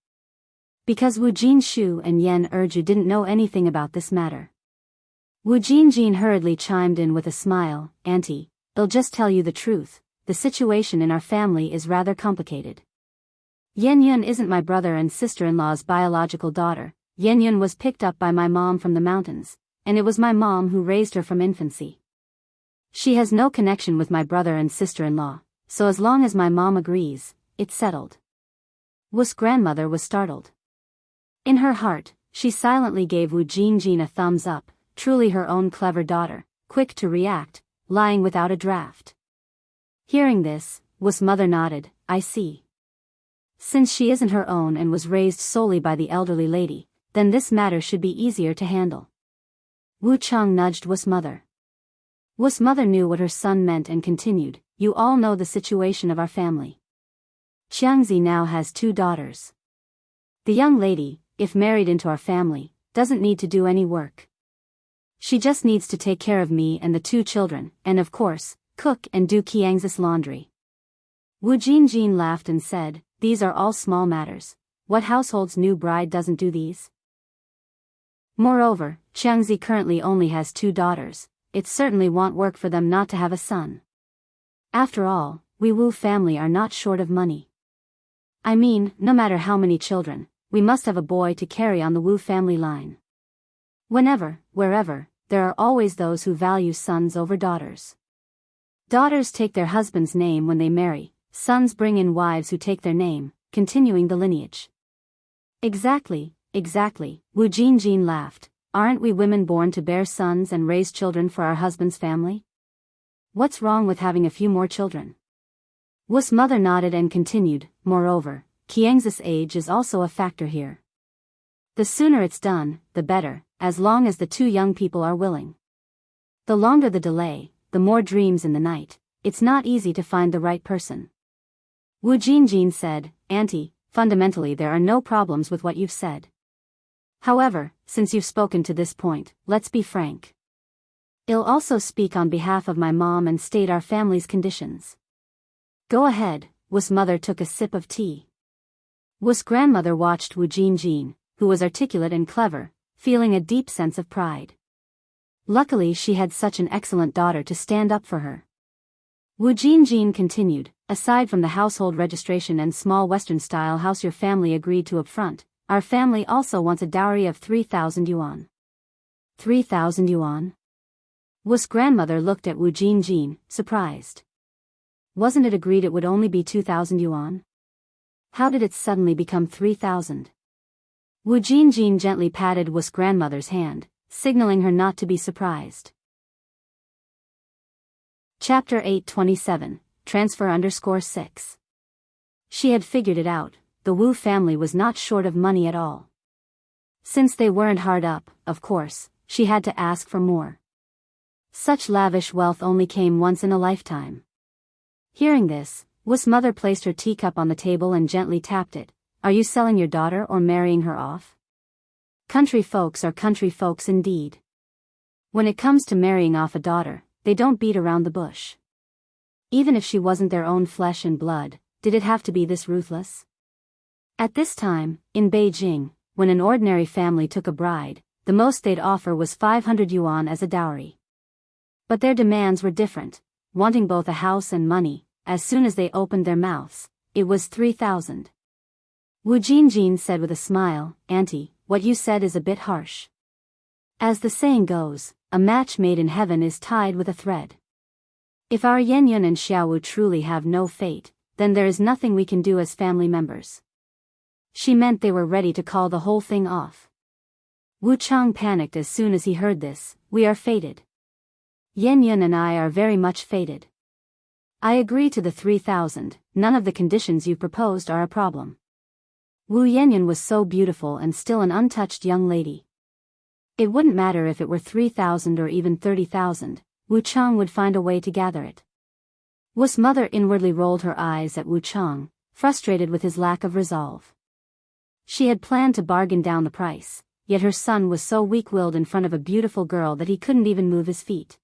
Because Wu Jinshu and Yan Erju didn't know anything about this matter. Wu Jinjin hurriedly chimed in with a smile, Auntie, I'll just tell you the truth, the situation in our family is rather complicated. Yun isn't my brother and sister-in-law's biological daughter. Yun was picked up by my mom from the mountains, and it was my mom who raised her from infancy. She has no connection with my brother and sister-in-law, so as long as my mom agrees, it's settled. Wu's grandmother was startled. In her heart, she silently gave Wu Jinjin a thumbs up, truly her own clever daughter, quick to react, lying without a draft. Hearing this, Wu's mother nodded, I see. Since she isn't her own and was raised solely by the elderly lady, then this matter should be easier to handle. Wu Chang nudged Wu's mother. Wu's mother knew what her son meant and continued, you all know the situation of our family. Xiangzi now has 2 daughters. The young lady, if married into our family, doesn't need to do any work. She just needs to take care of me and the 2 children, and of course, cook and do Qiangzi's laundry. Wu Jinjin laughed and said, these are all small matters. What household's new bride doesn't do these? Moreover, Qiangzi currently only has 2 daughters, it certainly won't work for them not to have a son. After all, we Wu family are not short of money. I mean, no matter how many children, we must have a boy to carry on the Wu family line. Whenever, wherever, there are always those who value sons over daughters. Daughters take their husband's name when they marry, sons bring in wives who take their name, continuing the lineage. Exactly, Wu Jinjin laughed, aren't we women born to bear sons and raise children for our husband's family? What's wrong with having a few more children? Wu's mother nodded and continued, moreover, Qiangzi's age is also a factor here. The sooner it's done, the better, as long as the 2 young people are willing. The longer the delay, the more dreams in the night. It's not easy to find the right person. Wu Jingjin said, Auntie, fundamentally there are no problems with what you've said. However, since you've spoken to this point, let's be frank. I'll also speak on behalf of my mom and state our family's conditions. Go ahead. Wu's mother took a sip of tea. Wu's grandmother watched Wu Jingjin, who was articulate and clever, feeling a deep sense of pride. Luckily she had such an excellent daughter to stand up for her. Wu Jingjin continued, aside from the household registration and small Western-style house your family agreed to upfront, our family also wants a dowry of 3,000 yuan. 3,000 yuan? Wu's grandmother looked at Wu Jingjin, surprised. Wasn't it agreed it would only be 2,000 yuan? How did it suddenly become 3,000? Wu Jingjin gently patted Wu's grandmother's hand, signaling her not to be surprised. Chapter 827, Transfer_6. She had figured it out, the Wu family was not short of money at all. Since they weren't hard up, of course, she had to ask for more. Such lavish wealth only came once in a lifetime. Hearing this, Wu's mother placed her teacup on the table and gently tapped it. Are you selling your daughter or marrying her off? Country folks are country folks indeed. When it comes to marrying off a daughter, they don't beat around the bush. Even if she wasn't their own flesh and blood, did it have to be this ruthless? At this time, in Beijing, when an ordinary family took a bride, the most they'd offer was 500 yuan as a dowry. But their demands were different, wanting both a house and money. As soon as they opened their mouths, it was 3,000. Wu Jingjin said with a smile, Auntie, what you said is a bit harsh. As the saying goes, a match made in heaven is tied with a thread. If our Yenyun and Xiaowu truly have no fate, then there is nothing we can do as family members. She meant they were ready to call the whole thing off. Wu Chang panicked as soon as he heard this. We are fated. Yenyun and I are very much fated. I agree to the 3,000, none of the conditions you proposed are a problem. Wu Yenyun was so beautiful and still an untouched young lady. It wouldn't matter if it were 3,000 or even 30,000, Wu Chang would find a way to gather it. Wu's mother inwardly rolled her eyes at Wu Chang, frustrated with his lack of resolve. She had planned to bargain down the price, yet her son was so weak-willed in front of a beautiful girl that he couldn't even move his feet.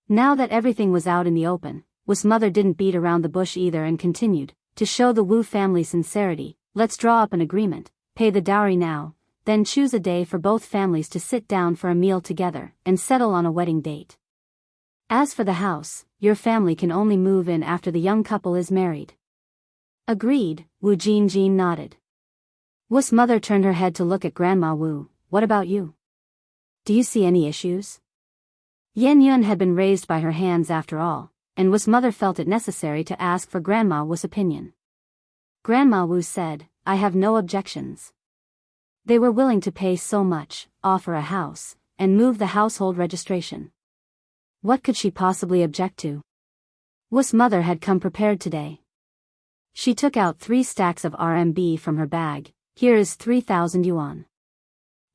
Now that everything was out in the open, Wu's mother didn't beat around the bush either and continued, to show the Wu family sincerity, let's draw up an agreement, pay the dowry now, then choose a day for both families to sit down for a meal together, and settle on a wedding date. As for the house, your family can only move in after the young couple is married. Agreed, Wu Jingjin nodded. Wu's mother turned her head to look at Grandma Wu, what about you? Do you see any issues? Yenyun had been raised by her hands after all, and Wu's mother felt it necessary to ask for Grandma Wu's opinion. Grandma Wu said, I have no objections. They were willing to pay so much, offer a house, and move the household registration. What could she possibly object to? Wu's mother had come prepared today. She took out 3 stacks of RMB from her bag. Here is 3,000 yuan.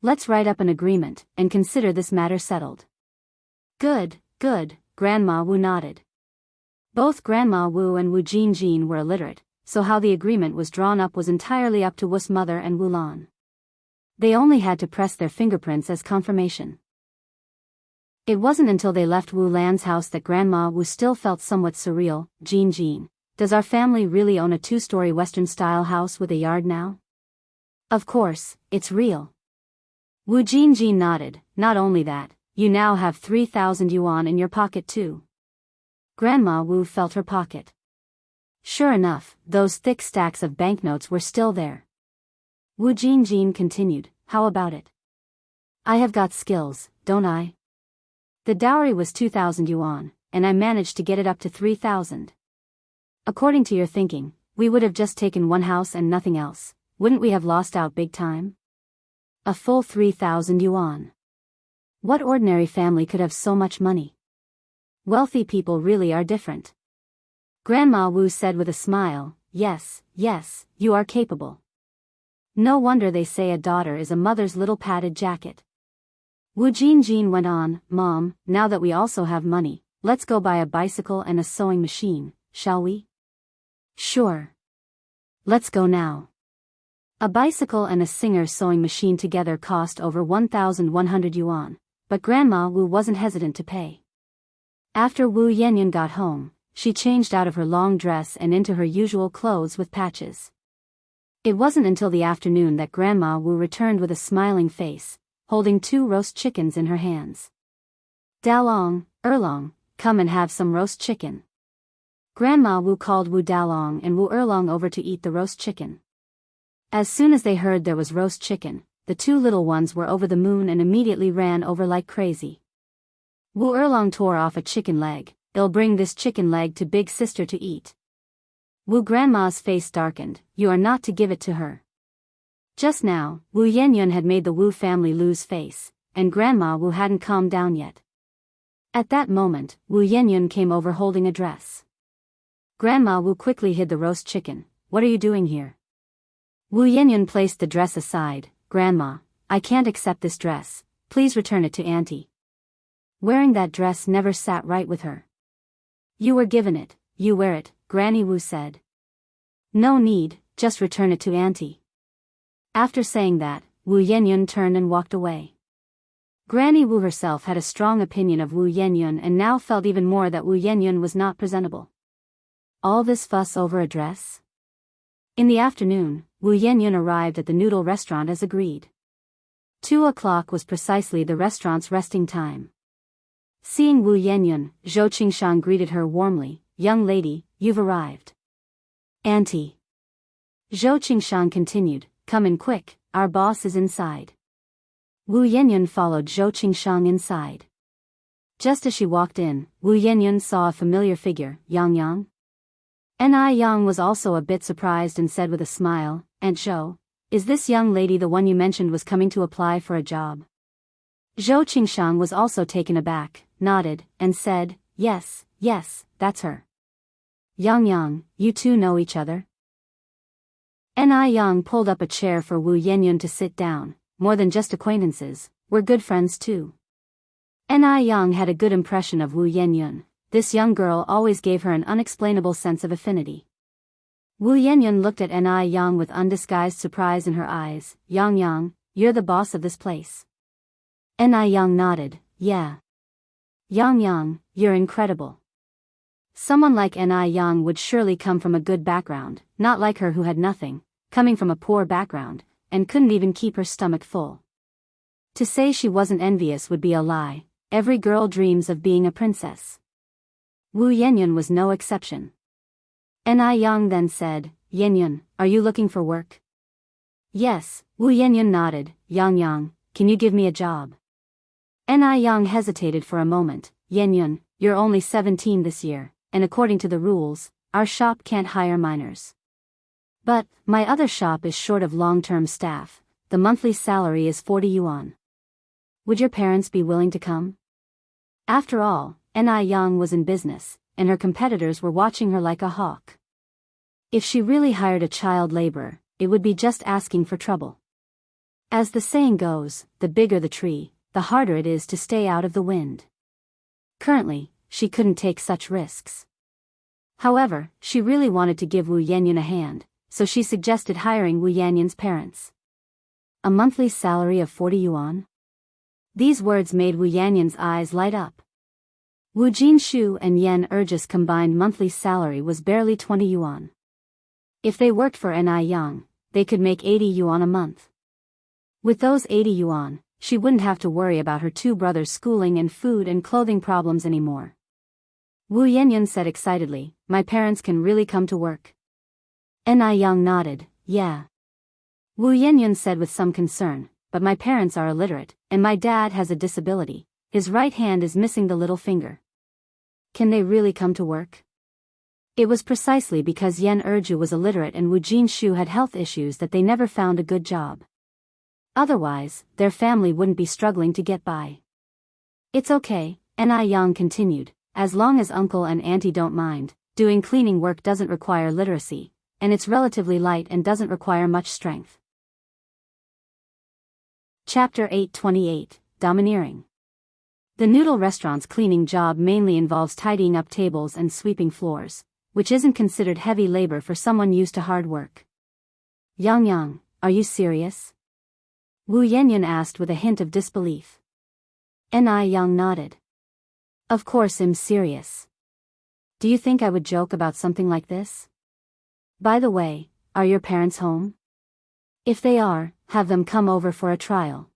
Let's write up an agreement, and consider this matter settled. Good, good, Grandma Wu nodded. Both Grandma Wu and Wu Jingjin were illiterate, so how the agreement was drawn up was entirely up to Wu's mother and Wu Lan. They only had to press their fingerprints as confirmation. It wasn't until they left Wu Lan's house that Grandma Wu still felt somewhat surreal. Jingjin, does our family really own a 2-story Western-style house with a yard now? Of course, it's real. Wu Jingjin nodded, not only that, you now have 3,000 yuan in your pocket too. Grandma Wu felt her pocket. Sure enough, those thick stacks of banknotes were still there. Wu Jingjin continued, how about it? I have got skills, don't I? The dowry was 2,000 yuan, and I managed to get it up to 3,000. According to your thinking, we would have just taken one house and nothing else, wouldn't we have lost out big time? A full 3,000 yuan. What ordinary family could have so much money? Wealthy people really are different. Grandma Wu said with a smile, yes, yes, you are capable. No wonder they say a daughter is a mother's little padded jacket. Wu Jinjin went on, Mom, now that we also have money, let's go buy a bicycle and a sewing machine, shall we? Sure. Let's go now. A bicycle and a Singer sewing machine together cost over 1,100 yuan, but Grandma Wu wasn't hesitant to pay. After Wu Yanyan got home, she changed out of her long dress and into her usual clothes with patches. It wasn't until the afternoon that Grandma Wu returned with a smiling face, holding 2 roast chickens in her hands. Dalong, Erlong, come and have some roast chicken. Grandma Wu called Wu Dalong and Wu Erlong over to eat the roast chicken. As soon as they heard there was roast chicken, the 2 little ones were over the moon and immediately ran over like crazy. Wu Erlong tore off a chicken leg. They'll bring this chicken leg to big sister to eat. Wu Grandma's face darkened. You are not to give it to her. Just now, Wu Yanyan had made the Wu family lose face, and Grandma Wu hadn't calmed down yet. At that moment, Wu Yanyan came over holding a dress. Grandma Wu quickly hid the roast chicken. What are you doing here? Wu Yanyan placed the dress aside. Grandma, I can't accept this dress, please return it to Auntie. Wearing that dress never sat right with her. You were given it, you wear it, Granny Wu said. No need, just return it to Auntie. After saying that, Wu Yanyan turned and walked away. Granny Wu herself had a strong opinion of Wu Yanyan and now felt even more that Wu Yanyan was not presentable. All this fuss over a dress? In the afternoon, Wu Yanyan arrived at the noodle restaurant as agreed. 2 o'clock was precisely the restaurant's resting time. Seeing Wu Yanyan, Zhou Qingshan greeted her warmly, Young lady, you've arrived. Auntie. Zhou Qingshan continued, come in quick, our boss is inside. Wu Yanyan followed Zhou Qingshan inside. Just as she walked in, Wu Yanyan saw a familiar figure, Yang Yang. Yang was also a bit surprised and said with a smile, Aunt Zhou, is this young lady the one you mentioned was coming to apply for a job? Zhou Qingshan was also taken aback, nodded, and said, yes, that's her. Yang, you two know each other? Yang pulled up a chair for Wu Yanyan to sit down. More than just acquaintances, we're good friends too. Yang had a good impression of Wu Yanyan. This young girl always gave her an unexplainable sense of affinity. Wu Yanyan looked at Yang with undisguised surprise in her eyes. Yang, you're the boss of this place. Yang nodded, yeah. Yang, you're incredible. Someone like Yang would surely come from a good background, not like her who had nothing, coming from a poor background, and couldn't even keep her stomach full. To say she wasn't envious would be a lie. Every girl dreams of being a princess. Wu Yanyan was no exception. Yang then said, Yanyan, are you looking for work? Yes, Wu Yanyan nodded. Yang, can you give me a job? Yang hesitated for a moment. Yanyan, you're only 17 this year, and according to the rules, our shop can't hire minors. But, my other shop is short of long-term staff. The monthly salary is 40 yuan. Would your parents be willing to come? After all, Yang was in business, and her competitors were watching her like a hawk. If she really hired a child laborer, it would be just asking for trouble. As the saying goes, the bigger the tree, the harder it is to stay out of the wind. Currently, she couldn't take such risks. However, she really wanted to give Wu Yanyan a hand, so she suggested hiring Wu Yanyan's parents. A monthly salary of 40 yuan? These words made Wu Yanyan's eyes light up. Wu Jinshu and Yan Erjus' combined monthly salary was barely 20 yuan. If they worked for Yang, they could make 80 yuan a month. With those 80 yuan, she wouldn't have to worry about her 2 brothers' schooling and food and clothing problems anymore. Wu Yanyan said excitedly, my parents can really come to work. Yang nodded, yeah. Wu Yanyan said with some concern, but my parents are illiterate, and my dad has a disability. His right hand is missing the little finger. Can they really come to work? It was precisely because Yan Erju was illiterate and Wu Jinshu had health issues that they never found a good job. Otherwise, their family wouldn't be struggling to get by. It's okay, Yang continued, as long as uncle and auntie don't mind. Doing cleaning work doesn't require literacy, and it's relatively light and doesn't require much strength. Chapter 828, domineering. The noodle restaurant's cleaning job mainly involves tidying up tables and sweeping floors, which isn't considered heavy labor for someone used to hard work. Yang, are you serious? Wu Yanyan asked with a hint of disbelief. Yang nodded. Of course I'm serious. Do you think I would joke about something like this? By the way, are your parents home? If they are, have them come over for a trial.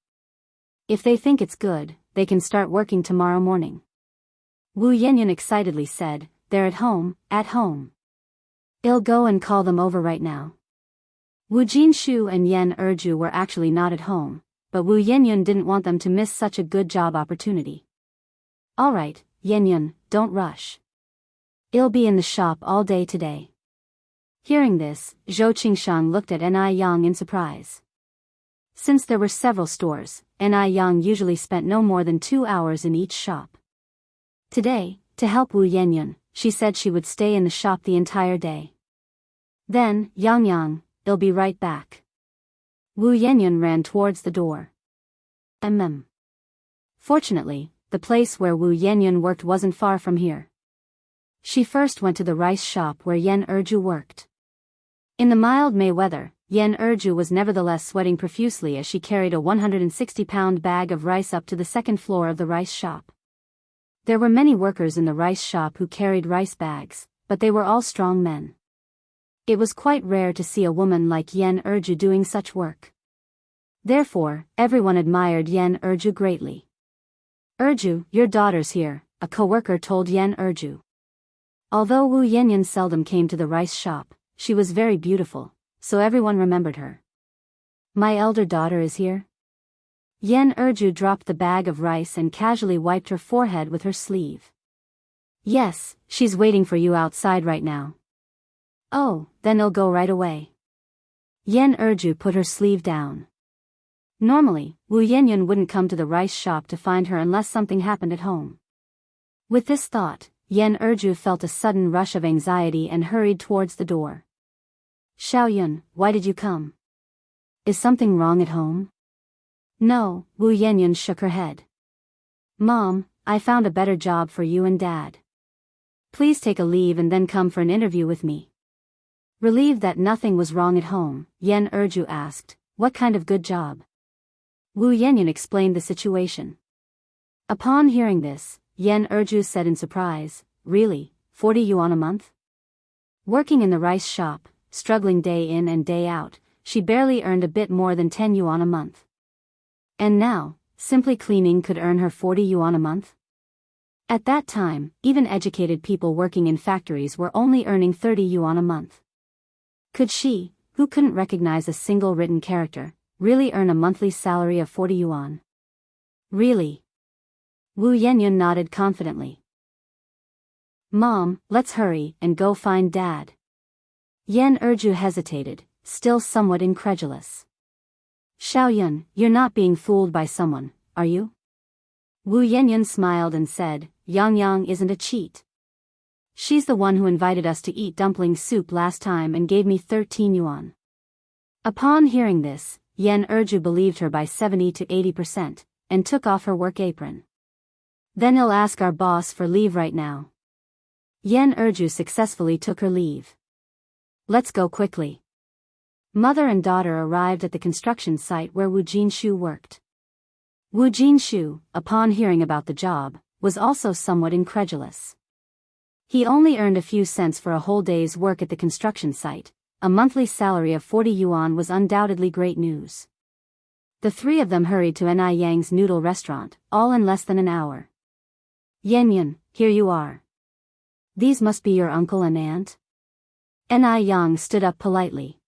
If they think it's good, they can start working tomorrow morning. Wu Yanyan excitedly said, they're at home, at home. I'll go and call them over right now. Wu Jinshu and Yan Erju were actually not at home, but Wu Yanyan didn't want them to miss such a good job opportunity. Alright, Yanyan, don't rush. I'll be in the shop all day today. Hearing this, Zhou Qingshang looked at Yang in surprise. Since there were several stores, Yang usually spent no more than 2 hours in each shop. Today, to help Wu Yanyan, she said she would stay in the shop the entire day. Then, Yang, I'll be right back. Wu Yanyan ran towards the door. Fortunately, the place where Wu Yanyan worked wasn't far from here. She first went to the rice shop where Yan Erju worked. In the mild May weather, Yan Erju was nevertheless sweating profusely as she carried a 160-pound bag of rice up to the second floor of the rice shop. There were many workers in the rice shop who carried rice bags, but they were all strong men. It was quite rare to see a woman like Yan Erju doing such work. Therefore, everyone admired Yan Erju greatly. Erju, your daughter's here, a co-worker told Yan Erju. Although Wu Yanyan seldom came to the rice shop, she was very beautiful, so everyone remembered her. My elder daughter is here? Yan Erju dropped the bag of rice and casually wiped her forehead with her sleeve. Yes, she's waiting for you outside right now. Oh, then I'll go right away. Yan Erju put her sleeve down. Normally, Wu Yanyan wouldn't come to the rice shop to find her unless something happened at home. With this thought, Yan Erju felt a sudden rush of anxiety and hurried towards the door. Xiaoyun, why did you come? Is something wrong at home? No, Wu Yanyan shook her head. Mom, I found a better job for you and Dad. Please take a leave and then come for an interview with me. Relieved that nothing was wrong at home, Yan Erju asked, what kind of good job? Wu Yanyan explained the situation. Upon hearing this, Yan Erju said in surprise, really, 40 yuan a month? Working in the rice shop, struggling day in and day out, she barely earned a bit more than 10 yuan a month. And now, simply cleaning could earn her 40 yuan a month? At that time, even educated people working in factories were only earning 30 yuan a month. Could she, who couldn't recognize a single written character, really earn a monthly salary of 40 yuan? Really? Wu Yanyan nodded confidently. Mom, let's hurry and go find Dad. Yan Erju hesitated, still somewhat incredulous. Xiaoyun, you're not being fooled by someone, are you? Wu Yanyan smiled and said, Yang isn't a cheat. She's the one who invited us to eat dumpling soup last time and gave me 13 yuan. Upon hearing this, Yan Erju believed her by 70 to 80%, and took off her work apron. Then I'll ask our boss for leave right now. Yan Erju successfully took her leave. Let's go quickly. Mother and daughter arrived at the construction site where Wu Jinshu worked. Wu Jinshu, upon hearing about the job, was also somewhat incredulous. He only earned a few cents for a whole day's work at the construction site. A monthly salary of 40 yuan was undoubtedly great news. The three of them hurried to Yang's noodle restaurant, all in less than an hour. Yanyan, here you are. These must be your uncle and aunt? Yang stood up politely.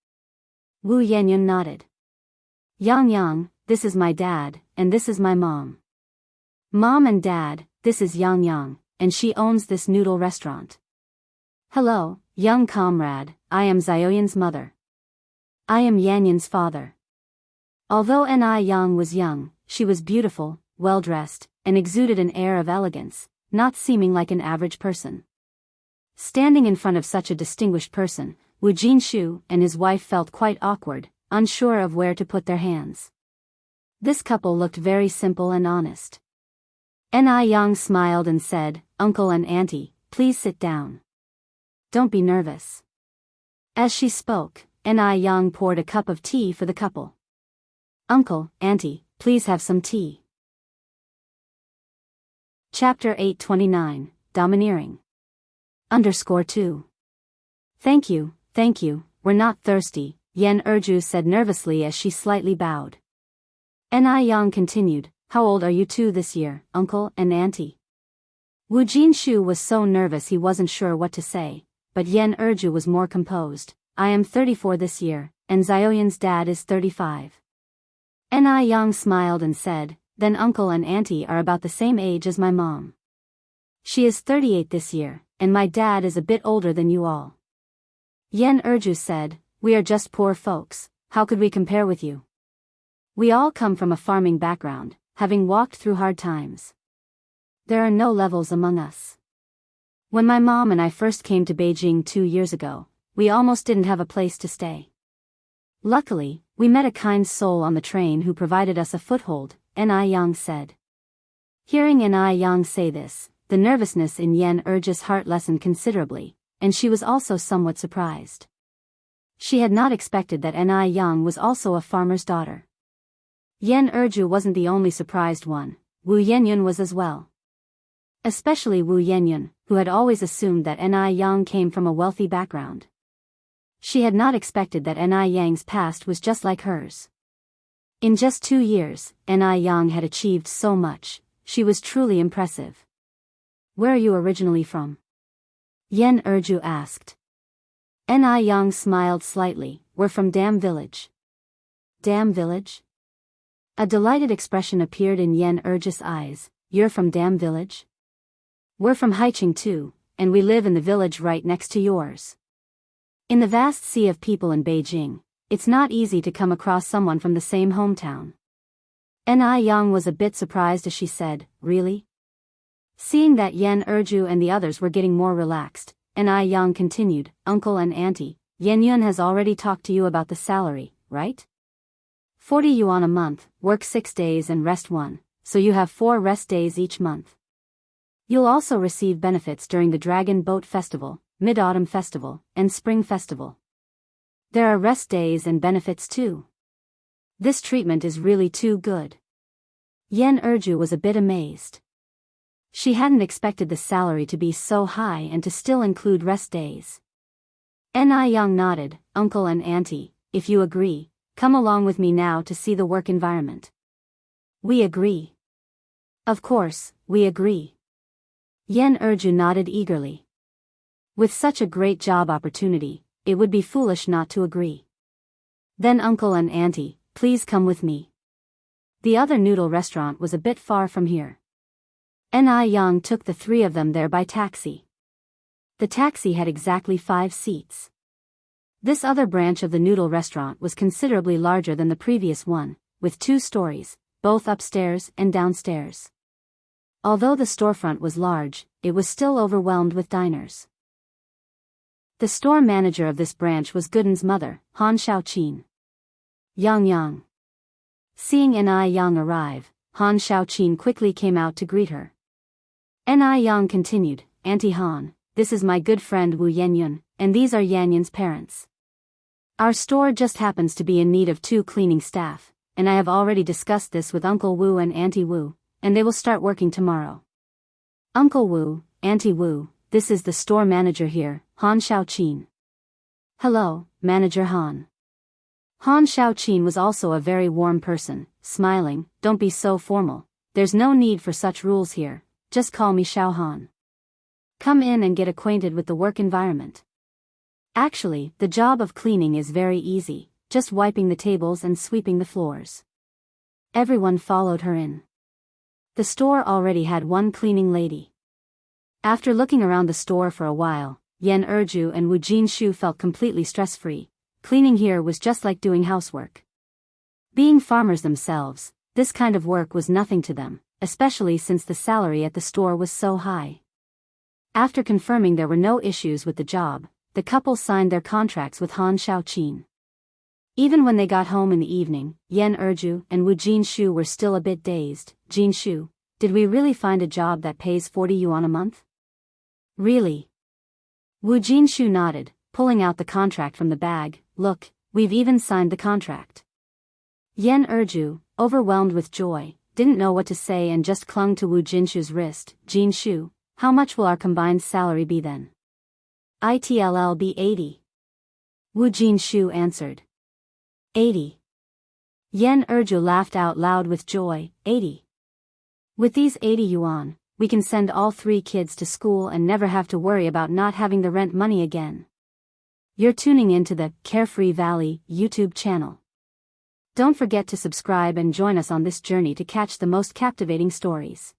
Wu Yanyan nodded. Yang, this is my dad, and this is my mom. Mom and Dad, this is Yang, and she owns this noodle restaurant. Hello, young comrade, I am Xiaoyan's mother. I am Yanyan's father. Although Yang was young, she was beautiful, well-dressed, and exuded an air of elegance, not seeming like an average person. Standing in front of such a distinguished person, Wu Jinshu and his wife felt quite awkward, unsure of where to put their hands. This couple looked very simple and honest. Ni Yang smiled and said, "Uncle and Auntie, please sit down. Don't be nervous." As she spoke, Ni Yang poured a cup of tea for the couple. "Uncle, Auntie, please have some tea." Chapter 829, Domineering. _2. Thank you, we're not thirsty," Yan Erju said nervously as she slightly bowed. Ni Yang continued, "How old are you two this year, uncle and auntie?" Wu Jinshu was so nervous he wasn't sure what to say, but Yan Erju was more composed. "I am 34 this year, and Zioyan's dad is 35. Ni Yang smiled and said, "Then uncle and auntie are about the same age as my mom. She is 38 this year, and my dad is a bit older than you all." Yan Erju said, "We are just poor folks, how could we compare with you? We all come from a farming background, having walked through hard times. There are no levels among us. When my mom and I first came to Beijing 2 years ago, we almost didn't have a place to stay. Luckily, we met a kind soul on the train who provided us a foothold," Ni Yang said. Hearing Ni Yang say this, the nervousness in Yan Erju's heart lessened considerably, and she was also somewhat surprised. She had not expected that Ni Yang was also a farmer's daughter. Yan Erju wasn't the only surprised one, Wu Yenyun was as well. Especially Wu Yenyun, who had always assumed that Ni Yang came from a wealthy background. She had not expected that Ni Yang's past was just like hers. In just 2 years, Ni Yang had achieved so much, she was truly impressive. "Where are you originally from?" Yan Erju asked. Ni Yang smiled slightly, "We're from Dam Village." "Dam Village?" A delighted expression appeared in Yan Erju's eyes. "You're from Dam Village?" "We're from Haiqing too, and we live in the village right next to yours." In the vast sea of people in Beijing, it's not easy to come across someone from the same hometown. Ni Yang was a bit surprised as she said, "Really?" Seeing that Yan Erju and the others were getting more relaxed, Ni Yang continued, "Uncle and auntie, Yan Yun has already talked to you about the salary, right? 40 yuan a month, work 6 days and rest 1, so you have 4 rest days each month. You'll also receive benefits during the Dragon Boat Festival, Mid-Autumn Festival, and Spring Festival. There are rest days and benefits too. This treatment is really too good." Yan Erju was a bit amazed. She hadn't expected the salary to be so high and to still include rest days. Ni Yang nodded, "Uncle and auntie, if you agree, come along with me now to see the work environment." "We agree. Of course, we agree." Yan Erju nodded eagerly. With such a great job opportunity, it would be foolish not to agree. "Then uncle and auntie, please come with me." The other noodle restaurant was a bit far from here. Ni Yang took the 3 of them there by taxi. The taxi had exactly 5 seats. This other branch of the noodle restaurant was considerably larger than the previous one, with 2 stories, both upstairs and downstairs. Although the storefront was large, it was still overwhelmed with diners. The store manager of this branch was Gooden's mother, Han Xiaoqin. Yang. Seeing Ni Yang arrive, Han Xiaoqin quickly came out to greet her. Ni Yang continued, "Auntie Han, this is my good friend Wu Yenyun, and these are Yanyun's parents. Our store just happens to be in need of 2 cleaning staff, and I have already discussed this with Uncle Wu and Auntie Wu, and they will start working tomorrow. Uncle Wu, Auntie Wu, this is the store manager here, Han Xiaoqin." "Hello, Manager Han." Han Xiaoqin was also a very warm person, smiling, "Don't be so formal, there's no need for such rules here, just call me Xiao Han. Come in and get acquainted with the work environment. Actually, the job of cleaning is very easy, just wiping the tables and sweeping the floors." Everyone followed her in. The store already had 1 cleaning lady. After looking around the store for a while, Yan Erju and Wu Jinshu felt completely stress-free. Cleaning here was just like doing housework. Being farmers themselves, this kind of work was nothing to them, especially since the salary at the store was so high. After confirming there were no issues with the job, the couple signed their contracts with Han Xiaoqin. Even when they got home in the evening, Yan Erju and Wu Jinshu were still a bit dazed. Jinshu, did we really find a job that pays 40 yuan a month? Really? Wu Jinshu nodded, pulling out the contract from the bag. Look, we've even signed the contract. Yan Erju, overwhelmed with joy, didn't know what to say and just clung to Wu Jinshu's wrist. Jinshu, how much will our combined salary be then? It'll be 80. Wu Jinshu answered. 80. Yan Erju laughed out loud with joy. 80. With these 80 yuan, we can send all 3 kids to school and never have to worry about not having the rent money again. You're tuning into the Carefree Valley YouTube channel. Don't forget to subscribe and join us on this journey to catch the most captivating stories.